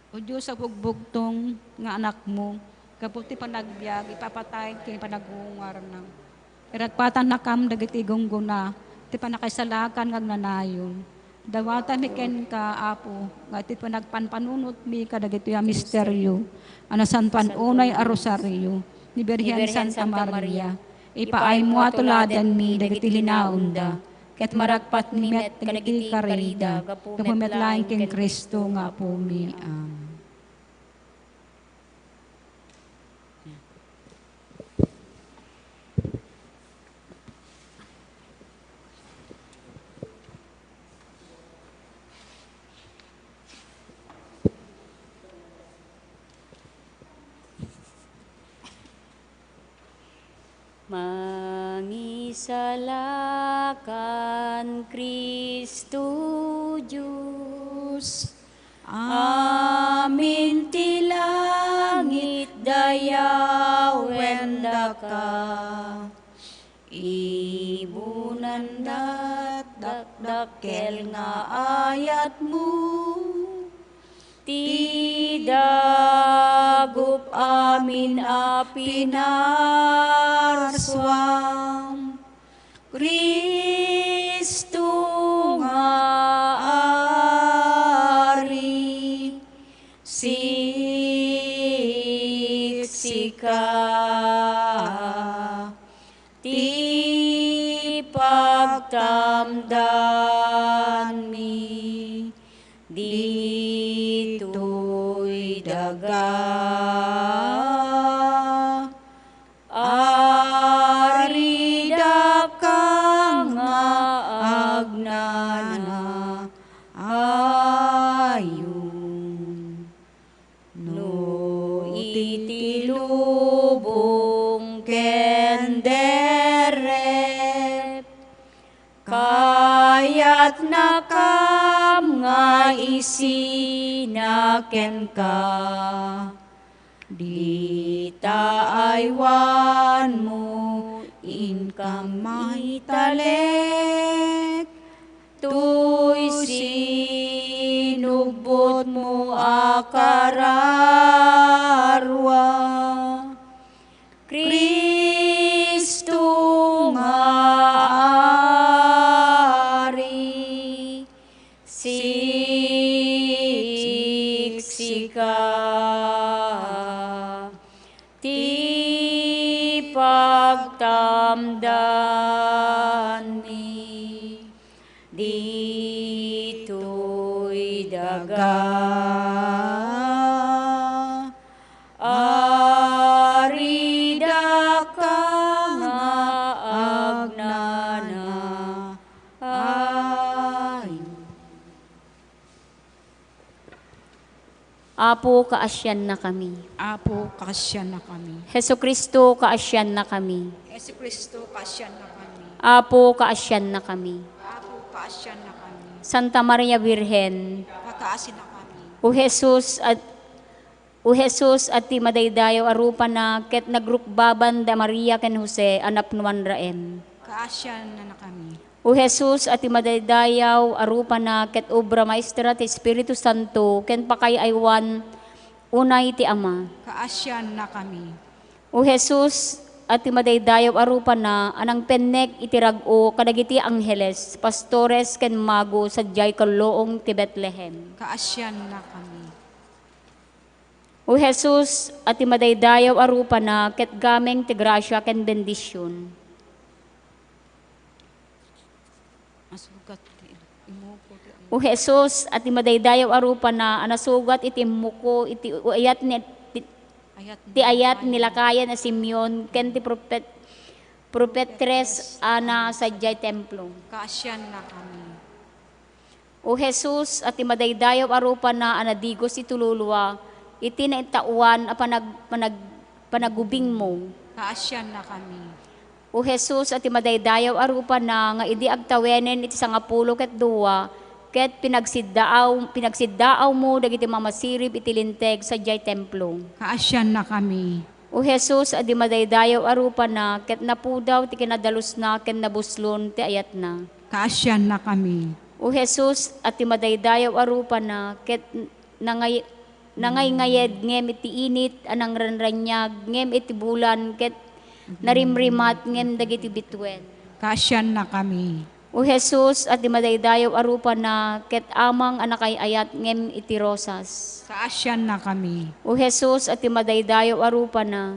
O Diyos, sa bugbugtong nga anak mo, kaputi panagbiag, ipapatay, kini panagungar na. Iragpatan na kam, dagiti gungguna, ti panakaisalakan ngag nanayon. Dawatan mi ken ka, Apo, nga iti panagpanpanunot mi, kadagiti a misteryo, anasan panunay a rosaryo, ni Birhen Santa Maria, ipaay mo atuladan mi, dagiti linaunda, ket maragpat mi met, dagiti karida, kapumet laing king Kristo nga po mi. Amen. Mangisalakan Kristo Diyos, Amin ti langit dayawen da ka, ibunan dat dakdakel nga ayat mo, ti dagup amin a pinarswam, Kristo nga ari, siksika, ti pagtamdan mi, dito'y daga, kat nakam nga isinaken ka. Di taaywan mo in kamay talek, tuy sinubot mo akararwa. Kristo nga ari, siksika, ti pagtamdan mi, dito'y daga. Arida ka nga agnana ay. Apo, kaasyan na kami. Apo, kaasyan na kami. Heso Kristo, kaasyan na kami. Yesu Kristo, kaasyan na kami. Apo, kaasyan na kami. Apo, kaasyan na kami. Santa Maria Virgen, Kakaasin na kami. O Jesus at ti madaydayo arupa na ket nagrukbaban da Maria ken Jose anap nuan raen. Kaasyan na kami. O Jesus at ti madaydayaw arupa na ket obra maestra ti Espiritu Santo ken pakayaywan unay ti Ama. Kaasyan na kami. O Jesus at ti madaydayaw arupa na anang pennek iti rag-o kadagiti angheles, pastores ken mago sadyay kalloong ti Bethlehem. Kaasyan na kami. O Jesus at ti madaydayaw arupa na ket gameng ti grasya ken bendisyon. O Jesus at ti madaydayaw arupa na anasugat iti muko iti ayat ni ti ayat nilakayan na Simeon ken ti propetres ana sadyay templo. Kaasyan na kami. O Jesus at ti madaydayaw arupa na anadigos iti tululuwa iti na itauan a panagubing mo. Kaasyan na kami. O Jesus at ti madaydayaw arupa na nga idi agtawenen iti 10 ket 2 ket pinagsiddaaw mo dagiti mamasirib iti linteg sadyay templo. Kaasyan na kami. O Jesus at ti madaydayaw arupa na ket napudaw ti kinadalos na ken nabuslon ti ayat na. Kaasyan na kami. O Jesus at ti madaydayaw arupa na ket nangay-ngayed ngem iti init anang ranranyag ngem iti bulan ket narimrimat ngem dagiti bitwen. Kaasyan na kami. O Jesus at ti madaydayaw arupa na ket amang anakay ayat ngem iti rosas. Kaasyan na kami. O Jesus at ti madaydayaw arupa na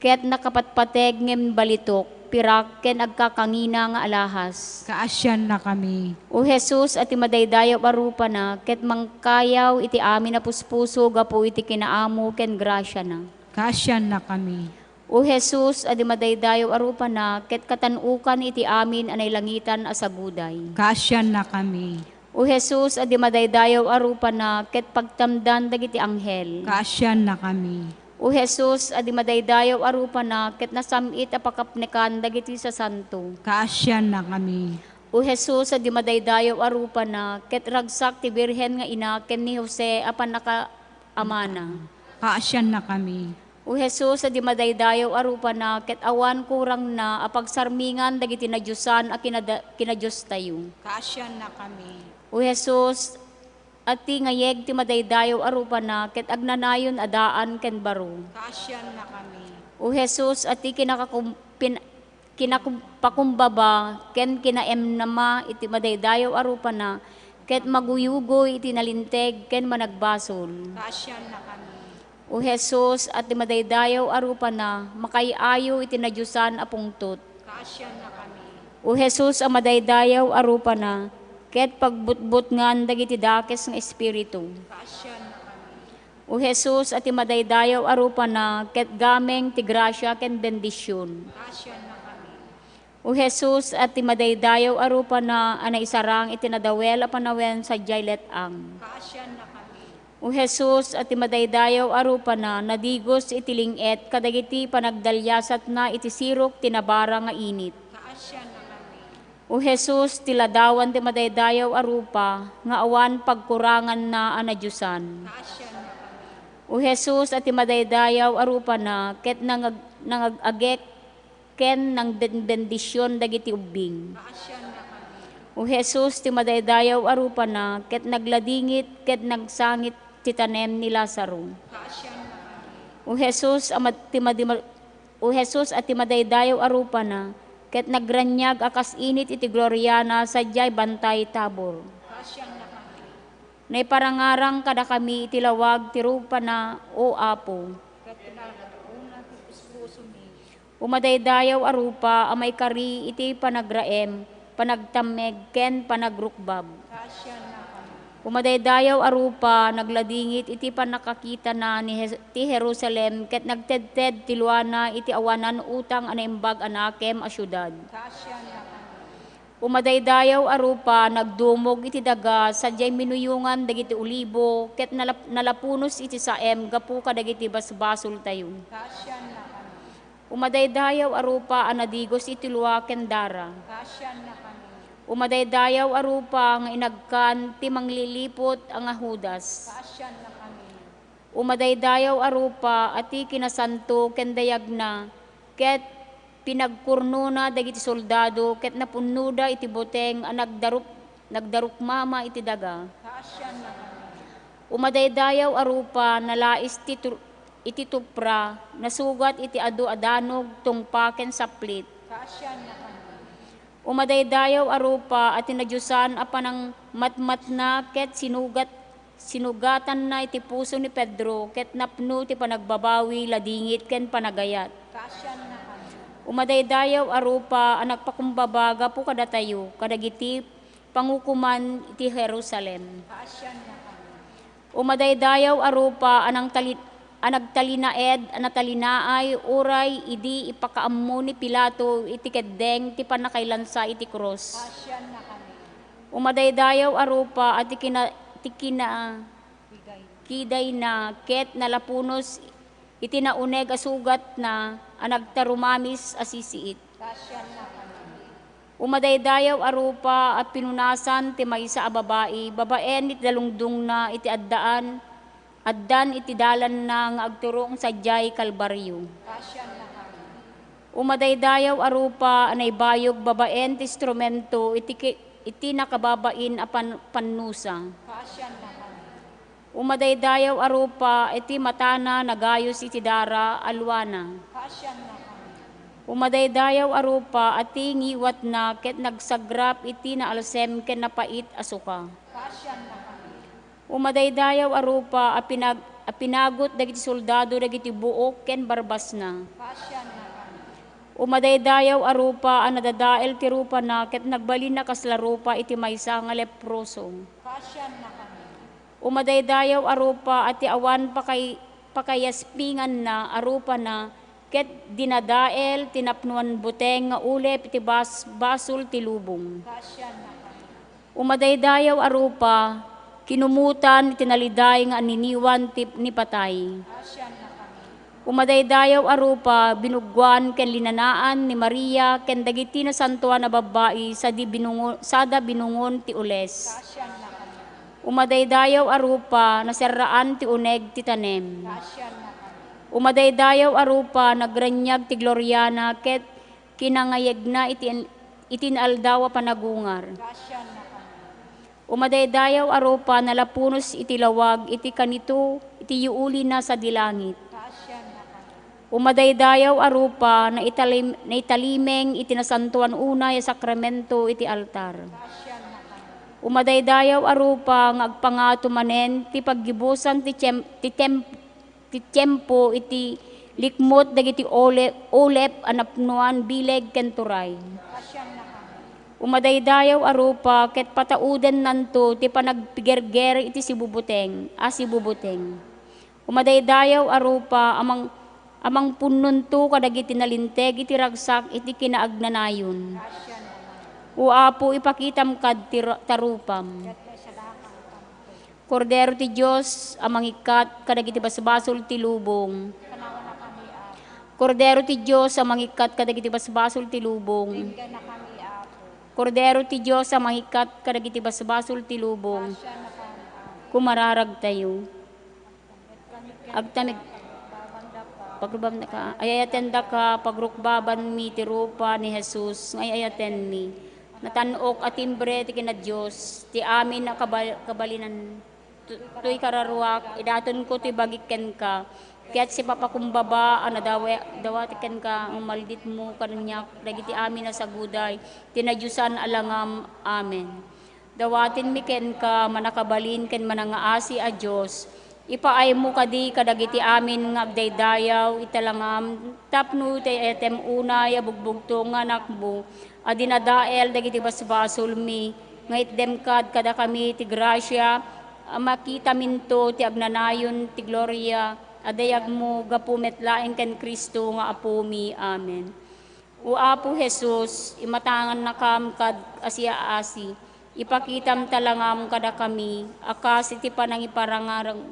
ket nakapatpateg ngem balitok pirak ken agkakangina nga alahas. Kaasyan na kami. O Jesus at ti madaydayaw arupa na ket mangkayaw iti amin na puspuso gapo iti kinaamo ken grasya na. Kaasyan na kami. O Jesus at ti madaydayaw arupa na ket katanukan iti amin anay langitan asaguday. Kaasyan na kami. O Jesus at ti madaydayaw arupa na ket pagtamdan dagiti anghel. Kaasyan na kami. O Jesus at ti madaydayaw arupa na ket nasamit a pakapnekan dagiti sa santo. Kaasyan na kami. O Jesus at ti madaydayaw arupa na ket ragsak ti Birhen nga ina ken ni Jose a panakaamana. Kaasyan na kami. O Jesus at ti madaydayaw arupa na ket awan kurang na apagsarmingan dagiti nadyusan a kinadiyos tayo. Kaasyan na kami. O Jesus at ti ngayeg ti madaydayaw arupa na ket agnanayon adaan ken baro. Kaasyan na kami. O Jesus at ti kinapakumbaba ken kinaemnama iti madaydayaw arupa na ket maguyugoy iti nalinteg ken managbasol. Kaasyan na kami. O Jesus at ti madaydayaw arupa na makayayo iti nadyusan a pungtot. Kaasyan na kami. O Jesus a madaydayaw arupa na ket pagbutbut ngan dagiti dakes nga espiritu. Kaasyan na kami. O Jesus at ti madaydayaw arupa na ket gameng ti grasya ken bendisyon. Kaasyan na kami. O Jesus at ti madaydayaw arupa na anay sarang iti nadawel a panawen sadyay letang. Kaasyan na kami. O Jesus at ti madaydayaw arupa na nadigos iti linget kadagiti panagdalyasat na iti sirok tinabara nga init. Kaasyan na kami. O Jesus, tiladawan ti madaydayaw arupa, nga awan pagkurangan na anadyusan. O Jesus, at ti madaydayaw arupa na, ket nangagagek, ken nang bendisyon dagiti ubing. O Jesus, ti madaydayaw arupa na, ket nagladingit, ket nagsangit ti tanem ni Lazaro. O Jesus, at ti madaydayaw arupa na, ket nagranyag akas init iti Gloriana sadyay bantay Tabor. Nay parangarang kada kami iti lawag ti rupa na o Apo. Umadaydayaw arupa amay kari iti panagraem, panagtameg ken panagrukbab. Umadaydayaw arupa nagladingit iti panakakita na ti Jerusalem ket nagtedted ti luana iti awanan utang anaimbag anakem a syudad. Umadaydayaw arupa nagdumog iti daga sadyay minuyungan dagiti ulibo ket nalapunos iti saem gapu kadagiti basbasol tayo. Umadaydayaw arupa anadigos iti luwa ken dara. Umadaydayaw arupa nga inagkan ti manglilipot ang Judas. Umadaydayaw arupa ati kinasanto ken dayagna ket pinagkurno na dagiti soldado ket napunnuda iti boteng a nagdarukmama iti daga. Umadaydayaw arupa nalais iti tupra nasugat iti adu-adanog tungpa ken saplit. Umadaydayaw arupa at tinadyusan apan ang matmat na ket sinugatan na iti puso ni Pedro ket napno ti panagbabawi ladingit ken panagayat. Umadaydayaw arupa ang nagpakumbabaga po kadatayo kadagiti pangukuman iti Jerusalem. Umadaydayaw arupa anang nagtalinaed natalinaay uray idi ipakaammo ni Pilato iti keddeng ti panakailansa iti cross. Umadaydayaw arupa at kiday na ket nalapunos iti nauneg asugat na nagtarumamis asisiit. Umadaydayaw arupa at pinunasan ti maysa a babaen iti dalungdung na iti addan iti dalan na nga agturong sadyay Kalbaryo. Umadaydayaw arupa anay bayog babaen ti instrumento iti nakababain apan pannusa. Umadaydayaw arupa iti matana nagayos iti dara alwana. Umadaydayaw arupa ati ngiwat na ket nagsagrap iti naalsem ken napait asuka. Umadaydayaw arupa apinagot dagiti soldado dagiti buok ken barbas na. Umadaydayaw arupa nadadael ti rupa na ket nagbalin na kasla rupa iti maysa nga leproso. Umadaydayaw arupa ati awan pakayaspingan na arupa na ket dinadael tinapnuan buteng nga ulep iti basol ti lubong. Umadaydayaw arupa kinumutan tinaliday nga aniniwan ni patay. Umadaydayaw arupa binugwan ken linanaan ni Maria ken dagiti na santuan na babae sada binungon ti ules. Umadaydayaw arupa naserraan ti uneg ti tanem. Umadaydayaw arupa nagranyag ti Gloriana ket kinangayeg na itinaldawa panagungar. Umadaydayaw arupa nalapunos iti lawag iti kanito iti yuuli na sa dilangit. Umadaydayaw arupa na italimeng iti nasantuan una ya sakramento iti altar. Umadaydayaw arupa nga agpangato manen ti paggibusan ti tiempo iti likmot dagiti olep anapnuan bileg ken turay. Umadaydayaw arupa ket patauden nanto ti panagpigerger iti sibubuteng. Umadaydayaw arupa amang punnunto kadagiti nalinteg iti ragsak iti kinaagnanayon. O Apo ipakitam kad tarupam. Kordero ti Dios amang ikat kadagiti basbasol ti lubong. Kordero ti Dios amang ikat kadagiti basbasol ti lubong. Kordero ti Diyos ang mahikat kadagiti basbasol ti lubong. Kumararag tayo. Agtamig pagrubam na ka. Ayayaten da ka pagrukbaban mi ti rupa ni Jesus. Ayayaten mi. Natanok at timbre ti kina Diyos. Ti amin na kabalinan. Tuy kararuak. Idaton ko ti bagiken ka. Kaya't si papakumbaba, dawatikan ka, ang maldit mo kanunyak, dagiti amin na saguday, tinadyusan alangam, amen. Dawatin mi ken ka, manakabalin ken manangaasi a Diyos, ipaay mo kadi kadagiti amin nga agdaydayaw, italangam, tapno tay etem unay, abugbugto nga nakbo, adinadael dagiti basbasol mi, nga itdem kada kami ti grasya, makita minto ti agnanayon ti gloria, adayag mo gapumet laeng ken Kristo nga apo mi. Amen. O Apo Jesus, imatangan na kam kad asya-asi, ipakitam talangam kada kami, akas iti panang iparangarang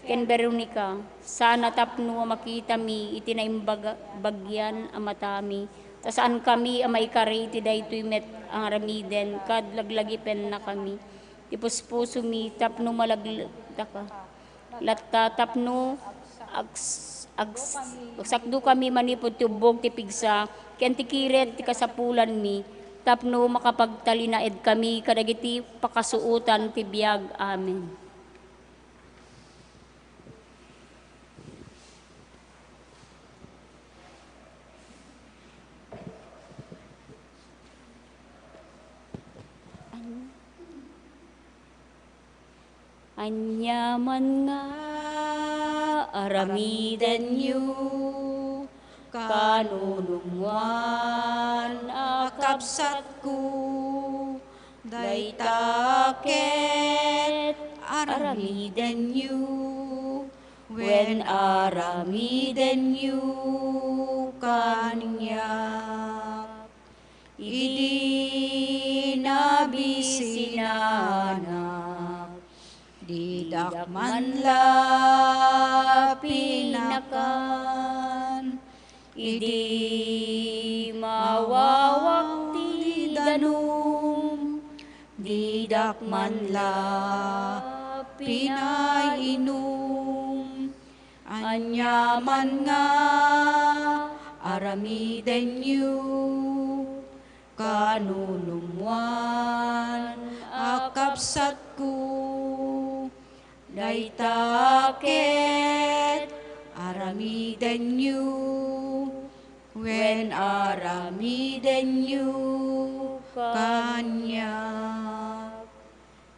ken Veronica, sana tapno makita mi iti naimbagyan amatami, tasaan kami amay kari iti daytoy met ang ramiden, kad laglagipen na kami, tipuspuso mi tapno malaglata ka. Latta tapno agsakdo kami manipod tubog ti pigsa ken ti kiret ti kasapulan mi tapno makapagtalinaed kami kadagiti pakasuutan ti biag. Amen. Anyaman nga aramiden yu, kanunungwan akapsat ko, daytaket aramiden yu, when aramiden yu kanya, idi nabisinana. Didak man la pinakan, idi mawawak ti danum, didak man la pinainom, anyaman nga aramiden yu, kanunumuan akapsat ko, daytaket aramiden yu, when aramiden yu kanya,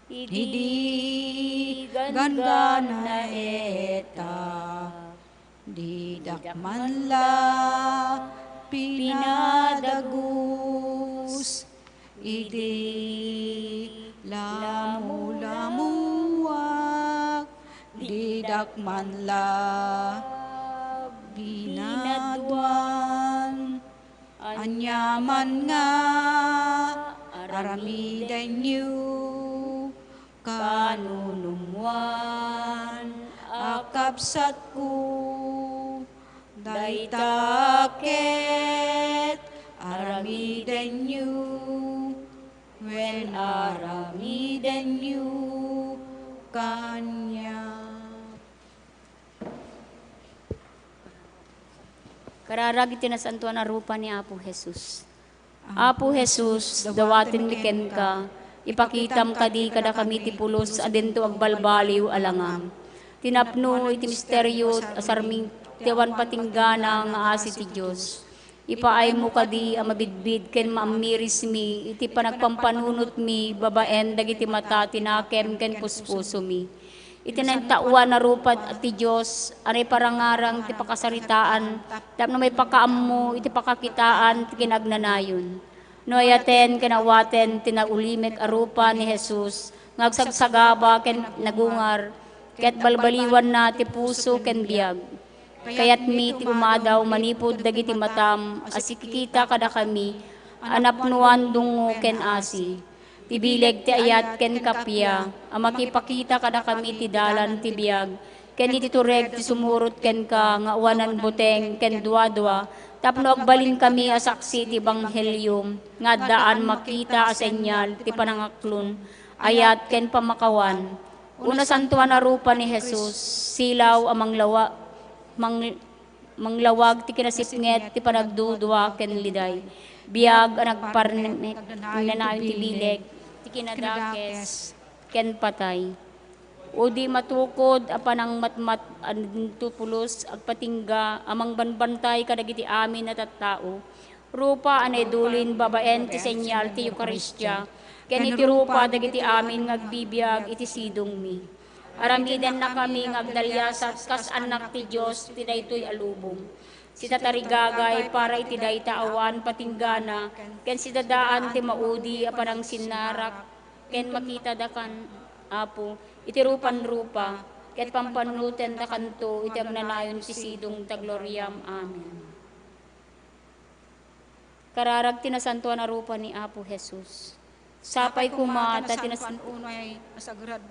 idi gangana eta, didak man la pinadagus, idi lamu-lamuak, didak man la binadwan, anyaman nga aramiden yu, kanunumuan akapsat ko, daytaket aramiden yu, when aramiden yu kanya. Kararag itinasantuan na rupa ni Apo Jesus. Apo Jesus, dawatin liken ka, ipakitam kadi kada kami ti pulos adento agbalbaliw alangam. Tinapno iti misteryo asarming tiwan patinggana nga asi ti Diyos. Ipaay mo kadi ang mabidbid ken maamiris mi, iti panagpampanunot mi, babaen dagiti mata tinakem ken puspuso mi. Iti nagtauan na rupad at ti Diyos, anay parangarang ti pakasaritaan, tapno may pakaammo, iti pakakitaan, ti kinagnanayon. No ayaten, kinawaten, tinaulimek arupa ni Jesus, ngagsagsagaba ken nagungar, ket balbaliwan na ti puso ken biag. Kayat mi ti umadaw manipod dagiti matam, asikikita kada kami, anapnuan dungo ken asi. Tibileg ti ayat ken kapya, amakipakita kada kami ti dalan ti biag, ken iti tureg ti sumurot ken ka, nga uwanan buteng ken duwa-duwa, Tapno agbalin kami asaksi ti Banghelyum, nga daan makita a senyal ti panangaklon, ayat ken pamakawan. Una santuan a rupa ni Jesus, silaw amang manglawag ti kinasipnget ti panagdudwa ken liday. Biag ang nagparnik nanayon ti bileg, ti kinadakes ken patay. O di matukod apanang matmat tupulos agpatingga amang banbantay kadagiti amin at tao. Rupa anedulin babaen ti senyal ti Eukaristya. Ken iti rupa dagiti amin ngagbibiyag iti sidong mi. Aramiden na kami ngagdalyasat kas anak ti Dios ti daytoy alubong. Si tatarigagay para iti dayta awan patinggana ken si dadaan ti maudi apanang sinarak ken makita dakan apo iti rupan-rupa, ket pampanunutan da kanto, iti agnanayon ti sidong ta gloriam. Amen. Kararag tinasantuan na rupa ni Apo Jesus. Sapay kumata,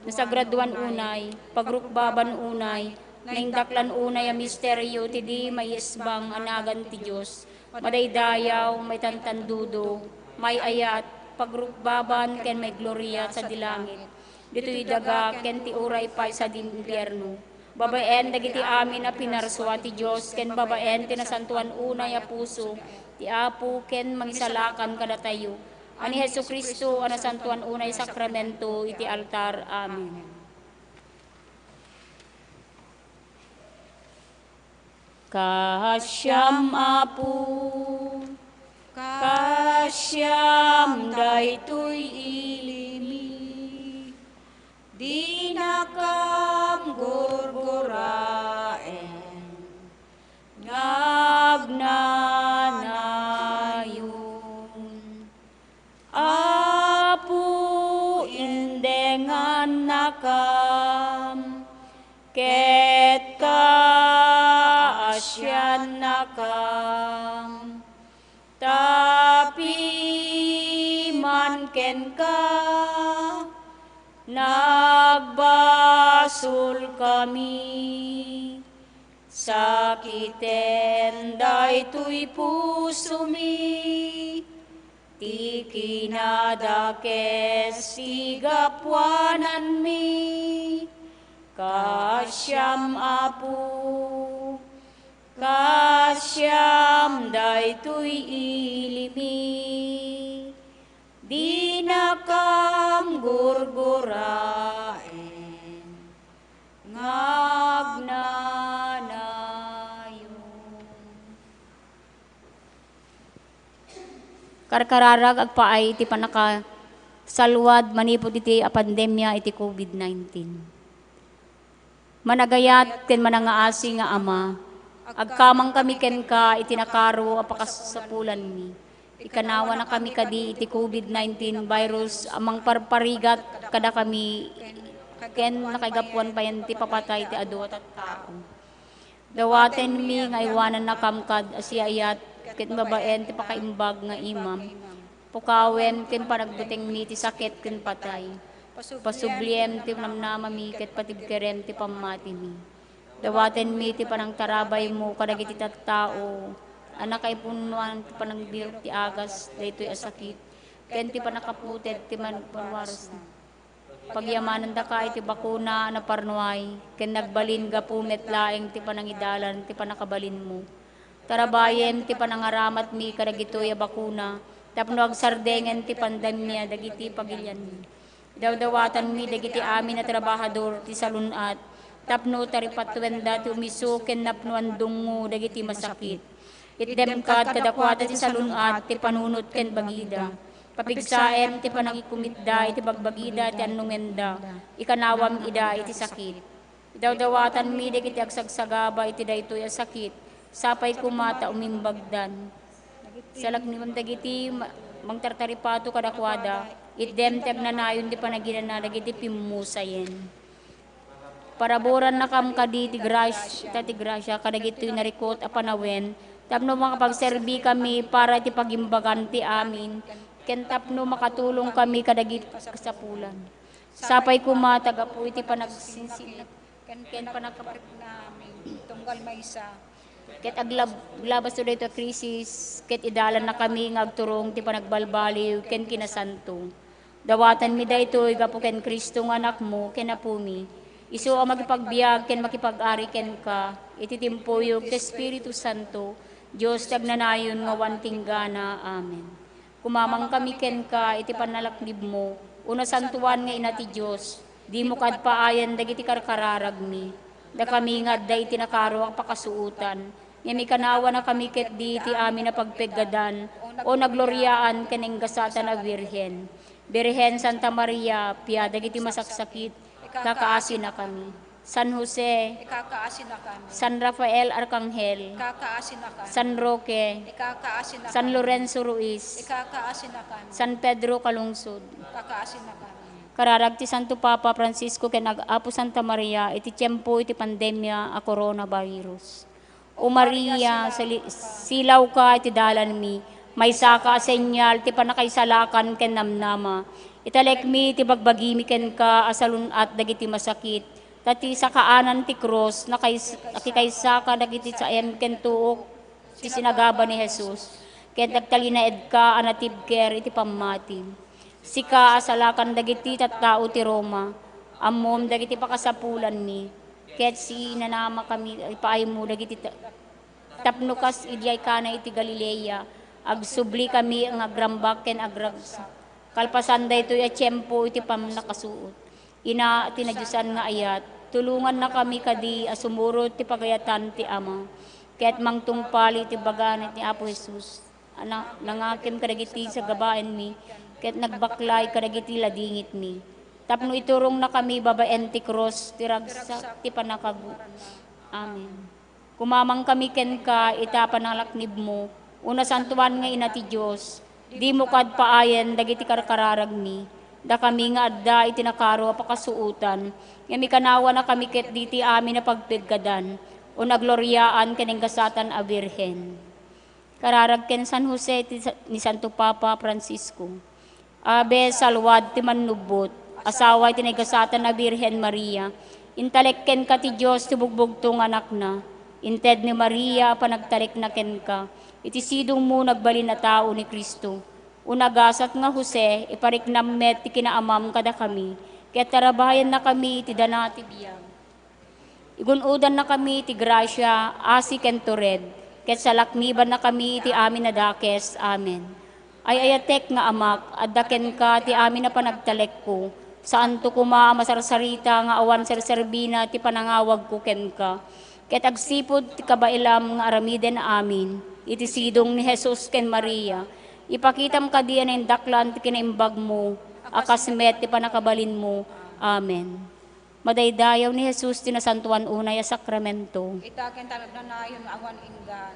nasagraduan unay, pagrukbaban unay, naindaklan unay a misteryo, ti di may isbang anagan ti Diyos, madaydayaw, may tantandudo, may ayat, pagrukbaban, ken may gloria sa dilangit. Dito'y daga, ken ti uray pa sa impyerno. Babaen, dagiti amin na pinarswa ti Diyos, ken babaen, tinasantuan unay a puso, ti Apo, ken mangisalakan kada tayo. Ani Hesu Kristo, anasantuan unay sakramento, iti altar. Amen. Kasyam Apo, kasyam daytoy ilimi, di nakam gurguraen, ngagnanayon. Apo indengan nakam, ket kaasyan nakam, tapi man ken ka, nagbasul kami, sakiten daytoy puso mi, ti kinadakes ti gapwanan mi, kasyam Apo, kasyam daytoy ilimi, di nakam gurguraen, ngagnanayon. Karkararag agpaay iti panaka salwad manipod iti a pandemya iti COVID-19. Managayat ken manangaasi nga Ama, agkamang kami ken ka iti nakaro apakasapulan mi. Ikanawa na kami kadi iti COVID-19 virus amang parparigat kada kami ken nakaigapuan pa yan ti papatay ti adu at tao. Dawaten mi nga iwanan na kamkad asiyayat ken babaen ti pakaimbag nga imam. Pukawen ken panagbuting mi ti sakit ken patay. Pasubliem ti namnama mi ket patibkeren ti pamati mi. Dawaten mi ti panang tarabay mo kadagiti tattao. Anak ay punuan ti panangbirok ti agas daytoy asakit. Ken ti panakaputed ti manwaras. Pagyamanan da ka iti bakuna na parnuay. Ken nagbalin gapumet laeng ti panangidalan ti panakabalin mo. Tarabayem ti panangaramat mi kadagitoy a bakuna. Tapno agsardengen ti pandemya dagiti pagilyan mi. Dawdawatan mi dagiti amin na trabahador ti salunat. Tapno taripatwenda ti umiso ken napnuan dungo dagiti masakit. Itdemkad kadakwata ti salunat ti panunot ken bagida. Papigsaem ti panangikumidda iti bagbagida ti annungenda. Ikanawam ida iti sakit. Idawdawatan mi dagiti agsagsagaba iti daytoy a sakit. Sapay kumata umimbagdan. Salakniwan dagiti mangtartaripato kadakwada. Itdemteg nanayon ti panaginana dagiti pimusayen. Paraboran na kam kadi ti grasya kadagiti narikot a panawen. Tapno makapagserbi kami para ti pagimbagan ti amin. Ken tapno makatulong kami kadagiti kasapulan. Sapay kumatag apo iti panagsinsin ken panagkapit namin tunggal maysa. Ket aglabas to dito krisis, ket idalan na kami ngagturong ti panagbalbaliw ken kinasanto. Dawatan mi daytoy gapo ken Kristo nga anak mo ken apumi. Isu ang makipagbiag ken makipag-ari ken ka, iti timpuyog ti Espiritu Santo, Dios tagnanayon nga wantinggana. Amen. Kumamang kami ken ka, iti panalaknib mo, una santuan nga ina ti Dios, di mo kadpaayan dagiti karkararagmi, da kami nga da iti nakaro ang pakasuutan, nga may kanawa na kami ket di iti amin na pagpeggadan, o nagloryaan keneng gasatan a Birhen. Birhen Santa Maria, pia dagiti masaksakit, kakaasin na kami. San Jose, Ikakaasin na kami. San Rafael Arcangel, Ikakaasin na kami. San Roque, Ikakaasin na San kami. Lorenzo Ruiz, Ikakaasin na kami. San Pedro Calungsod. Ikakaasin na kami. Kararag ti Santo Papa Francisco ken Apo Santa Maria, iti tiyempo iti pandemya a coronavirus. O Maria, silaw ka iti dalan mi, may saka senyal ti panakaisalakan ken namnama. Italek mi ti bagbagimi ken ka asalun at dagiti masakit. Tati sa kaanan ti cross nakikaysa ka dagiti sa ken tuok ti sinagaba ni Jesus. Ken tagtalinaed ka anatib ker iti pamati. Sika asalakan dagiti tattao ti Roma. Ammom dagiti pakasapulan mi. Ket si nanama kami ipaay mo dagiti tapnukas idyay kana iti Galilea. Agsubli kami ang agrambak ken agrags. Kalpasan daytoy a tiyempo iti pamnakasuot. Ina tinadyusan nga ayat, tulungan na kami kadi asumurot ti pagayatan ti Ama. Ket mangtungpali ti baganit ni Apo Jesus. Nangakim kadagiti sa gabaen mi, ket nagbaklay kadagiti ladingit mi. Tapno iturong na kami babaen ti cross, ti ragsak, ti panakagu. Amen. Kumamang kami ken ka, itapan ang laknib mo, una santuan nga ina ti Diyos, di mo kadpaayen dagiti karkararag mi, da kami nga adda itinakaro a pakasuutan, nga mi kanawa na kami ket diti amin na pagpiggadan, o nagloryaan keneng gasatan a Birhen. Kararag ken San Jose ni Santo Papa Francisco, abe salwad ti manubot, asawa iti nagasatan na Birhen Maria, intalekken ka ti Diyos ti bugbugtong anak na, inted ni Maria panagtalek na ken ka, iti sidong mo nagbalin na tao ni Kristo. Unagasat nga Jose, ipariknam met ti kinaamam kada kami, kaya tarabayan na kami iti dana ti biyag. Igunudan na kami iti grasya, asi ken tured, ket salakniban na kami iti amin na dakes. Amen. Ay ayatek nga amak, addaken ka ti amin na panagtalek ko, saan to kuma masarsarita nga awan serserbina ti panangawag ko ken ka. Ket agsipod ti kabailam nga aramiden amin, iti sidong ni Jesus ken Maria, ipakitam ka diyan ng daklan ti kinaimbag mo, akasmet ti panakabalin mo. Amen. Madaydayaw ni Jesus ti nasantuan unay a sakramento. Itaken talaga na yun awan inggan.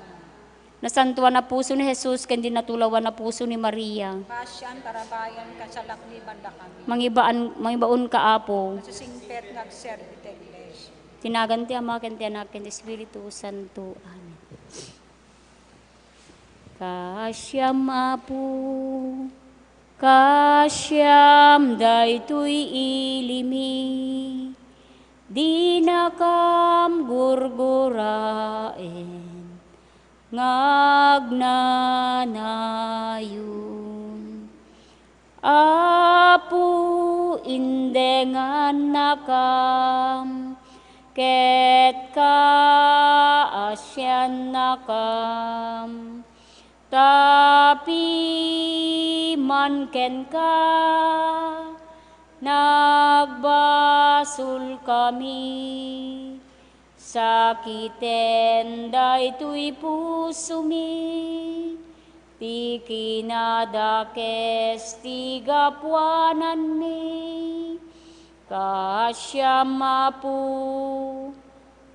Nasantuan na puso ni Jesus ken dinatulawan na puso ni Maria. Pasyan tarabayan ka sa lakniban da kami. Mangibaon ka apo. Susingpet nagserbi ti iglesia. Tinagan ti Ama ken ti Anak ken ti Espiritu Santo. Amen. Kasyam apo, kasyam daytoy ilimi, di nakam gurguraen, ngagnanayon. Apo indengan nakam, ket kaasyan nakam, tapi man ken ka, nagbasul kami, sakiten daytoy puso mi, ti kinadakes ti gapwanan mi, kasyam apo,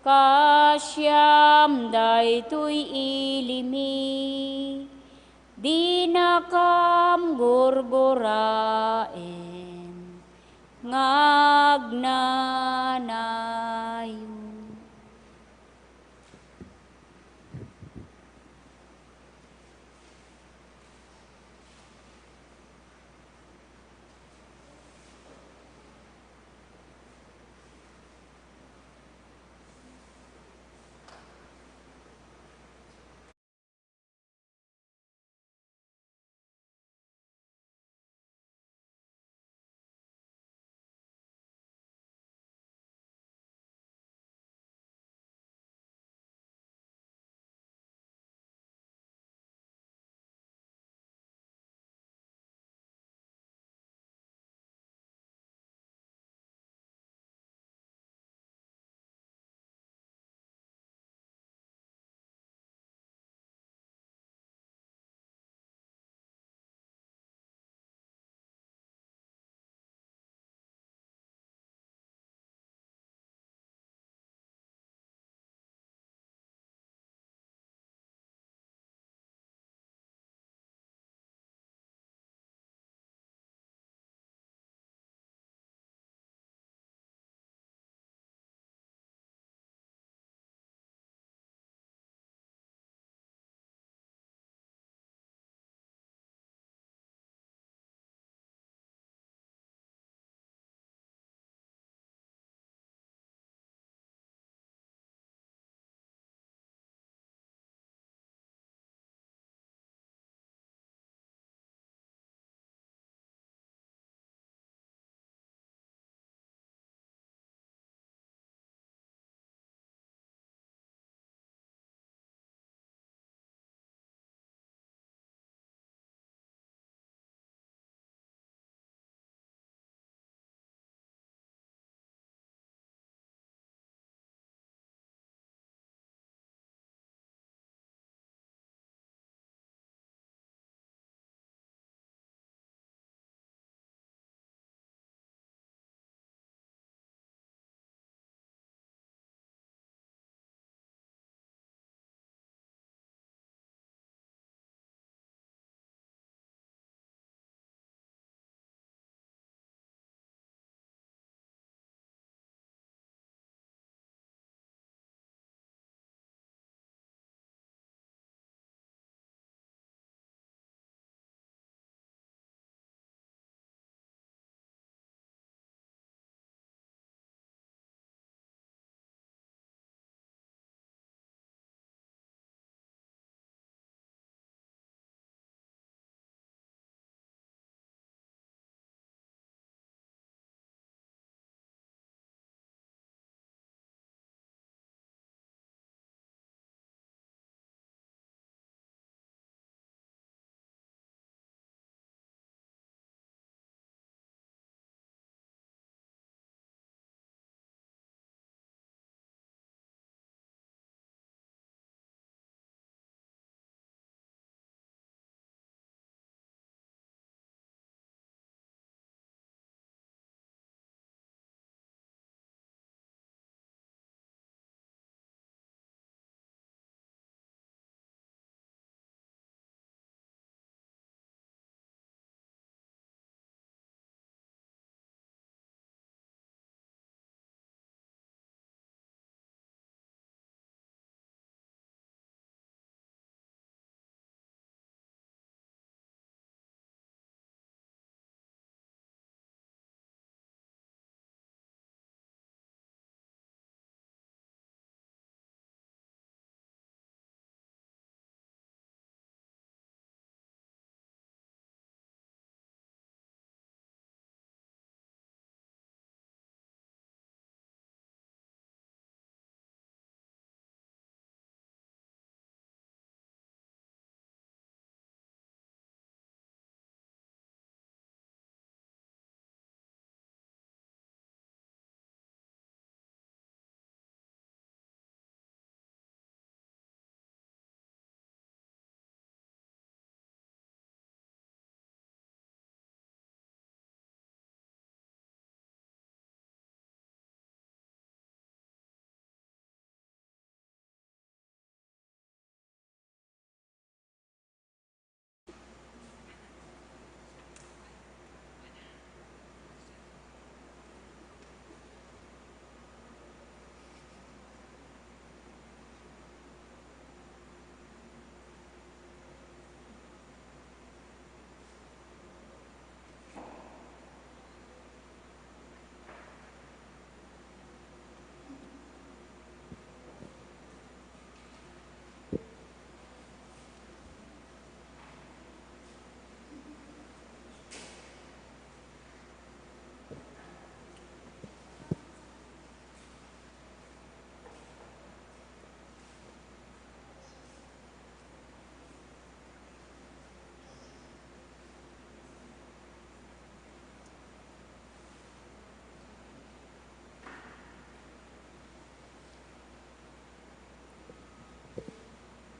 kasyam daytoy ilimi, di nakam gurguraen, ngagnanayon.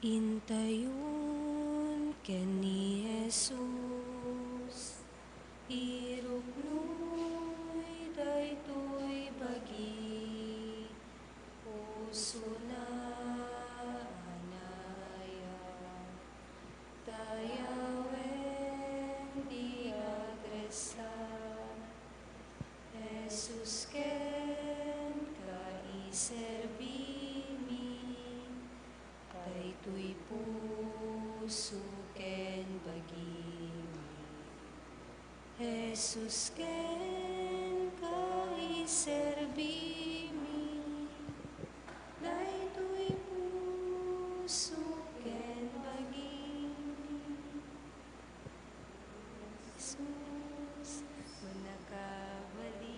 Intayon ken ni Jesus, iruknoy daytoy bagi, puso na anaya, tayawen di agresa, Jesus ken kaiserbimi, daytoy puso ken bagimi. Jesus ken kaiserbimi, daytoy puso ken bagimi. Jesus, manakabalin,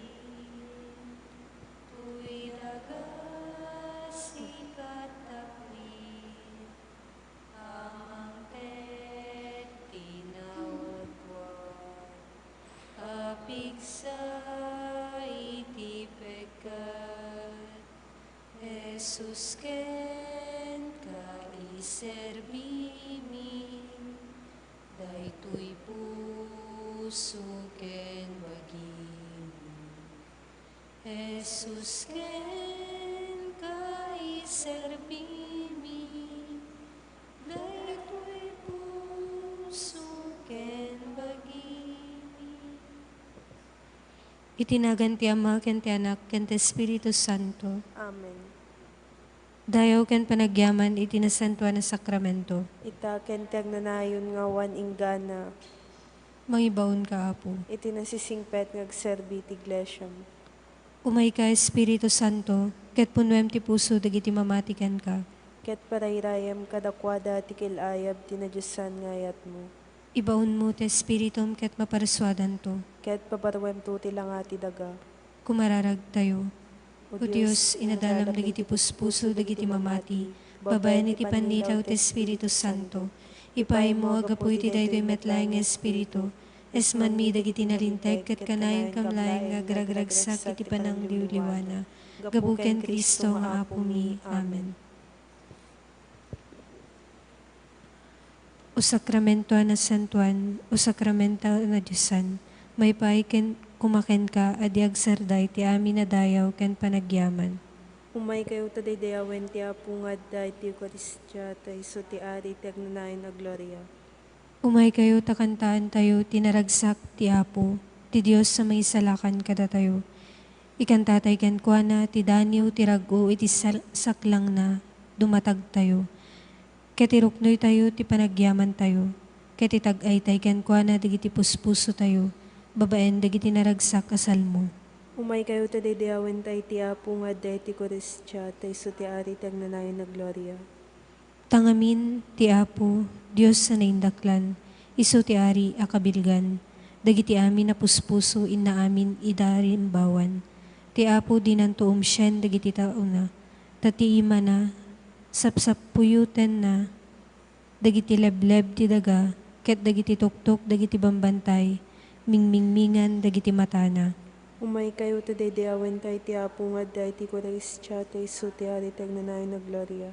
tuy dagas ikatapwin, amang pet tinawagwan, apigsa iti pekat, Jesus ken kaiserbimi, daytoy puso ken bagimi. Jesus ken kaiserbimi, daytoy puso ken bagimi. Itinagan ti Ama ken ti Anak ken ti Espiritu Santo. Amen. Dayaw ken panagyaman iti nasantuan na sakramento. Ita ken tagnanayon nga wan inggana, Mangibaon ka, Apo. iti nasisingpet ngagserbi ti iglesia mo. Umay ka, Espiritu Santo, ket punuem ti puso dagiti mamatikan ka. Ket parayrayam kadakwada ti kilayab ti nadyasan nga ayat mo. Ibaon mo ti Espiritum ket maparaswadan to. Ket pabarwem to ti langati daga. Kumararag tayo. O Diyos, inadalam dagiti puspuso dagiti mamati, babayan iti pannilaw ti Espiritu Santo, ipay mo agapoy ti daytoy metlaeng nga Espiritu, esman mi dagiti nalinteg ket kanayon kamlaeng nga agragragsak iti panangliwliwana. Gabuken Kristo nga Apo mi. Amen. O sakramento na santuan, o sakramento na Diyosan, may paiken kumaken ka, adi agsarday ti amin na dayaw ken panagyaman. Umay kayo taday dayawen ti apungad da iti Eucharistia tay so ti ari ti agnanayon na gloria. Umay kayo takantaan tayo, tinaragsak ti Apo, ti Diyos sa may salakan kada tayo. Ikantatay ken kuana, ti daniw ti rago iti saklang na, dumatag tayo. Ket iruknoy tayo, ti panagyaman tayo. Ket itag-ay tay ken kuana, digiti puspuso tayo. Babaen dagiti naragsak asal mo. Umay kayo taday dayawen tay ti apungad da iti Eucharistia tay so ti ari ti agnanayon na gloria. Tangamin ti Apo, Diyos sa naindaklan, isu ti ari akabilgan, dagiti amin na puspuso inna amin idarimbawan. Ti Apo dinanto syen dagiti tauna, tati ima na, sapsapuyuten na, dagiti lebleb ti daga, ket dagiti tuktok dagiti bambantay, mingmingmingan dagiti matana. Umay kayo taday dayawen tay ti apungad da iti Eucharistia tay so ti ari ti agnanayon na gloria.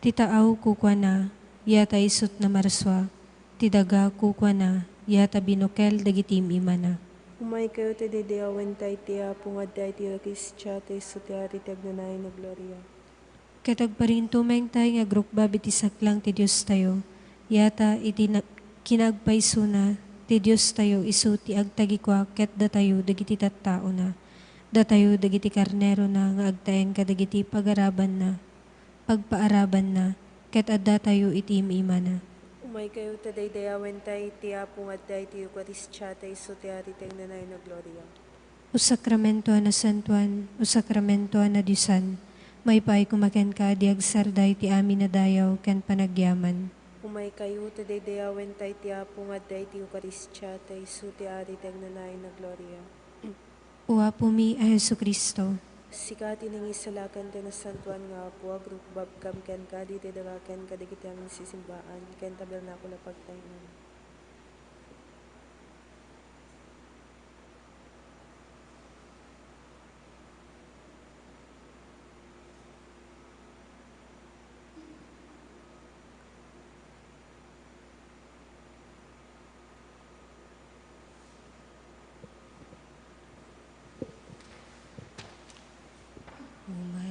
Titaaw kukwa na, yata isut na marswa, tidaga kukwa na, yata binukel dagitim imana. Umay kayo taday dayawen tay ti apungad da iti Eucharistia tay so ti ari ti agnanayon na gloria. Katag pa rin tumeng tayo nga grukbab iti saklang ti Diyos tayo, yata iti kinagpaiso na, ti Diyos tayo isu ti agtagikwa ket datayo dagiti tattao na, datayo dagiti karnero na nga agtaeng kadagiti pagaraban na, pagpaaraban na, ket adda tayo iti imima na. Umay kayo taday dayawen tay ti apungad da iti Eucharistia tay so ti ari ti agnanayon na gloria. O sakramento na santuan, o sakramento na Diyosan, may pay kumaken ka di agsarday ti amin na dayaw ken panagyaman. Umay kayo taday dayawen tay ti apungad da iti Eucharistia tay so ti ari ti agnanayon na gloria. O Apo mi a Jesucristo, Sikati nang isalakan ta na santuan nga Apo agrukbab kam ken ka di ti daraken kadagiti amin sisimbaan ken tabernakula pagtaingan.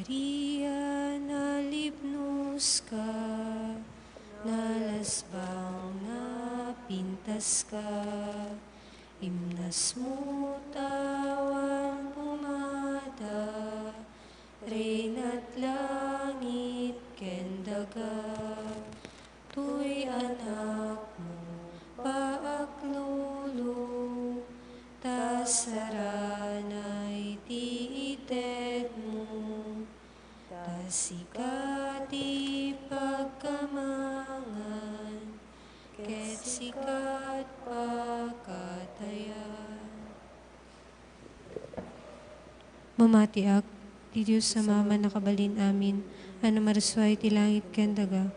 Maria, nalipnos ka, nalasbang napintas ka, imnas mo tawan pumada, Reyna't langit kendaga, tuy anak mo paaklulo, tasaranay ti ited mo, tasikati pagkamangan, ket sikat pakatayan. Mamatiak, ti Diyos sa mama nakabalin amin, ano marasway ti langit kendaga.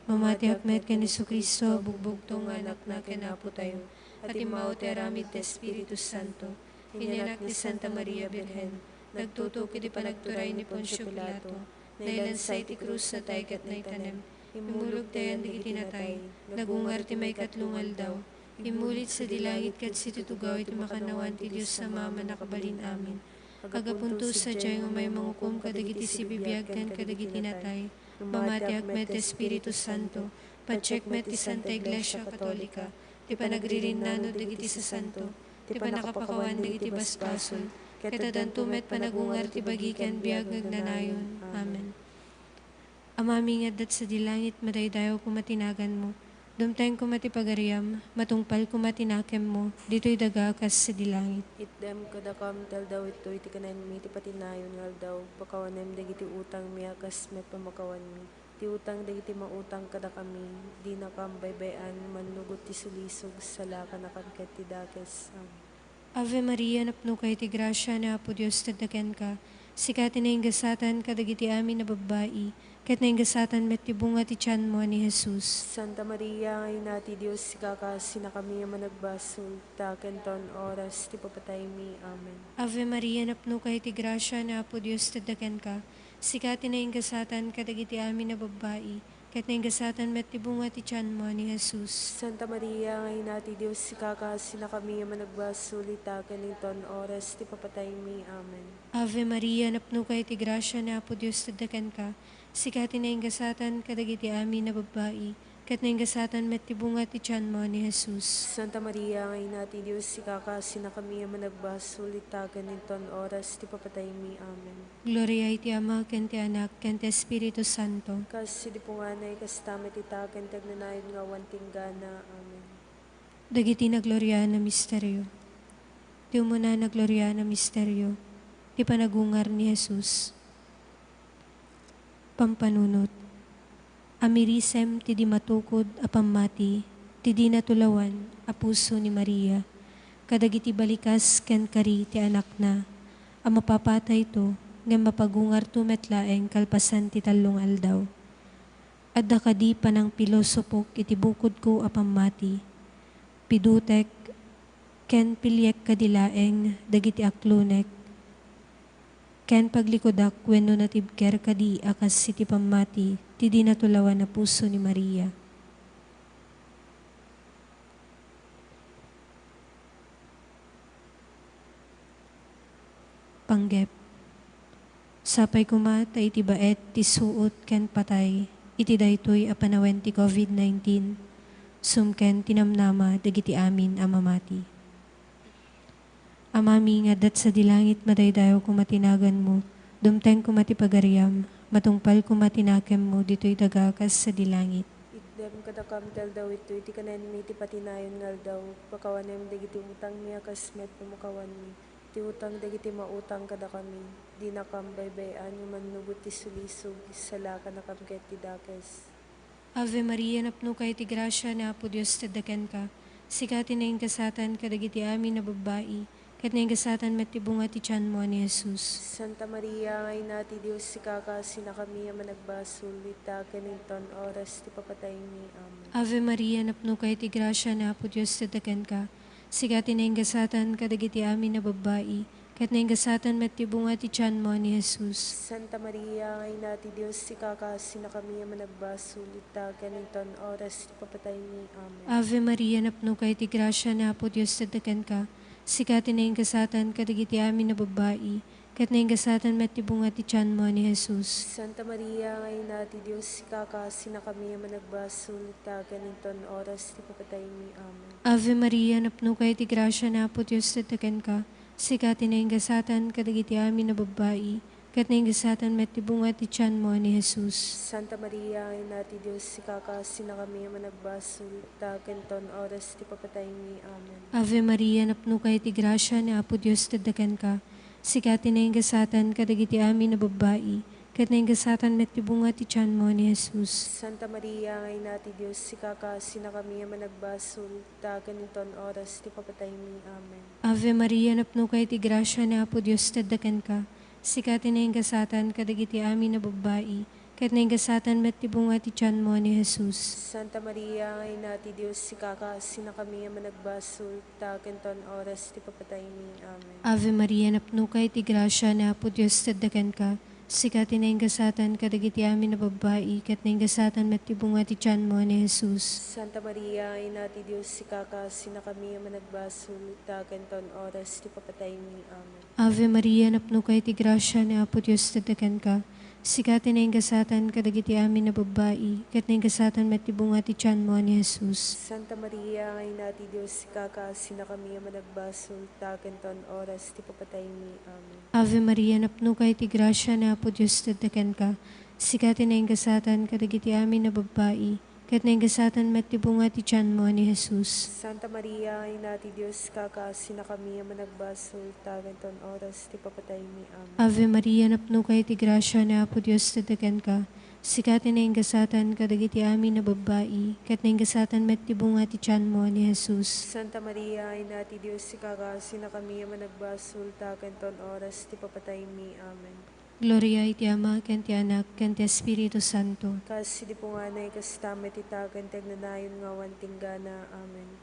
Mamatiak met ken Jesucristo, bugbog tong anak na kenapo tayo, at imaw ti aramid ti Espiritu Santo, inyanak ni Santa Maria Birhen, nagtutok iti panagturay ni Poncio Pilato, nailansay ti krus na tay kat na itanem, imulog tayan di itinatay, nagungar ti may katlungal daw, imulit sa dilangit kat situtugaw iti makanawan ti Diyos sa mama nakabalin amin, agapuntos sa diyay may mangukum kadagiti si bibiyag kan kadagiti natay, mamatiak met Espiritu Santo, pacheck met ti Santa Iglesia Katolika, ti panagririnano dagiti sa santo, ti panakapakawan dagiti basbasol, katadanto met panagungar ti bagikan biag nagnanayon. Amen. Amami nga dat sa dilangit madaydayo kumatinagan mo, dumteng kumatipagariam, matungpal kumatinakem mo, dito'y dagakas sa dilangit. Itdem kadakam tel daw ito iti kanan mi ti patinayon ngal daw pakawanem dagiti utang miakas met pamakawan mi. Ti utang dagiti mautang kada kami, di nakam baybayan manlugot ti sulisog salaka nakagkat ti dakes. Ave Maria, napno kay ti grasya na Apo Diyos tadaken ka, sikati na ingasatan kadagiti amin na babae, ket na ingasatan met ti bunga ti tiyan mo ni Jesus. Santa Maria, ina ti Diyos, sikakasina kami managbasol, taken ton oras ti papatay mi. Amen. Ave Maria, napno kay ti grasya na Apo Diyos tadaken ka, sikati na ingasatan kadagiti amin na babae, ket na ingasatan met ti bunga ti tiyan mo ni Jesus. Santa Maria, ina ti Diyos, sikakasina kami managbasol, taken ton oras ti papatay mi. Amen. Ave Maria, napno kay ti grasya na Apo Diyos tadaken ka, sikati na ingasatan kadagiti amin na babae, ket na ingasatan met ti bunga ti tiyan mo ni Jesus. Santa Maria, ina ti Diyos, sikakasina kami managbasol, taken ton oras ti papatay mi. Amen. Gloria iti Ama, ken ti Anak, ken ti Espiritu Santo. Kas di punganay, kas tamet itaken tagnanayon nga wantinggana. Amen. Dagiti na gloria na misteryo. Ti umuna na gloria na misteryo, ti panagungar ni Jesus. Pampanunot. Amirisem ti di matukod a pammati, ti di natulawan a puso ni Maria, kadagiti balikas ken kari ti anak na, a mapapatay to, nga mapagungar to metlaeng kalpasan ti talong aldaw. Adda kadi panang pilosopok iti bukod ko a pammati, pidutek ken pilyek kadilaeng dagiti aklunek, ken paglikodak wenno natibker kadi akas siti pammati, ti di natulawan na puso ni Maria. Panggep. Sapay kumata iti baet ti suot ken patay, iti daytoy a panawen ti COVID-19, sumken tinamnama dagiti amin a mamati. Amami nga dat sa dilangit madaydayo kumatinagan mo, dumteng kumatipagariam, matungpal kumatinakem mo, dito'y dagakas sa dilangit. Itdem kadakam tel daw ito iti kanan mi ti patinayon ngal daw pakawanem dagiti utang mi akas met pamakawan mi. Ti utang dagiti mautang kada kami, di nakam baybayan mannugot ti sulisog salaka nakagkat ti dakes. Ave Maria, napno kay ti grasya na Apo Diyos tadaken ka, sikati na kasatan kadagiti amin na babae, ket na ingasatan met ti bunga ti tiyan mo ni Jesus. Santa Maria, ina ti Diyos, sikakasina kami managbasol, itaken ton oras ti papatay mi. Amen. Ave Maria, napno kay ti grasya na Apo Diyos tadaken ka, sikati na ingasatan kadagiti amin na babae, ket na ingasatan met ti bunga ti tiyan mo ni Jesus. Santa Maria, ina ti Diyos, sikakasina kami managbasol, itaken ton oras ti papatay mi. Amen. Ave Maria, napno kay ti grasya na Apo Diyos tadaken ka, sikati na ingasatan kadagiti amin na babae, ket naingasatan met ti bunga ti tiyan mo ni Jesus. Santa Maria, ngayon natin Diyos, kakasina kami managbasol, tagan oras, ti papatay mi. Amen. Ave Maria, napno kay ti grasya na po Diyos tataken ka, sikati naingasatan kadagiti amin na babae, ket naingasatan met ti bunga ti tiyan mo ni Jesus. Santa Maria, ngayon natin Diyos, kakasina kami managbasol, tagan oras, ti papatay mi. Amen. Ave Maria, napno kay ti grasya na po Diyos tataken ka, sikati naingasatan kadagiti amin na babae, ket naingasatan met ti bunga ti tiyan mo ni Jesus. Santa Maria, ngayon natin Diyos, kakasina kami managbasol, tagan oras, ti papatay mi. Amen. Ave Maria, napno kay ti grasya na po Diyos tadaken ka, sikati naingasatan kadagiti amin na babae, ket naingasatan met ti bunga ti tiyan mo ni Jesus. Santa Maria, ngayon natin Diyos, kakasina kami managbasol, tagan oras, ti papatay mi. Amen. Ave Maria, napno kay ti grasya na po Diyos tadaken ka, sikati naingasatan kadagiti amin na babae, ket naingasatan met ti bunga ti tiyan mo ni Jesus. Santa Maria, ngayon natin Diyos, kakasina kami managbasol, tagan oras, ti papatay mi. Amen. Ave Maria, napno kay ti grasya na po Diyos tadaken ka, sikati naingasatan kadagiti amin na babae, ket naingasatan met ti bunga ti tiyan mo ni Jesus. Santa Maria, ngayon natin Diyos, kakasina kami managbasol, tagan oras, ti papatay mi. Amen. Ave Maria, napno kay ti grasya na po Diyos tadaken ka, sikati naingasatan kadagiti amin na babae, ket naingasatan met ti bunga ti tiyan mo ni Jesus. Santa Maria, ngayon natin Diyos, kakasina kami managbasol, tagan oras, ti papatay mi. Amen. Ave Maria, napno kay ti grasya na po Diyos tadaken ka, sikati naingasatan kadagiti amin na babae, ket naingasatan met ti bunga ti tiyan mo ni Jesus. Santa Maria, ngayon natin Diyos, kakasina kami managbasol, tagan oras, ti papatay mi. Amen. Gloria iti Ama, ken ti Anak, ken ti Espiritu Santo. Kasi di po nga na ikastama ti tagan, tagnanayon nga wantinggana. Amen.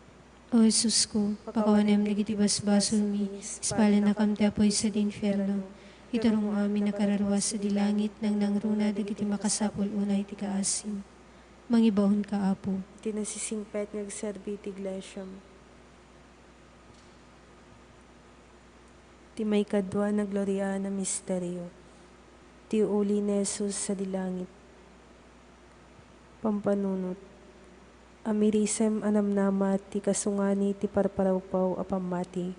O Jesus ko, pakawanem dagiti basbasol mi, ispala na kam ti apoy sa dinfierno. Iturong amin na kararwas sa dilangit, nang nangruna dagiti makasapol unay ti kaasim. Mangibahon ka, Apo. Tinasisingpet ngagserbi ti iglesyam. Ti may kadwa na gloria na misteryo. Ti uli ni Jesus sa dilangit. Pampanunot. Amirisem anamnama ti kasungani ti parparawpaw a pamati.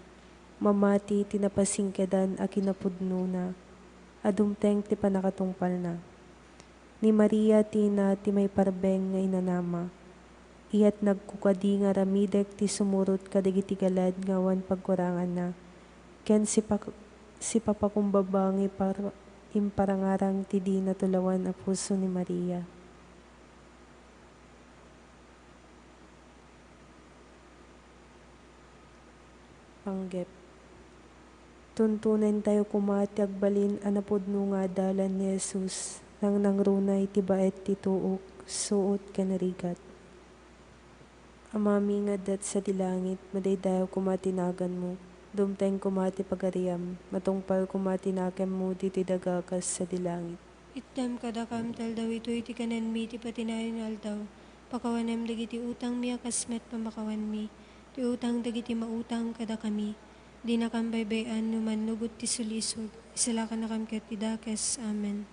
Mamati ti napasingkedan a kinapudno na. Adumteng ti panakatungpal na. Ni Maria tina ti may parbeng nga inanama. Iyat nagkukadi nga ramidek ti sumurot kadagiti galad nga wan pagkurangan na. Ken si papakumbaba nga imparangarang ti di natulawan a puso ni Maria. Panggep. Tuntunen tayo kumati agbalin anapudno nga dalan ni Jesus nang nangrunay ti baet ti tuok suot kanarigat. Amami nga dat sa dilangit madaydayaw kumatinagan mo. Dumteng kumati pagariam, matungpal kumati nakem mo diti dagakas sa dilangit. Itdam kadakam tal daw ito iti kanan mi ti patinayon aldaw, pakawanem dagiti utang mi akasmet pamakawan mi, ti utang dagiti mautang kada kami, di na kam baybayan numan nugot ti sulisod, isala ka na kam ket ti dakes. Amen.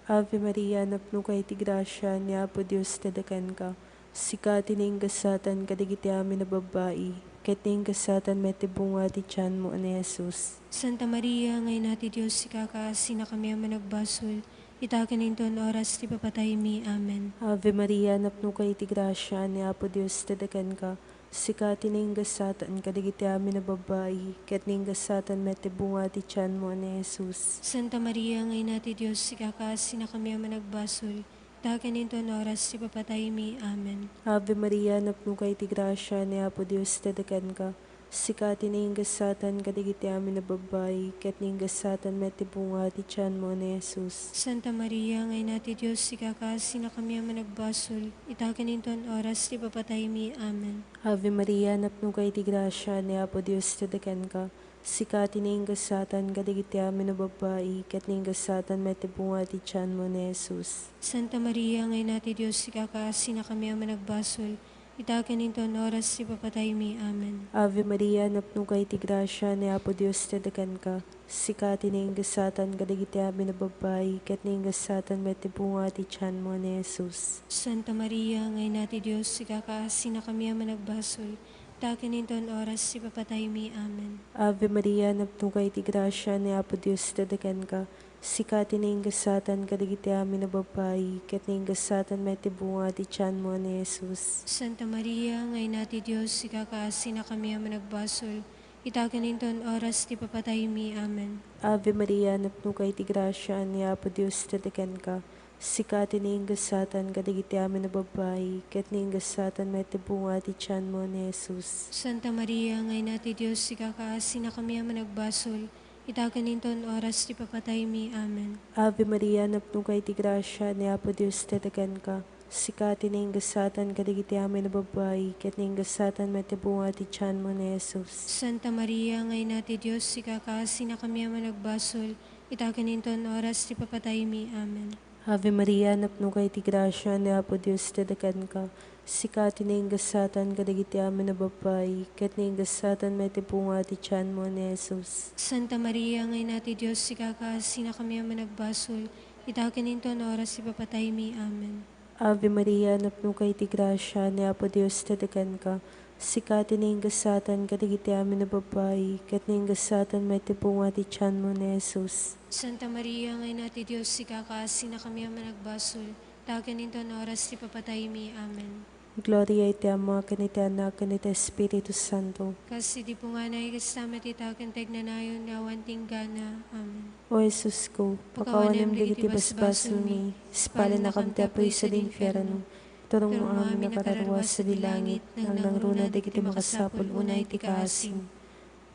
Ave Maria, napno kay ti grasya, ni Apo Diyos tadakan ka, sikati nainggasatan kadagiti amin na babae, ket nainggasatan met ti bunga ti tiyan mo ni Jesus. Santa Maria, ngayon nati Diyos sikakasina kami ang managbasol, itakan ninton oras ti papatay mi. Amen. Ave Maria, napno kay ti grasya, ni Apo Diyos tadakan ka, sikati nainggasatan kadagiti amin na babae, ket nainggasatan met ti bunga ti tiyan mo ni Jesus. Santa Maria, ngayon nati Diyos sikakasina kami ang managbasol, itakan ninton oras ti papatay mi. Amen. Ave Maria, napno kay ti grasya, ni Apo Diyos tadakan ka, sikati nainggasatan kadagiti amin na babae, ket nainggasatan met ti bunga ti tiyan mo ni Jesus. Santa Maria, ngayon nati Diyos sikakasina kami ang managbasol, itakan ninton oras ti papatay mi. Amen. Ave Maria, napno kay ti grasya, ni Apo Diyos tadakan ka, sikati nainggasatan kadagiti amin na babae, ket nainggasatan met ti bunga ti tiyan mo ni Jesus. Santa Maria, ngayon nati Diyos sikakasina kami ang managbasol, itakan inton oras ti papatay mi. Amen. Ave Maria, napno kay ti grasya, ni Apo Dios tadakan ka. Sikati na ingasatan kadagiti amin na babay, ket na ingasatan met ti bunga ti tiyan mo ni Jesus. Santa Maria, ngay nati Diyos, ikakaasi na kami ang managbasol, itakan inton oras ti papatay mi. Amen. Ave Maria, napno kay ti grasya, ni Apo Dios tadakan ka. Sikati na ingasatan kadagiti amin na babay, ket na ingasatan met ti bunga ti tiyan mo ni Jesus. Santa Maria, ngay nati Diyos, ikakaasi na kami ang managbasol, itakan inton oras ti papatay mi. Amen. Ave Maria, napno kay ti grasya, ni Apo Dios tadakan ka. Sikati na ingasatan kadagiti amin na babay, ket na ingasatan met ti bunga ti tiyan mo ni Jesus. Santa Maria, ngay nati Diyos, ikakaasi na kami ang managbasol, itakan inton oras ti papatay mi. Amen. Ave Maria, napno kay ti grasya, ni Apo Dios tadakan ka. Sikati na ingasatan kadagiti amin na babay, ket na ingasatan met ti bunga ti tiyan mo ni Jesus. Santa Maria, ngay nati Diyos, ikakaasi na kami ang managbasol, itakan inton oras ti papatay mi. Amen. Ave Maria, napno kay ti grasya, ni Apo Dios tadakan ka. Sikati na ingasatan kadagiti amin na babay, ket na ingasatan met ti bunga ti tiyan mo ni Jesus. Santa Maria, ngay nati Diyos, ikakaasi na kami ang managbasol, itakan inton oras ti papatay mi. Amen. Ave Maria, napno kay ti grasya, ni Apo Dios tadakan ka. Sikati na ingasatan kadagiti amin na babay, ket na ingasatan met ti bunga ti tiyan mo ni Jesus. Santa Maria, ngay nati Diyos, ikakaasi na kami ang managbasol, itakan inton oras ti papatay mi. Amen. Gloria iti Ama, ken iti Anak, ken iti Espiritu Santo. Kasi di po nga na ikasama ti itakan tegnanayon nga awan tinggana. Amen. O Jesus ko, pakawanem digiti basbasol mi, spalin na kam ti apoy sa linferno. Turong mo amin na kararwas sa dilangit, nang nangruna digiti makasapol unay ti kaasim.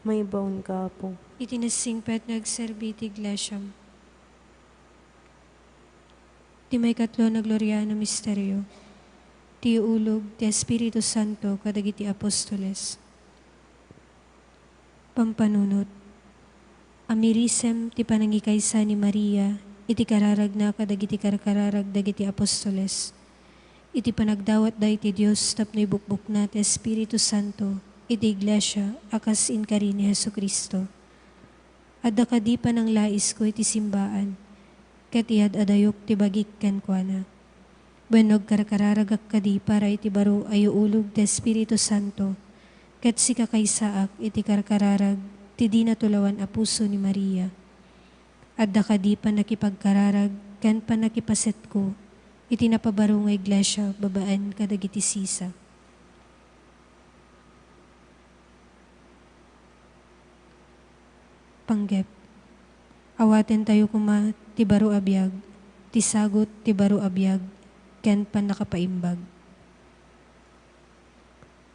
May baon ka po. Itinasing pet nagserbi ti iglesyam. Ti may katlo na Gloriano misteryo. Ti ulog ti Espiritu Santo kadagiti apostoles. Pampanunot. Amirisem ti panangikaysa ni Maria, iti kararag na kadagiti karkararag dagiti apostoles. Iti panagdawat da iti Diyos tapno ibukbuk na ti Espiritu Santo, iti iglesia akas inkari ni Jesucristo. Adda kadi pa ng lais ko iti simbaan, ket iad adayok ti bagik kenkwana. Benog karkararagak kadi para iti baro ayo ulog ti Espiritu Santo, ket si kakaysaak iti karkararag ti di natulawan a puso ni Maria. Adda kadi pa nakipagkararag ken pa nakipaset ko, iti napabaro nga iglesia babaan kadagiti sisa. Panggep. Awaten tayo kuma ti baro abiyag, ti sagot ti baro abiyag, ken pan nakapaimbag.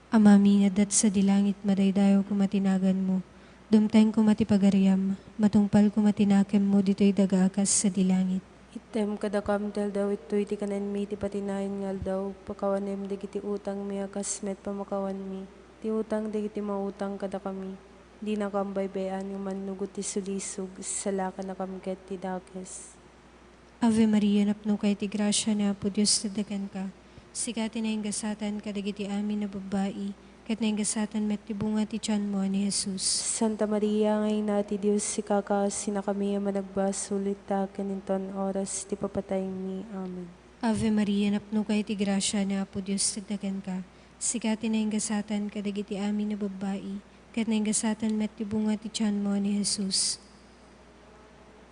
Amami nga dat sa dilangit madaydayo kumatinagan mo, dumteng kumatipagariam, matungpal kumatinakem mo dito'y dagaakas sa dilangit. Item kadakam tel daw ito'y ti kanan mi ti patinayon ngal daw, pakawanem digiti utang mi akas met pamakawan mi, ti utang digiti mautang kada kami, di na kambaybayan yung manugot ti sulisog, salaka na kamket ti dakes. Ave Maria, napno kay ti grasya na po Diyos tadakan ka. Sikati na ingasatan kadagiti amin na babae, ket na ingasatan met ti bunga ti tiyan mo ni Jesus. Santa Maria, ngay nati Diyos, sikakasi na kami ang managbasulit ta kaninton oras ti papatay mi. Amen. Ave Maria, napno kay ti grasya na po Diyos tadakan ka. Sikati na ingasatan kadagiti amin na babae, ket na ingasatan met ti bunga ti tiyan mo ni Jesus.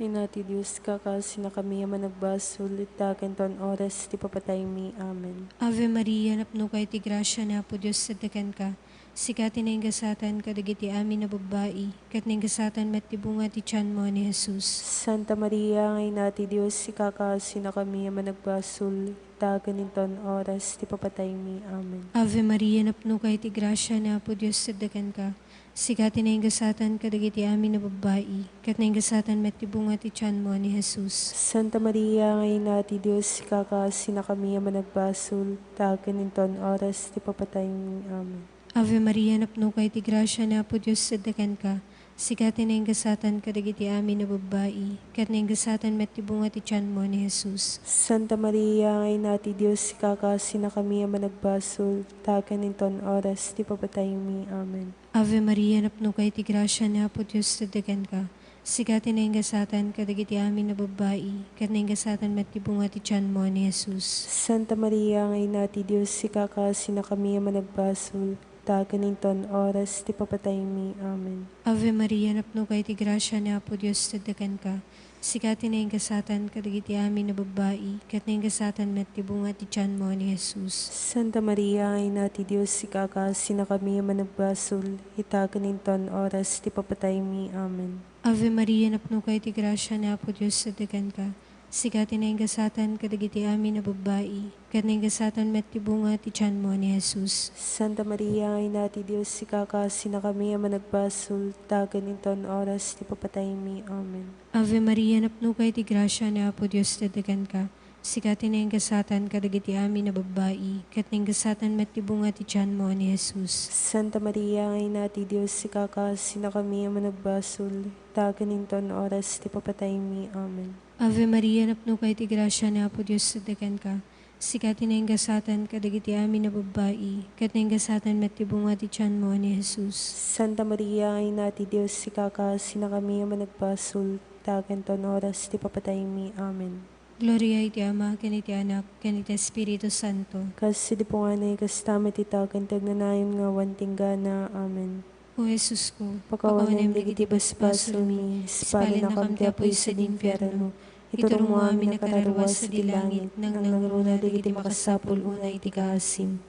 Nati Diyos, kakasi na kami ang managbasulit ta kaninton oras ti papatay mi. Amen. Ave Maria, napno kay ti grasya na po Diyos tadakan ka. Sikati na ingasatan kadagiti amin na babae, ket na ingasatan met ti bunga ti tiyan mo ni Jesus. Santa Maria, ngay nati Diyos, sikakasi na kami ang managbasulit ta kaninton oras ti papatay mi. Amen. Ave Maria, napno kay ti grasya na po Diyos tadakan ka. Sikati na ingasatan kadagiti amin na babae, ket na ingasatan met ti bunga ti tiyan mo ni Jesus. Santa Maria, ngay nati Diyos, kakasi na kami ang managbasul, ta kaninton oras ti papatay mi. Amen. Ave Maria, napno kay ti grasya na po Diyos tadakan ka. Sikati na ingasatan kadagiti amin na babae, kat na ingasatan met tibunga ti tiyan mo ni Jesus. Santa Maria, ngay nati Diyos, kakasi na kami ang managbasol, takan inton oras, ti papatay mi. Amen. Ave Maria, napno kay ti grasya na po Diyos tadagan ka. Sikati na ingasatan kadagiti amin na babae, kat na ingasatan met tibunga ti tiyan mo ni Jesus. Santa Maria, ngay nati Diyos, kakasi na kami ang managbasol, takan inton oras, ti papatay mi. Amen. Ave Maria, napno kay ti grasya na po Diyos tadagan ka. Sikati na ingasatan kadagiti amin na babae, kat na ingasatan met tibunga ti tiyan mo ni Jesus. Santa Maria, ngay nati Diyos, kakasi na kami ang managbasol, itakan inton oras, ti papatay mi. Amen. Ave Maria, napno kay ti grasya na po Diyos tadagan ka. Sikati na ingasatan kadagiti amin na babae, kat na ingasatan met tibunga ti tiyan mo ni Jesus. Santa Maria, ngay nati Diyos, kakasi na kami ang managbasol, tagan inton oras, ti papatay mi. Amen. Ave Maria, napno kay ti grasya na po Diyos tadagan ka. Sikati na ingasatan kadagiti amin na babae, kat na ingasatan met tibunga ti tiyan mo ni Jesus. Santa Maria, ngay nati Diyos, kakasi na kami ang managbasol, tagan inton oras, ti papatay mi. Amen. Ave Maria, napno kay ti grasya na po Diyos tadagan ka. Sikati na ingasatan kadagiti amin na babae, kat na ingasatan met tibunga ti tiyan mo ni Jesus. Santa Maria, ngay nati Diyos, kakasi na kami ang managbasol, tagan ton oras, ti papatay mi. Amen. Gloria iti Ama, ken iti Anak, ken iti Espiritu Santo. Kasi di po nga na ikastamat itakan tagnanayon nga wantinggana. Amen. O Jesus ko, pakawanem digiti basbasol mi, spalin na kam ti apoy sa dinfierno, iturong mo amin na kararwas sa dilangit, nang nangruna digiti makasapul una iti kaasim.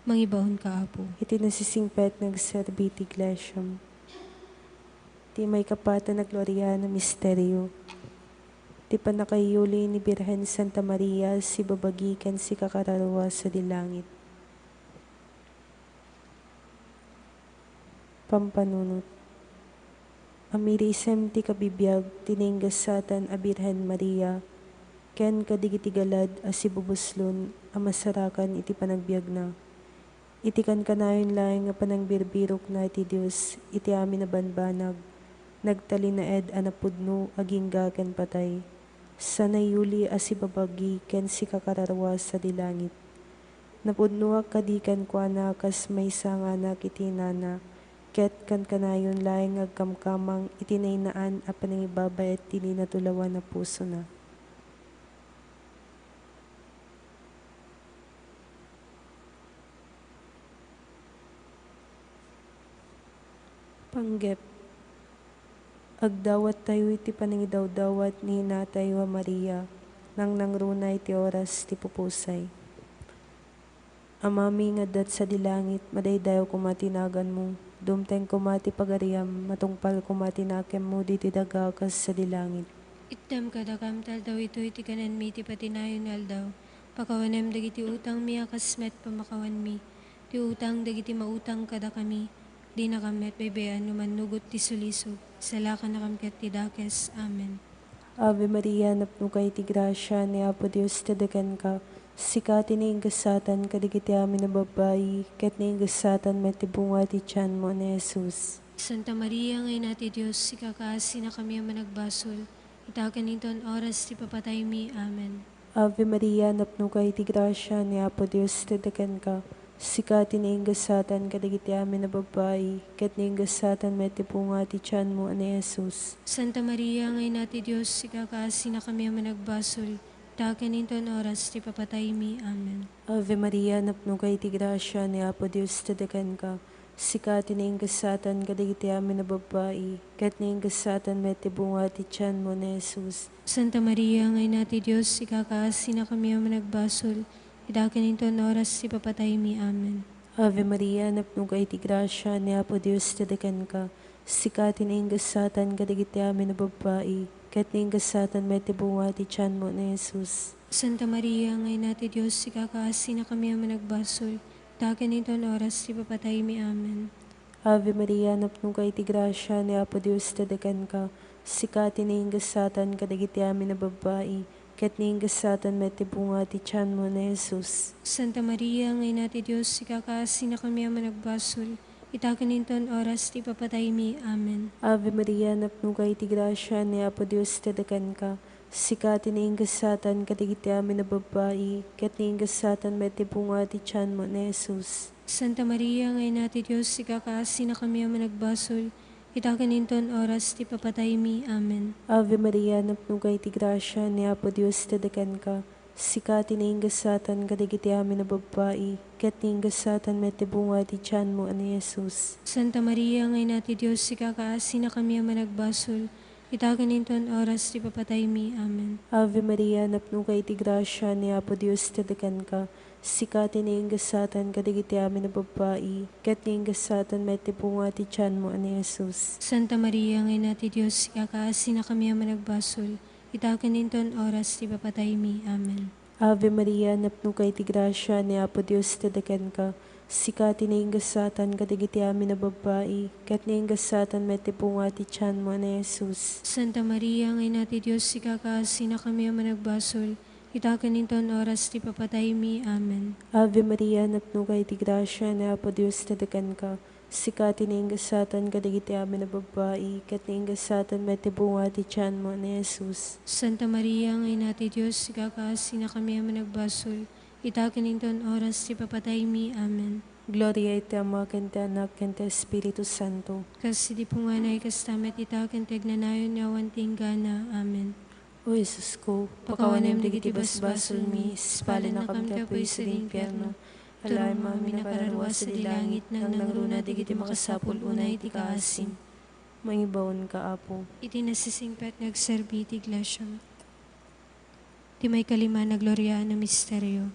Mangibahon ka, Apo. Iti nasisingpet nagserbi ti Iglesiam. Ti may kapata na gloria na misteryo. Ti panakayuli ni Birhen Santa Maria, si babagikan si kakararwa sa dilangit. Pampanunot. Amirisem ti kabibiyag, tininggasatan a Birhen Maria, ken kadigitigalad a si bubuslon, a masarakan iti panagbiag na. Iti kan kanayon laeng nga panangbirbirok na iti Diyos, iti amin na banbanag, nagtali na ed anapudno aging gagan patay. Sana yuli asi babagi ken si kakararwa sa dilangit. Napudnuak kadikan kwa na kas may sanganak iti nana, ket kan kanayon laeng agkamkamang itinaynaan a panangibabay at tininatulawan na puso na. Panggep. Agdawat tayo iti panangidawdawat ni Natay wa Maria, nang nangrunay ti oras ti pupusay. Amami nga dat sa dilangit, madaydayo kumatinagan mo, dumteng kumati pagariam, matungpal kumatinakem mo di ti dagakas sa dilangit. Itdam kadakam tal daw ito iti kanan mi ti patinayon aldaw, pakawanem dagiti utang mi akasmet pamakawan mi, ti utang dagiti mautang kada kami, di na kamet bebean numanugot ti sulisog, salakan na kamket ti dakes. Amen. Ave Maria, napno kay ti grasya ni Apo Dios tadagan ka, sikati ni ingasatan kadigiti amin na babayi, ket ni ingasatan met ti bunga ti tiyan mo ni Jesus. Santa Maria, ngay nati Diyos, sikakaasi na kami ang managbasol, itakan niton oras ti papatay mi. Amen. Ave Maria, napno kay ti grasya ni Apo Dios tadagan ka, sikati ni ingasatan kadigiti amin na babayi, ket ni ingasatan met ti bunga ti tiyan mo ni Jesus. Santa Maria, ngay nati Diyos, sikakaasi na kami ang managbasol, itakan niton oras ti papatay mi. Amen. Ave Maria, napno kay ti grasya ni Apo Dios tadagan ka, sikati ni ingasatan kadigiti amin na babayi, ket ni ingasatan met ti bunga ti tiyan mo ni Jesus. Santa Maria, ngay nati Diyos, sikakaasi na kami ang managbasol, itakan niton oras ti papatay mi. Amen. Ave Maria, napno kay ti grasya ni Apo Dios tadagan ka, sikati ni ingasatan kadigiti amin na babayi, ket ni ingasatan met ti bunga ti tiyan mo ni Jesus. Santa Maria, ngay nati Diyos, sikakaasi na kami ang managbasol, itakan niton oras ti papatay mi. Amen. Ave Maria, napno kay ti grasya ni Apo Dios tadagan ka, sikati ni ingasatan kadagiti amin na babayi, ket ni ingasatan met ti bunga ti tiyan mo ni Jesus. Santa Maria, ngay nati Diyos, sikakaasi na kami ang managbasol, Itakan oras ti papatay mi. Amen. Ave Maria, napnuka iti grasya ni Apo Dios tadakan ka. Sikati na ingasatan kadigiti amin na babae, kat na ingasatan may tipunga ti tiyan mo na Jesus. Santa Maria, ngayon natin Diyos, ikakaasi na kami ang managbasol. Itakan oras ti papatay mi. Amen. Ave Maria, napnuka iti grasya ni Apo Dios tadakan ka. Sikati na ingasatan kadigiti amin na babae, kat na ingasatan may tibunga ti tiyan mo ni Jesus. Santa Maria, ngayon natin Diyos, ikakaasi na kami ang managbasol. Itakan oras ti papatay mi. Amen. Ave Maria, napnuka iti grasya ni Apo Dios tadakan ka. Sikati na ingasatan kadigiti amin na babae, kat na ingasatan may tibunga ti tiyan mo ni Jesus. Santa Maria, ngayon natin Diyos, ikakaasi na kami ang managbasol. Itakan oras ti papatay mi. Amen. Ave Maria, napnuka iti grasya ni Apo Dios tadakan ka. Sikati na ingasatan kadigiti amin na babae, kat na ingasatan may tipunga ti tiyan mo ni Jesus. Santa Maria, ngayon natin Diyos, ikakaasi na kami ang managbasol. Itakan oras ti papatay mi. Amen. Ave Maria, napnuka iti grasya ni Apo Dios tadakan ka. Sikati na ingasatan kadigiti amin na babae, kat na ingasatan may tibunga ti tiyan mo ni Jesus. Santa Maria, ngayon natin Diyos, ikakaasi na kami ang managbasol. Itakan oras ti papatay mi. Amen. Gloria iti Ama, ken ti Anak, ken ti Espiritu Santo. Kasi di po nga na ikastamet itakan tegnanayon yawan tinggana. Amen. O Jesus ko, pakawanem digiti basbasol mi, spalin na kam kapoy sa impyerno. Alay mami na kararwa sa dilangit nang nangruna digiti makasapul unay iti kaasim. Mangibawon ka, Apo. Iti nasisingpet nagserbi iti iglesia. Ti may kalima na gloria na misteryo.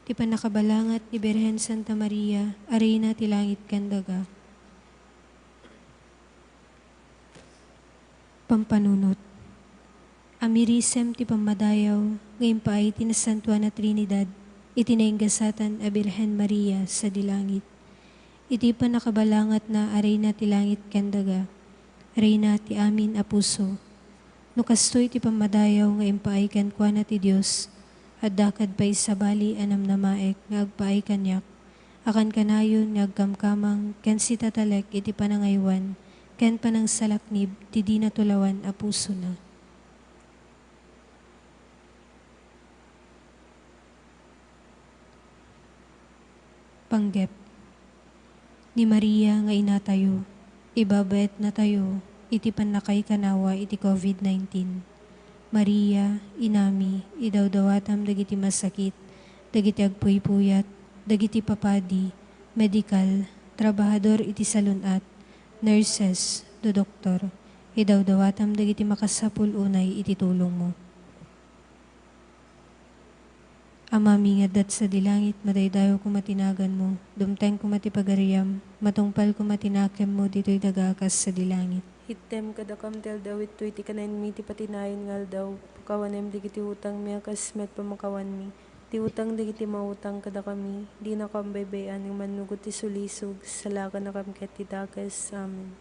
Ti panakabalangat ni Birhen Santa Maria, arena ti langit kandaga. Pampanunot. Amirisem ti pamadayaw, ngayon pa ay tinasantuan na Trinidad, itinainggasatan a Birhen Maria sa dilangit. Iti pa nakabalangat na arena ti langit kandaga, arena ti amin a puso. Nukastoy ti pamadayaw ngayon pa ay kankwa na ti Diyos, at dakad pa'y sabali anam na maek nga agpaay kanyak, akan kanayon nga agkamkamang ken si tatalek iti panangaywan, ken panang salaknib ti di natulawan a puso na. Panggep. Ni Maria nga inatayo, ibabayat na tayo, iti panlakay kanawa iti COVID-19. Maria, inami, idawdawatam dagiti masakit, dagiti agpuy-puyat, dagiti papadi, medical, trabahador iti salunat, nurses, do doktor, idawdawatam dagiti makasapul unay iti tulong mo. Ama mingadat sa dilangit, madaydayo kumatinagan mo, dumteng kumatipagariam, matungpal kumatinakem mo, dito'y dagakas sa dilangit. Hitem kadakam tel dawit tu iti kanan mi ti patinayon ngal daw, pakawanem digiti utang mi akasmet pamakawan mi, ti utang digiti mautang kadakami, di nakambaybayan ng manugot ti sulisog, salakan nakamket ti dakas. Amen.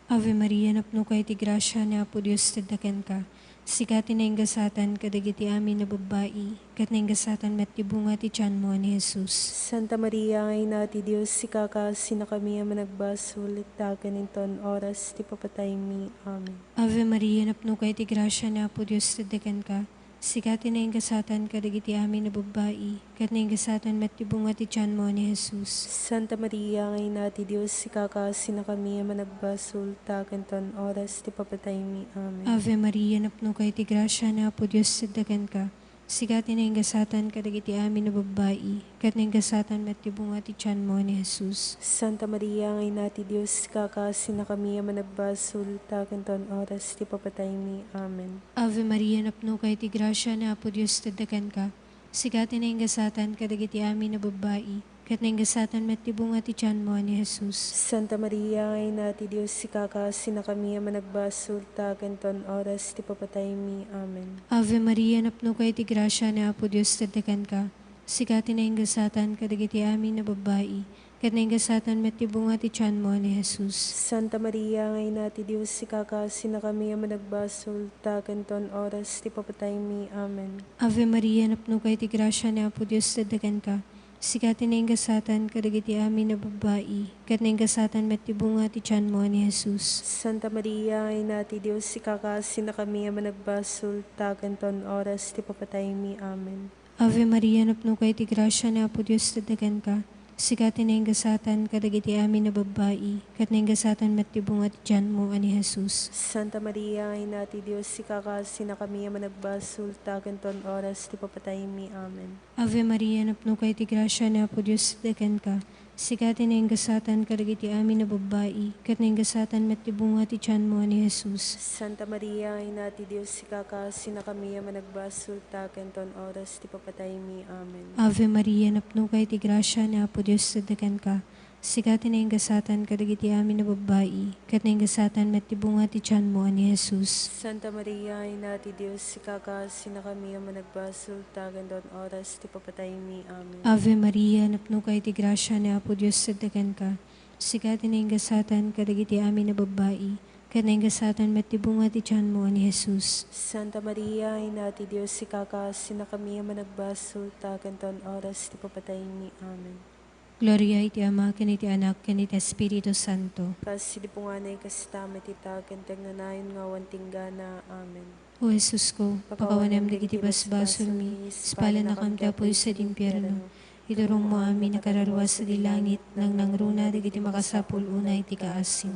Ave Maria, napno kay ti grasya ni Apo Dios tadaken ka. Sikati na ingasatan kadagiti amin na babae, kat na ingasatan met ti bunga ti tiyan mo ni Jesus. Santa Maria, ngay na ti Diyos, sikakasi na kami ang managbasol, itakan inton oras, ti papatay mi. Amen. Ave Maria, napno kay ti grasya ni Apo Dios tadaken ka. Sikati na ingasatan kadagiti amin na babae, kat na ingasatan met ti bunga ti tiyan mo ni Jesus. Santa Maria, ngay na ti Diyos, sikakasi na kami ang managbasol, itakan inton oras, ti papatay mi. Amen. Ave Maria, napno kay ti grasya ni Apo Dios tadaken ka. Sikati na ingasatan kadagiti amin na babae, kat na ingasatan met ti bunga ti tiyan mo ni Jesus. Santa Maria, ngay na ti Diyos, sikakasi na kami ang managbasol, itakan inton oras, ti papatay mi. Amen. Ave Maria, napno kay ti grasya ni Apo Dios tadaken ka. Sikati na ingasatan kadagiti amin na babae, kat na ingasatan met ti bunga ti tiyan mo ni Jesus. Santa Maria, ngay na ti Diyos, sikakasi na kami ang managbasol, itakan inton oras, ti papatay mi. Amen. Ave Maria, napno kay ti grasya ni Apo Dios tadaken ka. Sikati na ingasatan kadagiti amin na babae, kat na ingasatan met ti bunga ti tiyan mo ni Jesus. Santa Maria, ngay na ti Diyos, sikakasi na kami ang managbasol, itakan inton oras, ti papatay mi. Amen. Ave Maria, napno kay ti grasya ni Apo Dios tadaken ka. Sikati na ingasatan, kadagiti amin na babae, kat na ingasatan matibunga ti tiyan mo ni Jesus. Santa Maria, ina ti Diyos, ikakasin na kami ang managbasol, tagan ton oras, ti papatay mi. Amen. Ave Maria, napno kay ti grasya na po Diyos tadagan ka. Sikati na ingasatan, kadagiti amin na babae, kat na ingasatan matibunga ti tiyan mo ni Jesus. Santa Maria, ina ti Diyos, ikakasin na kami ang managbasol, tagan ton oras, ti papatay mi. Amen. Ave Maria, napno kay ti grasya na po Diyos tadagan ka. Sikati na ingasatan, kadagiti amin na babae, kat na ingasatan matibunga ti tiyan mo ni Jesus. Santa Maria, ina ti Diyos, ikakasin na kami ang managbasol, tagan ton oras, ti papatay mi. Amen. Ave Maria, napno kay ti grasya na po Diyos tadagan ka. Sikati na ingasatan, kadagiti amin na babae, kat na ingasatan matibunga ti tiyan mo ni Jesus. Santa Maria, ina ti Diyos, ikakasin na kami ang managbasol, tagan ton oras, ti papatay mi. Amen. Ave Maria, napno kay ti grasya na po Diyos tadagan ka. Sikati na ingasatan, kadagiti amin na babae, kat na ingasatan matibunga ti tiyan mo ni Jesus. Santa Maria, ina ti Diyos, ikakasin na kami ang managbasol, tagan ton oras, ti papatay mi. Amen. Gloria iti Ama, ken iti Anak, ken iti Espiritu Santo. Kasi di po nga na ikasitama ti tagan, tagnanayon nga wantinggana. Amen. O Jesus ko, pakawanem dagiti basbasol mi, spala na kamta po sa dimpyerno. Idurong mo amin nakararwas sa dilangit, nang nangruna dagiti makasapul unay ti kaasin.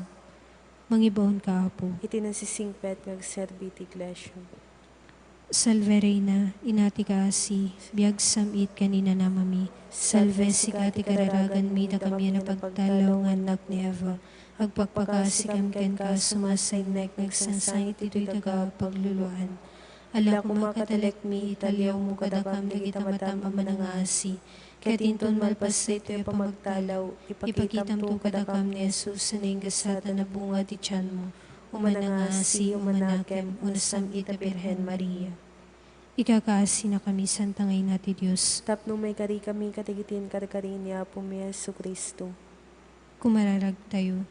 Mangibawon ka, Apo. Iti nasisingpet ngagserbi ti Iglesia. Salve Reina, inati kaasi, biag samit kanina namami. Salve sikati kararagan mi, da kami na pagtalaw nga anak ni Eva. Agpagpakasi ken ka, sumasaynek, nagsansangit ito'y taga pagluluan. Ala kumakatalek mi, italyaw mo kadakam, dagita matam amanangasi. Katinton malpas sa ito'y pamagtalaw, ipakitam to kadakam ni Jesus, sa nainggasatan na bunga ti tiyan mo. Umanangasi, umanakem, unasam ita Birhen Maria. Ikakaasi na kami, Santa Ngayon natin Diyos. Tapno may kari kami katigitin karkarin niya po mi Yesu Kristo. Kumararag tayo.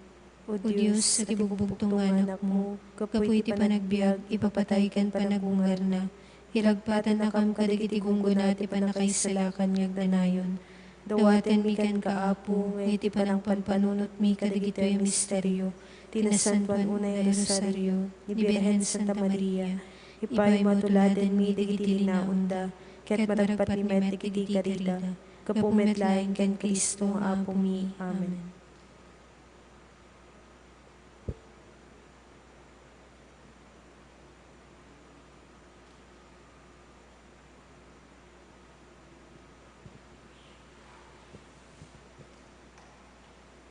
O Diyos, sa tibugbugtong anak mo, kapoy iti panagbiag, ipapatay kan panagungar na. Ilagpatan na kam kadigiti gunguna ti panakaisalakan ngagdanayon. Dawaten mi kan kaapo, iti panang panpanunot mi kadigito yung misteryo. Tinasantuan unay rosaryo, ni Birhen Santa Maria. Ipay matuladen mi digiti linaunda, ket maragpat mi met digiti karita. Kapumet laeng ken Kristo nga apo mi. Amen.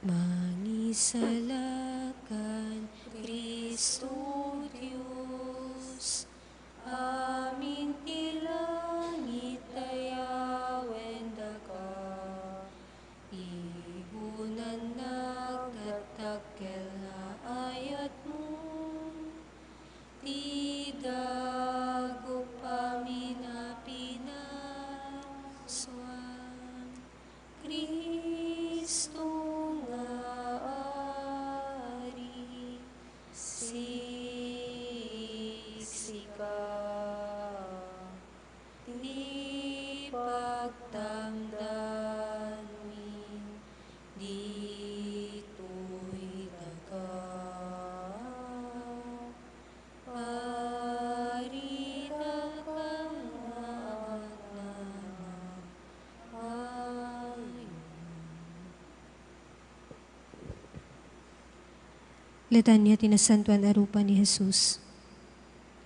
Mangisalakan, Kristo Diyos, aming tilangit ayawen ka. Ibunan nagtatakkel na ayat mo, tidago paminapinaswan, Kristo nga ari, siksika, di pagtamdan mi, dito'y daga, parita kang Letanya tinasantuan arupa ni Jesus.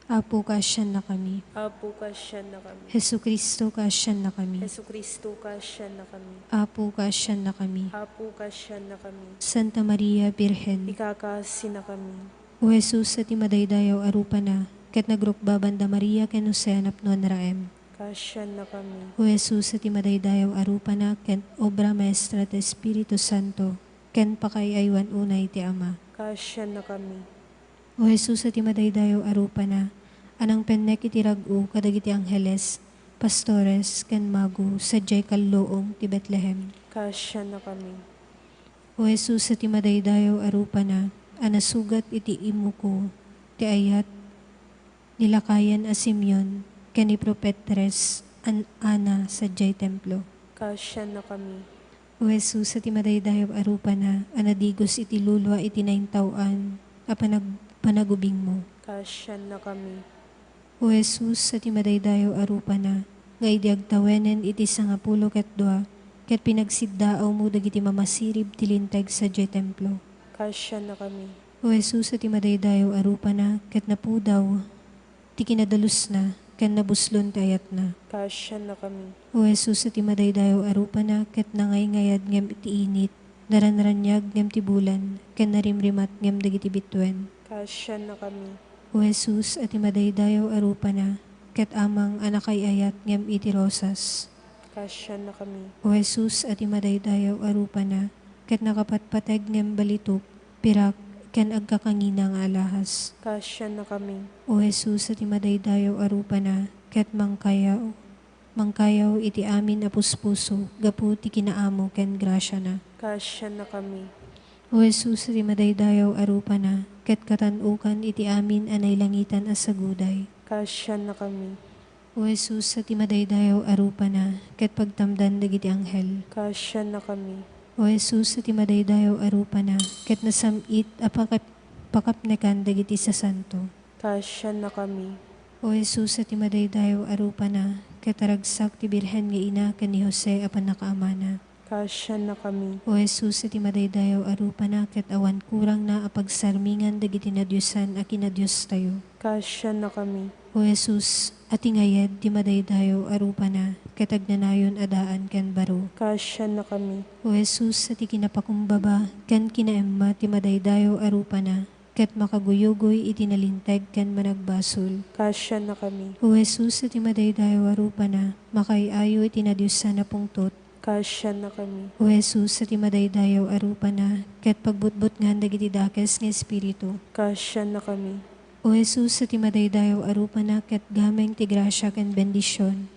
Apo kasyan na kami. Apo kasyan na kami. Hesu Kristo kasyan na kami. Yesu Kristo kasyan na kami. Apo kasyan na kami. Apo kasyan na kami. Santa Maria Birhen. Ikakasi na kami. O Jesus sa timadaydayaw arupa na, ket nagrukba banda Maria ken Jose napnon raem. Kasyan na kami. O Jesus sa timadaydayaw arupa na, ken obra maestra ti Espiritu Santo, ken pakayaywan unay ti Ama. Kasyan na kami. O Jesus sa timadaydayaw arupa na, anang pennek iti rag-o kadagiti angheles, pastores, ken mago, sadyay kalloong ti Bethlehem. Kasyan na kami. O Jesus sa timadaydayaw arupa na, anasugat iti imo ko, ti ayat, nilakayan a Simeon, ken ni Prophet Tres, an ana sadyay templo. Kasyan na kami. O Jesus, iti madaydayaw arupa na, anadigos iti lulwa iti naintawan, panagubing mo. Kasyan na kami. O Jesus, iti madaydayaw arupa na, nga idi agtawenen iti 12 ket 2, ket pinagsiddaaw mo dagiti mamasirib ti linteg sa Diyo templo. Kasyan na kami. O Jesus, iti madaydayaw arupa na, ket napudaw, ti kinadalus na, ken nabuslon ti ayat na. Kasyan na kami. O Jesus, iti madaydayaw arupa na, ket nangay-ngayad ngem iti init, naranranyag ngem ti bulan, ken narimrimat ngem dagiti bitwen. Kasyan na kami. O Jesus, iti madaydayaw arupa na, ket amang anakay ayat ngem iti rosas. Kasyan na kami. O Jesus, iti madaydayaw arupa na, ket nakapatpateg ngem balitok, pirak, ken agkakanginang alahas. Kasyan na kami. O Jesus, iti madaydayaw arupa na, ket mangkayaw iti amin a puspuso, gapu ti kinaamo ken grasya na. Kasyan na kami. O Jesus, iti madaydayaw arupa na, ket katanukan iti amin anay langitan as saguday. Kasyan na kami. O Jesus, iti madaydayaw arupa na, ket pagtamdan dagiti anghel. Kasyan na kami. O Jesus, iti madaydayaw arupa na, ket nasamit a pakapnekan dagiti sa santo. Kasyan na kami. O Jesus, iti madaydayaw arupa na, ket aragsak ti birhen nga ina ken ni Jose a panakaamana. Kasyan na kami. O Jesus, iti madaydayaw arupa na, ket awan kurang na a pagsarmingan dagiti nadyosan a kinadyos tayo. Kasyan na kami. O Jesus, ati ngayed ti madaydayaw arupa na, ket agnanayon adaan ken baro. Kasyan na kami. O Jesus, ati kinapakumbaba, ken kinaemma ti madaydayaw arupa na, ket makaguyugoy iti nalinteg ken managbasol. Kasyan na kami. O Jesus, iti madaydayaw arupa na, makaiayo iti nadyosan na pungtot. Kasyan na kami. O Jesus, iti madaydayaw arupa na, ket pagbutbut nga dagiti dakes nga espiritu. Kasyan na kami. O Jesus, iti madaydayaw arupa na, ket gameng ti grasya ken bendisyon.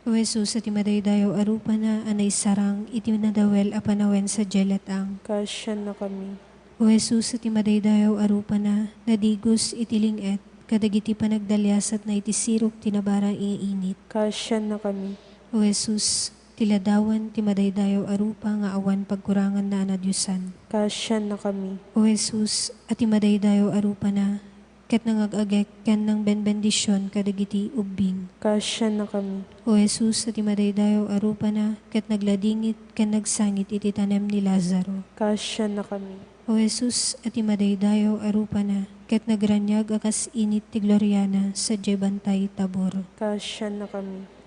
O Jesus, iti madaydayaw arupa na, anay sarang iti nadawel a panawen sa jeletang. Kasyan na kami. O Jesus, iti madaydayaw arupa na, nadigos iti linget, kadagiti panagdalyasat na iti sirok tinabarang iinit. Kasyan na kami. O Jesus, tiladawan ti madaydayaw arupa nga awan pagkurangan na anadyusan. Kasyan na kami. O Jesus, ati madaydayaw arupa na, ket nangagagek ken ng benbendisyon kadagiti ubing. Kasyan na kami. O Jesus, ati madaydayaw arupa na, ket nagladingit ken nagsangit iti tanem ni Lazaro. Kasyan na kami. O Jesus, ati madaydayaw arupa na, ket nagranyag akas init ti Gloriana sa Bantay Tabor. Kasyan na kami.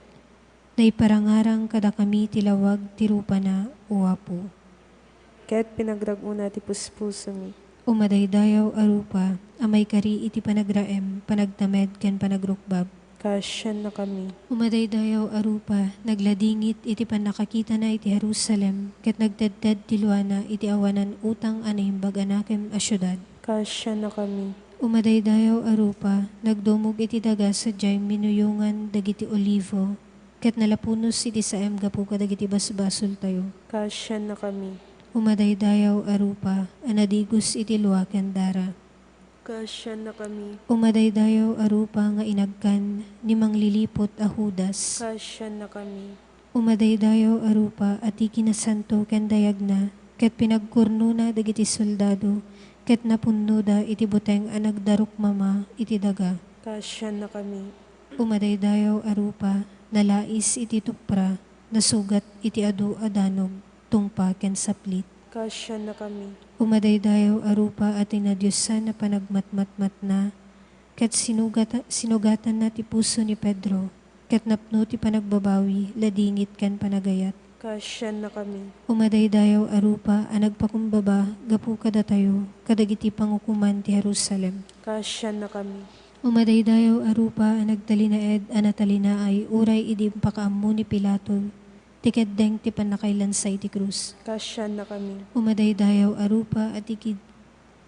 Naiparangarang kada kami tilawag tirupa na uwapo. Ket pinagraguna ti puspuso mi. Umadaydayaw arupa, amay kari iti panagraem, panagtamed ken panagrukbab. Kasyan na kami. Umadaydayaw arupa, nagladingit iti panakakita na iti Jerusalem, ket nagtedded ti luana iti awanan utang anahimbag anakem a syudad. Kasyan na kami. Umadaydayaw arupa, nagdumog iti daga sa jay minuyungan dagiti olivo, ket nalapunos iti saem gapu kadagiti basbasol tayo. Kasyan na kami. Umadaydayaw arupa, anadigos iti luwa ken dara. Kasyan na kami. Umadaydayaw arupa nga inagkan ni manglilipot a Judas. Kasyan na kami. Umadaydayaw arupa ati kinasanto ken dayagna, ket pinagkurno na dagiti soldado, ket napunno da iti buteng a nagdaruk mama iti daga. Kasyan na kami. Umadaydayaw arupa, nalais iti tupra, nasugat iti adu adanog, tungpa ken saplit. Kasyan na kami. Umadaydayaw arupa at inadyosan na panagmatmatmat na, ket sinugatan na ti puso ni Pedro, ket napno ti panagbabawi, ladingit ken panagayat. Kasyan na kami. Umadaydayaw arupa a nagpakumbaba, gapu kada tayo, kadagiti pangukuman ti Jerusalem. Kasyan na kami. Umadaydayaw arupa a nagtalinaed a natalina ay uray idi pakaammo ni Pilato, tikeddeng ti panakailansay ti krus. Kasyan na kami. Umadaydayaw arupa at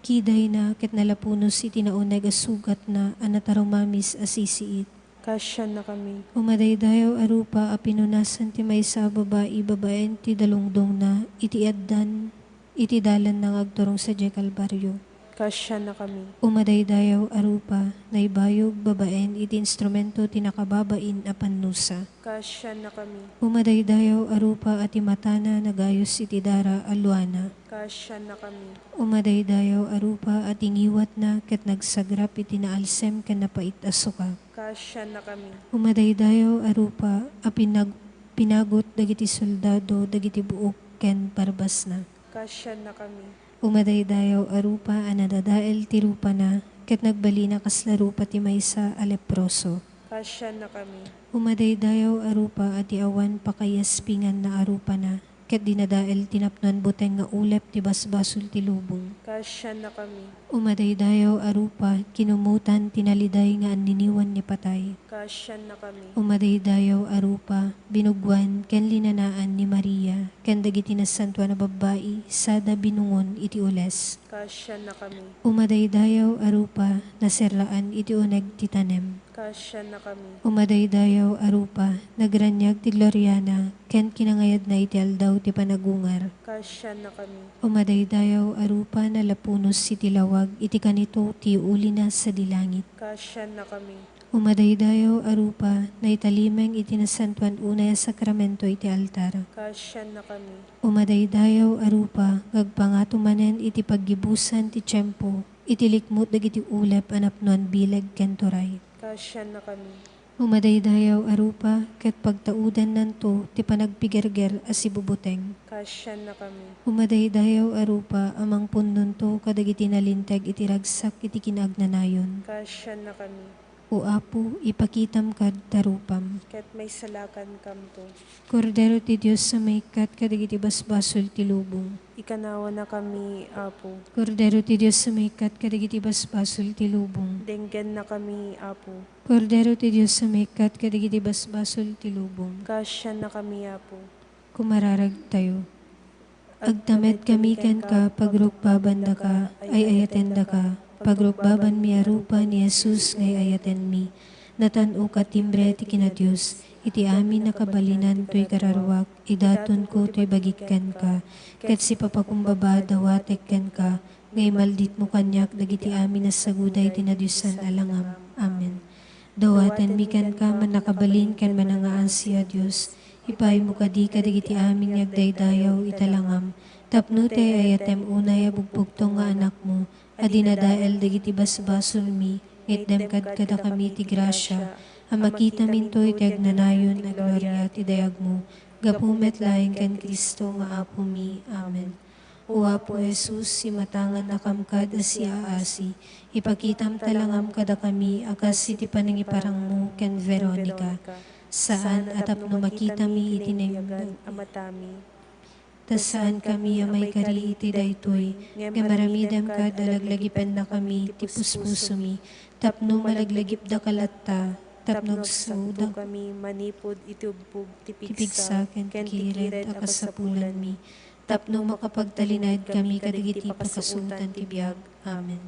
kiday na ket nalapunos iti naunay sugat na anatarumamis asisiit. Kasyan na kami. Umadaydayaw arupa a pinunasan ti maysa babaen ti dalungdong na iti addan iti dalan ng agturong sa Kalbaryo. Kasya na kami. Umadaydayaw arupa, naibayog babaen iti instrumento tinakababain a pannusa. Kasya na kami. Umadaydayaw arupa at imatana nagayos iti dara aluana. Kasya na kami. Umadaydayaw arupa at ingiwat na ket nagsagrap iti naalsem ken napait asuka. Kasya na kami. Umadaydayaw arupa a pinagot dagiti soldado dagiti buok ken barbas na. Kasya na kami. Umadaydayaw arupa a nadadael ti rupa na ket nagbalina kasla rupa ti maysa a leproso. Kasya na kami. Umadaydayaw arupa at awan pakayaspingan na arupa na ket dinadael tinapnon buteng nga ulep ti basbasol ti lubong. Kasya na kami. Umadaydayaw arupa kinumutan tinaliday nga aniniwan ni patay. Kasya na kami. Umadaydayaw arupa binugwan ken linanaan ni Maria ken dagiti nasantuan na babae sada binungon iti ules. Kasya na kami. Umadaydayaw arupa naserlaan iti uneg ti tanem. Kasya na kami. Umadaydayaw arupa nagranyag ti Gloriana ken kinangayad na iti aldaw ti panagungar. Kasya na kami. Umadaydayaw arupa nalapunos iti lawag iti kanito ti uli na sa dilangit. Kasya na kami. Umadaydayaw arupa na italimeng iti nasantuan unay a sakramento iti altar. Kasya na kami. Umadaydayaw arupa ngagpangatumanen iti paggibusan ti tiyempo iti likmut dagiti ulep anapnon bileg ken turay. Kasya na kami. Umadaydayaw arupa ket pagtaudan nanto ti panagpigerger a sibubuteng. Kasya na kami. Umadaydayaw arupa amang pundonto kadagiti nalinteg iti ragsak iti kinagnanayon. Kasya na kami. O Apo, ipakitam kad tarupam. Ket may salakan kamto. Kordero ti Diyos sa may kat kadagiti basbasol ti lubong. Ikanawa na kami, Apo. Kordero ti Diyos sa may kat kadagiti basbasol ti lubong. Denggen na kami, Apo. Kordero ti Diyos sa may kat kadagiti basbasol ti lubong. Kasya na kami, Apo. Kumararag tayo. Agtamet kami ken ka pagrukbabanda ka ay ayatenda ka. Pagrukbaban mi arupa ni Jesus ngay ayaten mi. Natan-o ka timbre ti kina Diyos. Iti amin nakabalinan to'y kararwak. Idaton ko to'y bagikkan ka. Ket si papakumbaba dawatek ken ka. Ngay maldit mo kanyak dagiti amin na saguday tinadyosan alangam. Amen. Dawaten mi ken ka man nakabalin ken manangaan siya Diyos. Ipay mo kadi kadagiti amin yagdaydayaw italangam. Tapno te ayatem unay abugpugtong nga anak mo. Adinadael dagiti basbasol mi, itdem kada kami ti grasya, amakita minto iti agnanayon na gloria ti dayag mo, gapumet laing ken Kristo nga Apo mi. Amen. O Apo Jesus, si matangan na kamkad asya asi, ipakitam talangam kada kami, akas iti panangiparang mo ken Veronica, saan atapno makita mi iti nayungan amatami. Tasaan kami amay kari iti daytoy, nga maramidam ka dalaglagipan na kami ti puspuso mi, tapno malaglagip da kalatta, tapno Tapno kami manipod itubog tipigsa ken kiret akasapulan mi, tapno makapagtalinad kami kadigiti pakasuntan ti biag. Amen.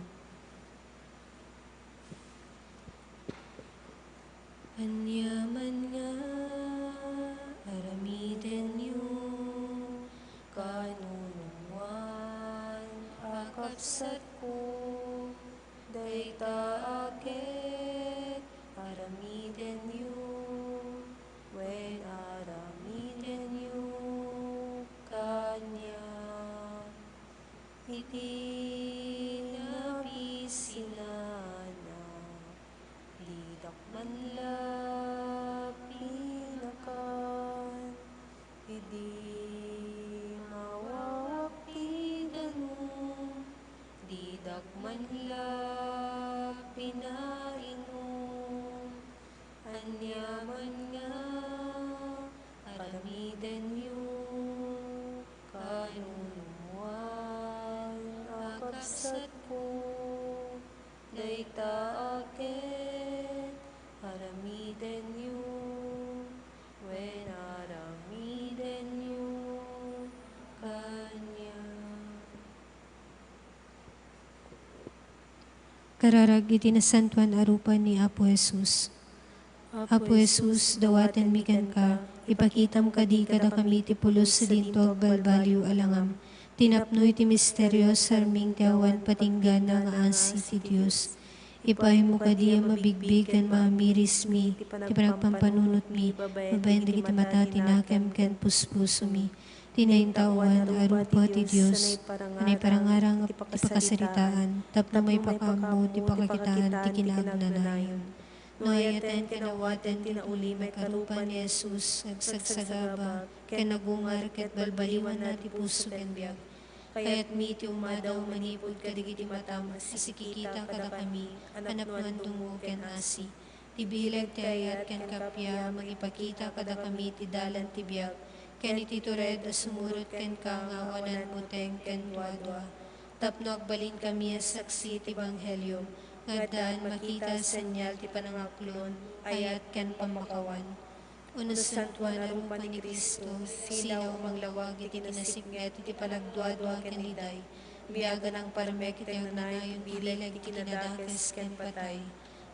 Anyaman nga aramiden yu kanunuan akapsat ko dayta akit aramiden yu wen aramiden yu kanya iti nabisinana lidak man la pinakan idi didak man la pinainom anyaman nga aramiden yu kanunuan akapsat ko dayta aket aramiden yu wen aramiden yu kanya. Kararag iti nasantuan arupa ni Apo Jesus. Apo Jesus, dawaten mi ken ka, ipakitam kadi kada kami ti pulos sa dintog balbalyo alangam. Tinapnoy ti misteryo sarming ti awan patinggana nga ansi ti Diyos. Ipay mo kadi mabigbig kan maamiris mi, ti panagpampanunot mi, mabayan dagiti mata tinakem ken puspuso mi. Tinaintawan arupa ti Diyos, anay parangarang ti pakasaritaan, tapno may pakamo ti pakakitaan ti kinagnanayon. No ayaten kanawaten tinauli may karupa ni Jesus, agsagsagaba, ken nagungar ket balbaliwan na ti puso ken biag. Kaya't mi ti umadaw manipod kadigiti matam, asikikita kada kami, anapnuan tungo ken asi. Tibilag ti ayat ken kapya, magipakita kada kami ti dalan ti biag, ken ititured a sumurot ken kangawanan muteng ken duadua. Tapno agbalin kami as saksi ti Ebanghelyo, ngadaan makita senyal ti panangaklon, ayat ken pamakawan. Unos santuan arupa ni Kristo, silaw manglawag iti kinasipnget iti panagduadua ken liday, biyagan ang parmek iti agnanayon bilag iti kinadakes ken patay.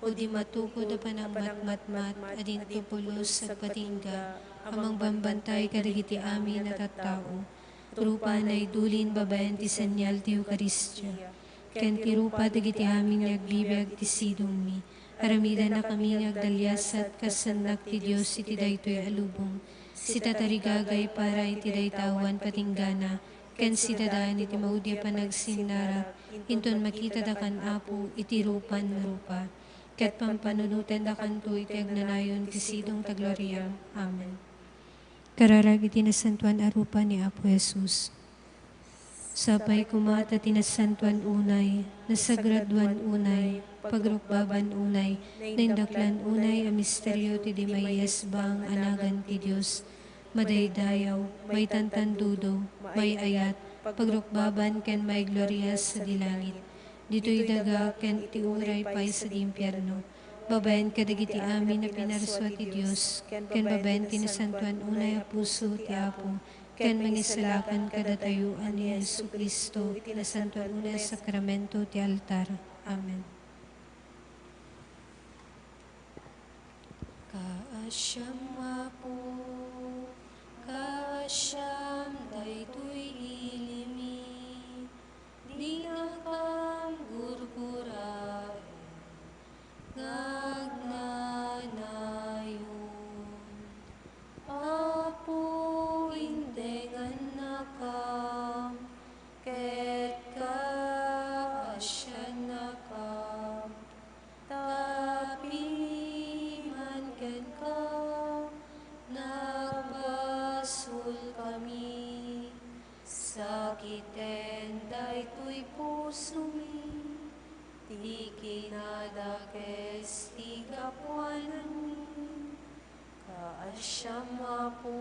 O di matukod a panangmatmatmat, adin tupulos ag patingga, amang bambantay kadagiti amin at tattao. Rupa na idulin babayan ti senyal ti Eukaristya, ken ti rupa dagiti amin nagbibiyag ti sidong mi. Aramida na kami nagdalyasat kasanak ti Diyos iti daytoy alubong. Si tatarigagay para iti daytawan patinggana, ken si dadaan iti maudya panagsinarap, inton makita da kan apo iti rupan rupa. Ket pampanunutan da kanto iti agnanayon ti sidong tagloria. Amen. Kararag iti nasantuan arupa ni Apo Jesus. Sapay kumata tinasantuan unay, nasagraduan unay, pagrukbaban unay, naindaklan unay a misteryo ti di mayes bang anagan ti Diyos. Madaydayaw, may tantandudo, may ayat, pagrukbaban ken may gloria sa dilangit. Dito'y daga ken iti uray pay sa dimpyerno. Babayan kadagiti amin na pinarswa ti Diyos, ken babayan tinasantuan unay a puso ti Apo, ken mangisalakan kadatayuan ni Yesu Kristo, tinasantuan unay sakramento ti altar. Amen. Kaasyam Apo, kaasyam daytoy ilimi, di nakam gurgura, ngagnanayon. Apo, indengan nakam, ket kaasyan nakam, tapi man ken ka, nagbasul kami, sakiten daytoy puso mi, di kinadakes ti kapwanan mi. Kaasyam Apo,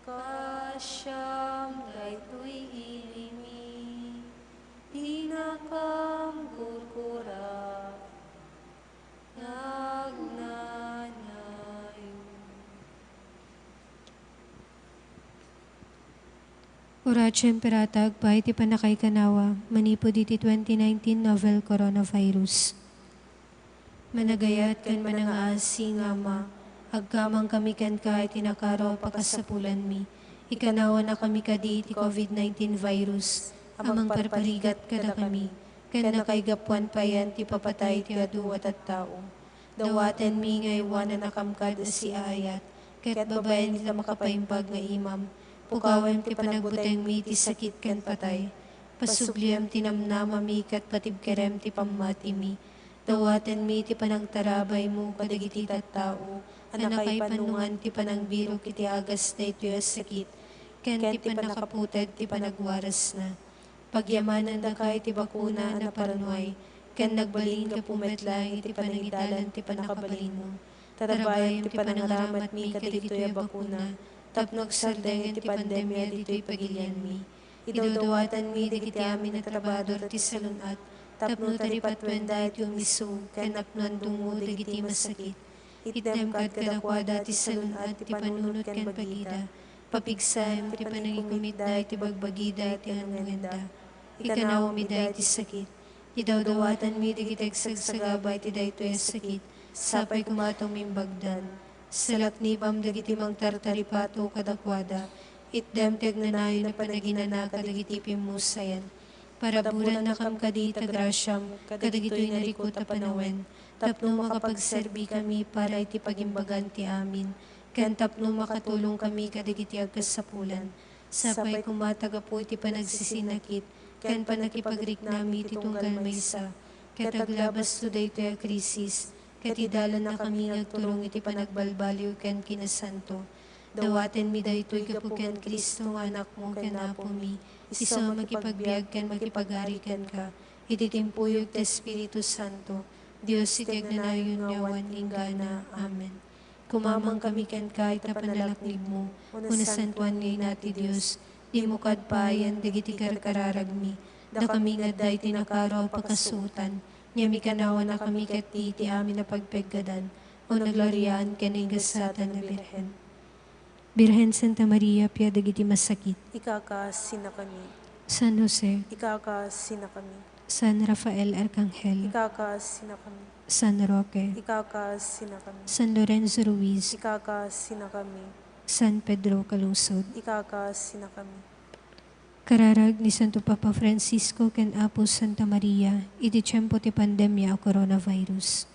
kaasyam daytoy ilimi, di nakam gurgura, nagnanayon. Oratio Imperatag, pa iti panakay kanawa, manipod iti 2019 novel coronavirus. Managayat kan manangaasi nga ma, agkamang kami ken ka iti nakaraw pakasapulan mi. Ikanawa na kami kadi iti COVID-19 virus, amang parparigat kada kami, ken nakaigapuan payan ti papatay ti aduwat at tao. Dawaten mi nga iwan na nakamkad si ayat, ket babayan nila makapaimpag nga imam, pukawem ti panagbuteng mi ti sakit ken patay. Pasubliam ti namnama mi ket patibkerem ti pamati mi. Dawaten mi ti panagtarabay mo kadagiti tattao, anakay panungan ti panangbiro kiti agas na ito sakit, ken ti panakaputed ti panagwaras na. Pagyamanan da kay ti bakuna na paranway, ken nagbalin ka pumetlang iti panangidalan ti panakabalin mo. Tarabayam ti panangaramat mi kadagito'y bakuna, tapno agsardeng ti pandemya dito'y pagilyan mi. Idawdawatan mi dagiti amin na trabador ti salunat, tapno taripatwenda iti umiso, ken napnuan dungo dagiti masakit. Item kad kadakwada ti salunat ti panunot ken pagida, papigsam ti panangigumidda iti bagbagida iti anungenda. Ikanaw mi da iti sakit, idawdawatan mi dagiti agsagsagabay ti daytoy sakit, sapay kumatong mimbagdan. Salaknibam dagiti mangtartaripato kadakwada, itdem tegnanayo na panaginana kadagiti pimusayan. Para bulan na kam kadita grasyam, kadagitoy narikot a panawen, tapno makapagserbi kami para iti pagimbagan ti amin. Ken tapno makatulong kami kadagiti agkasapulan. Sapay kumataga po iti panagsisinakit, ken panakipagriknami iti tunggal maysa. Ket aglabas to daytoy a krisis, ket idalan na kami agturong iti panagbalbaliw ken kinasanto. Dawaten mi daytoy gapu ken Kristo nga anak mo ken apo mi, iso makipagbiag ken makipagari ken ka, iti timpuyog ti Espiritu Santo, Dios iti agnanayon yawan inggana. Amen. Kumamang kami ken ka ita panalaknib mo, unasantuan ngay nati Dios, di mo kadpayan dagiti karkararagmi, da kami nga day tinakaro pakasutan, nyami kanawa na kami ket ti amin na pagpeggadan, o naglariaan ken ingasatan na Birhen. Birhen Santa Maria, pia dagiti masakit. Ikakasin na kami. San Jose, Ikakasin na kami. San Rafael Arcangel, Ikakasin na kami. San Roque, Ikakasin na kami. San Lorenzo Ruiz, Ikakasin na kami. San Pedro Calungsod. Ikakasin na kami. Kararag ni Santo Papa Francisco ken Apo Santa Maria, iti tiyempo ti pandemya o coronavirus.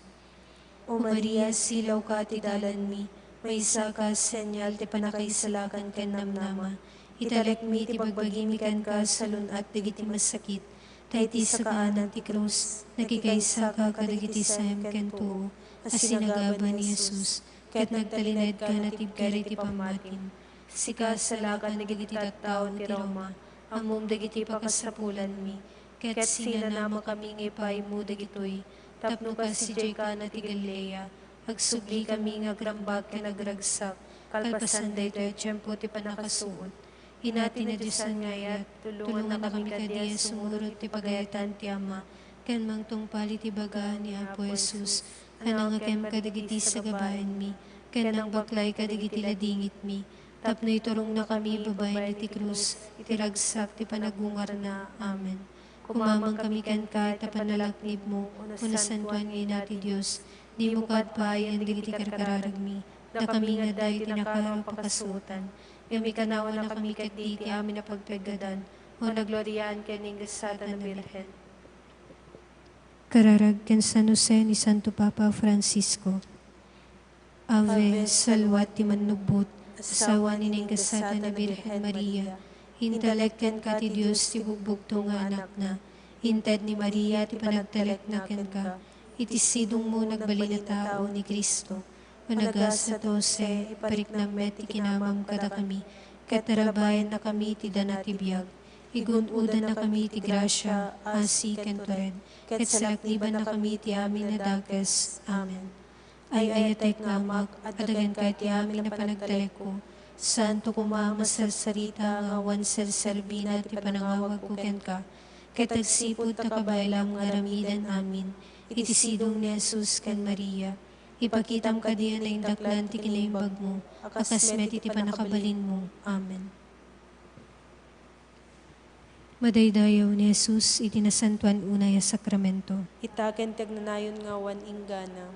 O Maria, silaw ka ti dalan mi, maysa ka senyal ti panakaisalakan ken namnama, italek mi ti pagbagimi ken ka salun at digiti masakit, tayti sa kaanan ti krus, nakikaysa ka kadagiti sayam ken tuo, asinagaban ni Jesus, ket nagtalined ka na tibkari ti pamatin, sika salakan digiti tattaon ti Roma, amum dagiti pakasapulan mi, ket sinanama kami ngipay mo dagitoy, tapno ka si Jay ka na ti Galilea, agsubli kami nga grambag ka nagragsak, kalpasan da ito ay tiyempo ti panakasuot. Inati na Diyosan ngayat, tulungan na kami kadiya sumurot ti pagayatan ti Ama, ken mangtungpali ti baga ni Apo Jesus, anang akem kadagiti sa gabayan mi, ken nang baklay kadagiti ladingit mi, tapno iturong na kami babay ni ti krus, itiragsak ti panagungar na. Amen. Kumamang kami ken ka, tapanalaknib mo, unasantuan ngayon nati Diyos, di mo kadpayan digiti karkararagmi, da kami nga day tinakaraw pakasuotan, gami kanawa na kami ket di ti amin na pagpeggadan, o nagloryaan ken ingasatan na Birhen. Kararag ken San Jose ni Santo Papa Francisco. Ave, salwat ti manugbot, asawa ni ingasatan na Birhen Maria, hintalek ken ka ti Diyos ti bugbugto nga anak na, hinted ni Maria ti panagtalek na ken ka, iti sidong mo nagbalin na tao ni Kristo. Managas sa tose, ipariknamet ikinamam kada kami, katarabayan na kami ti dana ti biyag. Igunudan na kami ti grasya, asi ken tured, ket salakniban na kami ti amin na dages. Amen. Ay atek ngamak, adagan ka ti amin na panagtalek ko, santo kumama sarsarita nga awan serserbina ti panangawag ko ken ka, ket agsipud ta kabaylam nga ramidan amin, iti sidong ni Jesus ken Maria, ipakitam ka diyan na indaklan ti kinaimbag mo, akasmet iti panakabalin mo. Amen. Madaydayaw ni Jesus iti nasantuan unay a sakramento. Itaken tagnanayon nga wan inggana.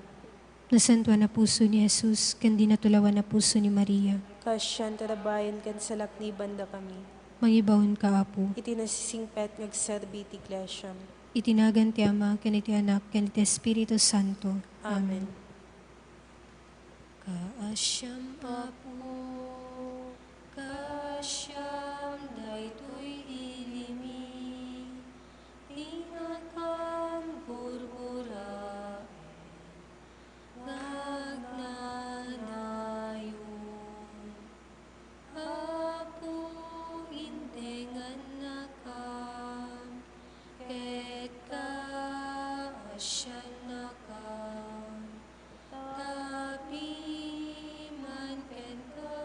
Nasantuan na puso ni Jesus, ken dinatulawan na puso ni Maria. Kasyan tarabayan ken salakniban da kami. Mangibawon ka, Apo. Iti nasisingpet ngagserbi ti Iglesyam. Itinagan ti Ama, ken iti Anak, ken iti Espiritu Santo. Amen. Kaasyam, Apo, kaasyam, daytoy ilimi, tinakam gurgura, nagnanayon, Apo, intengan nakam, ket kaasyan nakam, tapi man ken ka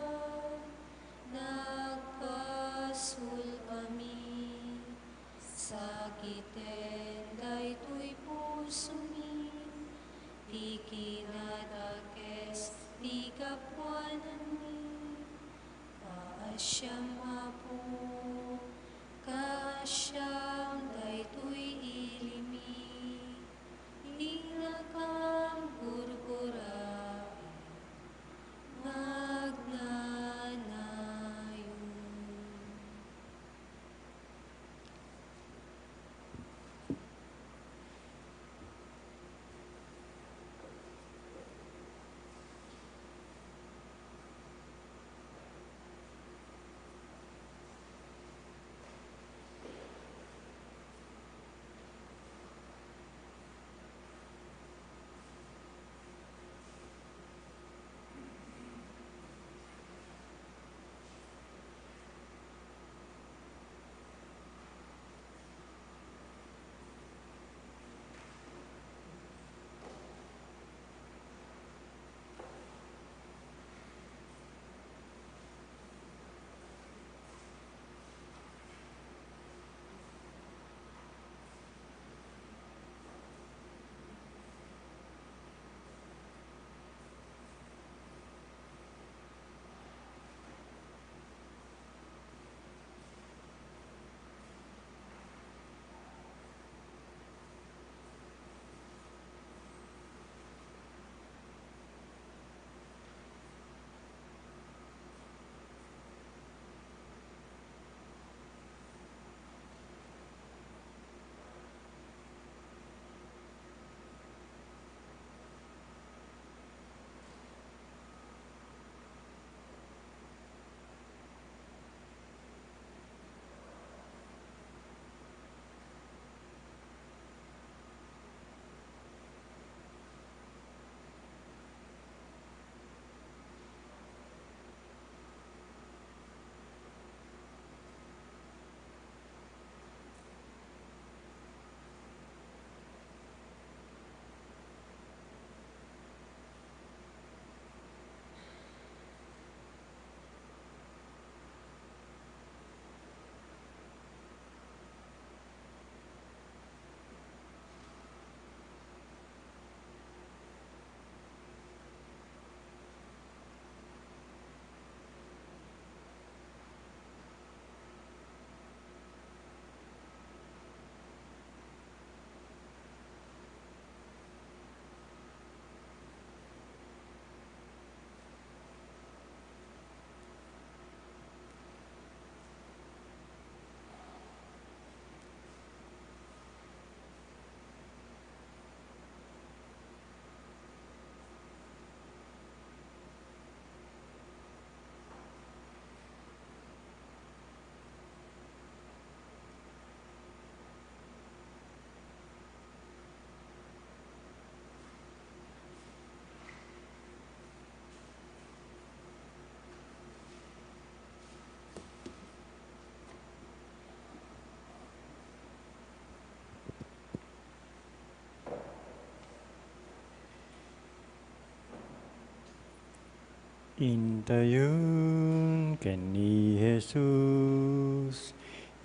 Intayon ken ni Jesus,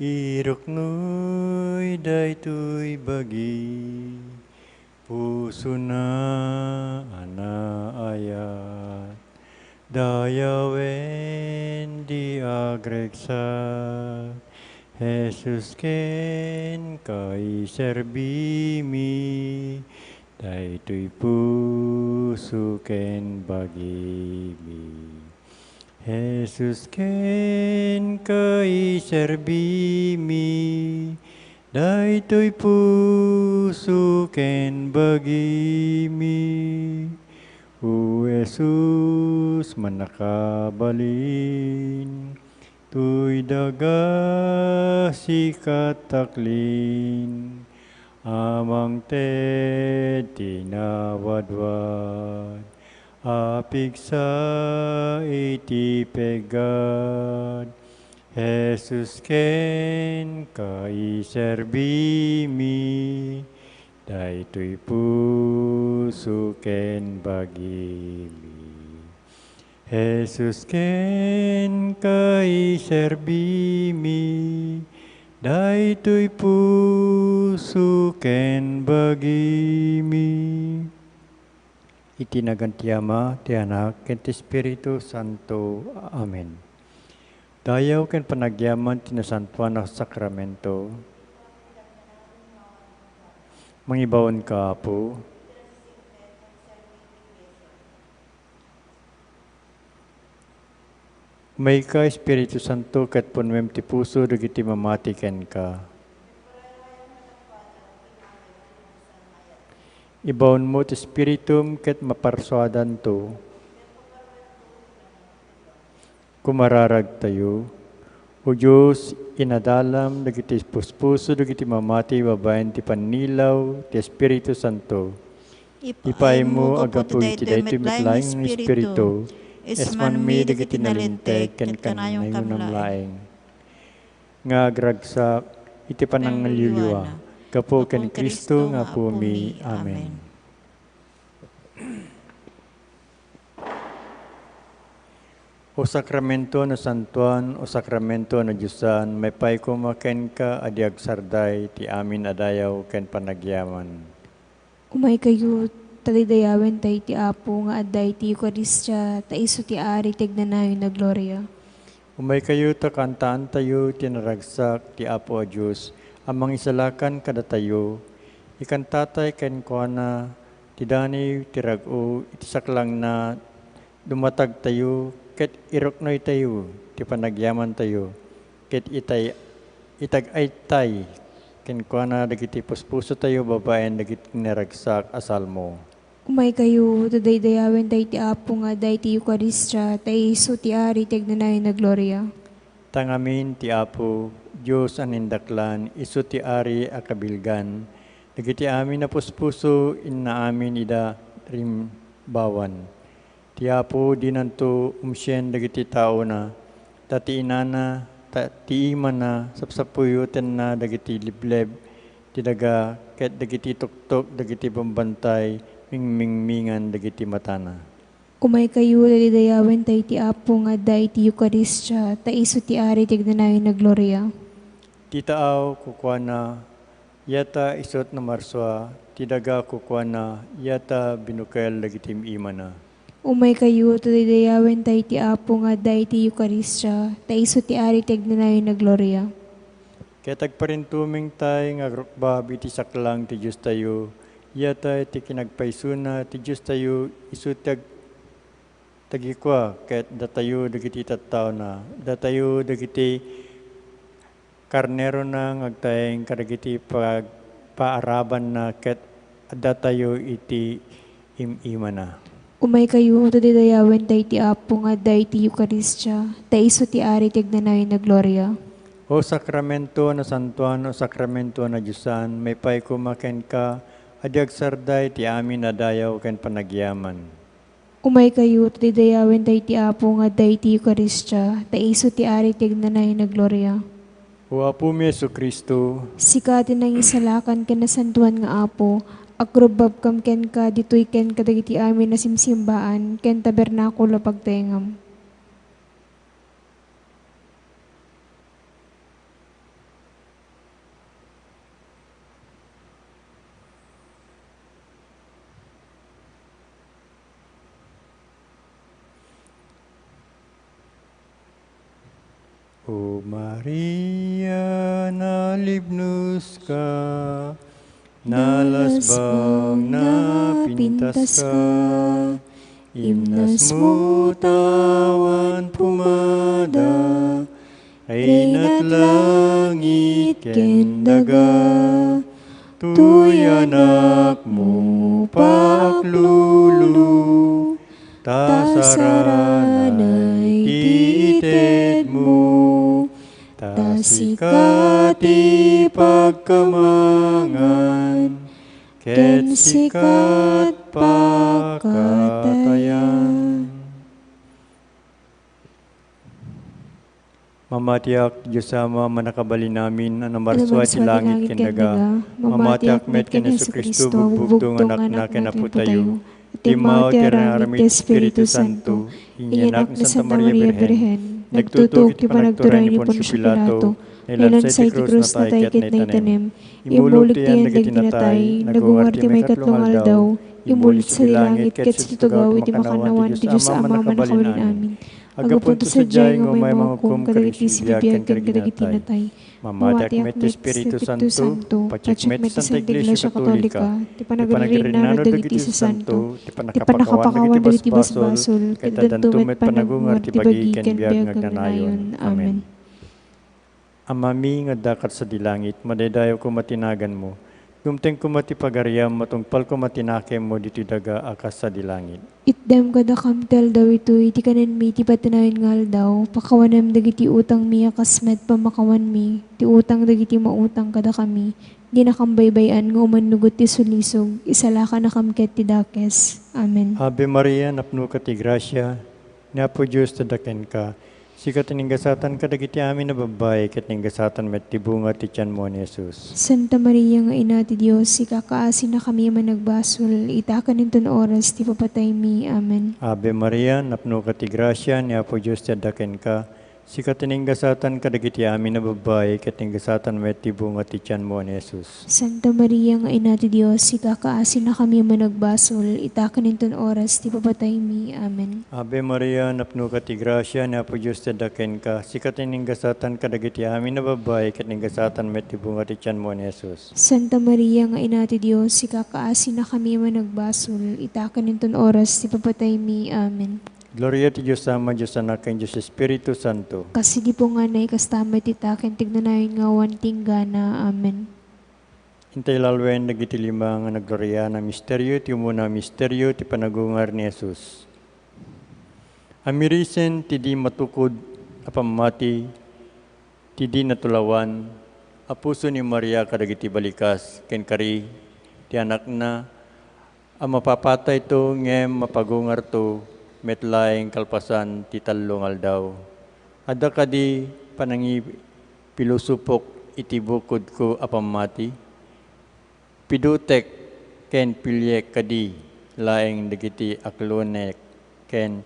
iruknoy daytoy bagi, puso na anaayat, dayawen di agreksa, Jesus ken kai serbimi, daytoy puso ken bagimi. Jesus ken kai serbimi, daytoy puso ken bagimi. O Jesus manakabalin, tuy daga si kataklin, amang te tinawadwad, apig sa iti pegad. Jesus ken kai serbimi, daytoy puso ken bagimi. Jesus ken kai serbimi, daytoy puso ken bagimi. Itinaganti Ama, ti Anak, ken ti Espiritu Santo. Amen. Dayaw ken panagyaman ti nasantuan na sakramento. Mangibawon ka po. May ka Espiritu Santo ket punmem ti puso dagiti mamati ken ka. Ibawon mo ti Spiritum ket maparsuadan to. Kumararag tayo. O Diyos, inadalam dagiti puspuso dagiti mamati babaen ti pannilaw ti Espiritu Santo. Ipay mo agapu iti daytoy mitlaing ng Espiritu. Esman mi dagiti nalinteg ken kanayong namlaeng. Nga agragsak iti panangalyulyua. Gapo ken Kristo nga po mi. Amen. O sakramento na santuan, o sakramento na Diyosan, may pay kumaken ka adiag sarday ti amin adayaw ken panagyaman. Umay kayo talidayawen tay ti Apo nga adday ti Eukaristya, ta iso ti ari tignanayon na gloria. Umay kayo ta kantaan tayo tinaragsak ti Apo a Diyos, amang isalakan kada tayo, ikan tatay ken kuana, ti dani ti rag-o, iti saklang na dumatag tayo, ket iroknoy tayo, ti panagyaman tayo, ket itag-ay tay, ken kuana dagiti puspuso tayo babaen dagiti naragsak asal mo. Umay kayo dadaydayawen tay ti Apo nga adday ti Eukaristya, ta iso ti ari tignanayon na gloria. Tangamin ti Apo, Diyos anindaklan, iso ti ari akabilgan, dagiti amin na puspuso inna amin ida rimbawan. Ti Apo dinanto umsyen dagiti tao na, tati inana, ti ima na, sapsapuyuten na dagiti libleb, ti daga, ket dagiti tuktok, dagiti pambantay, mingmingan dagiti matana. Umay kayo dalidayawen tay ti Apo nga adday ti Eukaristya, ta iso ti ari tignanayon na gloria. Ti taaw kukwana, yata isot na marswa, ti daga kukwana, yata binukel dagiti ima na. Umay kayo dalidayawen tay ti Apo nga adday ti Eukaristya, ta iso ti ari tignanayon na gloria. Kaya tagparintuming tay nga rukbab iti saklang ti Diyos tayo, yata iti kinagpaisuna ti Diyos tayo isutag tagikwa ket datayo dagiti tattao na, datayo dagiti karnero na ngagtayeng kadagiti paaraban na ket datayo iti imima na. Umay kayo dalidayawen tay ti Apo nga adday ti Eukaristya, ta iso ti ari tignanayon na gloria. O sakramento na santuan, o sakramento na Diyosan, may pay kumaken ka, adiag sarday ti amin adayaw ken panagyaman. Umay kayo dalidayawen tay ti Apo nga adday ti Eukaristya, ta iso ti ari tignanayon na gloria. O Apo mi Yesu Kristo, Sikatin ang isalakan ken nasantuan nga Apo, agrobab kam ken ka ditoy ken kadagiti amin na simsimbaan ken tabernakulo pagtengam. O Maria, nalibnus ka, nalasbang napintas ka, imnas mo tawan pumada, reyna't langit ken daga, tuy anak mo paaklulu, tasaranay tiited mo, tasikati pagkamangan, ket sikat pakatayan. Mamatiak, Diyos Ama, manakabali namin, anamarso at langit kindaga. Mamatiak, met ken Yesu Kristo, bugbugtong anak na kinaputayo. Timaw, tiraramit, Espiritu Santo, inyanak ni Santa Maria Birhen, nagtutok ti panagturay ni Poncio Pilato, ilan sa iti krus na tayo ket na itanem, imulit ti yan nagiti natay, nagungar ti may katlong aldaw, imulit sa dilangit ket sa tutugaw iti makanawan ti Diyos Ama manakabalin amin. Agapunto sa diyay nga may mga kum kadagiti sibibiyan ken kadagiti natay. Mamatiak met Espiritu Santo, pacik met Santa Iglesia Katolika, ti panagrinano dagiti sa Santo, ti panakapakawan dagiti basbasol, ket danto met panagungar ti bagi ken biag ngagnayon. Amen. Amami nga dakat sa dilangit, madaydayaw ko matinagan mo. Dumteng ko matipagariam, matungpal ko matinakem mo dito daga akas sa dilangit. Itdem kada kamtel daw ito, iti kanan mi, ti patinayon ngal daw, pakawanem dagiti utang mi, akasmet pamakawan mi, ti utang dagiti mautang kada kami, di nakambaybayan nga umanugot ti sulisog, isalaka na kamket ti dakes. Amen. Ave Maria, napno ka ti grasya, ni Apo Diyos tadaken ka, sikat ningasatan ka dagiti amin na babae, ket ningasatan met ti bunga ti tiyan mo ni Jesus. Santa Maria nga ina ti Dios, ikakaasin na kami managbasol, itakan ninton oras ti papatay mi. Amen. Ave Maria, napno ka ti grasya, ni Apo Diyos tadaken ka, sikat ningasatan ka dagiti amin na babae, ket ningasatan met ti bunga ti tiyan mo ni Jesus. Santa Maria nga ina ti Dios, ikakaasin na kami managbasol, itakan ninton oras ti papatay mi. Amen. Ave Maria, napno ka ti grasya, ni Apo Diyos tadaken ka, sikat ningasatan ka dagiti amin na babae, ket ningasatan met ti bunga ti tiyan mo ni Jesus. Santa Maria nga ina ti Dios, ikakaasin na kami managbasol, itakan ninton oras ti papatay mi. Amen. Gloria ti Diyos Ama, Diyos Anak, ken Diyos Espiritu Santo. Kasi di po nga na ikastamay ti taken, tignanayon nga wanting gana. Amen. Hintay lalwen dagiti lima nga nagloria na misteryo, ti umuna misteryo ti panagungar ni Jesus. Amirisen ti di matukod a pamati, ti di natulawan, a puso ni Maria kadagiti balikas, ken kari ti anak na, a mapapatay to ngem mapagungar to, metlaeng kalpasan ti talungal daw. Ada kadi panangi pilusupok iti bukod ko apamati. Pidutek ken pilyek kadi laeng dagiti aklonek ken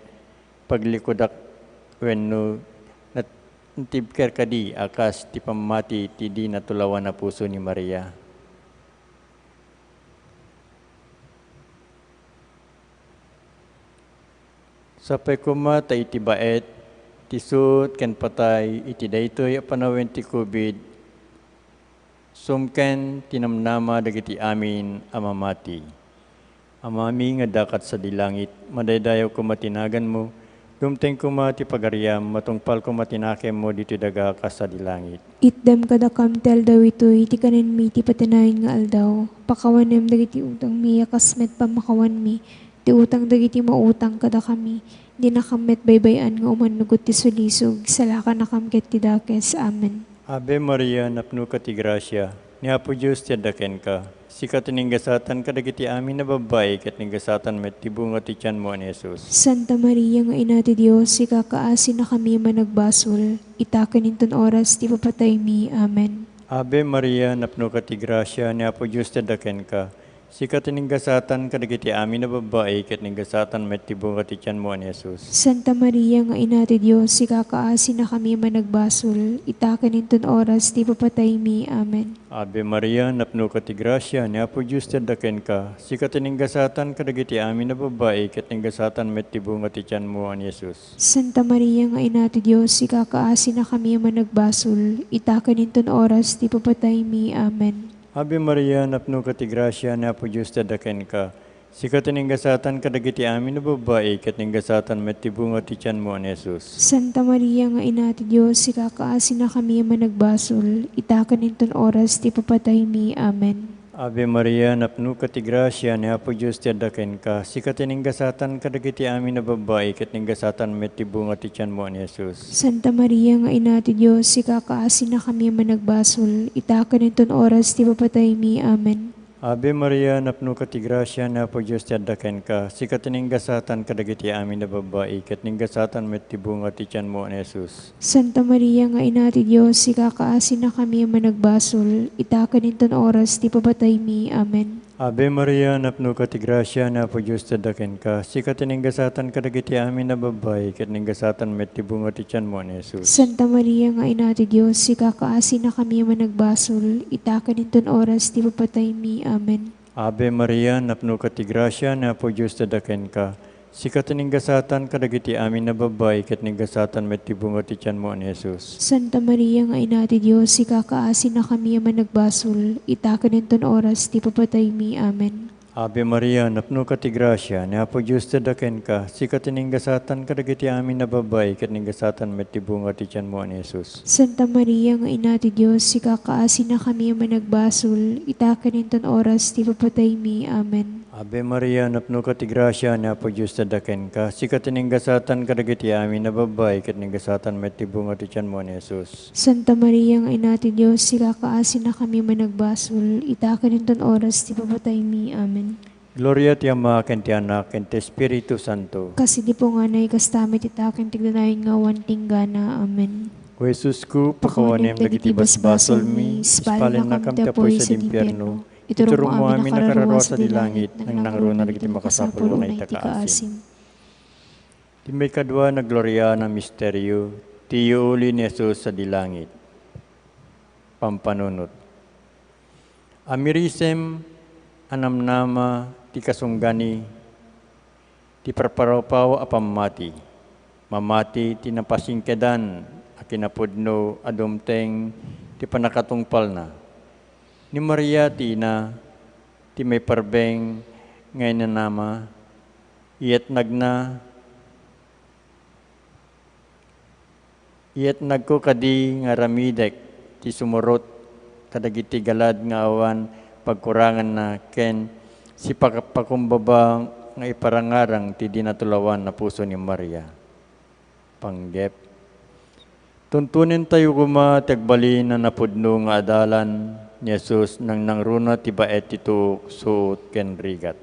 paglikodak wenno natibker kadi akas ti pamati ti di natulawan na puso ni Maria. Sapay kuma ta iti baet, tisut ken patay iti daytoy a panawen ti COVID, sumken tinamnama dagiti amin a mamati. Amami nga dakat sa dilangit, madaydayaw ko matinagan mo, dumteng kuma ti pagariam, matungpal ko matinakem mo dito daga ka sa dilangit. Itdem kada kamtel daw ito, iti kanan mi, ti patinayon nga aldaw, pakawanem dagiti utang mi, akasmet pamakawan mi, ti utang dagiti mautang kada kami, di nakamet baybayan nga umanugot ti sulisog, salaka nakamket ti dakes. Amen. Ave Maria, napno ka ti grasya, ni Apo Diyos ti daken ka, sikat gasatan kadagiti amin na babae, ket gasatan met tibunga ti tiyan mo ni Jesus. Santa Maria nga ina ti Dios, ikakaasi na kami managbasol, itaken inton oras ti papatay mi. Amen. Ave Maria, napno ka ti grasya, ni Apo Diyos tadaken ka. Sikat gasatan kadagiti amin na babae, ket gasatan met tibunga ti tiyan mo ni Jesus. Santa Maria nga ina ti Dios, ikakaasi na kami managbasol, itaken inton oras ti papatay mi. Amen. Ave Maria, napno ka ti grasya, ni Apo Diyos tadaken ka. Sikat gasatan kadagiti amin na babae, ket gasatan met tibunga ti tiyan mo ni Jesus. Santa Maria nga ina ti Dios, ikakaasi na kami managbasol, itaken inton oras ti papatay mi. Amen. Ave Maria, napno ka ti grasya, ni Apo Diyos tadaken ka. Sikat gasatan kadagiti amin na babae, ket gasatan met tibunga ti tiyan mo ni Jesus. Santa Maria nga ina ti Dios, ikakaasi na kami managbasol, itaken inton oras ti papatay mi. Amen. Ave Maria, napno ka ti grasya, ni Apo Diyos tadaken ka. Sikat gasatan kadagiti amin na babae, ket gasatan met tibunga ti tiyan mo ni Jesus. Santa Maria nga ina ti Dios, ikakaasi na kami managbasol, itaken inton oras ti papatay mi. Amen. Ave Maria, napno ka ti grasya, ni Apo Diyos tadaken ka. Sikat gasatan kadagiti amin na babae, ket gasatan met tibunga ti tiyan mo ni Jesus. Santa Maria nga ina ti Dios, ikakaasi na kami managbasol, itaken inton oras ti papatay mi. Amen. Ave Maria, napno ka ti grasya, ni Apo Diyos tadaken ka. Sikat gasatan kadagiti amin na babae, ket gasatan met tibunga ti tiyan mo ni Jesus. Santa Maria nga ina ti Dios, ikakaasi na kami managbasol, itaken inton oras ti papatay mi. Amen. Ave Maria, napno ka ti grasya, ni Apo Diyos tadaken ka. Sikat gasatan kadagiti amin na babae, ket gasatan met tibunga ti tiyan mo ni Jesus. Santa Maria nga ina ti Dios, ikakaasi na kami managbasol, itaken inton oras ti papatay mi. Amen. Ave Maria, napno ka ti grasya, ni Apo Diyos tadaken ka. Sikat gasatan kadagiti amin na babae, ket gasatan met tibunga ti tiyan mo ni Jesus. Santa Maria nga ina ti Dios, ikakaasi na kami managbasol, itaken inton oras ti papatay mi. Amen. Ave Maria, napno ka ti grasya, ni Apo Diyos tadaken ka. Sikat gasatan kadagiti amin na babae, ket gasatan met tibunga ti tiyan mo ni Jesus. Santa Maria nga ina ti Dios, ikakaasi na kami managbasol, itaken inton oras ti papatay mi. Amen. Gloria ti Ama, ken ti Anak, ken ti Espiritu Santo. Kasi di po nga na ikastamit itaken tigdanayon nga wanting gana. Amen. O Jesus ko, pakawanem dagiti basbasol mi, ispalin na kam tapoy sa impyerno. Ituro mo amin nakararwa sa dilangit, nang nangaroon na dagiti makasapul na itakaasim. Ti may kadwa na gloria na misteryo, ti uli ni Jesus sa dilangit. Pampanunot. Amirisem anamnama ti kasunggani, ti parparapaw apamati. Mamati ti napasingkedan, akinapudno adumteng ti panakatungpal na. Ni Maria ti ina, ti may parbeng ngay na nama, iyat nagko kadi nga ramidek, ti sumurot, kadagiti galad nga awan, pagkurangan na ken si pakumbaba nga iparangarang ti dinatulawan na puso ni Maria. Panggep. Tuntunin tayo kuma tagbali na napudno nga adalan ni Jesus nang nangruna ti baet ito suot ken rigat.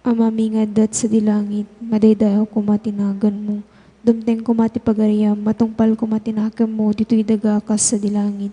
Amamingad dat sa dilangit, madaydayaw kumatinagan mo. Dumteng kumati pagariyam, matungpal kumatinakam mo, dito'y dagakas sa dilangit.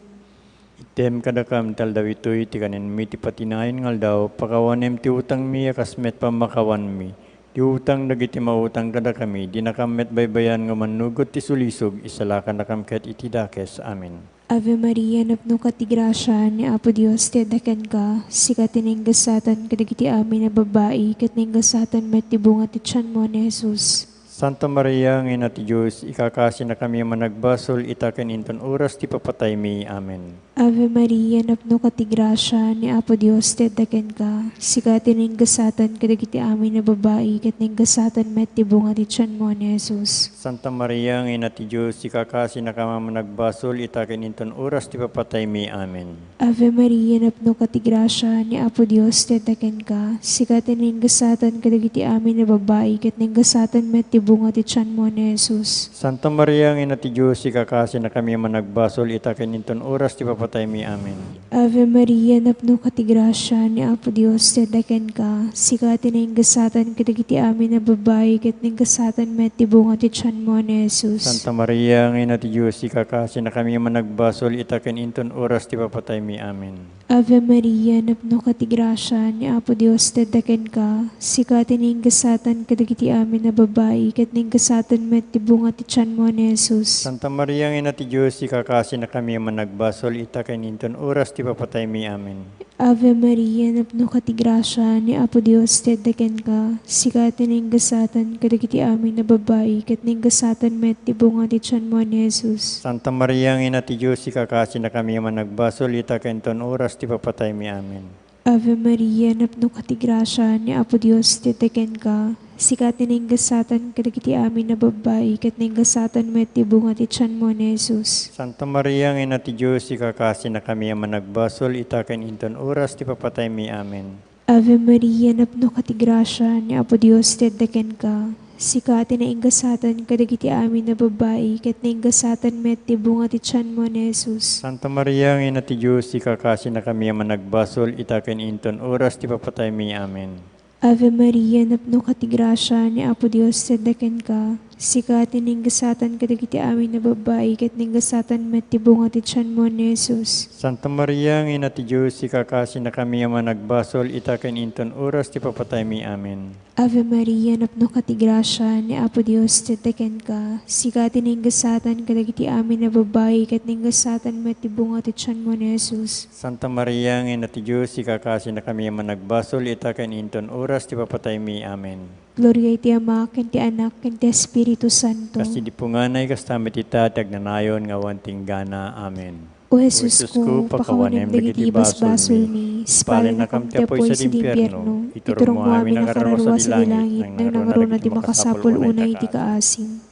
Item kadakam tal daw ito'y ti kanin mi ti patinayin ngal daw, pakawanem ti utang mi akasmet pamakawan mi. Ti utang dagiti mautang kada kami, di nakamet baybayan nga manugot ti sulisog, isalakan nakam ket iti dakes. Amen. Ave Maria, napno ka ti grasya, ni Apo Dios ti adaken ka, sikat tinenggasatan kadagiti amin na babae, ket nenggasatan met ti bunga ti tiyan mo ni Jesus. Santa Maria, ngina ti Diyos, ikakasi na kami managbasol, itaken inton oras ti papatay mi. Amen. Ave Maria, napno ka ti grasya, ni Apo Dios ti adaken ka, sikat tinenggasatan kadagiti amin na babae, ket nenggasatan met ti bunga ti tiyan mo ni Jesus. Santa Maria, ngina ti Diyos, ikakasi na kami managbasol, itaken inton oras ti papatay mi. Amen. Ave Maria, napno ka ti grasya, ni Apo Dios ti adaken ka, sikat tinenggasatan kadagiti amin na babae, ket nenggasatan met ti bunga bunga ti tiyan mo ni Jesus. Santa Maria, ang ina ti Diyos, ikakasi na kami managbasol, itakin inton oras, ti papatay mi. Amen. Ave Maria, napno ka ti grasya, ni Apo Dios, tadaken ka, sikati na ingasatan kadagiti amin na babae, ket ningasatan met ti bunga ti tiyan mo ni Jesus. Santa Maria, ang ina ti Diyos, ikakasi na kami managbasol, itakin inton oras, ti papatay mi. Amen. Ave Maria, napno ka ti grasya, ni Apo Dios, tadaken ka, sikati na ingasatan kadagiti amin na babae, ket ningasatan met ti bunga ti tiyan mo ni Jesus. Santa Maria, ang ina ti Diyos, ikakasi na kami managbasol, itakin inton oras, ti papatay mi. Amen. Ave Maria, napno ka ti grasya, ni Apo Dios, tadaken ka, sikati na ingasatan kadagiti amin na babae, ket ningasatan met ti bunga ti tiyan mo ni Jesus. Santa Maria, ang ina ti Diyos, ikakasi na kami managbasol, itakin inton oras, ti papatay mi. Amen. Ave Maria, napno ka ti grasya, ni Apo Dios, tadaken ka, sikati na ingasatan kadagiti amin na babae, ket ningasatan met ti bunga ti tiyan mo ni Jesus. Santa Maria, ang ina ti Diyos, ikakasi na kami managbasol, itakin inton oras, ti papatay mi. Amen. Ave Maria, napno ka ti grasya, ni Apo Dios, tadaken ka, sikati na ingasatan kadagiti amin na babae, ket ningasatan met ti bunga ti tiyan mo ni Jesus. Santa Maria, ang ina ti Diyos, ikakasi na kami managbasol, itakin inton oras, ti papatay mi. Amen. Ave Maria, napno ka ti grasya, ni Apo Dios, tadaken ka, sikati na ingasatan kadagiti amin na babae, ket ningasatan met ti bunga ti tiyan mo ni Jesus. Santa Maria, ang ina ti Diyos, ikakasi na kami managbasol, itakin inton oras, ti papatay mi. Amen. Ave Maria, napno ka ti grasya, ni Apo Dios, tadaken ka, sikati na ingasatan kadagiti amin na babae, ket ningasatan met ti bunga ti tiyan mo ni Jesus. Santa Maria, ang ina ti Diyos, ikakasi na kami managbasol, itakin inton oras, ti papatay mi. Amen. Gloria iti Ama, ken ti Anak, ken ti Espiritu Santo. Kasi di punganay, kastamit ita, tagnanayon, nga wanting gana. Amen. O Jesus ko, pakawanem dagiti basbasol mi, spalin na kam ti apoy sa impyerno, iturong mo amin ang kararwa sa dilangit, nang nangaro na di makasapol unay iti kaasim.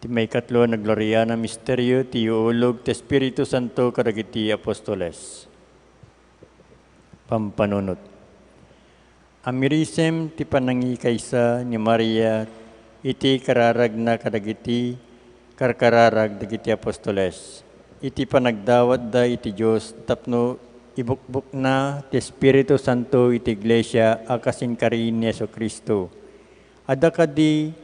Ti may katlo na gloria na misteryo, ti uulog, ti Espiritu Santo, kadagiti apostoles. Pampanunot. Amirisem ti panangi kaysa ni Maria, iti kararag na kadagiti, karkararag dagiti apostoles. Iti panagdawat da iti Diyos, tapno ibukbuk na ti Espiritu Santo iti Iglesia, akasin karin ni Jesucristo. Ada kadi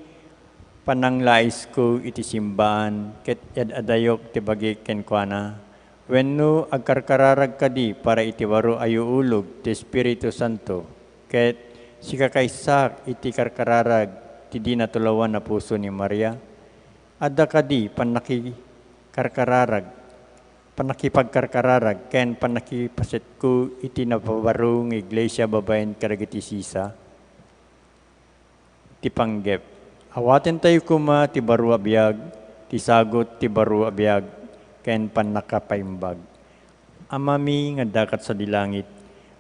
pananglais ko iti simbaan, ket adayok ti bagi kenkwana. Wenno agkarkararag kadi para iti waro ayo ulog ti Espiritu Santo, ket sikakaysak iti karkararag ti di natulawan na puso ni Maria. Ada kadi panakipagkarkararag, ken panakipaset ko iti napabarong iglesia babaen karagiti sisa. Ti panggep. Awaten tayo kuma ti baro abiyag, ti sagot ti baro abiyag, ken panakapaimbag. Amami nga dakat sa dilangit,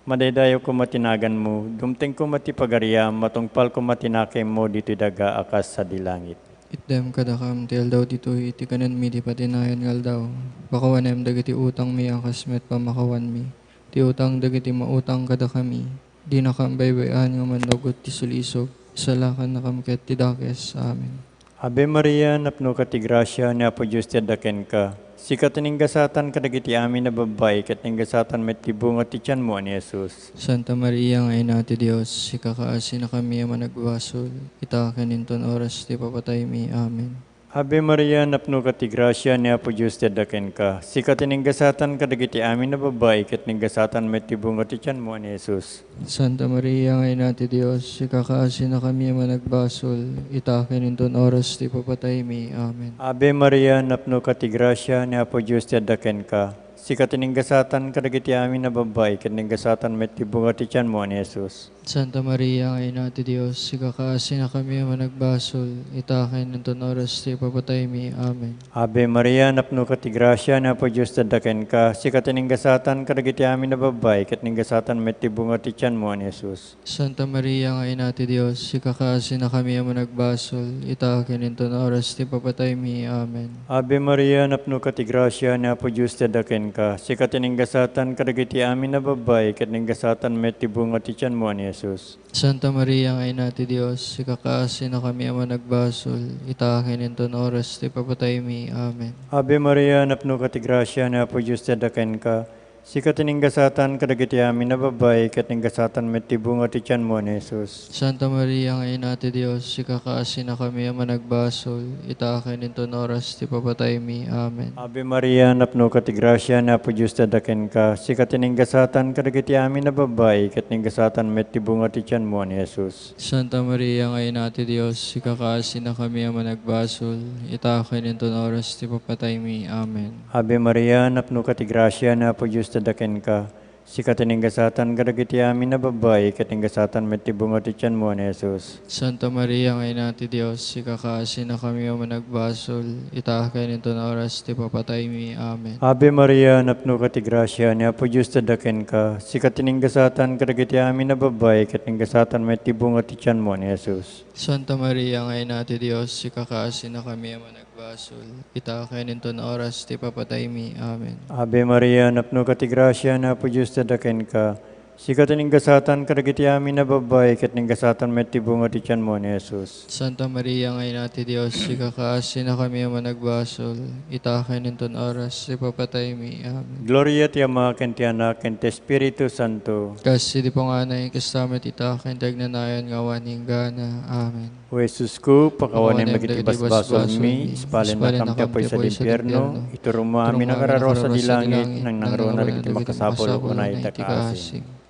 madaydayo ko matinagan mo, dumteng ko matipagariam, matungpal ko matinakem mo dito daga akas sa dilangit. Itdem kadakam ti aldaw ditoy iti kanen mi di patinayan nga aldaw. Bakawanem dagiti utang mi akas met pamakawan mi. Ti utang dagiti mautang kadakami. Di nakam baybayan nga mandogot ti sulisog. Salakan nakamket ti dakes. Amen. Ave Maria, napno ka ti grasya, ni Apo Diyos ti adaken ka. Sikat ningasatan kadagiti amin na babae, ket ningasatan met ti bunga ti tiyan mo ni Jesus. Santa Maria, nga ina ti Dios, sikakaasi na kami managbasol. Itaken inton oras ti papatay mi. Amen. Ave Maria, napno ka ti grasya, ni Apo Diyos ti adaken ka. Sikat ningasatan kadagiti amin na babae, ket ningasatan met ti bunga ti tiyan mo ni Jesus. Santa Maria, nga ina ti Dios, sikakaasi na kami managbasol. Itaken inton oras ti papatay mi. Amen. Ave Maria, napno ka ti grasya, ni Apo Diyos ti adaken ka. Sikat ningasatan kadagiti amin na babae, ket ningasatan met ti bunga ti tiyan mo ni Jesus. Santa Maria, nga ina ti Dios, sikakaasi na kami managbasol. Itaken inton oras ti papatay mi. Amen. Ave Maria, napno ka ti grasya, ni Apo Diyos ti adaken ka. Sikat ningasatan kadagiti amin na babae, ket ningasatan met ti bunga ti tiyan mo ni Jesus. Santa Maria, nga ina ti Dios, sikakaasi na kami managbasol. Itaken inton oras ti papatay mi. Amen. Ave Maria, napno ka ti grasya, ni Apo Diyos ti adaken ka. Sikat iningasatan kadagiti amin na babay, ket ningasatan met tibunga ti tiyan mo ni Jesus. Santa Maria, Ay nati Dios, ikakaasi na kami ama nagbasol, itakin inton oras, ti papatay mi. Amen. Ave Maria, napno ka ti grasya, na po Diyos tadaken ka. Sikat iningasatan kadagiti amin na babay, ket ningasatan met tibunga ti tiyan mo ni Jesus. Santa Maria, Ay nati Dios, ikakaasi na kami ama nagbasol, itakin inton oras, ti papatay mi. Amen. Ave Maria, napno ka ti grasya, na po Diyos tadaken ka. Sikat iningasatan kadagiti amin na babay, ket ningasatan met tibunga ti tiyan mo ni Jesus. Santa Maria, Ay nati Dios, ikakaasi na kami ama nagbasol, itakin inton oras, ti papatay mi. Amen. Ave Maria, napno ka ti grasya, na po Diyos tadaken ka. Sikat iningasatan kadagiti amin na babay, ket ningasatan met tibunga ti tiyan mo ni Jesus. Santa Maria, Ay nati Dios, ikakaasi na kami ama nagbasol, itakin inton oras, ti papatay mi. Amen. Ave Maria, napno ka ti grasya, ni Apo Diyos tadaken ka. Sikat iningasatan kadagiti amin na babay, ket ningasatan met tibunga ti tiyan mo ni Jesus. Santa Maria, Ay nati Dios, ikakaasi na kami ama nagbasol, itakin inton oras, ti papatay mi. Amen. Ave Maria, napno ka ti grasya, ni Apo Diyos tadaken ka. Sikat iningasatan kadagiti amin na babay, ket ningasatan met tibunga ti tiyan mo ni Jesus. Santa Maria, Ay nati Dios, ikakaasi na kami ama nagbasol, itakin inton oras, ti papatay mi. Amen. Gloria ti Ama, ken ti Anak, ken ti Espiritu Santo. Kasi di po nga na yung kastamet itakin, tagnanayan nga waning gana. Amen. O Jesus ko, pakawanin magiti basbasol mi, ispalin na kampi apoy sa limpierno, iturong mo amin ang kararo sa dilangit, nang nangaro na rin iti makasapol ko na itakasing.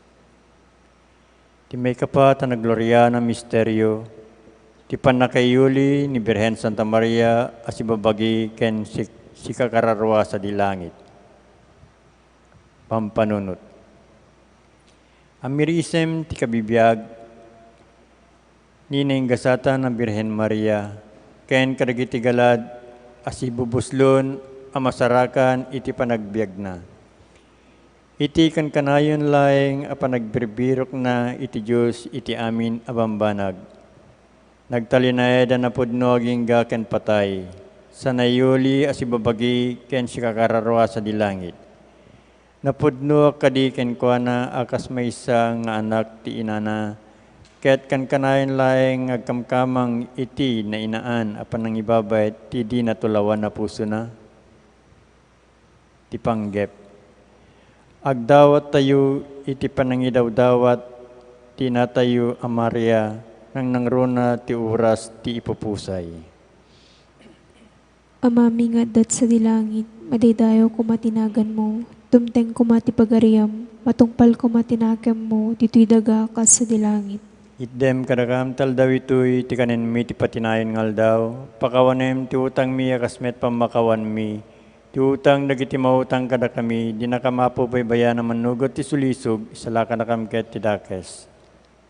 Ti may kapat na gloria na misteryo, ti panakayuli ni Birhen Santa Maria asibabagi ken sikakararwa sa dilangit. Pampanunot. Amirisem ti kabibiyag, nineng gasatan ng Birhen Maria, ken kadagiti galad asibubuslon amasarakan iti panagbiag na. Iti kan kanayon laeng apanagbiribirok na iti Diyos iti amin abambanag. Nagtalinayad na pudno aging ken patay. Sanayuli asibabagi ken sikakararwa sa dilangit. Napudno kadi ken kuana akas maysa nga anak ti inana. Ket kan kanayon laeng agkamkamang iti na inaan apan nang ibabay ti di natulawan na puso na. Ti panggep. Agdawat tayo iti panangidawdawat, tinatayo Maria, nang nangruna ti oras ti ipupusay. Amami nga dat sa dilangit, madaydayo kumatinagan mo, tumteng kumatipagariam, matungpal kumatinakam mo, dito'y daga ka sa dilangit. Itdem kadagam taldaw ito'y ti kanin mi ti patinayon ngal daw, pakawanem ti utang mi akasmet pamakawan mi, ti utang dagiti mautang kada kami, di na kamapo baybayan naman nugot ti sulisog, isala ka na kamket ti dakes.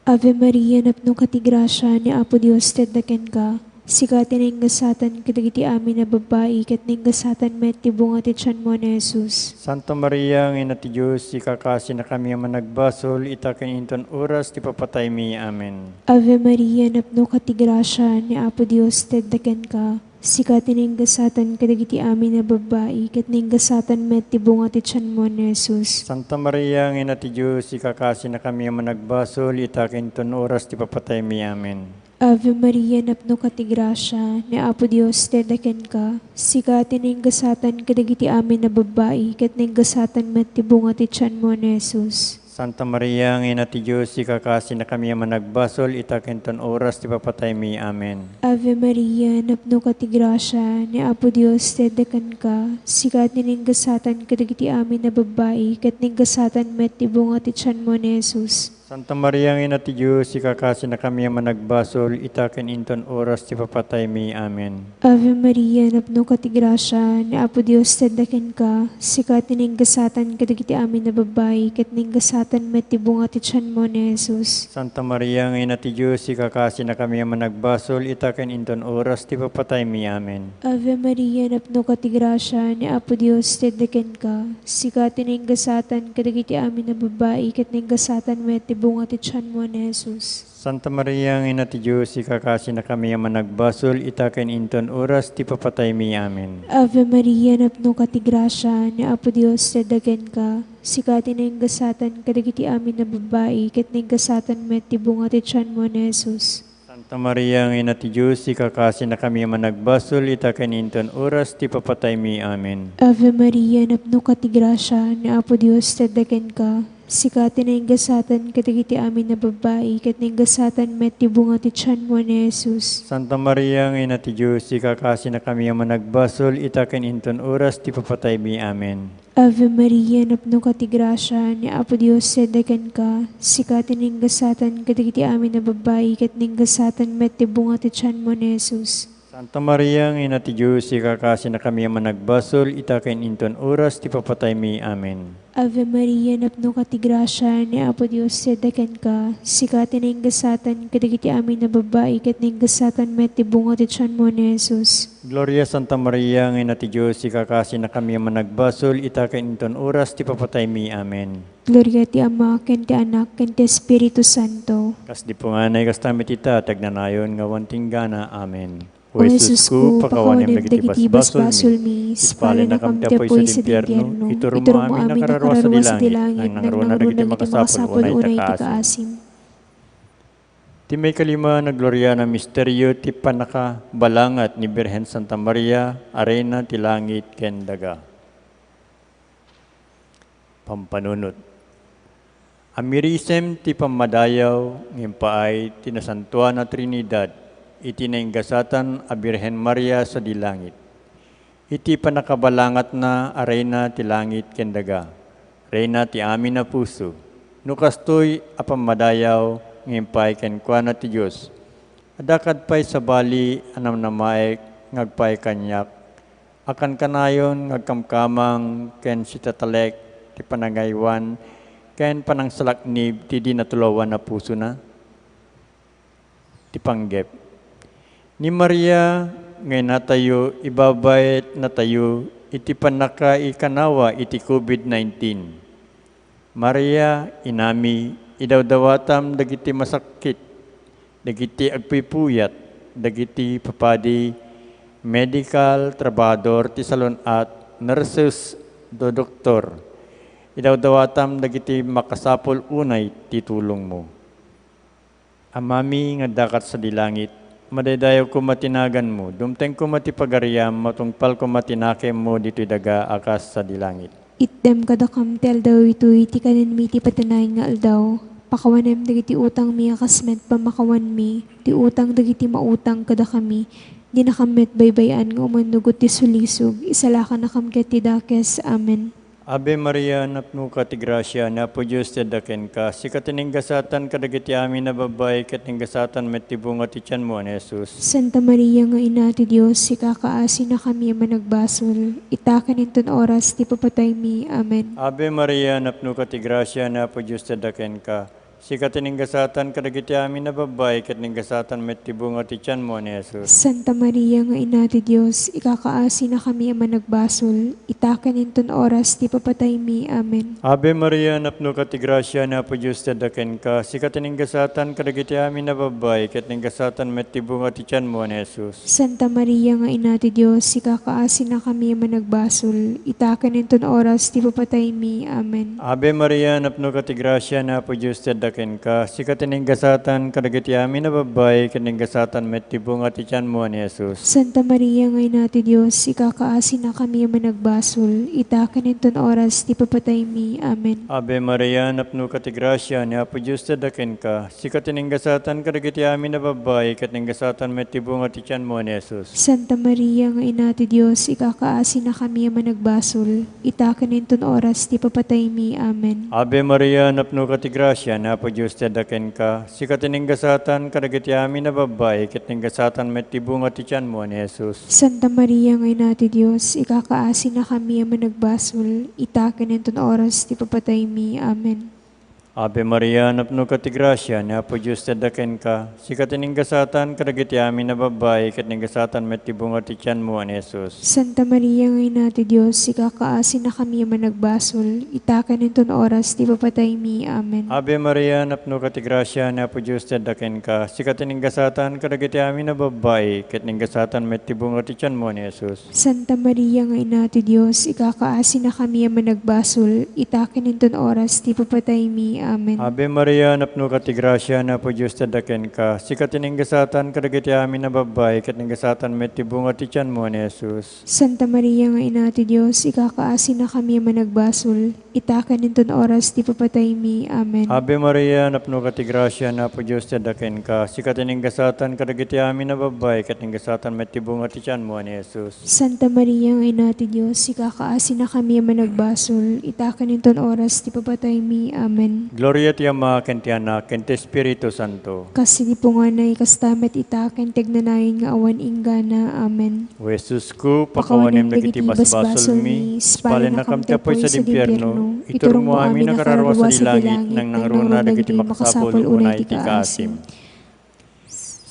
Ave Maria, napno ka ti grasya, ni Apo Dios teddaken ka. Sikatin ang gasatan kadagiti amin na babae, ket ning gasatan met ti bunga ti tiyan mo ni Jesus. Santa Maria, ang ina ti Diyos, ikakasi na kami ang managbasol, itakin inton oras, ti papatay mi. Amen. Ave Maria, napno ka ti grasya, ni Apo Dios teddaken ka. Sikatin ang gasatan kadagiti amin na babae, ket ning gasatan met ti bunga ti tiyan mo ni Jesus. Santa Maria, ang ina ti Diyos, ikakasi na kami ang managbasol, itakin inton oras, ti papatay mi. Amen. Ave Maria, napno ka ti grasya, ni Apo Dios teddaken ka. Sikatin ang gasatan kadagiti amin na babae, ket ning gasatan met ti bunga ti tiyan mo ni Jesus. Santa Maria, ang ina ti Diyos, ikakasi na kami ang managbasol, itakin ton oras, ti papatay mi. Amen. Ave Maria, napno ka ti grasya, ni Apo Dios teddaken ka. Sikatin ang gasatan kadagiti amin na babae, ket ning gasatan met ti bunga ti tiyan mo ni Jesus. Santa Maria, ang ina ti Diyos, ikakasi na kami ang managbasol, itakin inton oras, ti papatay mi. Amen. Ave Maria, napno ka ti grasya, ni Apo Dios teddaken ka. Sikatin ang gasatan kadagiti amin na babae, ket ning gasatan met ti bunga ti tiyan mo ni Jesus. Santa Maria, ang ina ti Diyos, ikakasi na kami ang managbasol, itakin inton oras, ti papatay mi. Amen. Ave Maria, napno ka ti grasya, ni Apo Dios teddaken ka. Sikatin ang gasatan kadagiti amin na babae, ket ning gasatan met ti bunga ti tiyan mo ni Jesus. Santa Maria, ang ina ti Diyos, ikakasi na kami ang managbasol, itaken inton oras, ti papatay mi. Amen. Ave Maria, napno ka ti grasya, ni Apo Dios dagen ka. Sikati na yung gasatan, kadagiti amin na babae, ket na yung gasatan met ti bunga ti tiyan mo ni Jesus. Santa Maria, ang ina ti Diyos, ikakasi na kami ang managbasol, itaken inton oras, ti papatay mi. Amen. Ave Maria, napno ka ti grasya, ni Apo Dios dagen ka. Sikati na yung gasatan, kadagiti amin na babae, ket na yung gasatan met ti bunga ti tiyan mo ni Jesus. Santa Maria, ang ina ti Diyos, ikakasi na kami ang managbasol, itaken inton oras, ti papatay mi. Amen. Ave Maria, napno ka ti grasya, ni Apo Dios dagen ka. Sikati na yung gasatan, kadagiti amin na babae, ket na yung gasatan met ti bunga ti tiyan mo ni Jesus. Santa Maria, ang ina ti Diyos, ikakasi na kami ang managbasol, itaken inton oras, ti papatay mi. Amen. Ave Maria, napno ka ti grasya, ni Apo Dios dagen ka. Sikati na yung gasatan, kadagiti amin na babae, ket na yung gasatan met ti bunga ti tiyan mo ni Jesus. Gloria Santa Maria, ang ina ti Diyos, ikakasi na kami ang managbasol, itaken inton oras, ti papatay mi. Amen. Gloria ti Ama, ken ti Anak, ken ti Espiritu Santo. Kas di po nga na kastamit ita, tagnanayon nga wanting gana. Amen. O Jesus ko, pakawanem dagiti basbasol mi, ispalin na kam ti apoy sa impyerno, ituro mo amin nakararwa sa dilangit, nang narunan dagiti makasapol, unay ti kaasim. Ti may kalima na gloria na misteryo, ti panakabalangat ni Birhen Santa Maria, arena ti langit ken daga. Pampanunot. Amirisem ti pamadayaw, ngimpaay ti nasantuan na Trinidad, iti nainggasatan a Birhen Maria sa dilangit. Iti panakabalangat na arena ti langit ken daga. Reyna ti amin na puso. Nukastoy a pamadayaw ngimpay ken kuana ti Dios. Adakad pay sa bali anam na maek ngagpay kanyak. Akan kanayon ngagkamkamang ken sitatalek ti panagaywan ken panangsalaknib ti di natulawan na puso na. Ti panggep. Ni Maria ngay natayo, ibabayet na tayo, iti panakaikanawa iti COVID-19. Maria, inami, idawdawatam dagiti masakit, dagiti agpipuyat, dagiti papadi, medical, trabador, ti salon at nurses, do doktor. Idawdawatam dagiti makasapol unay titulong mo. Amami nga dakat sa dilangit, madaydayaw ko matinagan mo, dumteng ko matipagariam, matungpal ko matinakem mo dito'y daga akas sa dilangit. Itdem kadakam tel daw ito'y ti kanin mi ti patanayin nga aldaw. Pakawanem dagiti utang mi akasmet pamakawan mi, ti utang dagiti mautang kada kami. Di nakamet baybayan nga umanugot ti sulisog, isalakan na kamket ti dakes. Amen. Ave Maria, napno ka ti grasya, na po Diyos ti daken ka, si katininggasatan kadagiti amin na babay, katininggasatan met ti bunga ti tiyan mo, Jesus. Santa Maria nga ina ti Dios, si kakaasi na kami managbasol, itakan inton oras ti papatay mi. Amen. Ave Maria, napno ka ti grasya, na po Diyos ti daken ka, si katininggasatan kadagiti amin na babay, katininggasatan met ti bunga ti tiyan mo, Jesus. Santa Maria nga ina ti Dios, ikakaasi na kami managbasol, itakan inton oras ti papatay mi. Amen. Ave Maria, napno ka ti grasya, na po Diyos ti daken ka, si katininggasatan kadagiti amin na babay, katininggasatan met ti bunga ti tiyan mo, Jesus. Santa Maria nga ina ti Dios, ikakaasi na kami managbasol, itakan inton oras ti papatay mi. Amen. Ave Maria, napno ka ti grasya, na po Diyos ti daken ka, si katininggasatan kadagiti amin na babay, katininggasatan met ti bunga ti tiyan mo, Jesus. Santa Maria nga ina ti Dios, ikakaasi na kami managbasol, itakan inton oras ti papatay mi. Amen. Ave Maria, napno ka ti grasya, ni Apo Diyos ti daken ka, si katininggasatan kadagiti amin na babay, katininggasatan met ti bunga ti tiyan mo, Jesus. Santa Maria nga ina ti Dios, ikakaasi na kami managbasol, itakan inton oras ti papatay mi. Amen. Ave Maria, napno ka ti grasya, ni Apo Diyos ti daken ka, si katininggasatan kadagiti amin na babay, katininggasatan met ti bunga ti tiyan mo, Jesus. Santa Maria nga ina ti Dios, ikakaasi na kami managbasol, itakan inton oras ti papatay mi. Amen. Ave Maria, napno ka ti grasya, ni Apo Diyos tadaken ka. Sikat ining gasatan, kadagiti amin na babae, kat ning gasatan met tibunga ti tiyan mo, an Jesus. Santa Maria, ngayon natin Diyos, ikakaasin na kami managbasol, itakan niton oras, di papatay mi. Amen. Ave Maria, napno ka ti grasya, ni Apo Diyos tadaken ka. Sikat ining gasatan, kadagiti amin na babae, kat ning gasatan met tibunga ti tiyan mo, an Jesus. Santa Maria, ngayon natin Diyos, ikakaasin na kami managbasol, itakan niton oras, di papatay mi. Amen. Ave Maria, napno ka ti grasya, na po Diyos tadaken ka. Sikat ining gasatan, kadagiti amin na babae, kat ning gasatan met tibunga ti tiyan mo, ni Jesus. Santa Maria, ngayon natin Diyos, ikakaasin na kami managbasol, itakan niton oras, di papatay mi. Amen. Ave Maria, napno ka ti grasya, na po Diyos tadaken ka. Sikat ining gasatan, kadagiti amin na babae, kat ning gasatan met tibunga ti tiyan mo, ni Jesus. Santa Maria, ngayon natin Diyos, ikakaasin na kami managbasol, itakan niton oras, di papatay mi. Amen. Gloria ti Ama, ken ti Anak, ken ti Espiritu Santo. Kasi di po nga na ikastamet itaken tegnanayon nga awan inggana. Amen. O Jesus ko, pakawanem dagiti basbasol mi, spalin na kamtapoy sa dimpyerno, iturong mo amin na kararwa sa dilangit, nang nangruna dagiti makasapol unay ti kaasim.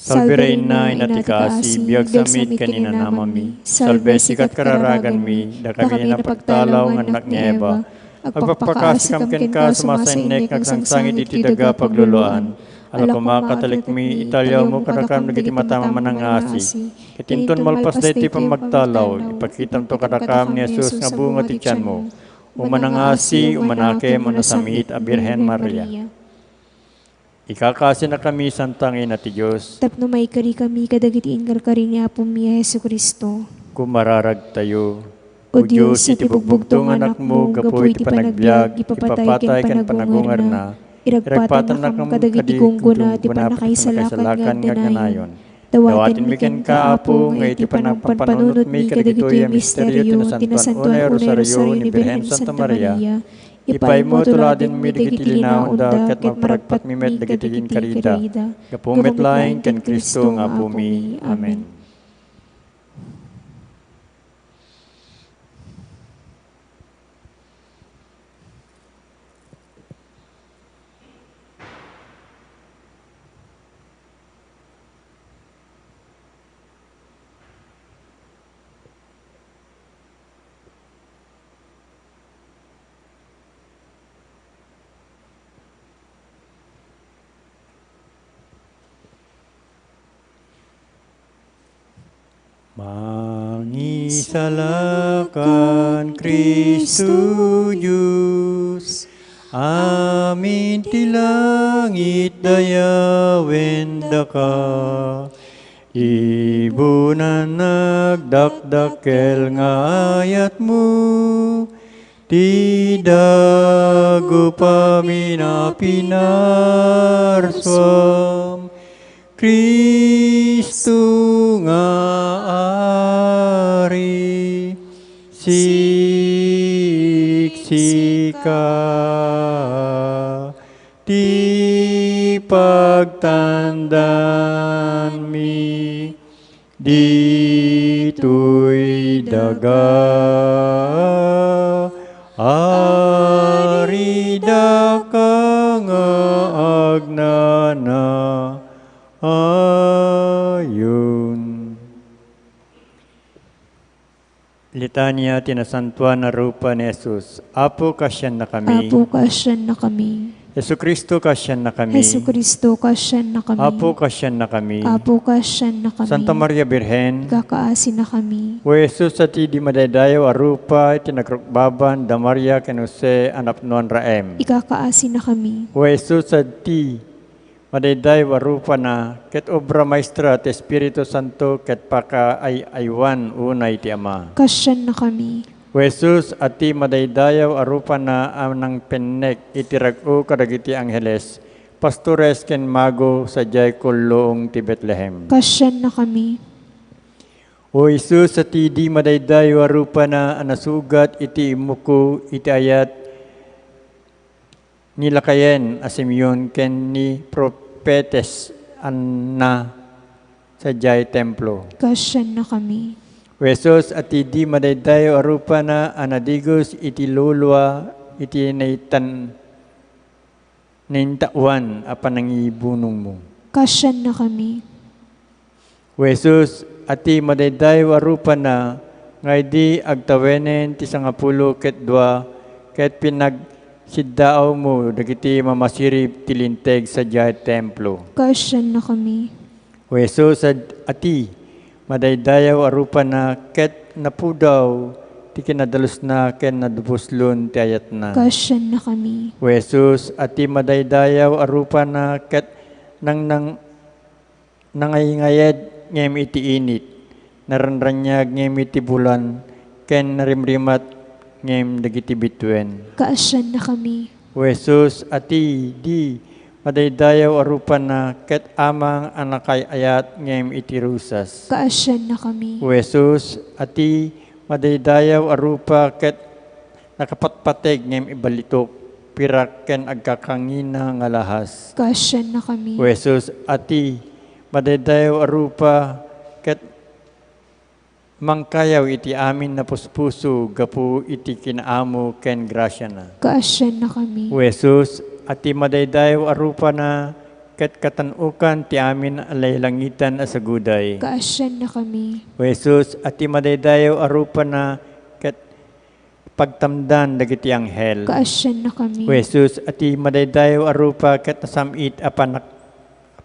Salve Reina, inati kaasi, biyag samit kanina namami, salve sikat kararagan mi, da kami napagtalaw ng anak ni Eva, agpapakasikam ken ka sumasainek agsangsangit iti daga pagluluan. Ala kumakatalik mi italyaw mo kadakam nagiti matama manangasi. Kitinton malpas da iti pamagtalaw, ipakitam to kadakam ni Jesus nga bunga ti tiyan mo. Umanangasi, umanake, manasamit a Birhen Maria. Ikakasi na kami santangin na ti Diyos. Tapno may kari kami kadagiti ingar kari ni Apo mi Jesu Kristo. Kumararag tayo. O Diyos, iti bugbugtong anak mo, gapoy iti panagbiag, ipapatay ken panagungar na, iragpatan na kam kadagiti gunggo na, iti panakaisalakan nga ganayon. Dawatin mi ken ka, Apo, nga iti panagpanpanunot mi kadagitoy misteryo, tinasantuan Rosario ni Birhen Santa Maria, ipay mo tuladin mi dagiti linaon da, ket maragpat mi met dagiti karida, gapumet laeng ken Kristo nga Apo mi. Amen. Mangisalakan Kristo Diyos, amin ti langit dayawen daka, ibunan nagdakdakel nga ayat mo, ti dago paminapinarswam, Kristo nga ari, siksika, ti pagtandan mi, dito'y daga, ari daka nga agnana, ayon. Litanya tinasantuan na rupa ni Jesus. Apo kasyan na kami. Apo kasyan na kami. Yesu Kristo kasyan na kami. Yesu Kristo kasyan na kami. Apo kasyan na kami. Apo kasyan na kami. Santa Maria Birhen, kakaasin na kami. O Jesus at di madaydayaw arupa tinakrukbaban da Maria ken Jose anapnuan raem. Ikakaasin na kami. O Jesus at di madaydayaw arupa na ket obra maestra at Espiritu Santo ket paka ay aywan unay ti Ama. Kasyan na kami. O Jesus at di madaydayaw arupa na anang pennek itirag-o kadagiti angheles, pastores ken mago sa jay kulong ti Bethlehem. Kasyan na kami. O Jesus at di madaydayaw arupa na anasugat iti imuko iti ayat nilakayen a Simeon ken ni propetes anna sa jay templo. Kasyan na kami. Jesus at di madaydayaw arupa na anadigos iti lulwa iti naitan nintawan apan nangibunong mo. Kasyan na kami. O Jesus, ati madayday warupa na, ngay di agtawenen ti 12 ket 2, ket pinagsiddaaw mo, dagiti mamasirip tilinteg sa jay templo. Kasyan na kami. O Jesus, ati madaydayaw arupa na, ket napudaw, ti kinadalos na ken nadubuslon ti ayat na. Kasyan na kami. O Jesus, ati madaydayaw arupa na, ket nangayngayed ngem iti init, naranranyag ngem iti bulan, ken narimrimat ngem dagiti bituen. Kasyan na kami. O Jesus, ati di madaydayaw arupa na, ket amang anakay ayat ngem iti rusas. Kasyan na kami. O Jesus, ati madaydayaw arupa, ket nakapatpateg ngem ibalitok, pirak ken agkakangina nga lahas. Kasyan na kami. O Jesus, ati madaydayaw arupa, ket mangkayaw iti amin na puspuso, gapu iti kinaamo ken grasya na. Kasyan na kami. O Jesus, ati madaydayaw arupa na, ket katanukan ti amin alay langitan asaguday. Kasyan na kami. O Jesus, ati madaydayaw arupa na, ket pagtamdan dagiti anghel. Kasyan na kami. O Jesus, ati madaydayaw arupa, ket nasamit apan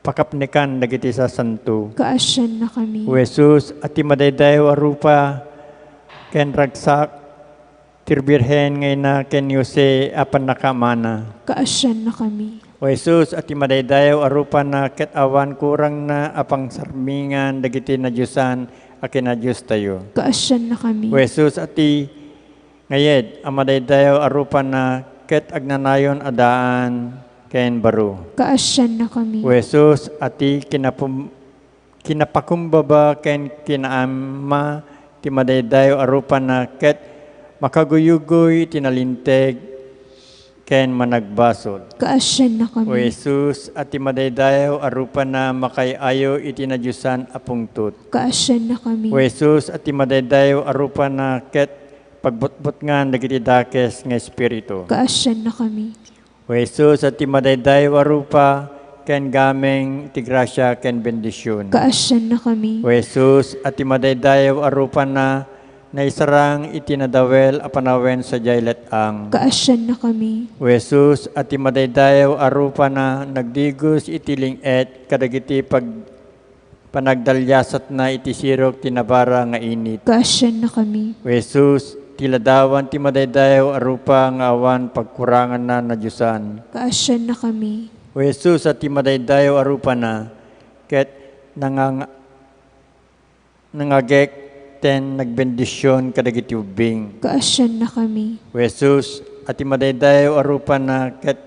pakapnikan dagiti sa santo. Kasyan na kami. O Jesus, ati madaydayaw arupa, ken ragsak tirbirhen ngay na ken Jose apan nakamana. Kasyan na kami. O Jesus, ati madaydayaw arupa na, ket awan kurang na apang sarmingan dagiti na Diyosan akin na Diyos tayo. Kasyan na kami. O Jesus, ati ngayed amadaydayaw arupa na, ket agnanayon adaan ken baro. Kasyan na kami. O Jesus, ati kinapakumbaba ken kinaama ti madaydayaw arupa na, ket makaguyugoy tinalinteg ken managbasol. Kasyan na kami. O Jesus, ati madaydayaw arupa na, makayayo iti na Diyosan apungtot. Kasyan na kami. O Jesus, ati madaydayaw arupa na, ket pagbutbut nga dagiti dakes nga espiritu. Kasyan na kami. O Jesus, ati madaydayaw arupa, ken gameng ti grasya ken bendisyon. Kasyan na kami. O Jesus, ati madaydayaw arupa na, naisarang itinadawel apanawen sa jaylet ang. Kasyan na kami. O Jesus, ati madaydayaw arupa na, nagdigos itiling kadagiti panagdalyasat na iti sirok tinabara nga init. Kasyan na kami. O Jesus, tiladawan ti madaydayaw arupa nga awan pagkurangan na Diyosan. Kasyan na kami. O Jesus, ati madaydayaw arupa na, ket nangagek ten nagbendisyon kadagiti ubing. Kasyan na kami. O Jesus, ati madaydayaw arupa na, ket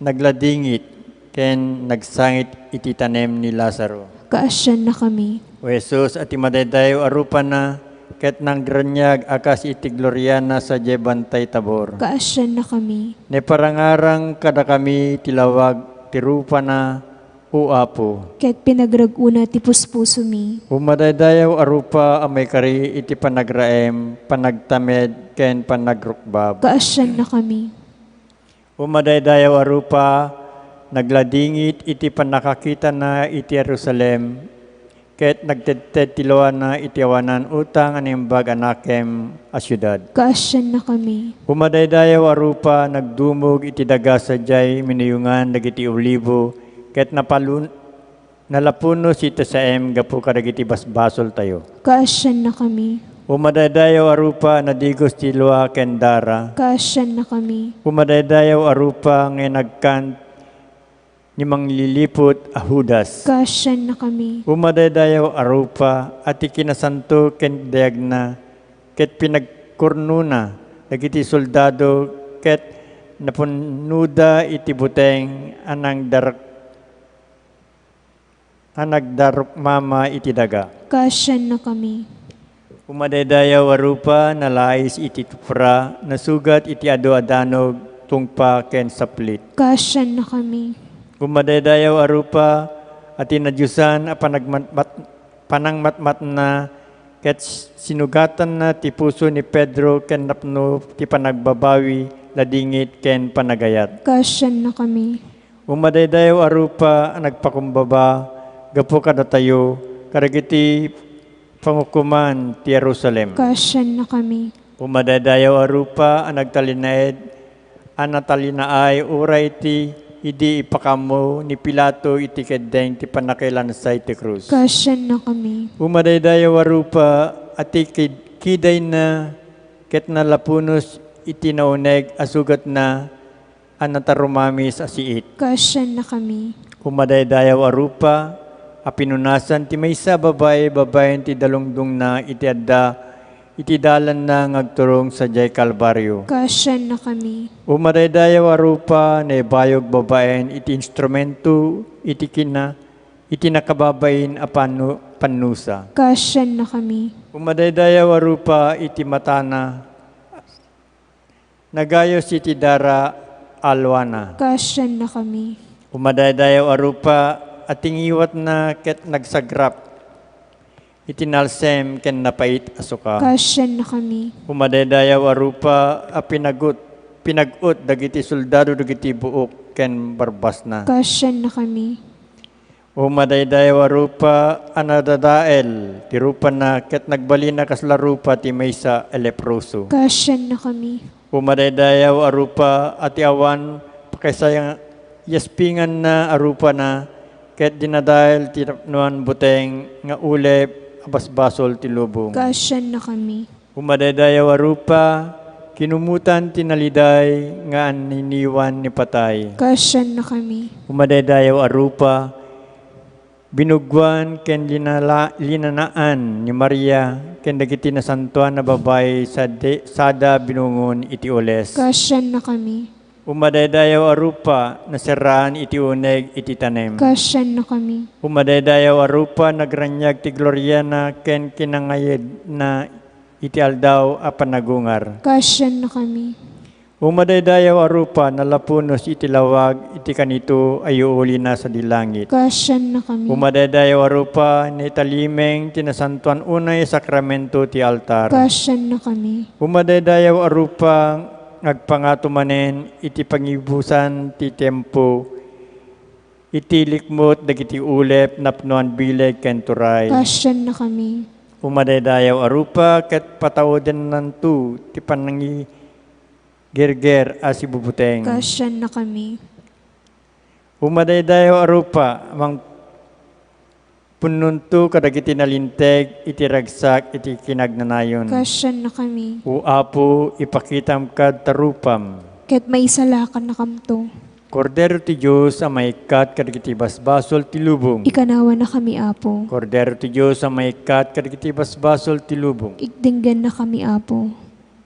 nagladingit ken nagsangit iti tanem ni Lazaro. Kasyan na kami. O Jesus, ati madaydayaw arupa na, ket nanggranyag akas iti gloryana sa jebantay tabor. Kasyan na kami. Ne parangarang kada kami tilawag tirupa na, o Apo. Ket pinagraguna ti puspuso mi. Umadaydayaw arupa amay kari iti panagraem, panagtamed, ken panagrukbab. Kasyan na kami. Umadaydayaw arupa, nagladingit iti panakakita na iti Jerusalem, ket nagtedted tiluan na iti awanan utang animbag anakem a syudad. Kasyan na kami. Umadaydayaw arupa, nagdumog iti daga sadyay minuyungan dagiti olibo, ket nalapuno si Tasaem gapu kadagiti basbasol tayo. Kasyan na kami. Umadaydayaw arupa, nadigos ti lua ken dara. Kasyan na kami. Umadaydayaw arupa, nga nagkant ni manglilipot ahudas. Kasyan na kami. Umadaydayaw arupa, ati kinasanto ken dayagna, ket pinagkurnuna dagiti soldado, ket napunuda iti buteng nagdarok mama iti daga. Kasyan na kami. Umadaydayaw arupa, nalais iti tupra, nasugat iti ado-adanog, tungpa ken saplit. Kasyan na kami. Umadaydayaw arupa, ati na Diyosan panangmatmat na, ket sinugatan na ti puso ni Pedro ken napno ti panagbabawi, ladingit ken panagayat. Kasyan na kami. Umadaydayaw arupa nagpakumbaba, gapo kada tayo, karagiti pangukuman ti Jerusalem. Kasyan na kami. Umadaydayaw arupa nagtalinaed, anatalinaay uray ti idi ipakamo ni Pilato iti keddeng ti panakilan sa iti krus. Kasyan na kami. Umadaydayaw arupa ati kiday na ket nalapunos iti nauneg asugat na anatarumamis asiit. Kasyan na kami. Umadaydayaw arupa apinunasan ti maysa babaen ti dalungdong na iti adda iti dalan na ngagturong sa Jay Calvario. Kasyan na kami. Umadaydayaw arupa na bayog babaen iti instrumento iti nakababain a panusa. Kasyan na kami. Umadaydayaw arupa iti matana nagayos iti dara alwana. Kasyan na kami. Umadaydayaw arupa ating iwat na ket nagsagrap itinalsem ken napait asuka. Kasyan na kami. Umadaydayaw arupa a pinagut dagiti soldado dagiti buok ken barbas na. Kasyan na kami. Umadaydayaw arupa anadadael ti rupa na ket nagbalina kasla rupa ti maysa leproso. Kasyan na kami. Umadaydayaw arupa ati awan pakaysayang yaspingan na arupa na ket dinadael ti nuan buteng nga ulep basbasol ti lubong. Kasyan na kami. Umadaydayaw arupa kinumutan tinaliday nga aniniwan ni patay. Kasyan na kami. Umadaydayaw arupa binugwan ken linanaan ni Maria ken dagiti nasantuan na babae sada binungon iti oles. Kasyan na kami. Umadaydayaw arupa nasiraan iti uneg iti tanem. Kasyan na kami. Umadaydayaw arupa nagranyag ti Gloria na ken kinangayed na iti aldaw a panagungar. Kasyan na kami. Umadaydayaw arupa nalapunos iti lawag iti kanito ayuuli na sa dilangit. Kasyan na kami. Umadaydayaw arupa ni talimeng tinasantuan unay sakramento ti altar. Kasyan na kami. Umadaydayaw arupa nagpangatumanen iti pangibusan ti tempo iti likmot dagiti ulep napnoan bileg ken turay. Kasyan na kami. Umadaydayaw arupa ket patawoden nantu ti panangi gerger as ibubuteng. Kasyan na kami. Umadaydayaw arupa mang pununto kadagiti nalinteg iti ragsak iti kinagnanayon. Kasyan na kami. Apo ipakitam kad tarupam. Ket may isalakan na kamto. Kordero ti Diyos ang maikat kadagiti basbasol ti lubong. Ikanawa na kami, Apo. Kordero ti Diyos ang maikat kadagiti basbasol ti lubong. Igdinggan na kami, Apo.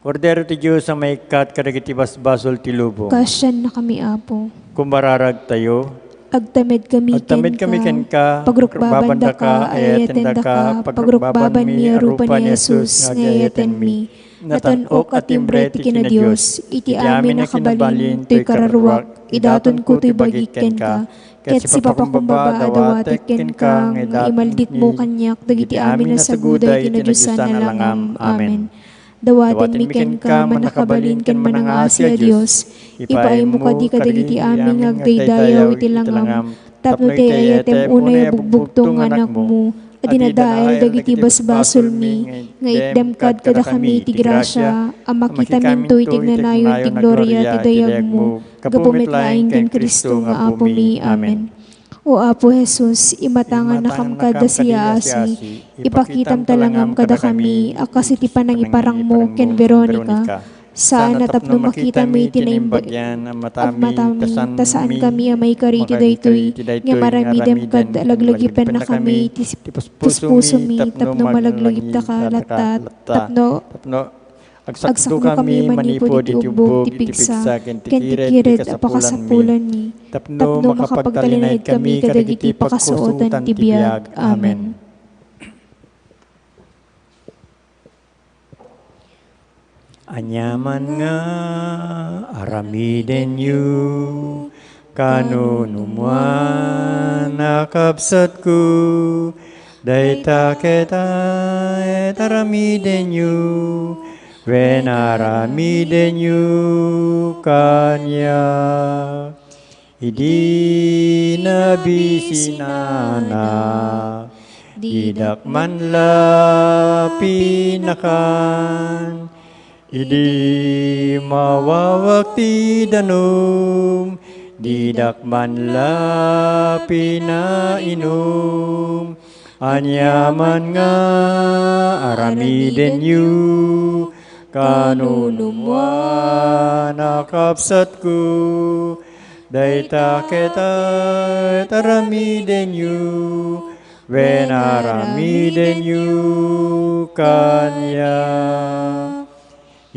Kordero ti Diyos ang maikat kadagiti basbasol ti lubong. Kasyan na kami, Apo. Kumararag tayo. Agtamed kami ken ka, pagrukbaban da ka, ayaten da ka, pagrukbaban mi arupa ni Jesus, ngayaten mi. Natanok at imbre ti kina Diyos, iti amin na kabalin, to'y kararuak, idaton ko to'y bagik ken ka. Ket si papakumbaba adawatek ken ka, nga imaldit mo kanyak, dagiti amin na saguday kina Diyosan na langam. Amen. Dawaten mi ken ka, manakabalin ken manangasya Diyos, ipaay mo kadi kadagiti amin agdaydayaw iti langam, tapno te ayatem unay bugbugtong anak mo, adinadael dagiti basbasol mi, nga itdem kad kada kami iti grasya, amakita minto iti gnanayon ti gloria ti dayag mo, gapumitlaing ken Kristo nga Apo mi. Amen. O Apo Jesus, imatangan na kam kada siya asi, ipakitam talangam kada kami, akas iti panang iparang mo ken Veronica, saan natapno makita mi tinaimbagyan, matami, tasaan kami amay kariti daytoy, nga maramidem kad laglagipan na kami, puspuso mi, tapno malaglagip ta ka latat, tapno agsakdo kami manipod iti ubog, iti piksa, ken tikiret apakasapulan mi. Tapno makapagtalinayad kami kadagiti pakasuotan ti biag. Amen. Anyaman nga aramiden yu kanunumuan nakabsat ko dayta kita et aramiden yu wen aramiden yu kanya. Idi nabisinana, didak man la pinakan, idi mawawakti danum, didak man la pinainom, anyaman nga aramiden yu, kanunumwa nakapsat ko, dayta kita taramiden yu, when aramiden yu kanya.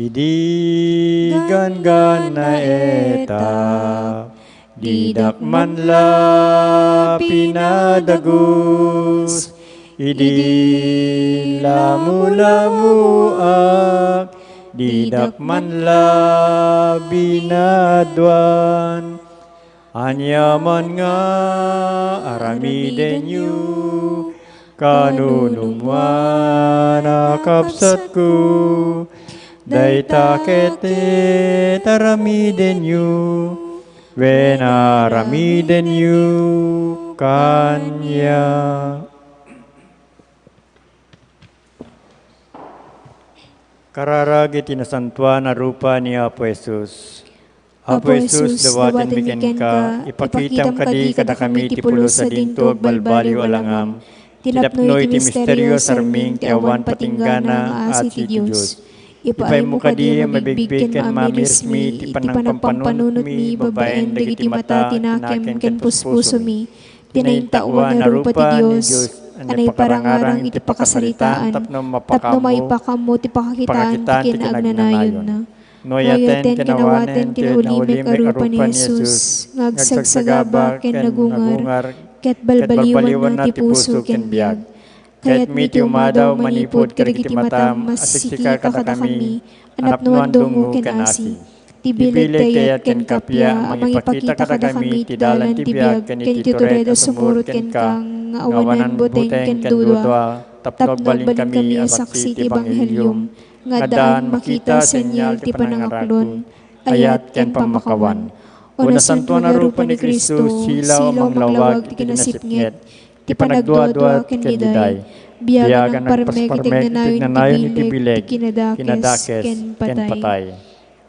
Idi gan na eta, didak man la pinadagus, idi lamu-lamuak, didak man la binadwan, anyaman nga aramiden yu, kanunumwa nakapsat ko, dayta kete taramiden yu, when aramiden yu kanya. Kararag itinasantuan na rupa ni Apo Jesus. Apo Jesus, dawatin bikin ka, ipakitam kadi kada kami ti pulo sa dintog balbaliw alangam, tinapnoy ti misteryo sarming ti awan patinggana at si Diyos. Ipay mo kadi mabigbigan mamirsmi ti panangpampanunot mi, babaen dagiti mata tinakem ken puspuso mi, tinaintawan na rupa ti Diyos, anay parangarang iti pakasaritaan, tapno maipakamo ti pakakitaan ti kinagnanayon na. Noyaten kinawaten kinaulimik arupa ni Jesus, ngagsagsagaba ken nagungar, ket balbaliwan na ti puso ken biag. Kaya't miti umadaw manipod karigiti matam, asisikar kakami, anap nuan dungo ken asi. Tibilit kayat ken kapya, mangipakita kakami, ti dalan ti biag, ken iti turedo sumurot ken kang, awanan buteng ken dudwa, tapnog balin kami asaksi ti Ebanghelyo, nga daan makita senyal ti panangaklon, ayat ken pamakawan. Una santuan na rupa ni Kristo, silaw manglawag ti kinasipnget, ti panagdua-dua ken diday, biyagan parmek tignanayon iti bileg, kinadakes ken patay.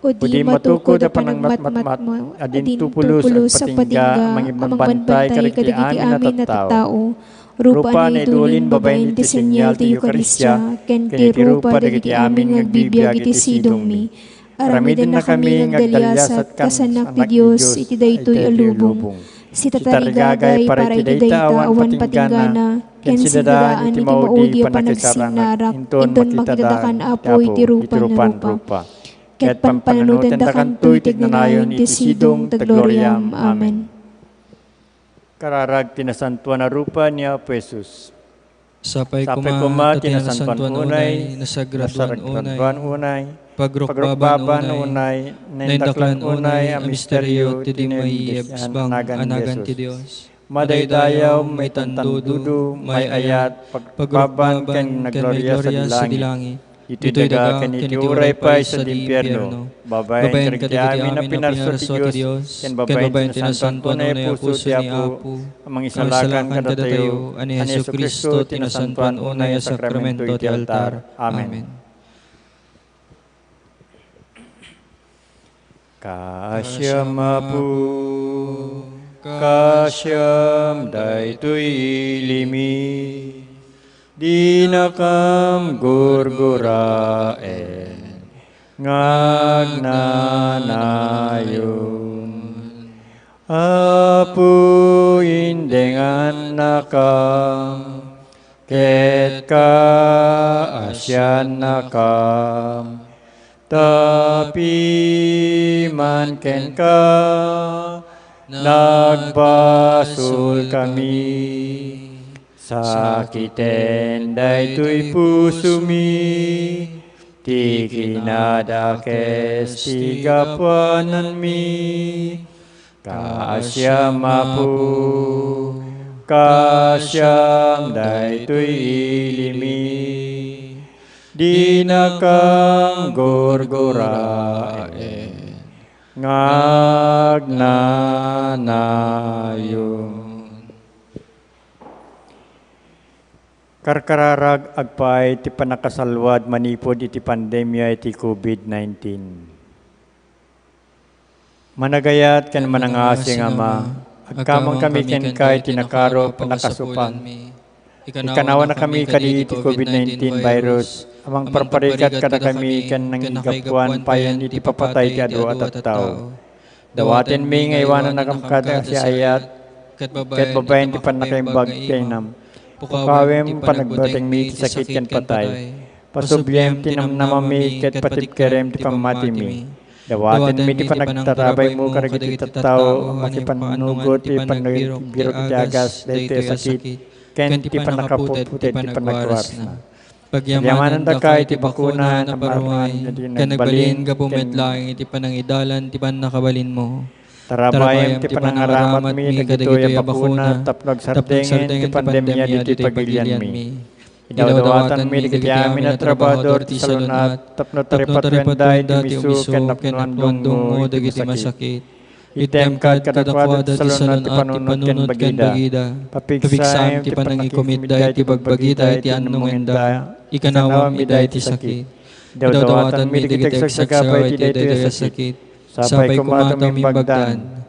O di matukod a panangmatmat mo, adin tupulos at patingga, mangimbantay kariti amin na tattao, rupa na idulin babayin ti senyal ti Eucharistia, ken ti rupa dagiti amin ngagbibiyag iti sidong mi. Aramidin na kami ngagdalyasat kasanak ti Diyos iti daytoy alubong. Si tatarigagay para iti dayta awan patinggana, ken sidadaan iti maudi panagsinarap, inton makitadakan apo iti rupa na rupa. Ket pampanunutan da kantoy tignanayon iti sidong tagloriam. Amen. Kararag tinasantuan na rupa ni Apo Jesus. Sapay kuma tinasantuan unay, nasagraduan unay, pagrukbaban unay, naindaklan unay, ang misteryo ti di may ebsbang anagan ti Diyos. Madaydayaw, may tandudu, may ayat, pagbaban ken naglorya sa dilangi. Ito'y daga ken iti uray pa'y sa dimpyerno. Babayan kariti amin na pinarso ti Diyos, ken babayan tinasantuan na puso ti Apo, amang isalakan kadatayo, ani Jesu Kristo tinasantuan unay a sakramento ti altar. Amen. Kasyam Apo, kasyam daytoy ilimi, di nakam gurguraen, ngagnanayon. Apo indengan nakam, ket ka asyan nakam, tapi man ken ka, nagbasul kami. Sakiten daytoy puso mi, ti kinadakes ti gapuanan mi. Kasyam Apo, kasyam daytoy ilimi, di nakam gorgoraen, ngagnanayon. Karkararag agpay ti panakasalwad manipod iti pandemya iti COVID-19. Managayat ken manangasing Ama, agkamang kami ken kay tinakaro panakasupang. Ikanawa na kami kadi iti COVID-19 virus, amang parparikat kada kami ken nangigapuan payan iti papatay ti adu at tao. Dawaten mi ngaywanan na kamkada si ayat, ket babayan ti panakaimbag kainam. Pukawem panagbateng mi ti sakit ken patay. Pasubyem ti namnamami ket patibkerem ti pamati mi. Dawaten mi ti panagtarabay mo karagiti tattao makipanugot ti panagiro ti agas dayto sakit ken ti panakapuputet ti panagwaras na. Pagyamanan da kay ti bakuna na paruan ken nagbalin gabumet laing iti panangidalan ti panakabalin mo. Tarabayam ti panangaramat mi dagitoy a bakuna tapno agsardengen ti pandemya diti pagilian mi. Idawdawatan mi dagiti amin at trabador ti salunat tapno taripatwenday ti misu ken napnuandungo dagiti masakit. Item kad kadakwada ti salunat ti panunot ken bagida. Papigsayam ti panangikomidday ti bagbagida ti annungenda ikanawam iday ti sakit. Idawdawatan mi dagiti agsagabay ti daytoy a sakit. Sapay kumatom imbagdan.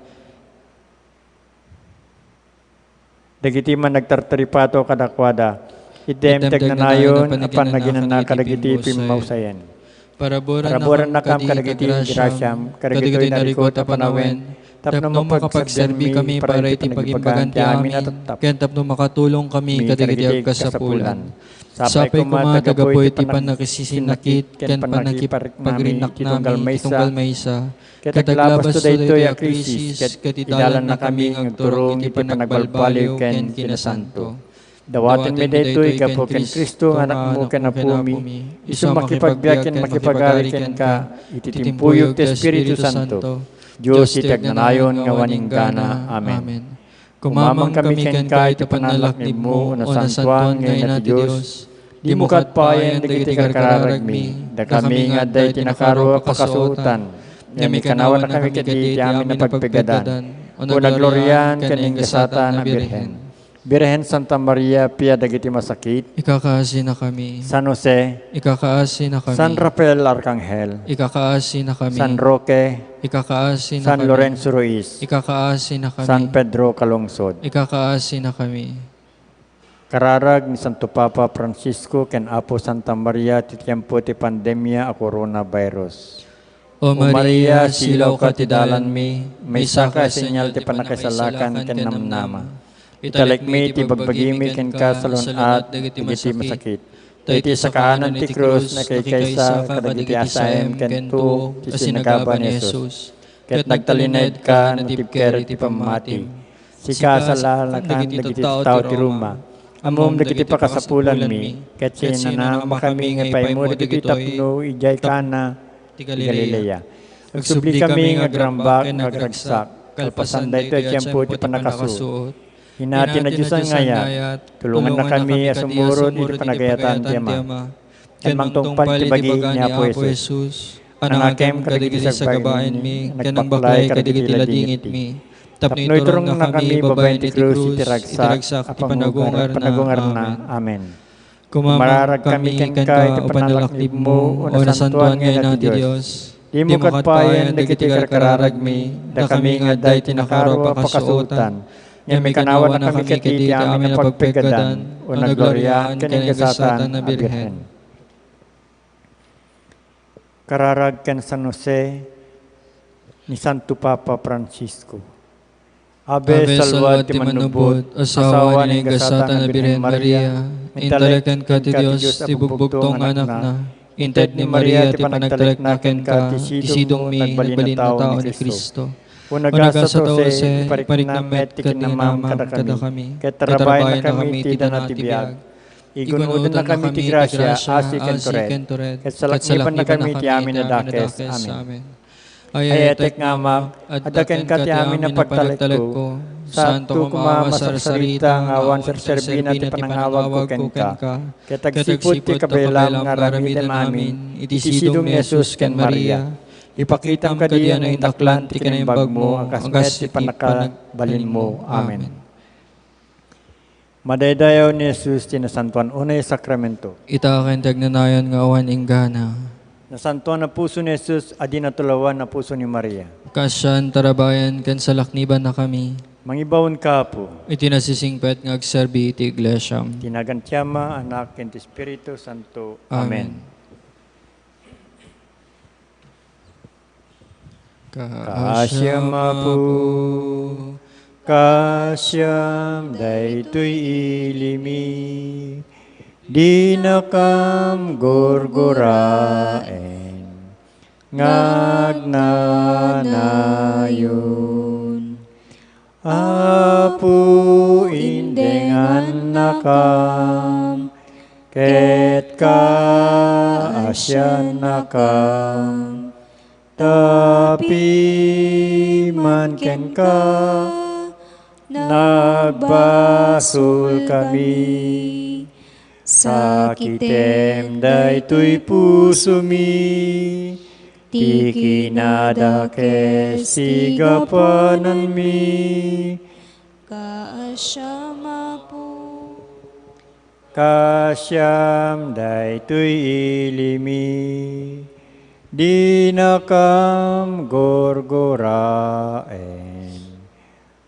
Dagiti man nagtartaripato kadakwada. Idem tegnanayon apan naginana kadagiti pimausayan. Paraburan nakam kadagiti grasyam kadagitoy narikot apanawen. Tapno makapagserbi kami para iti pagimbagan ti amin ken tapno makatulong kami kadagiti agkasapulan. Sapay kumatagapo iti panakisisinakit ken panakipagrinak nami tunggal maysa. Kataglabas to dayto ya krisis ket idalan na kami agturong iti panagbalbaliw ken kinasanto. Dawaten mi daytoy gapo ken Kristo anak mo ken apumi. Isu makipagbiag ken makipagari ken ka iti timpuyog ti Espiritu Santo. Dios iti agnanayon nga waninggana. Amen. Kumamang kami ken ka iti panalaknib mo o nasantuan ngayon ti Dios. Di mo katpayan dagiti karkararag mi. Da kami nga day tinakaro pakasuotan. Yami kanawan na kami kiti amin na pagpigadan. O nagloryan kaning gasata na Birhen. Birhen Santa Maria, Pia dagiti masakit. Ikakaasi na kami. San Jose. Ikakaasi na kami. San Rafael Arcangel. Ikakaasi na kami. San Roque. Ikakaasi na San kami. Lorenzo Ruiz. Ikakaasi na kami. San Pedro Calungsod. Ikakaasi na kami. Kararag ni Santo Papa Francisco ken Apo Santa Maria ti tiempo ti pandemya a coronavirus. O Maria, silaw ka ti dalan mi, may saka senyal ti panakasalakan ken namnama. Italik mi ti bagbagimi ken kasalunat dagiti masakit. Iti sakaanan ti krus na kay kaysa kadagiti asayem ken tu ti sinagaba ni Jesus. Ket nagtalined ka natibker ti pamati. Sika salalakan dagiti tao ti Roma. Amom dagiti pakasapulan mi, ket sinanama kami nga paymo dagiti tapno ijay kana ti Galilea. Nagsubli kami nga grambak nga gragsak, kalpasan dayto tiyempo ti panakasuot. Hinati na Diyos ang ngayat, tulungan na kami asumurot iti panagayatan ti Ama. Ken mangtungpal ti bagi ni Apo Jesus. Anakem kadagiti sagbabaen mi, ken ang baklay kadagiti ladingit mi. Tapno iturong na kami babaen ti krus iti ragsak, panagungar na. Amen. Kumararag kami ken kay ti panalaknib mo o nasantuan ngayon ti Dios. Di mo katpayan dagiti karkararag mi, da kami nga day tinakaro pakasuotan. Nga may kanawan na kami kiti amin na pagpegadan o nagloryahan ken gasatan na Birhen. Kararag ken San Jose ni Santo Papa Francisco. Abe salwat ti manubot, asawa ni gasatan na Birhen Maria, intelekten ka ti Diyos, ti bugbugtong anak na, inted ni Maria, ti panagtaleknaken ka, ti sidong mi, nagbalin na tao ni Kristo. Unaga sa Jose, pariknamet, ti kinamam kada kami, ket tarabay na kami, ti danatibiyag. Igunudan na kami ti grasya, asi ken turet, ket salaknipan na kami, ti amin na dakes. Amen. Ayatek nga mak, adaken ka ti amin na pagtalek ko, santo kumama sarsarita nga awan serserbina ti panangawag ko ken ka, ket agsipud ti kabelam nga ramitem amin, iti sidong ni Jesus ken Maria, Ipakitam ka diyan ang indaklan, ti kanimbag mo, ang kasmet ti panakabalin mo. Amen. Madaydayaw ni Jesus tinasantuan unay sakramento. Ita kenteg na nayon nga awan inggana. Nasantuan na puso ni Jesus, adi natulawan na puso ni Maria. Kasyan tarabayan ken sa lakniban na kami. Mangibawon ka po. Iti nasisingpet nga agserbi iti iglesia. Tinagantiama, anak, ken ti Espiritu Santo. Amen. Kasyam apo, kasyam daytoy ilimi, di nakam gorgoraen, ngagnanayon. Apo indengan nakam, ket kaasyan nakam, tapi man ken ka, nagbasul kami, sakitem daytoy puso mi, ti kinadakes ti gapanan mi. Kaasyam apo, kasyam daytoy ilimi, di nakam gorgoraen,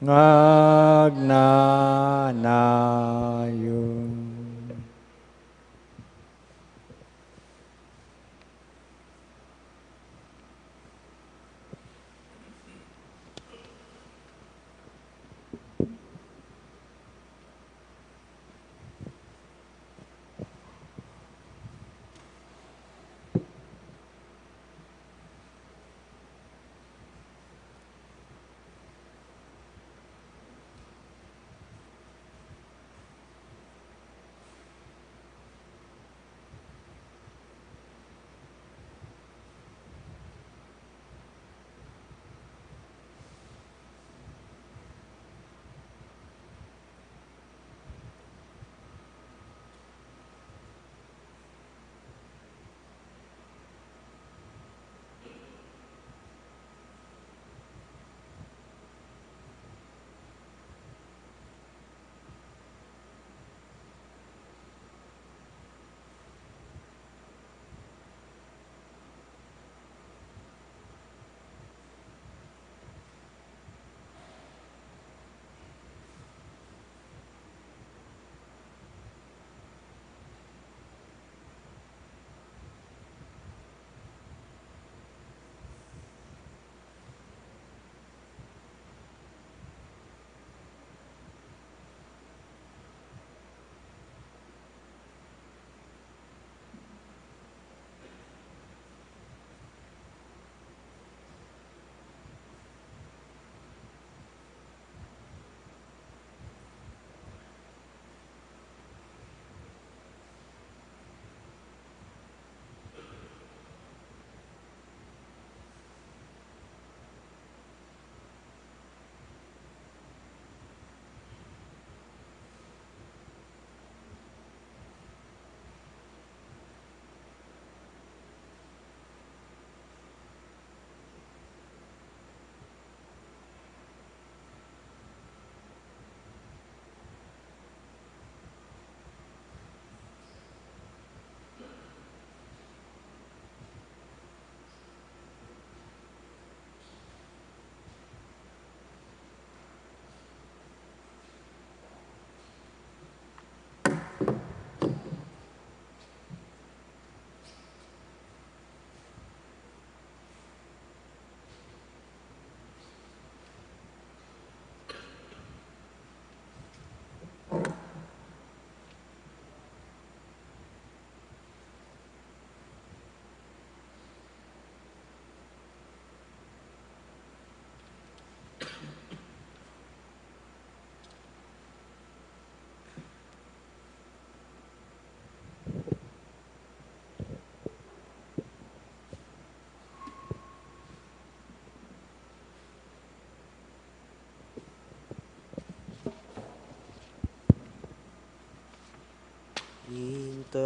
ngagnanayon.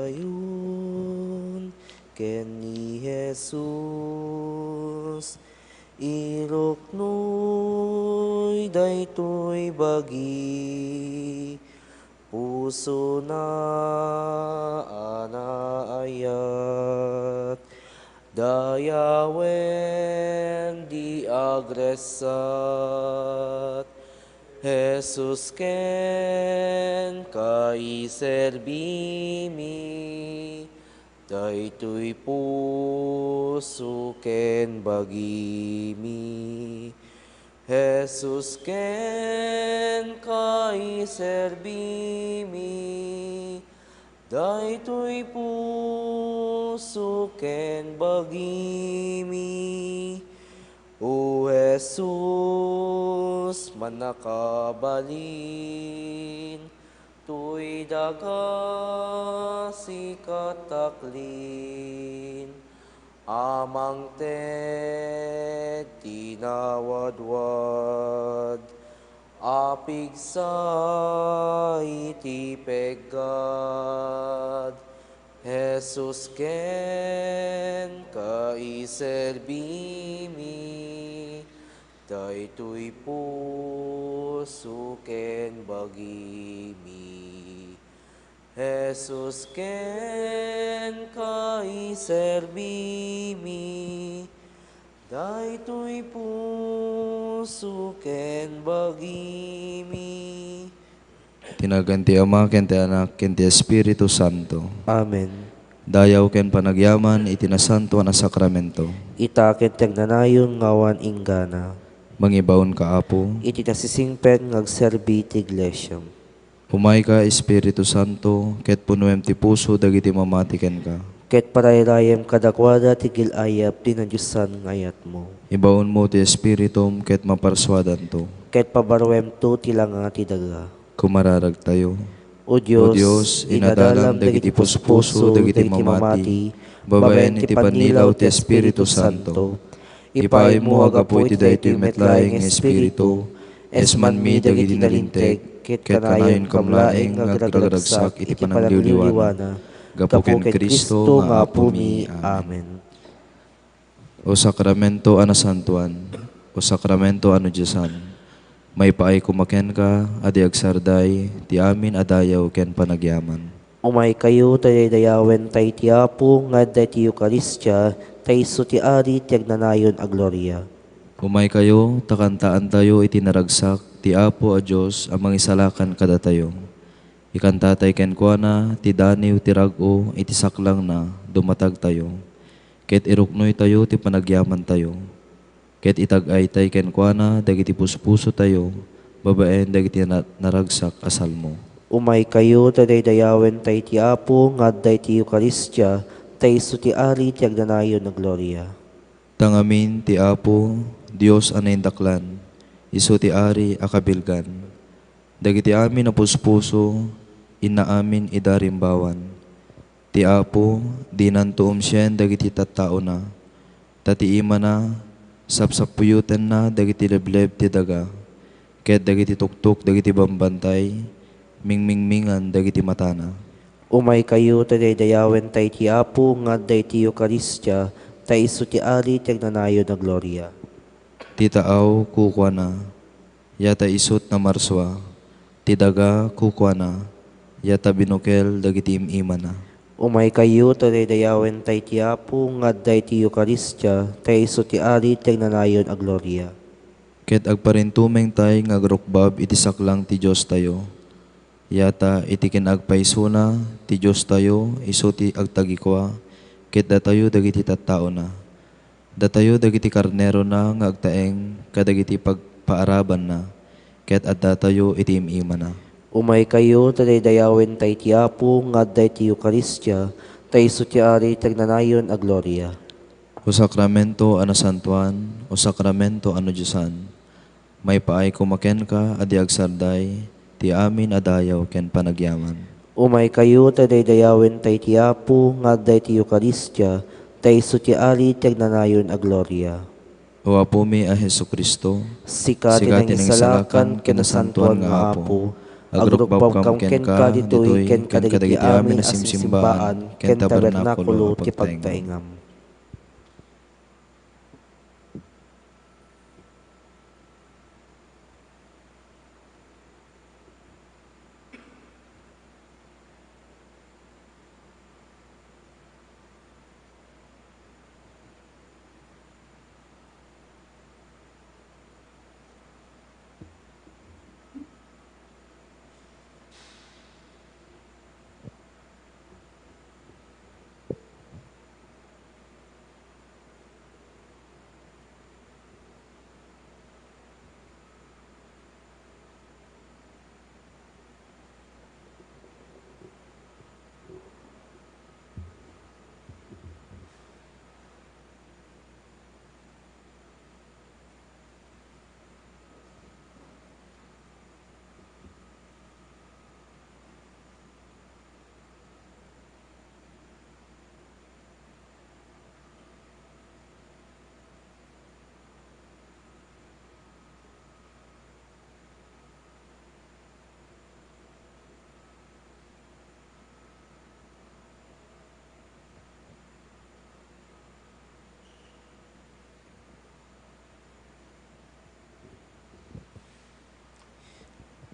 Hintayon ken ni Jesus Jesus, iruknoy daytoy bagi, puso na anaayat, dayawen di agresat, Jesus ken kaiserbimi, daytoy puso ken bagimi. Jesus ken kaiserbimi, daytoy puso ken bagimi. O Jesus, manakabalin, tuy daga si kataklin, amang te tinawadwad, apig sa iti peggad, Jesus ken kaiserbimi, daytoy puso ken bagimi. Jesus ken kaiserbimi, daytoy puso ken bagimi. Tinagan ti Ama, ken ti Anak, ken ti Espiritu Santo. Amen. Dayaw ken panagyaman, itinasanto na sakramento. Ita ken tagnanayon ngawan inggana. Mangibawon ka, Apo. Iti nasisingpen ngagserbi ti iglesia. Umay ka, Espiritu Santo, ket punuem ti puso, dagiti mamati ken ka. Ket parayrayem kadakwada ti gilayap ti nadyusan ngayat mo. Ibawon mo ti Espiritum, ket maparswadan to. Ket pabaruem to ti langa ti daga. Kumararag tayo. O Diyos, inadalam dagiti puspuso, dagiti mamati, babaen iti pannilaw ti Espiritu Santo. Ipaay mo agapo iti daytoy metlaeng Espiritu, esman mi dagiti nalinteg, ket kanayon kamlaeng agdragragsak iti panangliwliwana, gapo ken Kristo nga Apo mi. Amen. O sakramento anasantuan, o sakramento ano Diyosan, may paay kumaken ka, adi agsarday, ti amin adayaw ken panagyaman. Umay kayo taydayawen tay ti Apo nga ti Eucharistia, tay isu ti ari ti agnanayon a gloria. Umay kayo, takantaan tayo iti naragsak, ti Apo a Diyos amang isalakan kada tayo. Ikantatay ken kuana, ti daniw ti rag-o, iti saklang na, dumatag tayo. Ket iruknoy tayo, ti panagyaman tayo. Ket itag-ay tay ken kuana, dagiti puspuso tayo, babaen dagiti naragsak asal mo. Umay kayo taydayawen tay ti Apo nga ti Eucharistia, tay isu ti ari ti agnanayon a gloria. Tangamin ti Apo, Dios anaindaklan, isu ti ari a kabilgan. Dagiti amin na puspuso, inaamin idarimbawan. Ti Apo, dinantuom siyen dagiti tattao na, tatiima na, sapsapuyuten na dagiti lebleb ti daga, ket dagiti tuktok dagiti bambantay, mingmingmingan dagiti matana. Umay kayo taydayawen tay ti Apo nga ti Eucharistia, tay isu ti ari ti agnanayon a gloria. Ti taaw kukwa na, yata isut na marswa, ti daga kukwa na, yata binukel dagiti imima na. Umay kayo taydayawen tay ti Apo nga ti Eucharistia, tay isu ti ari ti agnanayon a gloria. Ket agparintumeng tay nga agrukbab iti saklang ti Dios tayo. Yata iti kinagpaisuna ti Dios tayo, isu ti agtagikwa, ket datayo dagiti tattao na. Datayo dagiti karnero na nga agtaeng kadagiti pagpaaraban na, ket adda tayo iti imima na. Umay kayo taydayawen tay ti Apo nga ti Eucharistia, tay isu ti ari ti agnanayon a gloria. O sakramento anasantuan, o sakramento ano Diyosan, may paay kumaken ka, adi agsarday, ti amin adayaw ken panagyaman. Umay kayo taydayawen tay ti Apo nga ti Eucharistia, tay isu ti ari ti agnanayon a gloria. O Apo mi a Jesucristo, sikati ng isalakan kinasantuan nga Apo, agrukbab kam ken ka ditoy ken kadagiti amin a simsimbaan ken tabernakulo ti pagtaingam.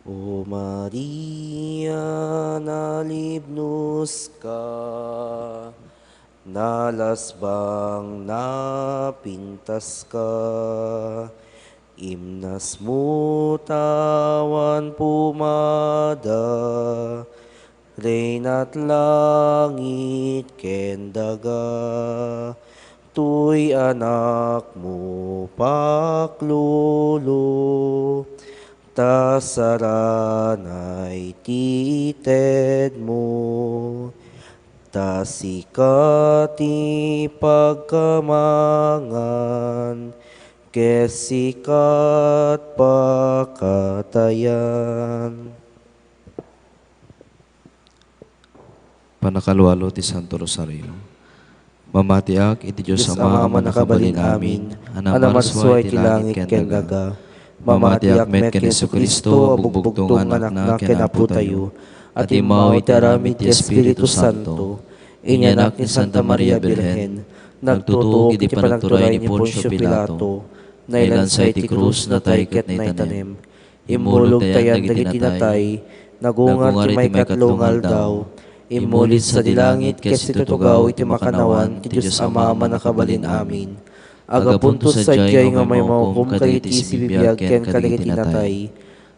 O Maria, nalibnos ka, nalasbang napintas ka, imnas mo tawan pumada, Reyna't langit ken daga, tuy anak mo paklolo, ta saranay tited mo, ta sikati pagkamangan, kesikat pakatayan. Panakalwalo ti Santo Rosario. Mamatiak iti Diyos Ama manakabalin amin, anamarswa iti langit ken daga. Mamatiak met ken Jesucristo, abugbugtong anak na ken Apo tayo, at imaw iti aramid ti Espiritu Santo, inyanak ni Santa Maria Birhen, nagtutuok iti panagturay ni Poncio Pilato, nailansay iti krus na tay ket naitanem, imulog tayan dagiti natay, nagungar ti may katlong aldaw, imulit sa dilangit kes itutugaw iti makanawan iti Diyos Ama manakabalin amin. Agapuntos sa jay nga may maukom kaditi si bibiyag ken kadagiti natay.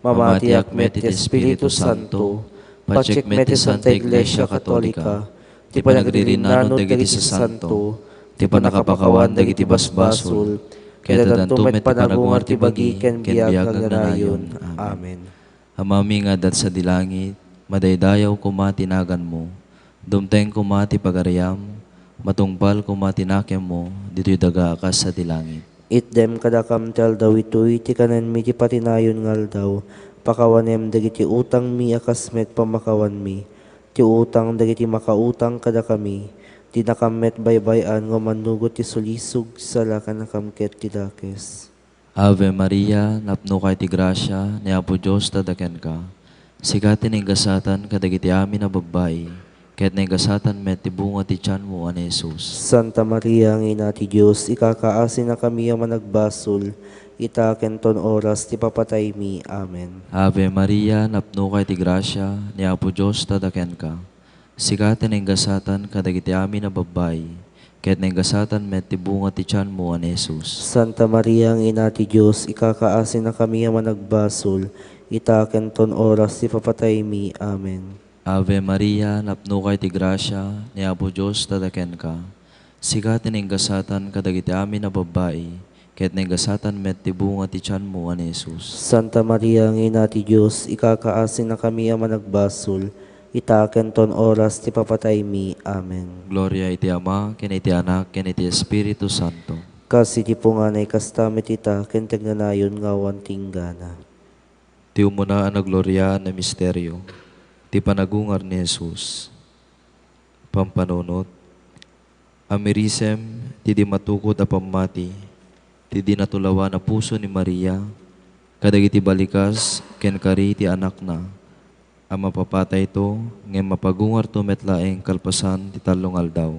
Mamatiak met iti Espiritu Santo, pacheck met iti Santa Iglesia Katolika, ti panagririnanon dagiti sa Santo, ti panakapakawan dagiti basbasol, kaya dadanto met panagungar ti bagi ken biyag aganayon. Amen. Amami nga dat sa dilangit, madaydayaw kumatinagan mo, dumteng kumati pagariam, matungpal kumatinakem mo, dito'y daga akas sa dilangit. Itdem kadakam tel daw ito'y ti kanan mi ti patinayon ngal daw, pakawanem dagiti utang mi akas met pamakawan mi, ti utang dagiti makautang kada kami, ti nakamet baybayan nga manugot ti sulisog sa lakan nakamket ti dakes. Ave Maria, napno kay ti grasya, ni Apo Diyos tadaken ka. Sikatin ang gasatan kadagiti amin na babae, kaya't na gasatan met ti bunga ti tiyan mo, ani Jesus. Santa Maria, ang ina ti Diyos, ikakaasin na kami ang managbasol, itaken ton oras ti papatay mi. Amen. Ave Maria, napno kay ti grasya, ni Apo Diyos tadaken ka. Sikatin ang gasatan kadagiti amin na babae, kaya't na gasatan met ti bunga ti tiyan mo, ani Jesus. Santa Maria, ang ina ti Diyos, ikakaasin na kami ang managbasol, itaken ton oras ti papatay mi. Amen. Ave Maria, napno kay ti grasya, ni Apo Diyos tadaken ka. Sikatin ang gasatan kadagiti amin na babae, kaya't na gasatan met ti bunga ti tiyan mo, ani Jesus. Santa Maria, ang ina ti Diyos, ikakaasin na kami ang managbasol, itaken ton oras ti papatay mi. Amen. Gloria iti Ama, ken iti Anak, ken iti Espiritu Santo. Kasi ti punganay kastamit ita, ken tagnanayon nga wantinggana. Ti umuna ang gloria na misteryo, ti panagungar ni Jesus. Pampanunot, amirisem, ti di matukod a pamati, ti di natulawa na puso ni Maria, kadagiti balikas, ken kari ti anak na, ang mapapatay to, ngayon mapagungar to metlaeng kalpasan ti talong aldaw.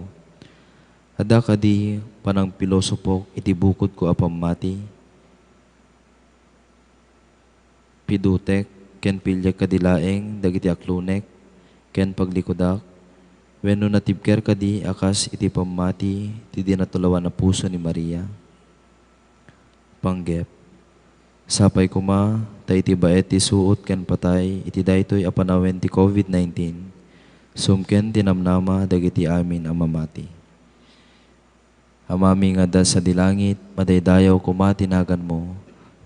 Ada kadi panang pilosopok iti bukod ko a pamati, pidutek, ken pilyag kadilaeng dagiti aklunek, ken paglikodak, wenno natibker kadi akas iti pamati, ti di natulawan na puso ni Maria. Panggep, sapay kuma, ta iti baet ti suot ken patay, iti daytoy apanawen ti COVID-19, sumken tinamnama dagiti amin ang mamati. Amami nga da sa dilangit, madaydayaw kumatinagan mo,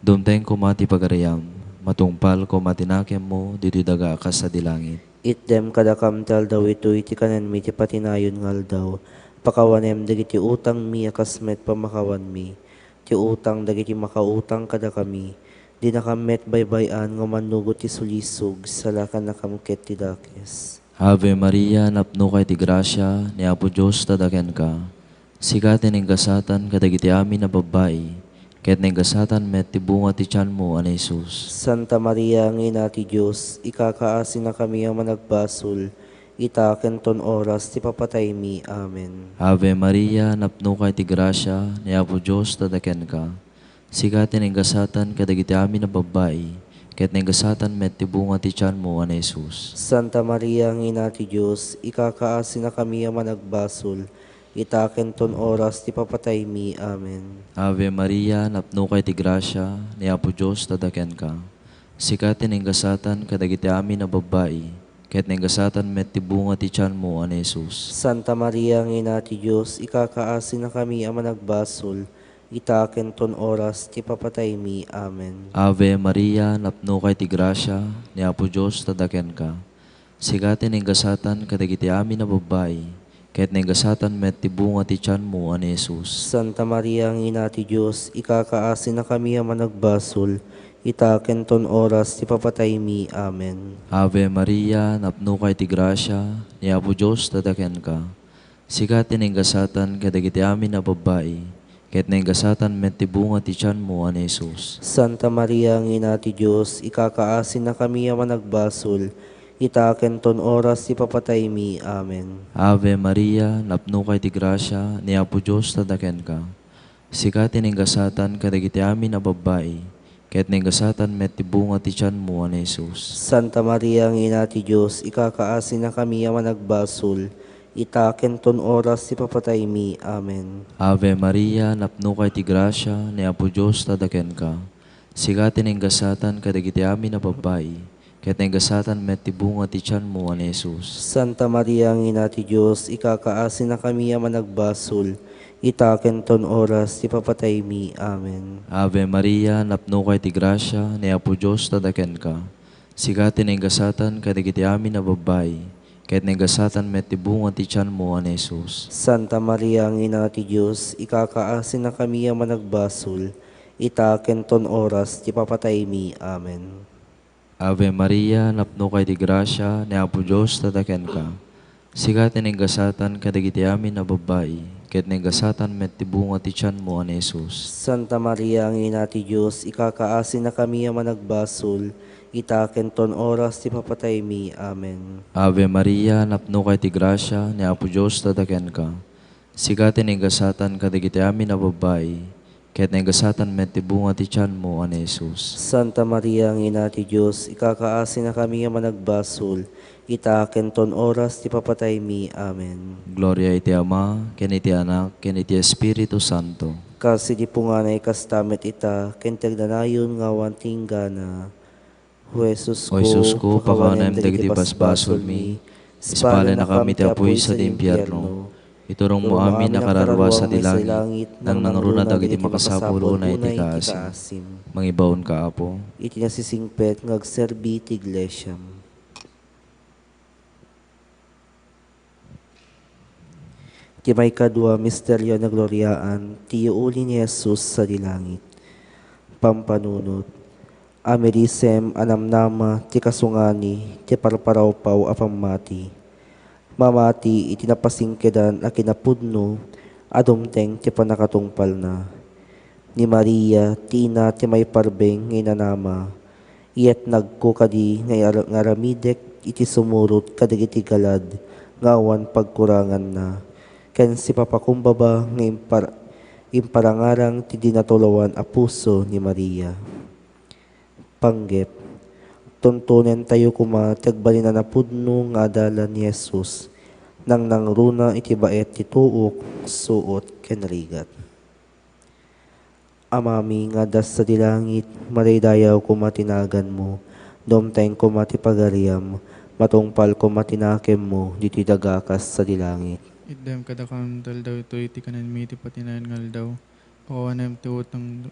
dumteng kumati pagariam, matungpal ko matinakem mo, dito'y daga akas sa dilangit. Itdem kadakam tal daw ito'y ti kanan mi ti patinayon ngal daw, pakawanem dagiti utang mi akas met pamakawan mi, ti utang dagiti makautang kada kami, di nakamet baybayan nga manugot ti sulisog, sa lakan nakamket ti dakes. Ave Maria, napno kay ti grasya, ni Apo Diyos tadaken ka. Sikatin ang gasatan kadagiti amin na babae, kaya't nanggasatan met ti bunga ti tiyan mo, ani Jesus. Santa Maria, ang ina ti Diyos, ikakaasin na kami ang managbasol, itaken ton oras ti papatay mi. Amen. Ave Maria, napno kay ti grasya, ni Apo Diyos tadaken ka. Sikatin ang gasatan kadagiti amin na babae, ket nenggasatan met ti bunga ti tiyan mo, ani Jesus. Santa Maria, ang ina ti Diyos, ikakaasi na kami ang managbasol, itaken ton oras ti papatay mi. Amen. Ave Maria, napno kay ti grasya, ni Apo Diyos tadaken ka. Sika tinenggasatan kadagiti amin na babae, ket nenggasatan met ti bunga ti tiyan mo, ani Jesus. Santa Maria, ang ina ti Diyos, ikakaasi na kami ang managbasol, itaken ton oras ti papatay mi. Amen. Ave Maria, napno kay ti grasya, ni Apo Diyos tadaken ka. Sika tinenggasatan kadagiti amin na babae, ket nenggasatan met ti bunga ti tiyan mo, ani Jesus. Santa Maria, ang ina ti Diyos, ikakaasi na kami ang managbasol, itaken ton oras ti papatay mi. Amen. Ave Maria, napno kay ti grasya, ni Apo Diyos tadaken ka. Sika tinenggasatan kadagiti amin na babae, ket nenggasatan met ti bunga ti tiyan mo, ani Jesus. Santa Maria, ang ina ti Diyos, ikakaasi na kami ang managbasol, itaken ton oras ti papatay mi. Amen. Ave Maria, napno kay ti grasya, ni Apo Diyos tadaken ka. Sika tinenggasatan kadagiti amin na babae, ket nenggasatan met ti bunga ti tiyan mo, ani Jesus. Santa Maria, ang ina ti Diyos, ikakaasi na kami ang managbasol, itaken ton oras ti papatay mi. Amen. Ave Maria, napno kay ti grasya, ni Apo Diyos tadaken ka. Sika tinenggasatan kadagiti amin na babae, ket nenggasatan met ti bunga ti tiyan mo, ani Jesus. Santa Maria, ang ina ti Diyos, ikakaasi na kami ang managbasol, itaken ton oras ti papatay mi. Amen. Ave Maria, napno kay ti grasya, ni Apo Diyos tadaken ka. Sika tinenggasatan kadagiti amin na babae, ket nenggasatan met ti bunga ti tiyan mo, ani Jesus. Santa Maria, ang ina ti Diyos, ikakaasi na kami ang managbasol, itaken ton oras ti papatay mi. Amen. Ave Maria, napno kay ti grasya, ni Apo Diyos tadaken ka. Sika tinenggasatan kadagiti amin na babae, ket nenggasatan met ti bunga ti tiyan mo, ani Jesus. Santa Maria, ang ina ti Diyos, ikakaasi na kami ang managbasol, itaken ton oras ti papatay mi. Amen. Ave Maria, napno kay ti grasya, ni Apo Diyos tadaken ka. Sika tinenggasatan kadagiti amin na babae, ket nenggasatan met ti bunga ti tiyan mo, ani Jesus. Santa Maria, ang ina ti Diyos, ikakaasi na kami ang managbasol, itaken ton oras ti papatay mi. Amen. Gloria iti Ama, ken iti Anak, ken iti Espiritu Santo. Kasi di po nga na ikastamet ita, kentagdanayon nga wantinggana. O Jesus ko, pakawanem dagiti basbasol mi, ispalen na kami ti apoy sa impyerno. Iturong mo amin nakararwa sa dilangit, nang nangruna dagiti makasapulo na iti kaasim. Mangibawon ka, Apo. Iti nasisingpet ngagserbi ti iglesia. Ti may kadwa misteryo na gloryaan, ti uli ni Jesus sa dilangit. Pampanunot. Amerisem anamnama ti kasungani ti parparawpaw apamati. Mamati iti napasingkedan a kinapudno adumteng ti panakatungpal na. Ni Maria ti ina ti may parbeng nginanama. Iyat nagkukadi nga ramidek iti sumurot kadagiti galad ngawan pagkurangan na. Ken si papakumbaba nga imparangarang ti dinatulawan a puso ni Maria. Panggep, tuntunen tayo kuma tagbalina na pudno nga adalan ni Jesus, nang nangruna iti baet ti tuok, suot, kenrigat. Amami nga das sa dilangit, maridayaw kumatinagan mo, domteng kumatipagariam, matungpal kumatinakem mo, diti dagakas sa dilangit. Idem kadakam dal daw ito iti kanan mi ti patinayan ngal daw, pakawanem ti utang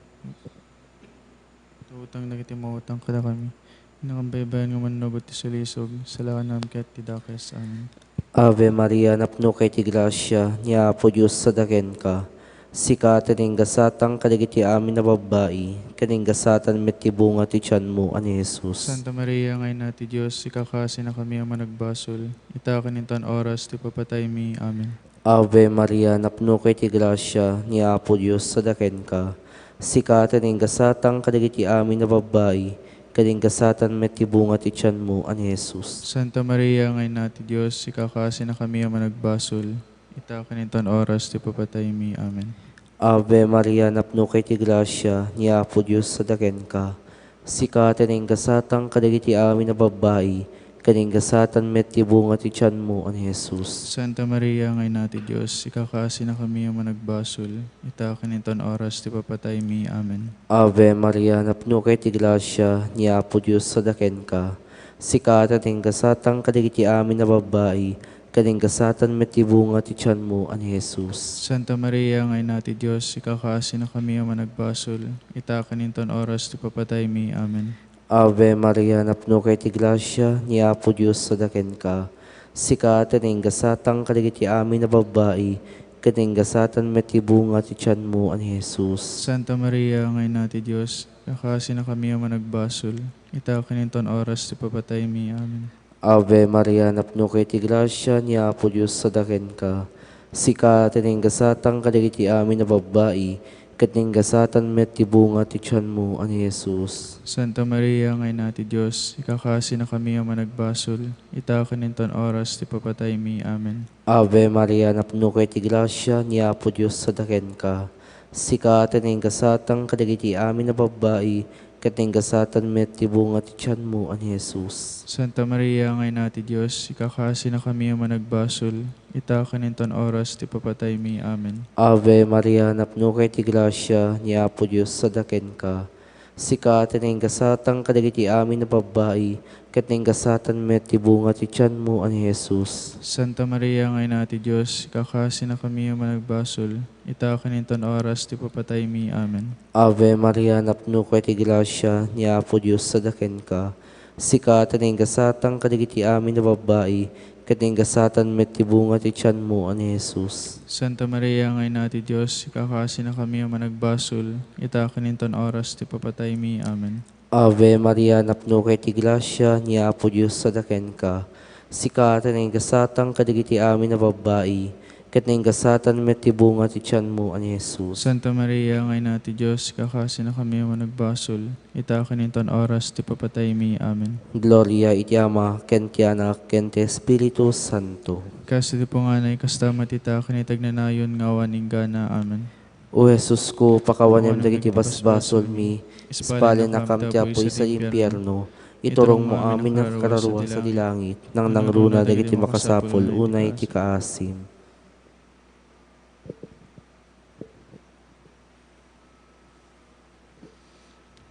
dagiti mautang kada kami. Nakambaybayan nga manugot ti salisog, salakan namin ket ti dakes. Amen. Ave Maria, napno kay ti grasya, ni Apo Diyos sa daken ka. Sika tinenggasatan kadagiti amin na babae, kanenggasatan met ti bunga ti tiyan mo, ani Jesus. Santa Maria, ngay na ti Diyos, ikakasi na kami ang managbasol. Itakan intan oras, ti papatay mi. Amen. Ave Maria, napno kay ti grasya, ni Apo Diyos sa daken ka. Sika tinenggasatan kadagiti amin na babae, kanenggasatan met ti bunga ti tiyan mo, ani Jesus. Santa Maria, ngay na ti Diyos, ikakasi na kami ang managbasol. Itakan intan oras, ti papatay mi. Amen. Ave Maria, napno kay ti grasya, ni Apo Diyos sa daken ka. Sikatan ng gasatang kadagiti amin na babae, kaning gasatan met tibunga ti tiyan mo an Jesus. Santa Maria, ngay nati Diyos, ikakaasi na kami ang managbasol, ita kaniton oras ti papatay mi. Amen. Ave Maria, napno kay ti grasya, ni Apo Diyos sadaken ka. Sikatan ng gasatang kadagiti amin na babae, kaning gasatan met tibunga ti tiyan mo an Jesus. Santa Maria, ngay nati Diyos, ikakaasi na kami ang managbasol, ita kaniton oras ti papatay mi. Amen. Ave Maria, napno kay ti grasya, ni Apo Diyos sadaken ka. Sikatan ng gasatang kadagiti amin na babae, kaning gasatan met tibunga ti tiyan mo an Jesus. Santa Maria, ngay nati Diyos, ikakaasi na kami ang managbasol, ita kaniton oras ti papatay mi. Amen. Ave Maria, napno kay ti grasya, ni Apo Diyos sadaken ka. Sikatan ng gasatang kadagiti amin na babae, kaning gasatan met tibunga ti tiyan mo an Jesus. Santa Maria, ngay nati Diyos, ikakaasi na kami ang managbasol, ita kaniton oras ti papatay mi. Amen. Ave Maria, napno kay ti grasya, ni Apo Diyos sadaken ka. Sikatan ng gasatang kadagiti amin na babae, kaning gasatan met tibunga ti tiyan mo an Jesus. Santa Maria, ngay nati Diyos, ikakaasi na kami ang managbasol, ita kaniton oras ti papatay mi. Amen. Ave Maria, napno kay ti grasya, ni Apo Diyos sadaken ka. Sikatan ng gasatang kadagiti amin na babae, kaning gasatan met tibunga ti tiyan mo an Jesus. Santa Maria, ngay nati Diyos, ikakaasi na kami ang managbasol, ita kaniton oras ti papatay mi. Amen. Ave Maria, napno kay ti grasya, ni Apo Diyos sadaken ka. Sikatan ng gasatang kadagiti amin na babae, kaning gasatan met tibunga ti tiyan mo an Jesus. Santa Maria, ngay nati Diyos, ikakaasi na kami ang managbasol, ita kaniton oras ti papatay mi. Amen. Ave Maria, napno kay ti grasya, ni Apo Diyos sadaken ka. Sikatan ng gasatang kadagiti amin na babae, kaning gasatan met tibunga ti tiyan mo an Jesus. Santa Maria, ngay nati Diyos, ikakaasi na kami ang managbasol, ita kaniton oras ti papatay mi. Amen. Gloria iti Ama, ken ti Anak, ken ti Espiritu Santo. Kasi di po nga na ikastama tita kanitag na nayon nga waning gana. Amen. O Jesus ko, pakawanem dagiti basbasol mi, ispalin na kam ti apoy sa impyerno, iturong mo amin ang kararuan sa dilangit, nang nangruna dagiti makasapol, unay ti kaasim.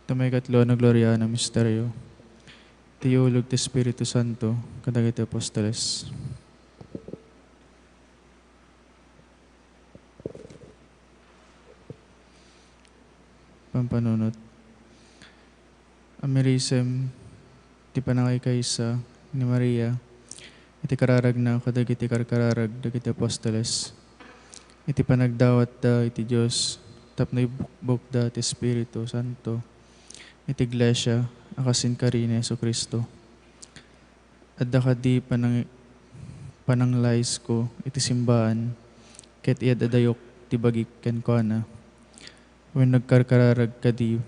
Tamay katlo na gloria na misteryo. Tiyulog ti Espiritu Santo, kadagiti apostoles. Pampanunot. Amerisem, ti panangay kaysa ni Maria, iti kararag na kadagiti karkararag, dagiti apostoles. Iti panagdawat da iti Diyos, tapno ibukbok da ti Espiritu Santo, iti iglesia, akasin ka rin Yesu Kristo. At dakadi pananglays ko, iti simbaan, ket iad adayok ti bagik ken ko na. When nagkarkararag kadi,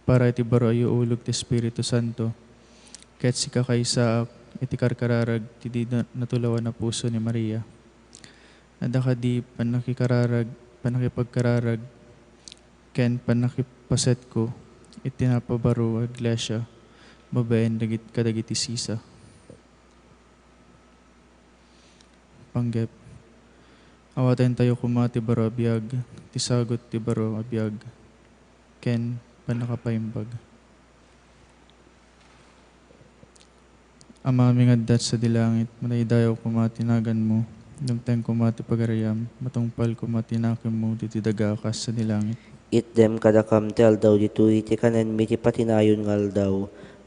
para iti baro ayo ulog ti Espiritu Santo, ket si kakaysaak, iti karkararag, ti di natulawan na puso ni Maria. At dakadi panakipagkararag, ken panakipaset ko, itinapabaro ang iglesia, babaen kadagiti sisa. Panggep. Awaten tayo kumati baro abiyag, tisagot ti baro abiyag, ken panakapaimbag. Amaming addat sa dilangit, manaydayaw kumatinagan mo, dumteng kumati pagarayam, matungpal kumatinakim mo, ditidagakas sa dilangit. Itdem kadakam tel daw ditoy ti kanen mi ti patinayon ngal daw.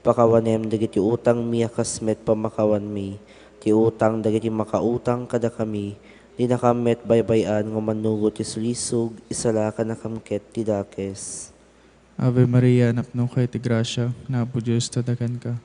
Pakawanem dagiti utang mi akasmet pamakawan mi. Ti utang dagiti makautang kada kami. Di nakamet baybayan nga manugot ti sulisog isala ka nakamket ti dakes. Ave Maria, napno kay ti grasya, na po Diyos tadakan ka.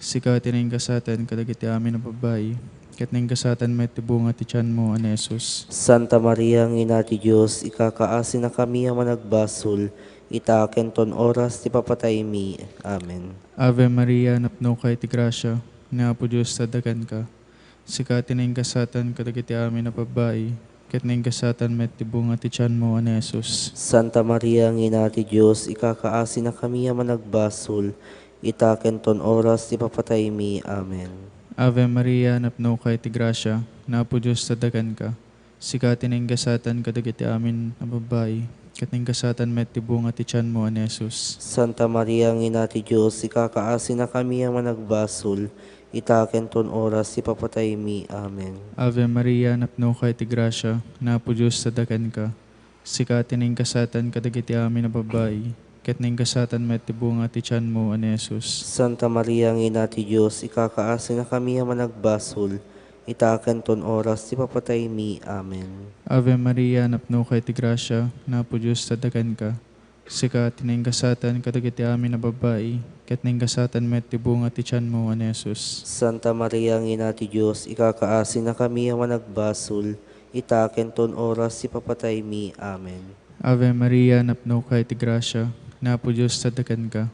Sika tinayin kasatan kadagiti amin na babae. Ket ning kasatan met tibunga ti tiyan mo an Jesus. Santa Maria, ang ina ti Diyos, ikakaasi na kami ang managbasol, itaken ton oras ti papatay mi. Amen. Ave Maria, napno kay ti grasya, nga po Diyos tadakan ka. Sika tinayin kasatan kadagiti amin na babae. ket kasatan met ti bunga ti tiyan mo, ani Jesus. Santa Maria, ang ina ti Diyos, ikakaasi na kami ang managbasol, itaken ton oras ti papatay mi. Amen. Ave Maria, napno kay ti grasya, napo Diyos tadakan ka. Sikatin ang gasatan kadagiti amin na babae, ket kasatan met ti bunga ti tiyan mo, ani Jesus. Santa Maria, ang ina ti Diyos, ikakaasi na kami ang managbasol, itaken ton oras ti papatay mi. Amen. Ave Maria, napno kay ti grasya, napo Diyos tadakan ka. Sikatin ang kasatan kadagiti amin na babae, ket kasatan met ti bunga ti tiyan mo, ani Jesus. Santa Maria, ang ina ti Diyos, ikakaasi na kami ang managbasol, itaken ton oras ti papatay mi. Amen. Ave Maria, napno kay ti grasya, napo Diyos tadakan ka. Sikatin ang kasatan kadagiti amin na babae, ket kasatan met ti bunga ti tiyan mo, ani Jesus. Santa Maria, ang ina ti Diyos, ikakaasi na kami ang managbasol, itaken ton oras ti papatay mi. Amen. Ave Maria, napno kay ti grasya, napo Diyos tadakan ka.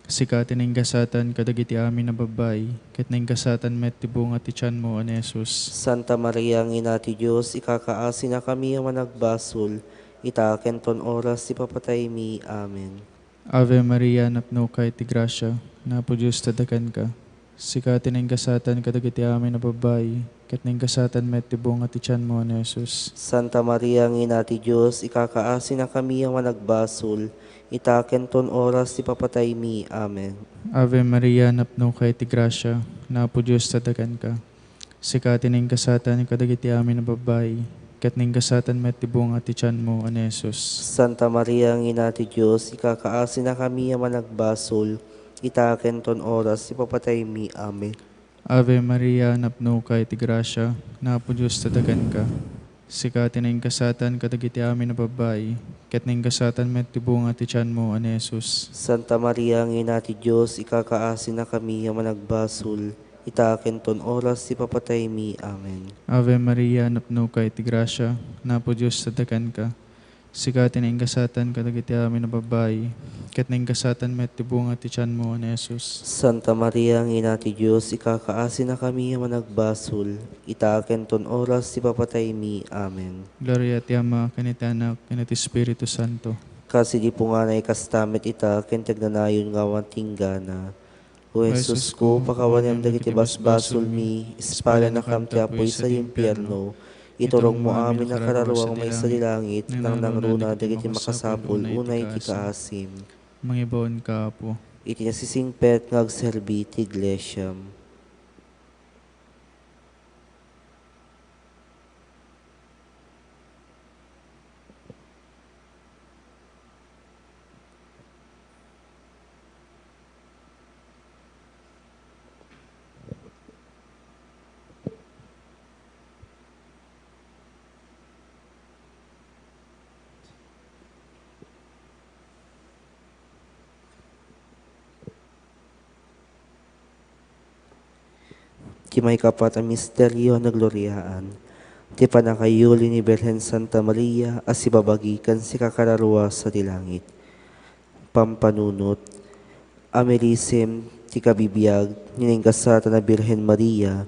Sikatin ang kasatan kadagiti amin na babae, ket kasatan met ti bunga ti tiyan mo, ani Jesus. Santa Maria, ang ina ti Diyos, ikakaasi na kami ang managbasol, itaken ton oras ti papatay mi. Amen. Ave Maria, napno kay ti grasya, napo Diyos tadakan ka. Sikatin ang kasatan kadagiti amin na babae, ket kasatan met ti bunga ti tiyan mo, ani Jesus. Santa Maria, ang ina ti Diyos, ikakaasi na kami ang managbasol, itaken ton oras ti papatay mi. Amen. Ave Maria, napno kay ti grasya, napo Diyos tadakan ka. Sikatin ang kasatan kadagiti amin na babae, ket kasatan met ti bunga ti tiyan mo, ani Jesus. Santa Maria, ang ina ti Diyos, ikakaasi na kami ang managbasol, itaken ton oras ti papatay mi. Amen. Ave Maria, napno kay ti grasya, napo Diyos tadakan ka. Sikatin ang kasatan kadagiti amin na babae, ket kasatan met ti bunga ti tiyan mo, ani Jesus. Santa Maria, ang ina ti Diyos, ikakaasi na kami ang managbasol, itaken ton oras ti papatay mi. Amen. Ave Maria, napno kay ti grasya, napo Diyos tadakan ka. Sikatin ang kasatan kadagiti amin na babae, ket kasatan met ti bunga ti tiyan mo, ani Jesus. Santa Maria, ang ina ti Diyos, ikakaasi na kami ang managbasol, itaken ton oras ti papatay mi. Amen. Gloria ti Ama, ken iti Anak, ken iti Espiritu Santo. Kasi di po nga na ikastamet ita, ken tagnanayon nga wan tinggana. O Jesus ko, pakawanem dagiti basbasol mi, ispala na kam ti apoy sa impyerno. Iturong mo amin na kararuang may sa dilangit, nang nangruna dagiti makasapul, unay ti kaasim. Mangibon ka po. Iti nasisingpet ngagserbi ti iglesyam. Ti may kapat ang misteryo na gloryaan. Ti panakayuli ni Birhen Santa Maria as ibabagikan si kakararwa sa dilangit. Pampanunot, amerisim ti kabibiyag niningkasata na Birhen Maria,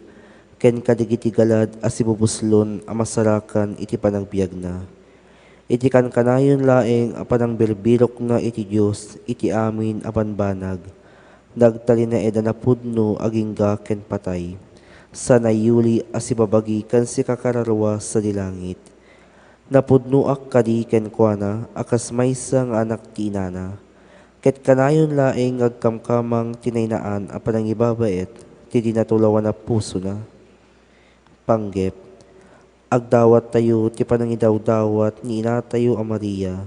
ken kadigiti galad as ibubuslon ang masarakan iti panagbiag na. Iti kan kanayon laeng apan ang birbirok na iti Diyos, iti amin apan banag. Nagtali na eda na pudno agingga ken patay. Sa nayuli as ibabagikan si kakararwa sa dilangit. Napudnuak kadi ken kuana akas maysa nga anak ti inana. Ket kanayon laeng agkamkamang tinaynaan apan ang ibabait ti dinatulawan na puso na. Panggep, agdawat tayo ti panangidawdawat ni inatayo a Maria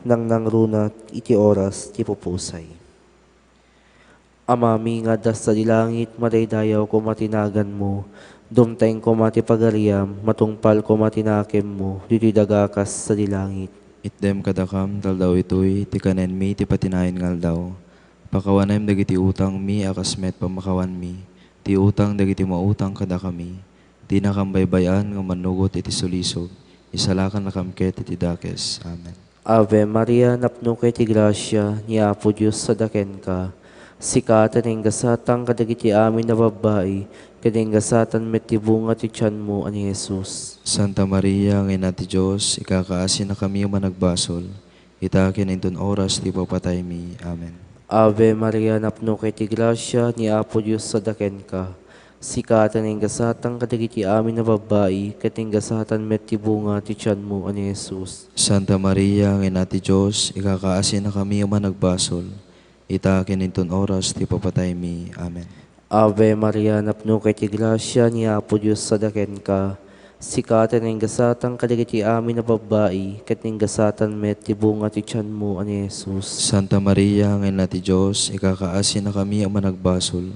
nang nangrunat iti oras ti pupusay. Amami nga das sa dilangit, mataydayaw ko matinagan mo, dumteng ko matipagariam, matungpal ko matinakem mo, dito'y dagakas sa dilangit. Itdem kadakam, taldaw ito'y, ti kanen mi, ti patinayin ngal daw. Pakawanem dagiti utang mi, akasmet pamakawan mi, ti utang dagiti mautang kada kami, ti nakambaybayan nga manugot iti sulisog, isalakan na kamket iti dakes. Amen. Ave Maria, napno kay ti grasya, ni Apo Diyos sa daken ka, sikatan ang gasatang kadagiti amin na babae, kadinggasatan met ti bunga ti tiyan mo ani Jesus. Santa Maria, ngayon ti Diyos, ikakaasin na kami managbasol. Itakin inton oras ti papatay mi. Amen. Ave Maria, napno kay ti grasya, ni Apo Diyos sadaken ka. Sikatan ng gasatan kadagiti amin na babae, katinggasatan met ti bunga ti tiyan mo ani Jesus. Santa Maria, ngayon ti Diyos, ikakaasin na kami managbasol. Itakin inton oras ti papatay mi. Amen. Ave Maria, napno kay ti grasya, ni Apo Diyos sadaken ka. Sikatan ng gasatan kadagiti amin na babae, katinggasatan met ti bunga ti tiyan mo ani Jesus. Santa Maria, ngayon ti Diyos, ikakaasin na kami managbasol.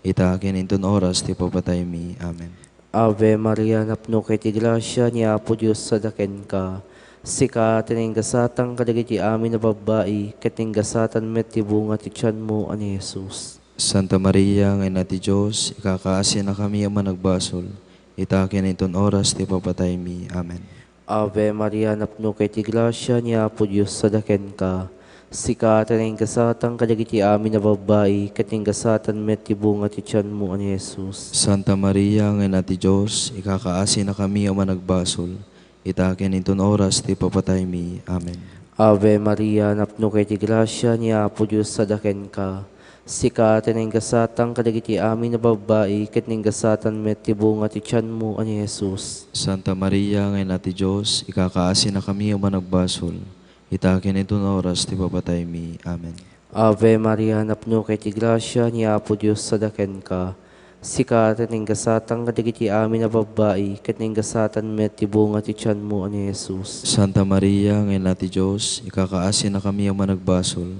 Itakin inton oras ti papatay mi. Amen. Ave Maria, napno kay ti grasya, ni Apo Diyos sadaken ka. Sikatan ng gasatan kadagiti amin na babae, katinggasatan met ti bunga ti tiyan mo ani Jesus. Santa Maria, ngayon ti Diyos, ikakaasin na kami managbasol. Itakin inton oras ti papatay mi. Amen. Ave Maria, napno kay ti grasya, ni Apo Diyos sadaken ka. Sikatan ng gasatan kadagiti amin na babae, katinggasatan met ti bunga ti tiyan mo ani Jesus. Santa Maria, ngayon ti Diyos, ikakaasin na kami managbasol. Itakin inton oras ti papatay mi. Amen. Ave Maria, napno kay ti grasya, ni Apo Diyos sadaken ka. Sikatan ng gasatan kadagiti amin na babae, katinggasatan met ti bunga ti tiyan mo ani Jesus. Santa Maria, ngayon ti Diyos, ikakaasin na kami managbasol. Itakin inton oras ti papatay mi. Amen. Ave Maria, napno kay ti grasya, ni Apo Diyos sadaken ka. Sikatan ng gasatan kadagiti amin na babae, katinggasatan met ti bunga ti tiyan mo ani Jesus. Santa Maria, ngayon ti Diyos, ikakaasin na kami managbasol.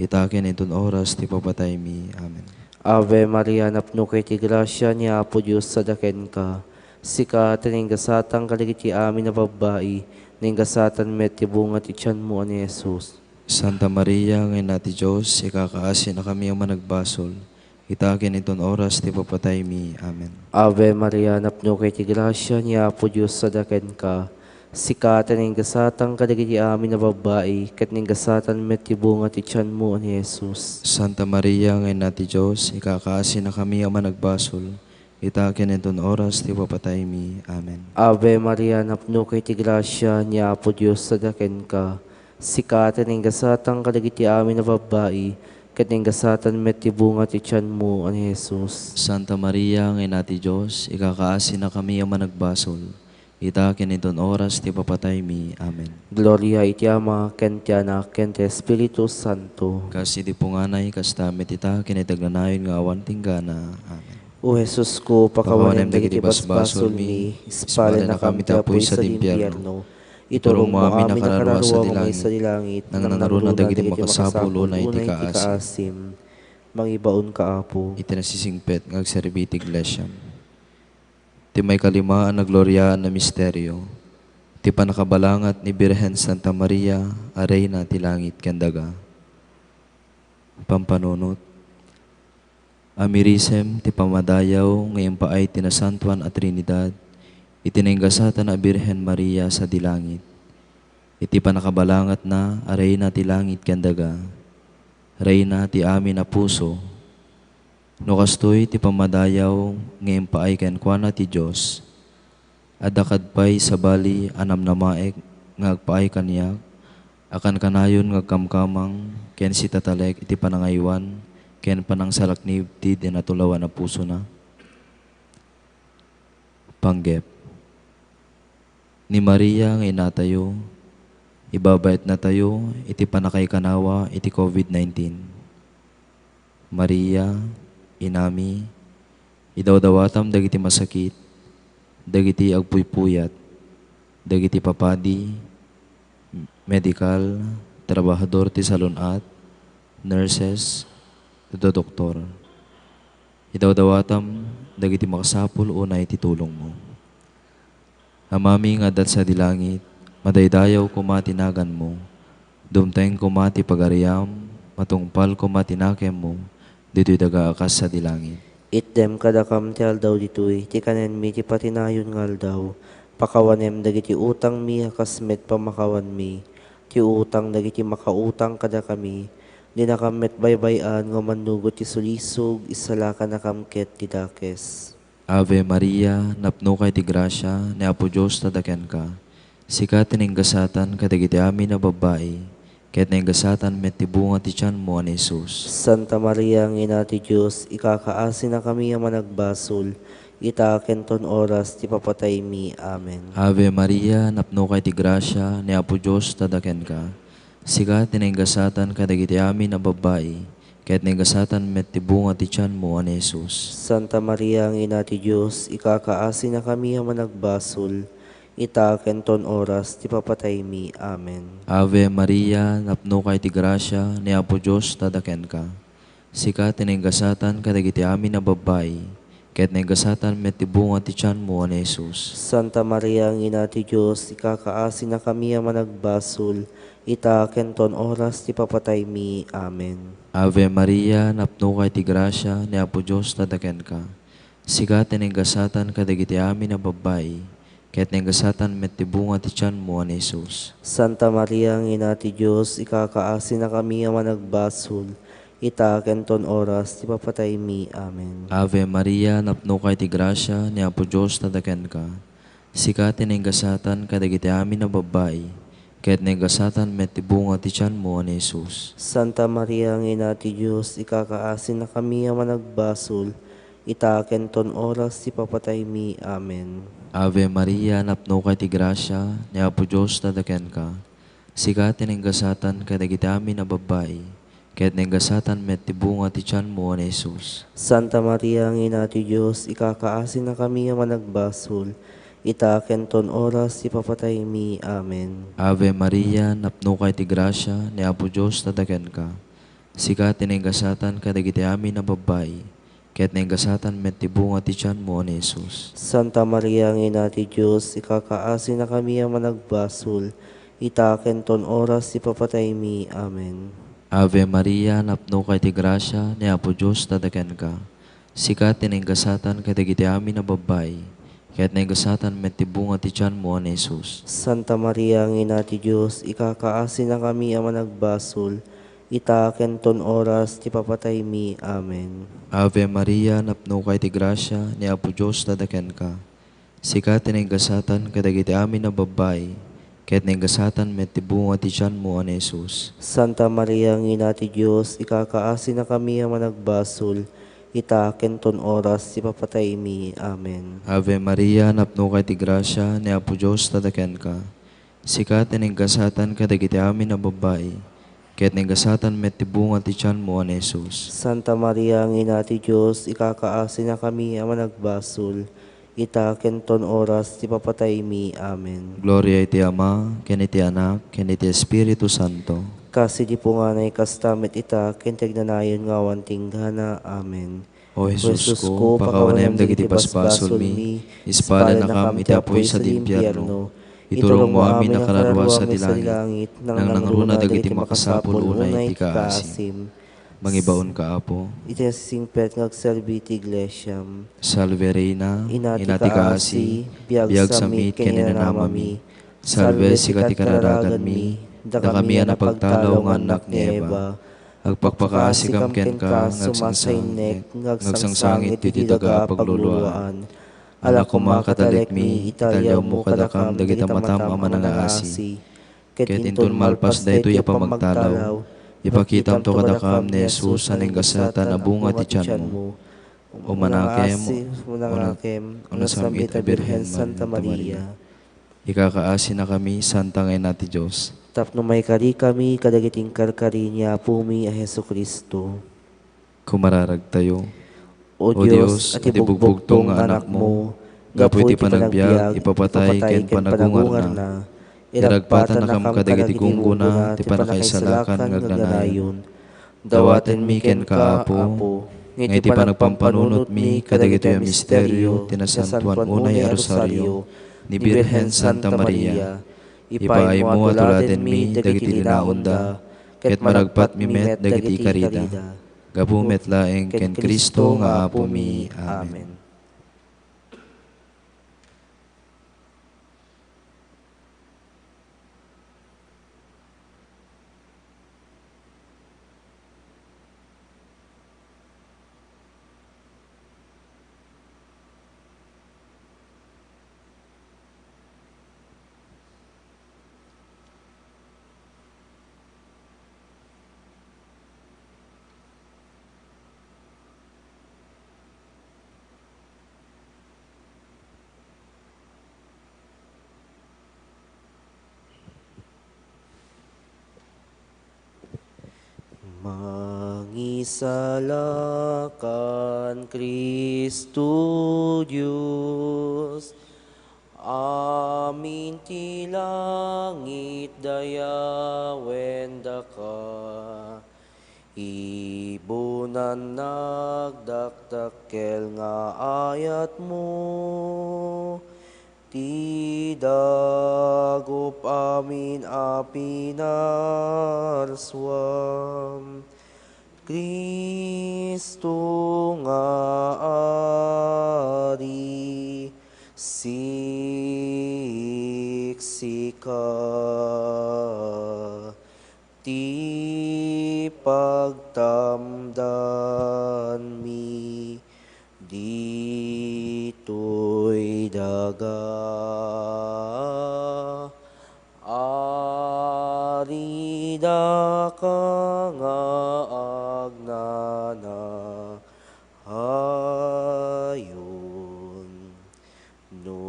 Itakin inton oras ti papatay mi. Amen. Ave Maria, napno kay ti grasya, ni Apo Diyos sadaken ka. Sikatan ng gasatan kadagiti amin na babae, ning gasatan met ti bunga ti tiyan mo ani Jesus. Santa Maria, ngayon ti Diyos, ikakaasin na kami managbasol. Itakin inton oras ti papatay mi. Amen. Ave Maria, napno kay ti grasya, ni Apo Diyos sadaken ka. Sikatan ng gasatan kadagiti amin na babae, ket ning gasatan met ti bunga ti tiyan mo ani Jesus. Santa Maria, ngayon ti Diyos, ikakaasin na kami managbasol. Itakin inton oras ti papatay mi. Amen. Ave Maria, napno kay ti grasya, ni Apo Diyos sadaken ka. Sikatan ng gasatan kadagiti amin na babae, ket ning gasatan met ti bunga ti tiyan mo ani Jesus. Santa Maria, ngayon ti Diyos, ikakaasin na kami managbasol. Itakin inton oras ti papatay mi. Amen. Gloria iti Ama, ken ti Anak, ken ti Espiritu Santo. Kasi di punganay, kastamit ita, kinitaglanayon nga awan tinggana. Amen. O Jesus ko, pakawanem dagiti basbasol mi, ispalen na kami tapoy sa impyerno. Iturong mo amin na kararwa sa dilangit, nang nanaruna dagiti makasapulo na iti kaasim. Mangibaon ka, Apo. Iti nasisingpet, ngagserbiti iglesyam. Ti may kalimaan na gloryaan na misteryo, ti panakabalangat ni Birhen Santa Maria, Areyna ti langit kendaga. Pampanunot, amirisem ti pamadayaw ngayon pa ay tinasantuan at Trinidad, itinenggasatan na Birhen Maria sa dilangit. Iti panakabalangat na Areyna ti langit kendaga, Reyna ti amin na puso, no kastoy ti pamadayaw ngayon pa ay kenkwana ti Diyos, adakad pa'y sa bali anam na maek ngagpaay kaniyak, akan kanayon ngagkamkamang ken si tatalek iti panangaywan, ken panang salaknib ti dinatulawan na puso na. Panggep. Ni Maria ngay natayo, ibabait na tayo iti panakay kanawa iti COVID-19. Maria, inami, idawdawatam dagiti masakit, dagiti agpuypuyat, dagiti papadi, medical, trabahador ti salunat, nurses, doktor. Idawdawatam dagiti makasapul unay ti tulong mo. Amami nga dat sa dilangit, madaydayaw kumatinagan mo, dumteng kumati pagariam, matungpal kumatinakem mo, dito'y dagaakas sa dilangit. Itdem kadakam ti aldaw dito'y, ti kanen mi ti patinayon nga aldaw, pakawanem dagiti utang mi hakasmet pamakawan mi, ti utang dagiti makautang kada kami, di nakamet baybayan nga manugot ti sulisog, isalakan nakamket ti dakes. Ave Maria, napno kay ti grasya, ni Apo Diyos tadaken ka. Sika tininggasatan kadagiti amin na babae, ket ninggasatan met ti bunga ti tiyan mo ani Jesus. Santa Maria, ang ina ti Diyos, ikakaasi na kami ang managbasol, itaken ton oras ti papatay mi. Amen. Ave Maria, napno kay ti grasya, ni Apo Diyos tadaken ka. Sika tininggasatan kadagiti amin na babae, ket ninggasatan met ti bunga ti tiyan mo ani Jesus. Santa Maria, ang ina ti Diyos, ikakaasi na kami ang managbasol, itaken ton oras ti papatay mi. Amen. Ave Maria, napno kay ti grasya, ni Apo Diyos tadaken ka. Sika tininggasatan kadagiti amin na babae, ket ninggasatan met ti bunga ti tiyan mo ani Jesus. Santa Maria, ang ina ti Diyos, ikakaasi na kami ang managbasol, itaken ton oras ti papatay mi. Amen. Ave Maria, napno kay ti grasya, ni Apo Diyos tadaken ka. Sika tininggasatan kadagiti amin na babae, ket ninggasatan met ti bunga ti tiyan mo ani Jesus. Santa Maria, ang ina ti Diyos, ikakaasi na kami ang managbasol, itaken ton oras ti papatay mi. Amen. Ave Maria, napno kay ti grasya, ni Apo Diyos tadaken ka. Sika tininggasatan kadagiti amin na babae, ket ninggasatan met ti bunga ti tiyan mo ani Jesus. Santa Maria, ang ina ti Diyos, ikakaasi na kami ang managbasol, itaken ton oras ti papatay mi. Amen. Ave Maria, napno kay ti grasya, ni Apo Diyos tadaken ka. Sika tininggasatan kadagiti amin na babae, ket ninggasatan met ti bunga ti tiyan mo ani Jesus. Santa Maria, ang ina ti Diyos, ikakaasi na kami ang managbasol, itaken ton oras ti papatay mi. Amen. Ave Maria, napno kay ti grasya, ni Apo Diyos tadaken ka. Sika tininggasatan kadagiti amin na babae, ket ninggasatan met ti bunga ti tiyan mo ani Jesus. Santa Maria, ang ina ti Diyos, ikakaasi na kami ang managbasol, itaken ton oras ti papatay mi. Amen. Ave Maria, napno kay ti grasya, ni Apo Diyos tadaken ka. Sika tininggasatan kadagiti amin na babae, ket ninggasatan met ti bunga ti tiyan mo ani Jesus. Santa Maria, ang ina ti Diyos, ikakaasi na kami ang managbasol, itaken ton oras ti papatay mi. Amen. Ave Maria, napno kay ti grasya, ni Apo Diyos tadaken ka. Sika tininggasatan kadagiti amin na babae, ket ninggasatan met ti bunga ti tiyan mo ani Jesus. Santa Maria, ang ina ti Diyos, ikakaasi na kami ang managbasol, itaken ton oras ti papatay mi. Amen. Ave Maria, napno kay ti grasya, ni Apo Diyos tadaken ka. Sika tininggasatan kadagiti amin na babae, ket ninggasatan met ti bunga ti tiyan mo ani Jesus. Santa Maria, ang ina ti Diyos, ikakaasi na kami ang managbasol, itaken ton oras ti papatay mi. Amen. Gloria iti Ama, ken iti Anak, ken iti Espiritu Santo. Kasi di po nga na ikastamet ita, kintegnanayon nga wantinggana. Amen. O Jesus ko, pakawanem dagiti paspasol mi, ispada na kam iti apoy sa dimpyerno. Iturong mo amin na kararwa sa dilangit, nang nangruna dagiti makasapul unay iti kaasim. Mangibaon ka, Apo. Iti singpet ngagserbi ti iglesyam. Salve Reina, Inati inati kaasi, biag samit keninanamami. Salve sikati kararagan mi, da kami ang napagtalaw nga anak ni Eva. Agpakpakasi kam ken ka, ngagsangsangit iti daga pagluluan. Anak ko makatalik mi, italyaw mo kadakam dagita matam ama nga asi. Ket intun malpas da ito yapamagtalaw, ipakitam to kadakam ni Jesus aning gasatan na bunga ti tiyan mo. Umanakem, unasamit a Birhen Santa Maria. Ikakaasi na kami, Santa ngayon nati Diyos. Tapno may kari kami, kadagiting karkari niya, pumi a Heso Kristo. Kumararag tayo. O Diyos, at ibugbog tong anak mo, gapu iti panagbiag, ipapatay ken panagungar na. Iragpatan na kam kadagiti gungguna, ti panakaisalakan ngagnanayon. Dawaten mi ken kaapo, ngay ti panagpampanunot mi, kadagito yung misteryo, tinasantuan unay a rosaryo, ni Birhen Santa Maria. Ipaay mo at ulaten mi, dagiti linaunda, ket maragpat mi met dagiti karida. Gabu met laeng ken Kristo nga apo mi. Amen. Mangisalakan Kristo Diyos, amin ti langit dayawen daka, ibunan nagdakdakel nga ayat mo, ti dagup amin apinarswam. Kristo nga ari, siksika, ti pagtamdan mi, dito'y daga, arida ka nga agnana, hayon, no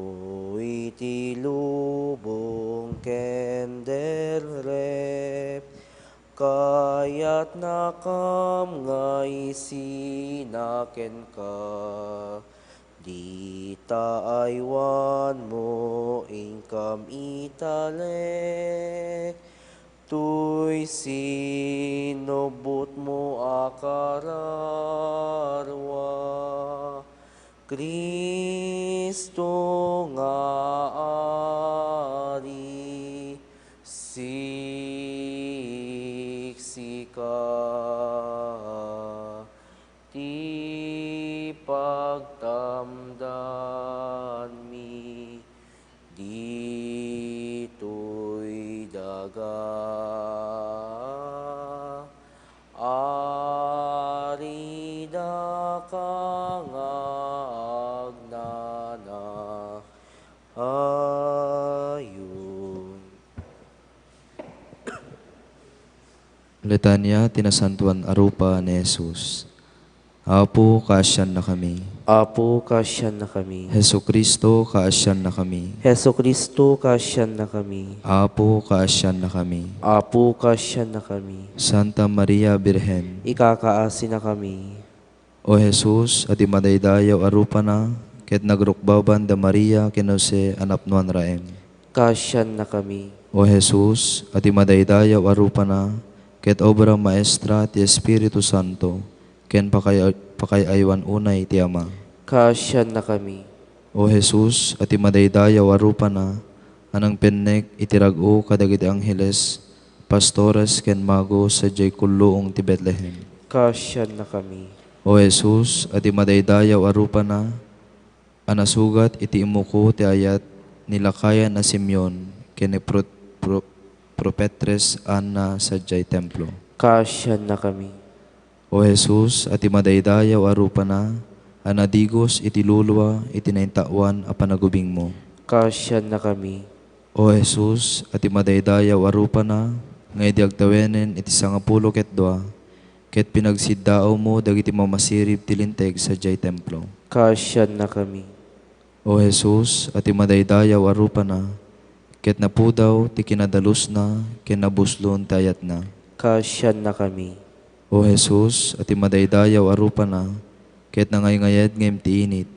iti lubong kendelrep, kayat nakam nga isinaken ka, di taaywan mo ingkam italek, tuy sinubot mo akararwa. Kristo nga ari, siksika, ti pagtamdan mi, dito'y daga, arida ka nga agnana, ayon. Litanya tinasantuan arupa ni Jesus. Apo, kaasyan na kami. Apo, kaasyan na kami. Heso Kristo, kaasyan na kami. Heso Kristo, kaasyan na kami. Apo, kaasyan na kami. Apo, kaasyan na kami. Santa Maria Birhen, Ikakaasi na kami. O Jesus, ati madaydayaw arupa na, ket nagrukbaban da Maria kinose anapnuan raem. Kaasyan na kami. O Jesus, ati madaydayaw arupa na, ket obra maestra ti Espiritu Santo, ken pakayaywan unay ti Ama. Kaasyan na kami. O Jesus, ati madaydayaw arupa na, anang pennek itirago kadagiti angheles, pastores ken mago sa jay kulluong ti Bethlehem. Kaasyan na kami. O Jesus, ati madaydayaw arupa na, anasugat iti imuko ti ayat nilakayan na Simeon, ken propetres Anna sa jay templo. Kaasyan na kami. O Jesus, ati madaydayaw arupa na, anadigos iti lulwa iti naintawan a panagubing mo. Kaasyan na kami. O Jesus, ati madaydayaw arupa na, nga idiagtawenen iti 12 ket 2, ket pinagsiddaaw mo dagiti mamasirib ti linteg sa jay templo. Kaasyan na kami. O Jesus, ati madaydayaw arupa na, ket napudaw ti kinadalus na, ken nabuslon ti ayat na. Kaasyan na kami. O Jesus, ati madaydayaw arupa na, ket nangaygayad ngem ti init,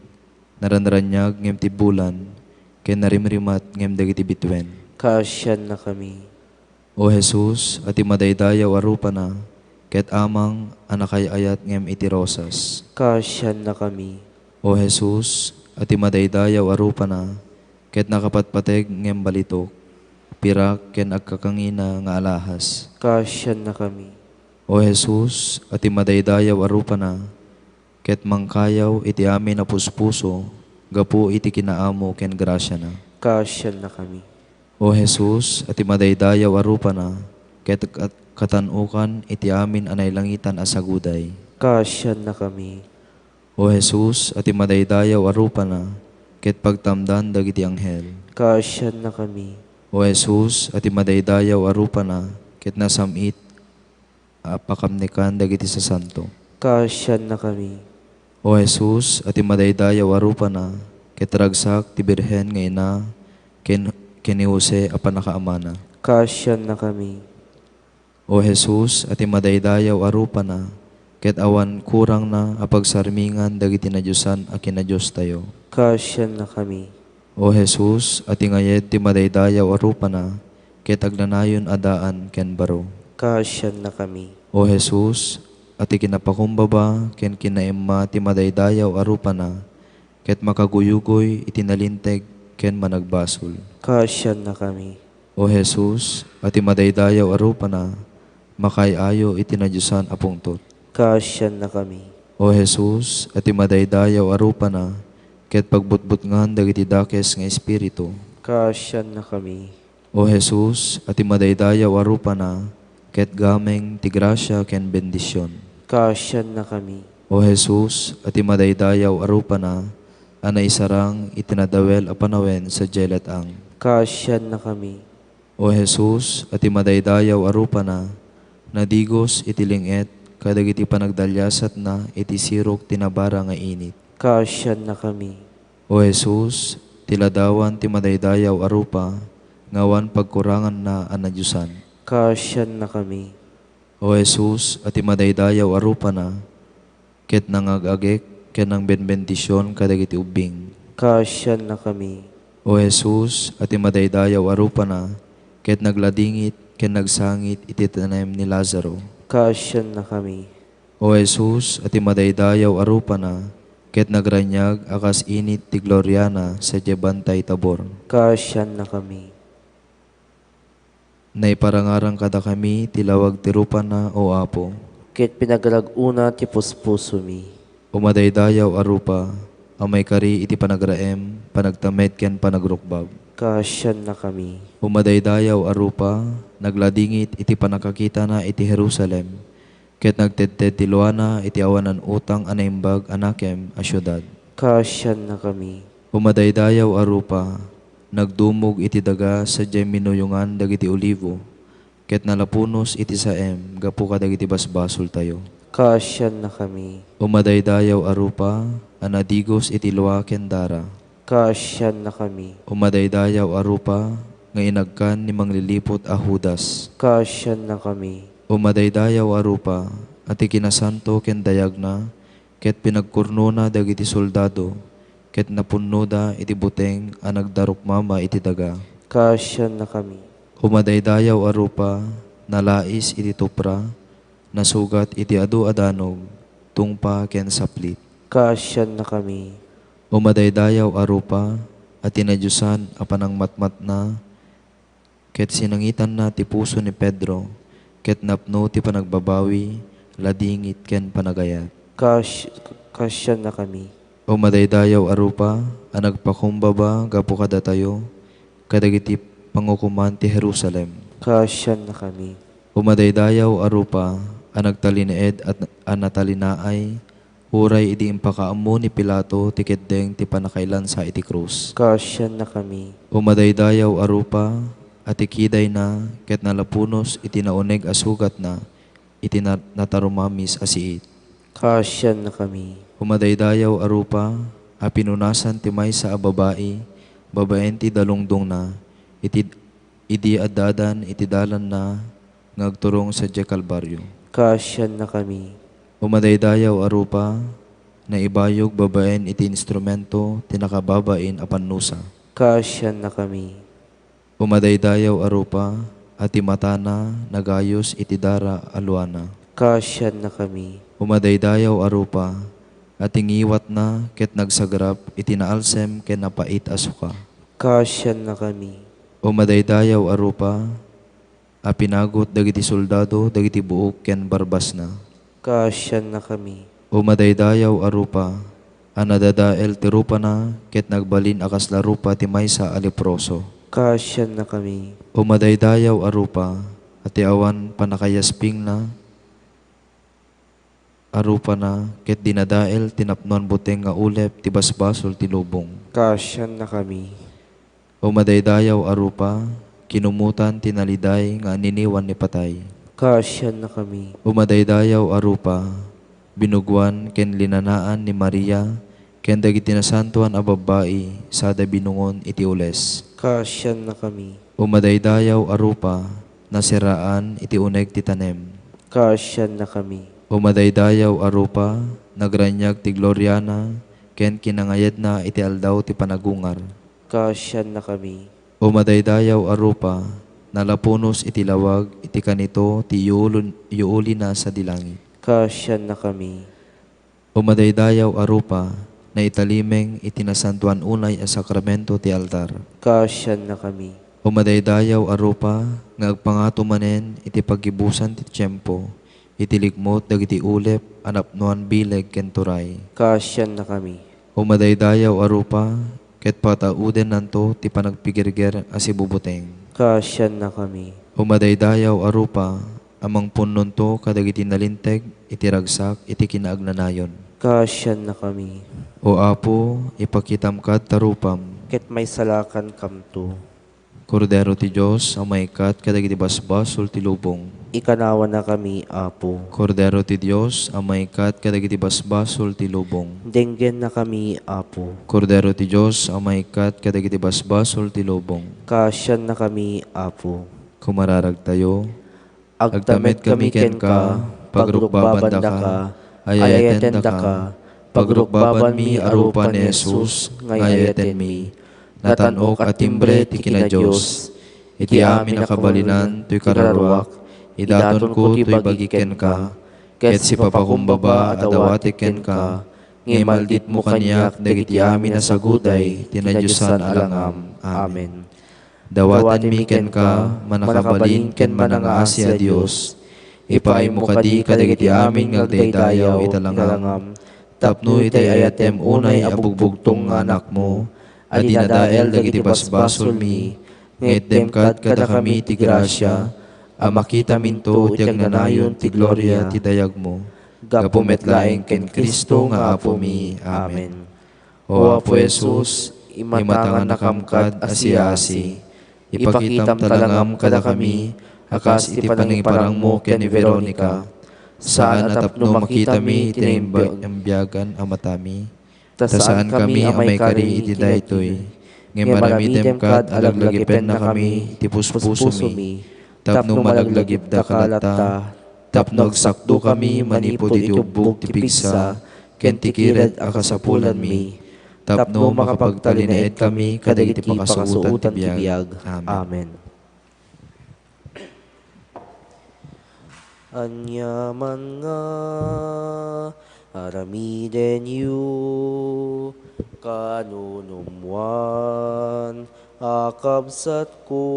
naranranyag ngem ti bulan, ken narimrimat ngem dagiti bitwen. Kaasyan na kami. O Jesus, ati madaydayaw arupa na, ket amang anakayayat ngem iti rosas. Kaasyan na kami. O Jesus, ati madaydayaw arupa na, ket nakapatpateg ngem balitok, pirak ken agkakangina nga alahas. Kaasyan na kami. O Jesus, ati madaydayaw arupa na, ket mangkayaw iti amin na puspuso, gapu iti kinaamo ken grasya na. Kaasyan na kami. O Jesus, ati madaydayaw arupa na, ket katanukan iti amin anay langitan asaguday. Kaasyan na kami. O Jesus, ati madaydayaw arupa na, ket pagtamdan dagiti anghel. Kaasyan na kami. O Jesus, ati madaydayaw arupa na, ket nasamit pakamnikan dagiti sa santo. Kaasyan na kami. O Jesus, ati madaydayaw arupa na, ket ragsak ti Birhen nga ina, ken ni Jose a panakaamana. Kaasyan na kami. O Jesus, ati madaydayaw arupa na, ket awan kurang na apagsarmingan dagiti na Diyosan a kinadyos tayo. Kasyan na kami. O Jesus, ati ngayet ti madaydayaw arupa na, ket agnanayon adaan ken baro. Kasyan na kami. O Jesus, ati kinapakumbaba ken kinaemma ti madaydayaw arupa na, ket makaguyugoy iti nalinteg ken managbasol. Kasyan na kami. O Jesus, ati madaydayaw arupa na, makayayo iti na Diyosan a pungtot. Kasyan na kami. O Jesus, ati madaydayaw arupa na, ket pagbutbutngan dagiti dakes nga espiritu. Kasyan na kami. O Jesus, ati madaydayaw arupa na, ket gameng ti grasya ken bendisyon. Kasyan na kami. O Jesus, ati madaydayaw arupa na, anay sarang itinadawel a panawen sa jelet ang. Kasyan na kami. O Jesus, ati madaydayaw arupa na, nadigos iti linget, kadagiti panagdalyasat na iti sirok tinabara nga init. Kasyan na kami. O Jesus, tiladawan ti madaydayaw arupa, ngawan pagkurangan na anadyusan. Kasyan na kami. O Jesus, ati madaydayaw arupa na, ket nangagagek, ken nang benbendisyon kadagiti ubing. Kasyan na kami. O Jesus, ati madaydayaw arupa na, ket nagladingit, ken nagsangit iti tanem ni Lazaro. Kasyan na kami. O Jesus, ati madaydayaw arupa na, ket nagranyag akas init ti Gloriana sa Jebantay Tabor. Kasyan na kami. Naiparangarang kada kami, tilawag ti rupa na o Apo. Ket pinagrag-una ti puspuso mi. O madaydayaw arupa, amay kari iti panagraem, panagtamet ken panagrukbab. Kasyan na kami. O madaydayaw arupa, nagladingit iti panakakita na iti Jerusalem, ket nagtedted ti Luana iti awanan utang anaimbag anakem a syudad. Kasyan na kami. O madaydayaw arupa, nagdumog iti daga sa minuyungan dagiti olivo, ket nalapunos iti saem, gapu kadagiti basbasol tayo. Kasyan na kami. O madaydayaw arupa, anadigos iti lua ken dara. Kasyan na kami. O madaydayaw arupa, nga inagkan ni manglilipot a Judas. Kasyan na kami. O madaydayaw arupa, ati kinasanto ken dayag na, ket pinagkurno na dagiti soldado, ket napunno da iti buteng a nagdarukmama iti daga. Kasyan na kami. O madaydayaw arupa, nalais iti tupra, nasugat iti adu adanog, tungpa ken saplit. Kasyan na kami. O madaydayaw arupa, at tinadyusan apanang matmat na, ket sinangitan na ti puso ni Pedro, ket napno ti panagbabawi, ladingit ken panagayat. Kasyan na kami. O madaydayaw arupa, ang nagpakumbaba gapu kada tayo, kadagiti pangukuman ti Jerusalem. Kasyan na kami. O madaydayaw arupa, ang nagtalineed at anatalinaay, huray iti impakaammo ni Pilato ti keddeng ti panakailan sa iti krus. Kasyan na kami. O madaydayaw arupa, at ikiday na, ket nalapunos iti nauneg asugat na, iti natarumamis asiit. Kasyan na kami. O madaydayaw arupa, a pinunasan ti maysa a babae, babaen ti dalungdong na, iti adadan iti dalan na, ngagturong sa Kalbaryo. Kasyan na kami. O madaydayaw arupa, na ibayog babaen iti instrumento, tinakababain a pannusa. Kasyan na kami. O madaydayaw arupa, ati matana, nagayos iti dara alwana. Kasyan na kami. O madaydayaw arupa, at ingiwat na, ket nagsagrap, itinaalsem, ken napait asuka. Kasyan na kami. O madaydayaw arupa, a pinagot dagiti soldado, dagiti buok, ken barbas na. Kasyan na kami. O madaydayaw arupa, a nadadael ti rupa na, ket nagbalin akas larupa ti maysa a leproso. Kasyan na kami. O madaydayaw arupa, at awan panakayasping na, arupa na, ket dinadael tinapnon buteng nga ulep ti basbasol ti lubong. Kasyan na kami. O madaydayaw arupa, kinumutan tinaliday nga aniniwan ni patay. Kasyan na kami. O madaydayaw arupa, binugwan ken linanaan ni Maria, ken dagiti nasantuan a babae, sada binungon iti ules. Kasyan na kami. O madaydayaw arupa, nasiraan iti uneg ti tanem. Kaasyan na kami. Umadaydayaw arupa, nagranyag ti Gloriana, ken kinangayad na iti aldaw ti panagungar. Kaasyan na kami. Umadaydayaw arupa, nalapunos iti lawag, iti kanito ti yuuli na sa dilangit. Kaasyan na kami. Umadaydayaw arupa, na italimeng itinasantuan unay a sakramento ti altar. Kaasyan na kami. Umadaydayaw arupa, nga agpangato manen iti paggibusan ti tiyempo, iti ligmot dagiti ulep, anapnuan bileg ken turay. Kaasyan na kami. Umadaydayaw arupa, ket patauden nanto ti panagpigirger a sibubuteng. Kaasyan na kami. Umadaydayaw arupa, amang punnon to kadagiti nalinteg, iti ragsak, iti kinaagnanayon. Kaasyan na kami. O Apo, ipakitam kad tarupam. Ket may salakan kamto. Kordero ti Diyos, ang maikat kadagiti basbasol ti lubong. Ikanawa na kami, Apo. Kordero ti Diyos, ang maikat kadagiti basbasol ti lubong. Denggen na kami, Apo. Kordero ti Diyos, ang maikat kadagiti basbasol ti lubong. Kaasyan na kami, Apo. Kumararag tayo. Agtamet kami ken ka, pagrukbaban da ka, ayayeten da ka, pagrukbaban mi arupa ni Jesus, ngayayeten mi. Natanok at timbre ti kina Diyos, iti amin nakabalinan to'y kararwak, idaton ko to'y bagiken ka, ket si papakumbaba at awatiken ka, ngimaldit mo kanyak dagiti amin na saguday, tinadyosan alangam. Amen. Dawatan mi ken ka, manakabalin ken manangaasi a Diyos, ipaay mo kadi kadagiti amin ngagdaydayaw italangam, tapno itay ayatem unay abugbugtong nga anak mo, adi nadael dagiti basbasol mi, ngitdem kad kada kami ti grasya, makita minto ti agnanayon ti gloria ti dayag mo, gapumetlaeng ken Kristo nga Apo mi. Amen. O Apo Jesus, imatangan nakamkad asiasi, ipakitam talangam kada kami, akas iti panangiparang mo ken ni Veronica, saan atapno makita mi tinimbiyagan amatami, tasaan kami amay kari iti daytoy, ngay maramidem kad alaglagipen na kami iti puspuso mi, tapno malaglagip da kalata, tapno agsakdo kami manipod iti ubog ti pigsa, ken tikired akasapulan mi, tapno makapagtalinaed kami kadagiti pakasuutan ti biyag. Amen. Anyaman nga aramiden yu kanunumwan akabsat ko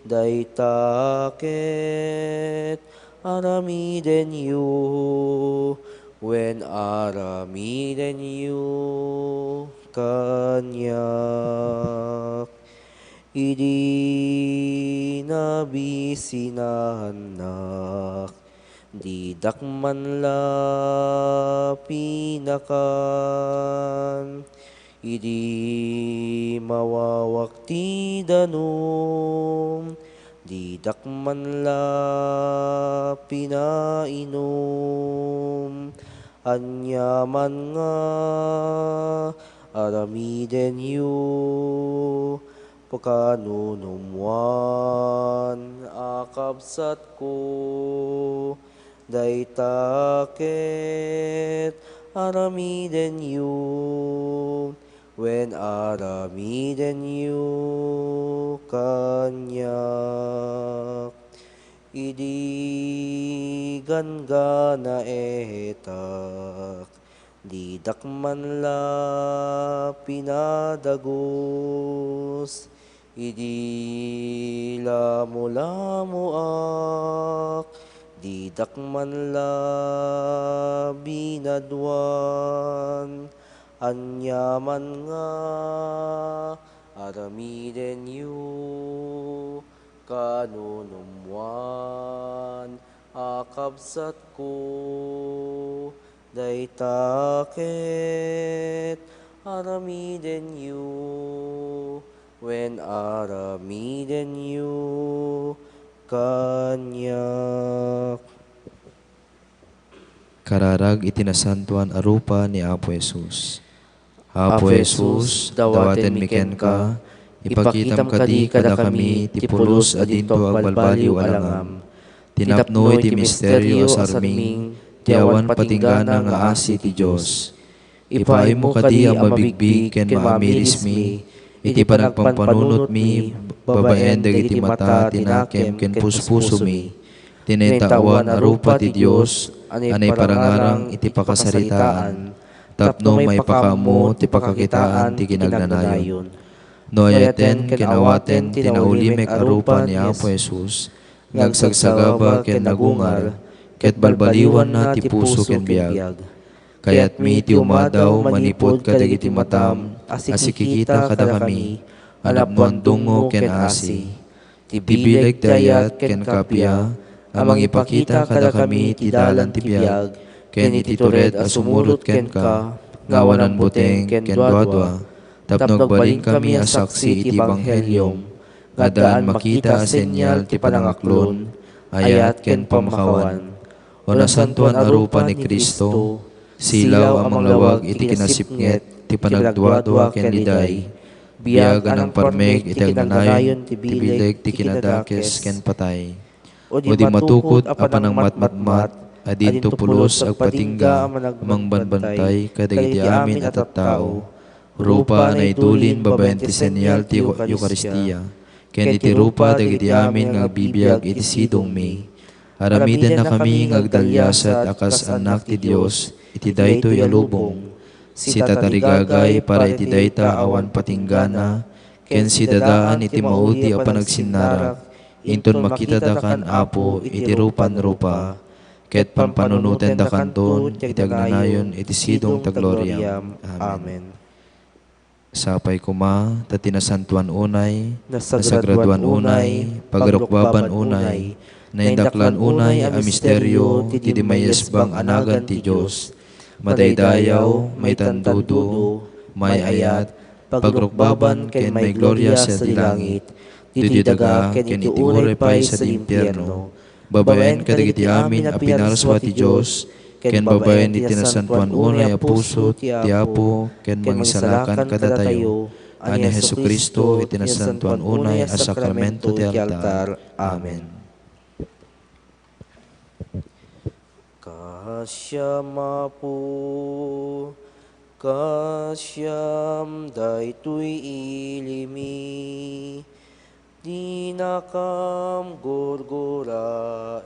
daytaket aramiden yu when aramiden yu kanyak idi nabisinanak di dakman la pinakan, idi mawawakti danum, di dakman la pinainom, anyaman nga aramiden yu, pakanunumwan akabsat ko, daytaket aramiden yu, when aramiden yu kanyak, idi gangana etak, di dakman la pinadagos, idi lamu-lamuak, di dakman la binadwan, anyaman nga aramiden yu kanunumwan akabsat ko, daytaket aramiden yu, when aramiden yu kanyak. Kararag itinasantuan arupa ni Apo Jesus. Apo Jesus, dawaten mi ken ka, Ipakitam kadi kada kami, ti pulos adinto agbalbaliw alangam. Tinapnoy ti misteryo sarming, ti awan patinggana nga asi ti Diyos. Ipaay mo kadi ang mabigbig ken maamiris mi, iti panagpampanunot mi, babaen dagiti mata tinakem ken puspuso mi. Tinentawan arupa ti Diyos, anay parangarang iti pakasaritaan, tapno may pakamo ti pakakitaan ti ginagnanayon. No ayaten ken awaten tinaulimek arupa ni Apo Jesus, ngagsagsagaba ken nagungar, ket balbaliwan na ti puso ken biag. Kayat mi ti umadaw manipod kadagiti matam, asikikita kada kami, anapnuan dungo ken asi. Ti bibileg dayat ken kapya, amang ipakita kada kami ti dalan ti biag, ken iti tured a sumurot ken ka, ngawanan buteng ken duadwa. Tapno agbalin kami a saksi iti Ebanghelyo, nga daan makita a senyal ti panangaklon, ayat ken pamakawan. O nasantuan arupa ni Kristo, silaw amang lawag iti kinasipnget, ti panagduadwa ken liday, biyagan ang parmek iti agnanayon, ti bileg ti kinadakes ken patay. O di matukod a panang matmatmat, adinto pulos agpatingga amang banbantay kadagiti amin at tattao. Rupa na idulin babaen ti senyal ti Eucharistia, ken iti rupa dagiti amin nga bibiyag iti sidong mi. Aramiden na kami ngagdalyasat akas anak ti Dios, iti daytoy alubong. Si tatarigagay para iti dayta awan patinggana, ken si dadaan iti maudi a panagsinnarak, inton makita dakan Apo iti rupan-rupa, ket pampanunuten dakanton iti agnanayon iti sidong ta gloria. Amen. Sapay kuma, tatinasantuan unay, nasagraduan unay, pagarukbaban unay, naindaklan unay a misteryo, ti mayes bang anagan ti Diyos, madaydayaw, may tandudo, may ayat, pagrukbaban ken may gloria sa dilangit, dididaga ken iti urepay sa impyerno, babaen kadagiti amin a pinaraswa ti Diyos, ken babaen iti nasantuan unay a puso ti Apo, ken mangisalakan kada tayo, ani Jesucristo iti nasantuan unay a sakramento ti altar. Amen. Kasyam Apo, kasyam daytoy ilimi, di nakam gurguraen,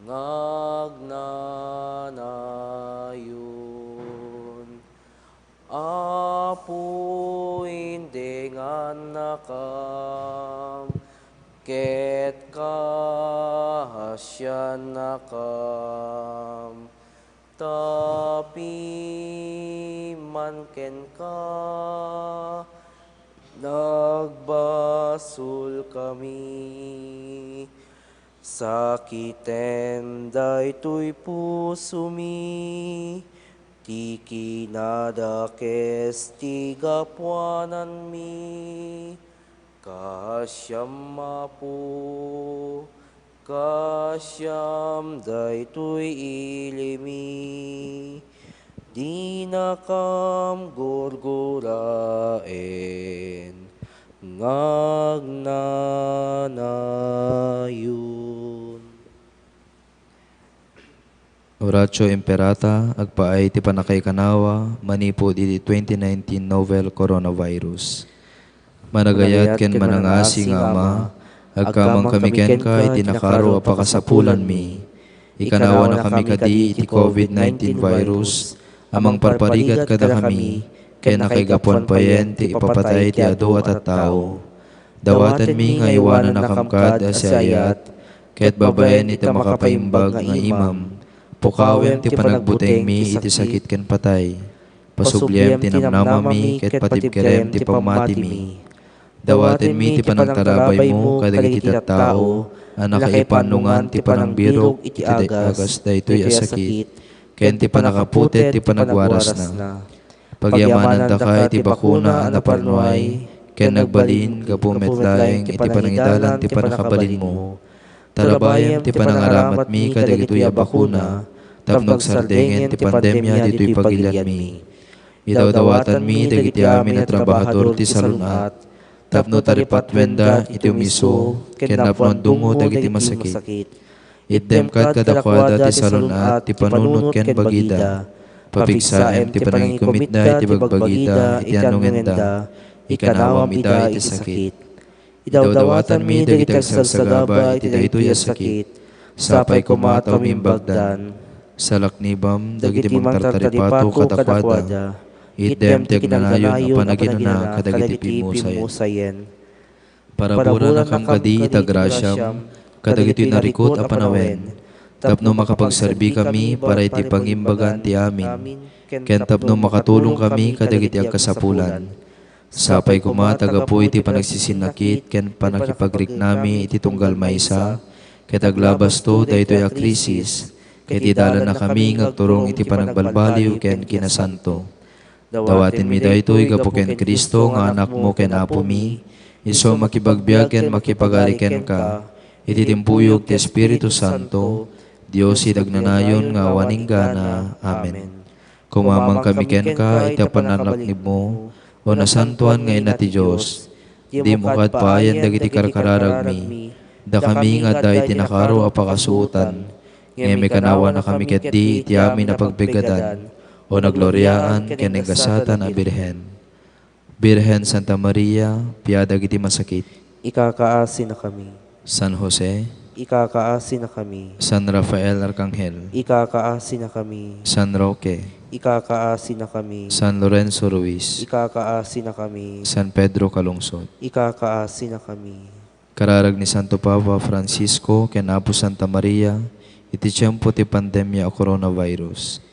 ngagnanayon. Apo hindi nga nakam, ket kahasyan nakam, tapi man ken ka, nagbasul kami. Sakiten daytoy puso mi, ti kinadakes ti gapwanan mi. Kasyam Apo, kasyam daytoy ilimi, di nakam gurguraen, ngagnanayon. Oratio Imperata, agpaay ti panakay kanawa, manipod iti 2019 novel coronavirus. Managayat ken manangasi nga Ama, agkamang kami ken ka iti nakaro apakasapulan mi. Ikanawa na kami kadi iti COVID-19 virus, amang parparigat kada kami, ken nakaigapuan payen ti ipapatay ti adu at tao. Dawatan mi nga iwanan na kamkad asayat, ket babaen iti makapaimbag nga imam, pukawen ti panagbuteng mi iti sakit ken patay. Pasubliem ti namnama mi, ket patibkerem ti pamati mi. Dawaten mi ti panagtarabay mo kadagiti tattao, anak ipanungan ti panangbirog iti agas daytoy asakit, ken ti panakaputet ti panagwaras na. Pagyamanan ta kay ti bakuna na parnuay, ken nagbalin gapu metlaeng iti panangidalan ti panakabalin mo. Tarabayem ti panangaramat mi kadagitoy a bakuna, tapno agsardengen ti pandemya ditoy pagilyan mi. Idawdawatan mi dagiti amin a trabahador ti salunat. Tapno taripat wenda iti umiso, ken napnon dungo dagiti masakit. Iddem kad kadakwada ti salunat, ti panunot ken bagida. Papigsaem ti panangikommitda iti bagbagida, iti anungenda, ikanawam ida iti sakit. Idawdawatan mi dagiti agsagsagaba iti daytoy a sakit. Sapay kumataw mimbagdan. Salaknibam dagiti magtartaripato kadakwada. Iddem ti agnanayon a panaginuna kadagiti pimusayen. Parabura na kam kadi itagrasyam, kadagiti narikot a panawen. Tapno makapagserbi kami para iti pangimbagan ti amin. Ken tapno makatulong kami kadagiti agkasapulan. Sapay kuma tagapo iti panagsisinakit ken panakipagriknami iti tunggal maysa. Ket aglabas to daytoy a krisis. Ket idala na kami ngagturong iti panagbalbaliw ken kinasanto. Dawatin mi daytoy gapo ken Kristo nga anak mo ken apo mi. Iso makibagbiag ken makipagari ken ka. Iti timpuyog ti Espiritu Santo. Dios idagnanayon nga waninggana. Amen. Kumamang kami ken ka iti pananaknib mo. O nasantuan nga ina ti Diyos. Di mo kadpayan dagiti karkararag mi. Da kami nga da iti nakaro a pakasuutan. Ngemi kanawa na kami ket di iti amin na pagbigadan. O nagloryaan ken naggasatan a Birhen. Birhen Santa Maria, piada dagiti masakit. Ikakaasi na kami. San Jose, Ikakaasi na kami. San Rafael Arcangel, Ikakaasi na kami. San Roque, Ikakaasi na kami. San Lorenzo Ruiz, Ikakaasi na kami. San Pedro Calungsod. Ikakaasi na kami. Kararag ni Santo Papa Francisco ken Apo Santa Maria, iti tiyempo ti pandemya o coronavirus.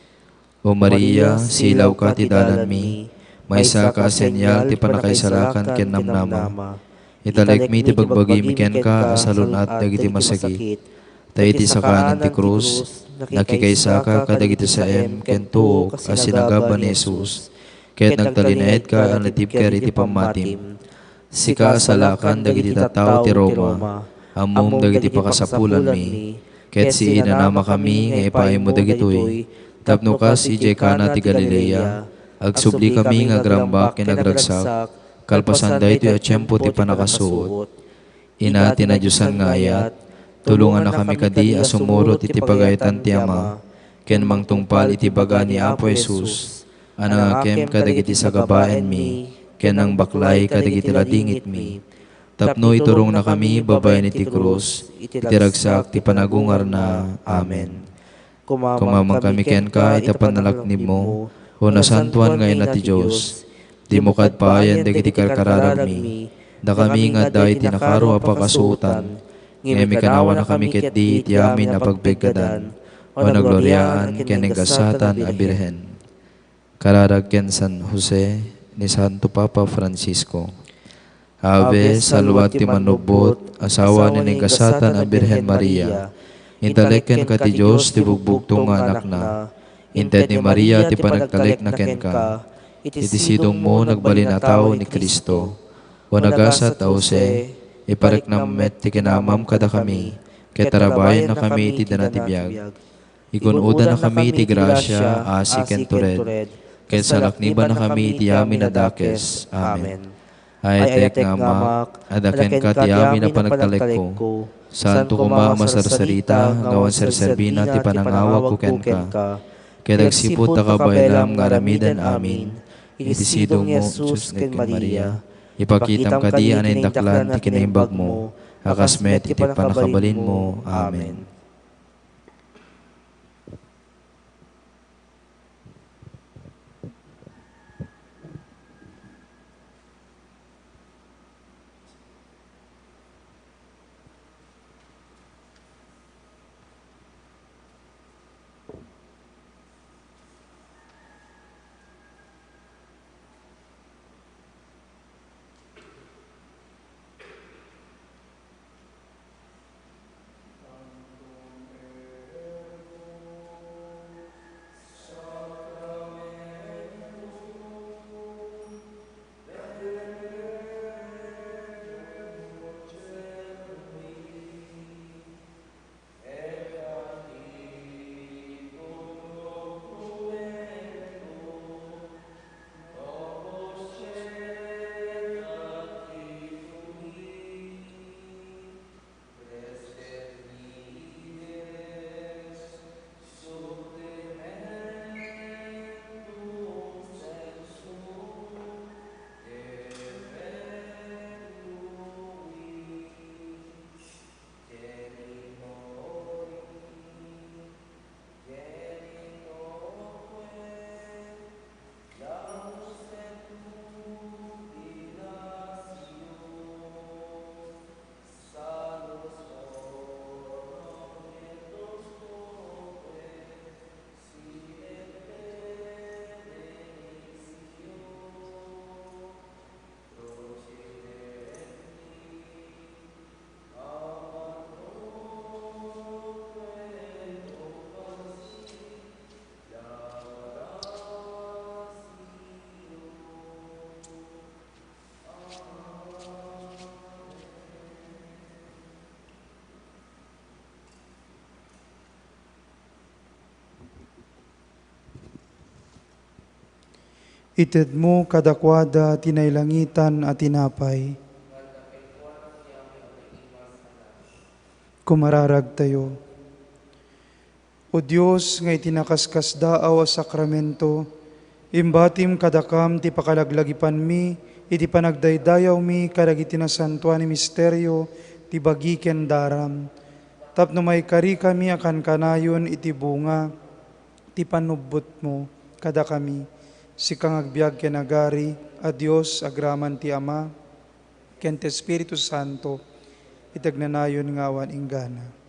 O Maria, silaw ka ti dalan mi, maysa ka senyal ti panakaisalakan ken namnama. Italik mi ti bagbagi mi ken ka asalunat dagiti masakit. Taiti sakanan ti krus, nakikaysa ka kadagiti saem ken tuok as sinagaban ni Jesus. Ket nagtalinaed ka ang natib ker iti pamatim. Sika asalakan dagiti tattao ti Roma, ammom dagiti pakasapulan mi. Ket si inanama kami nga ipaay mo dagitoy. Tapno ka si Kana ti Galilea, agsubli kami nga grambak ken nagragsak. Kalpasan daytoy a tiyempo ti panakasuot. Ina tinadyosan nga ayat, tulungan na kami kadi a sumurot iti pagayatan ti Ama, ken mangtungpal iti baga ni Apo Jesus, anangakem kadagiti sagabaen mi, ken ang baklay kadagiti ladingit mi. Tapno iturong na kami babaen iti krus, iti ragsak ti panagungar na. Amen. Kumamang kami ken ka iti panalaknib mo, o nasantuan nga ina ti Diyos. Di mo kadpayan dagiti karkararag mi, da kami nga da iti nakaro a pakasuutan, ngemi kanawa na kami ket di iti amin na pagbigadan, o nagloryaan ken naggasatan a Birhen. Kararag ken San Jose ni Santo Papa Francisco. Ave, salwat ti manubot, asawa ni naggasatan a Birhen Maria, intalek ken ka ti Diyos ti bugbugtong nga anak na, inted ni Maria ti panagtalek na ken ka, iti sidong mo nagbalinataw ni Kristo. O nagasat a Jose, ipariknam met ti kinamam kada kami, ketarabayan na kami iti danatibiyag. Ikunuda na kami iti grasya, asi ken tured, ket salakniban na kami iti amin na dakes. Amen. Ay tek nga amak, adaken ka ti amin na panagtalek ko. Santo kuma masarsarita, ngawan serserbina ti panangawa ko ken ka. Kedagsipot ta kabaylam nga ramidan amin. Iti sidong mo, Diyos ken Maria. Ipakitam ka di anay daklan ti kinaimbag mo. Akasmet iti panakabalin mo. Amen. Ited mo kadakwada tinaylangitan at tinapay. Kumararag tayo. O Diyos, nga itinakaskas daaw a sakramento, imbatim kadakam ti pakalaglagipan mi, iti panagdaydayaw mi kadag itinasantuan ni misteryo, ti bagi ken daram. Tapno may kari kami akan kanayon iti bunga, ti panubot mo kada kami. Sikang agbiag ken agari, a Dios agraman ti Ama, ken ti Espiritu Santo, itagnanayon ngawan inggana.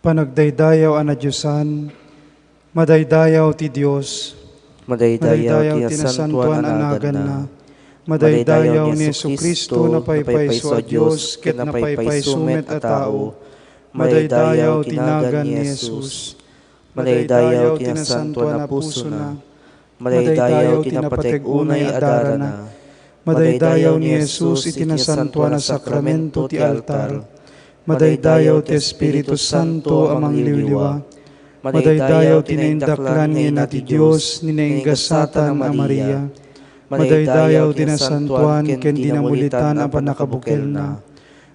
Panagdaydayaw ana Diyosan, madaydayaw ti Dios, Madaydayaw ti nasantuan anagan na, madaydayaw ni Jesucristo na paypayso a Dios, ket na paypayso met a tao, madaydayaw tinagan ni Jesus, madaydayaw ti nasantuan na puso na, madaydayaw ti napateg-unay adara na, madaydayaw ni Jesus itinasantuan na sakramento ti altar, madaydayaw ti Espiritu Santo amang liwliwa, madaydayaw ti naindaklan ngayon na ti Diyos, ninainggasatan a Maria, madaydayaw ti nasantuan ken dinamulitan ang panakabukel na,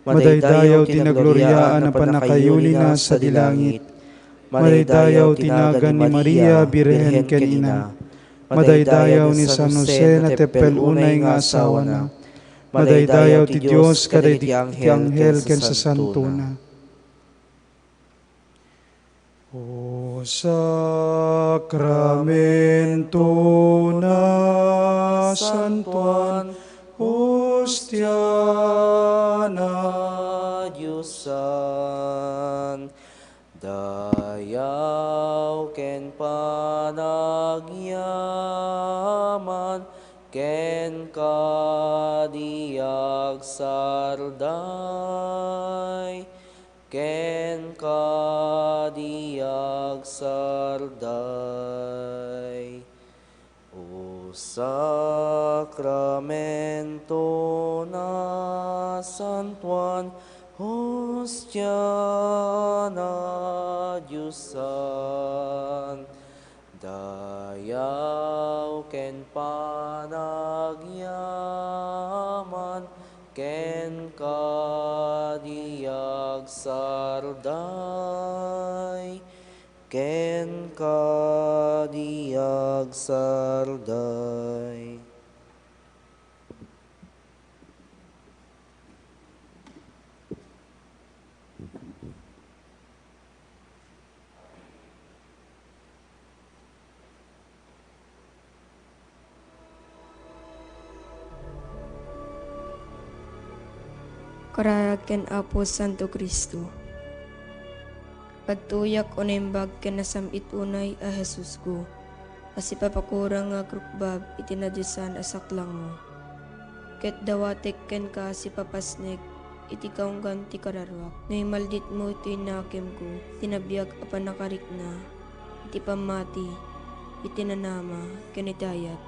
madaydayaw ti nagloryaan ang panakayuli na sa dilangit, madaydayaw tinagan ni Maria, Birhen ken ina, madaydayaw ni San Jose na tepel unay nga asawa na, madaydayaw ti Diyos kaday ti anghel ken sa santo na. O sakramento na santuan, hostia na Diyosan, dayaw ken panagyaman, ken kadiag sarday, ken kadiag sarday. O sakramento na santuan, hostia na Diyosan, dayaw ken panagyaman, ken kadiag sarday, ken kadiag sarday. Kararag ken Apo Santo Kristo. Pagtuyak o naimbag ken nasamit unay a Jesus ko. Asi papakurang nga krukbab itinadyasan asaklang mo. Ket dawatek ken ka si papasnek iti kaunggan ti kararwak. Noy maldit mo iti nakem ko, tinabiyag apan nakarik na, iti pamati, iti nanama, ken itayat.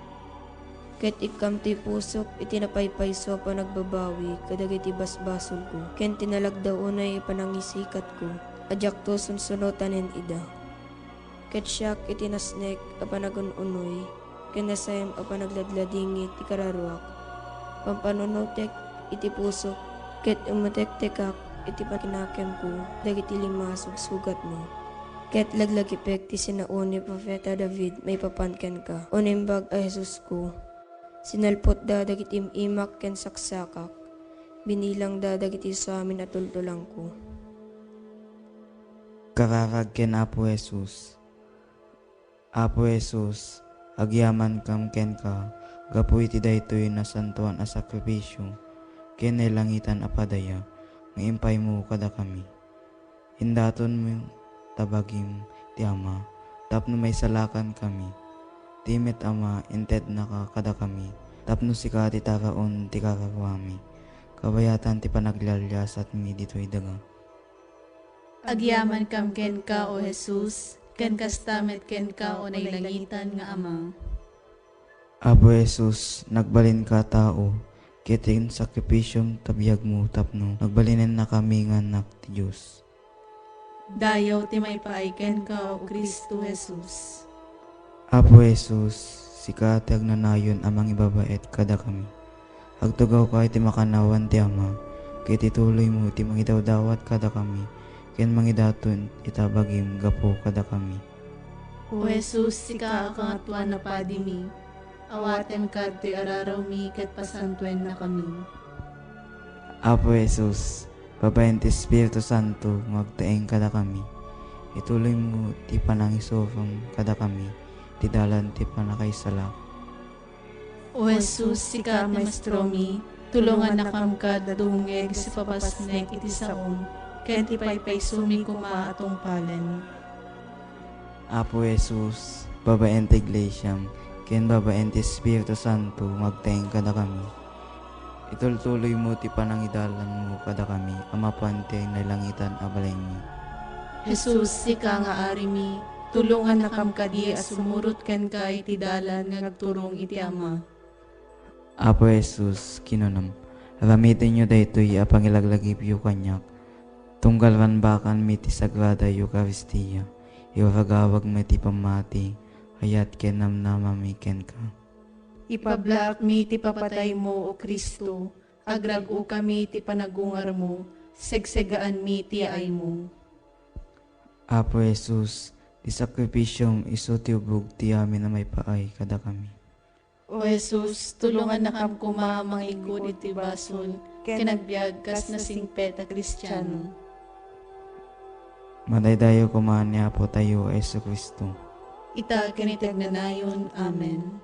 Ket ikam ti pusok iti napaypayso pa nagbabawi kadagiti basbasol ko. Ken tinalagda unay ipanangisikat ko. Ajak to sunsunotanen ida. Ket siyak iti nasnek a panagununoy. Ken nasayam a panagladladingit ti kararuak. Pampanunutek iti pusok. Ket umutek-tekak iti pakinakem ko. Dagiti lima sugat mo. Ket laglagipek ti sinauni Propeta David may papanken ka. Unimbag a Jesus ko. Sinalpot da dagiti imak ken saksakak. Binilang da dagiti sa amin at tultulang ko. Kararag ken Apo Jesus. Apo Jesus, agyaman kam ken ka, gapu iti daytoy na santuan a sakripisyo, ken langitan a padaya, nga impay mo kada kami. Hindaton mo tabagim ti Ama, tapno may salakan kami. Timet Ama, inted na ka kada kami, tapno sika ti taraon ti kakakwami. Kabayatan ti panaglalyas at mi dito'y daga. Agyaman kam ken ka, O Jesus, ken kastamet ken ka, o nailangitan nga Ama. Abo Jesus, nagbalin ka tao, kitin sakripisyong tabiyag mo tapno, nagbalinin na kami nga anak ti Diyos. Dayaw ti may paaiken ka, O Kristo Jesus. Apo Jesus, sika ti agnanayon amang ibabait kada kami. Agtugaw ka iti makanawan ti Ama, kiti tuloy mo ti mangidawdawat kada kami, ken mangidaton itabagim gapo kada kami. O Jesus, sika akangatuan na padimi, awaten ka ti araraw mi ket pasantuen na kami. Apo Jesus, babaen ti Espiritu Santo, magtaeng kada kami. Ituloy mo ti panangisofam kada kami, ti dalan ti panakaisala. O Jesus, sika Maestro mi, tulungan na kam ka dungeg si papasnek iti saom, ken ti paypaysumi kuma atong palen. Apo Jesus, babaen ti Iglesiam, ken babaen ti Espiritu Santo, magtaeng kada kami. Itultuloy mo ti panangidalan mo kada kami, amapan ti nailangitan abalay mi. Jesus, sika nga ari mi, tulungan na kam kadi as sumurot ken ka iti dalan nga nagturong iti Ama. Apo Jesus, kinunam, ramitin nyo daytoy apangilaglagip yu kanyak, tunggalran bakan mi ti Sagrada Eucharistia, iwaragawag mi ti pamati, hayat ken namnamami ken ka. Ipablak mi ti papatay mo, O Kristo, agragu kami ti panagungar mo, segsegaan mi ti ay mo. Apo Jesus, ti sakripisyong iso ti ubog ti amin na may paay kada kami. O Jesus, tulungan na kam kumamang igod iti basol, kinagbiag kas na singpet a Kristiyano. Madaydayo kumahan niya po tayo, Yesu Kristo. Ita kinitag na nayon. Amen.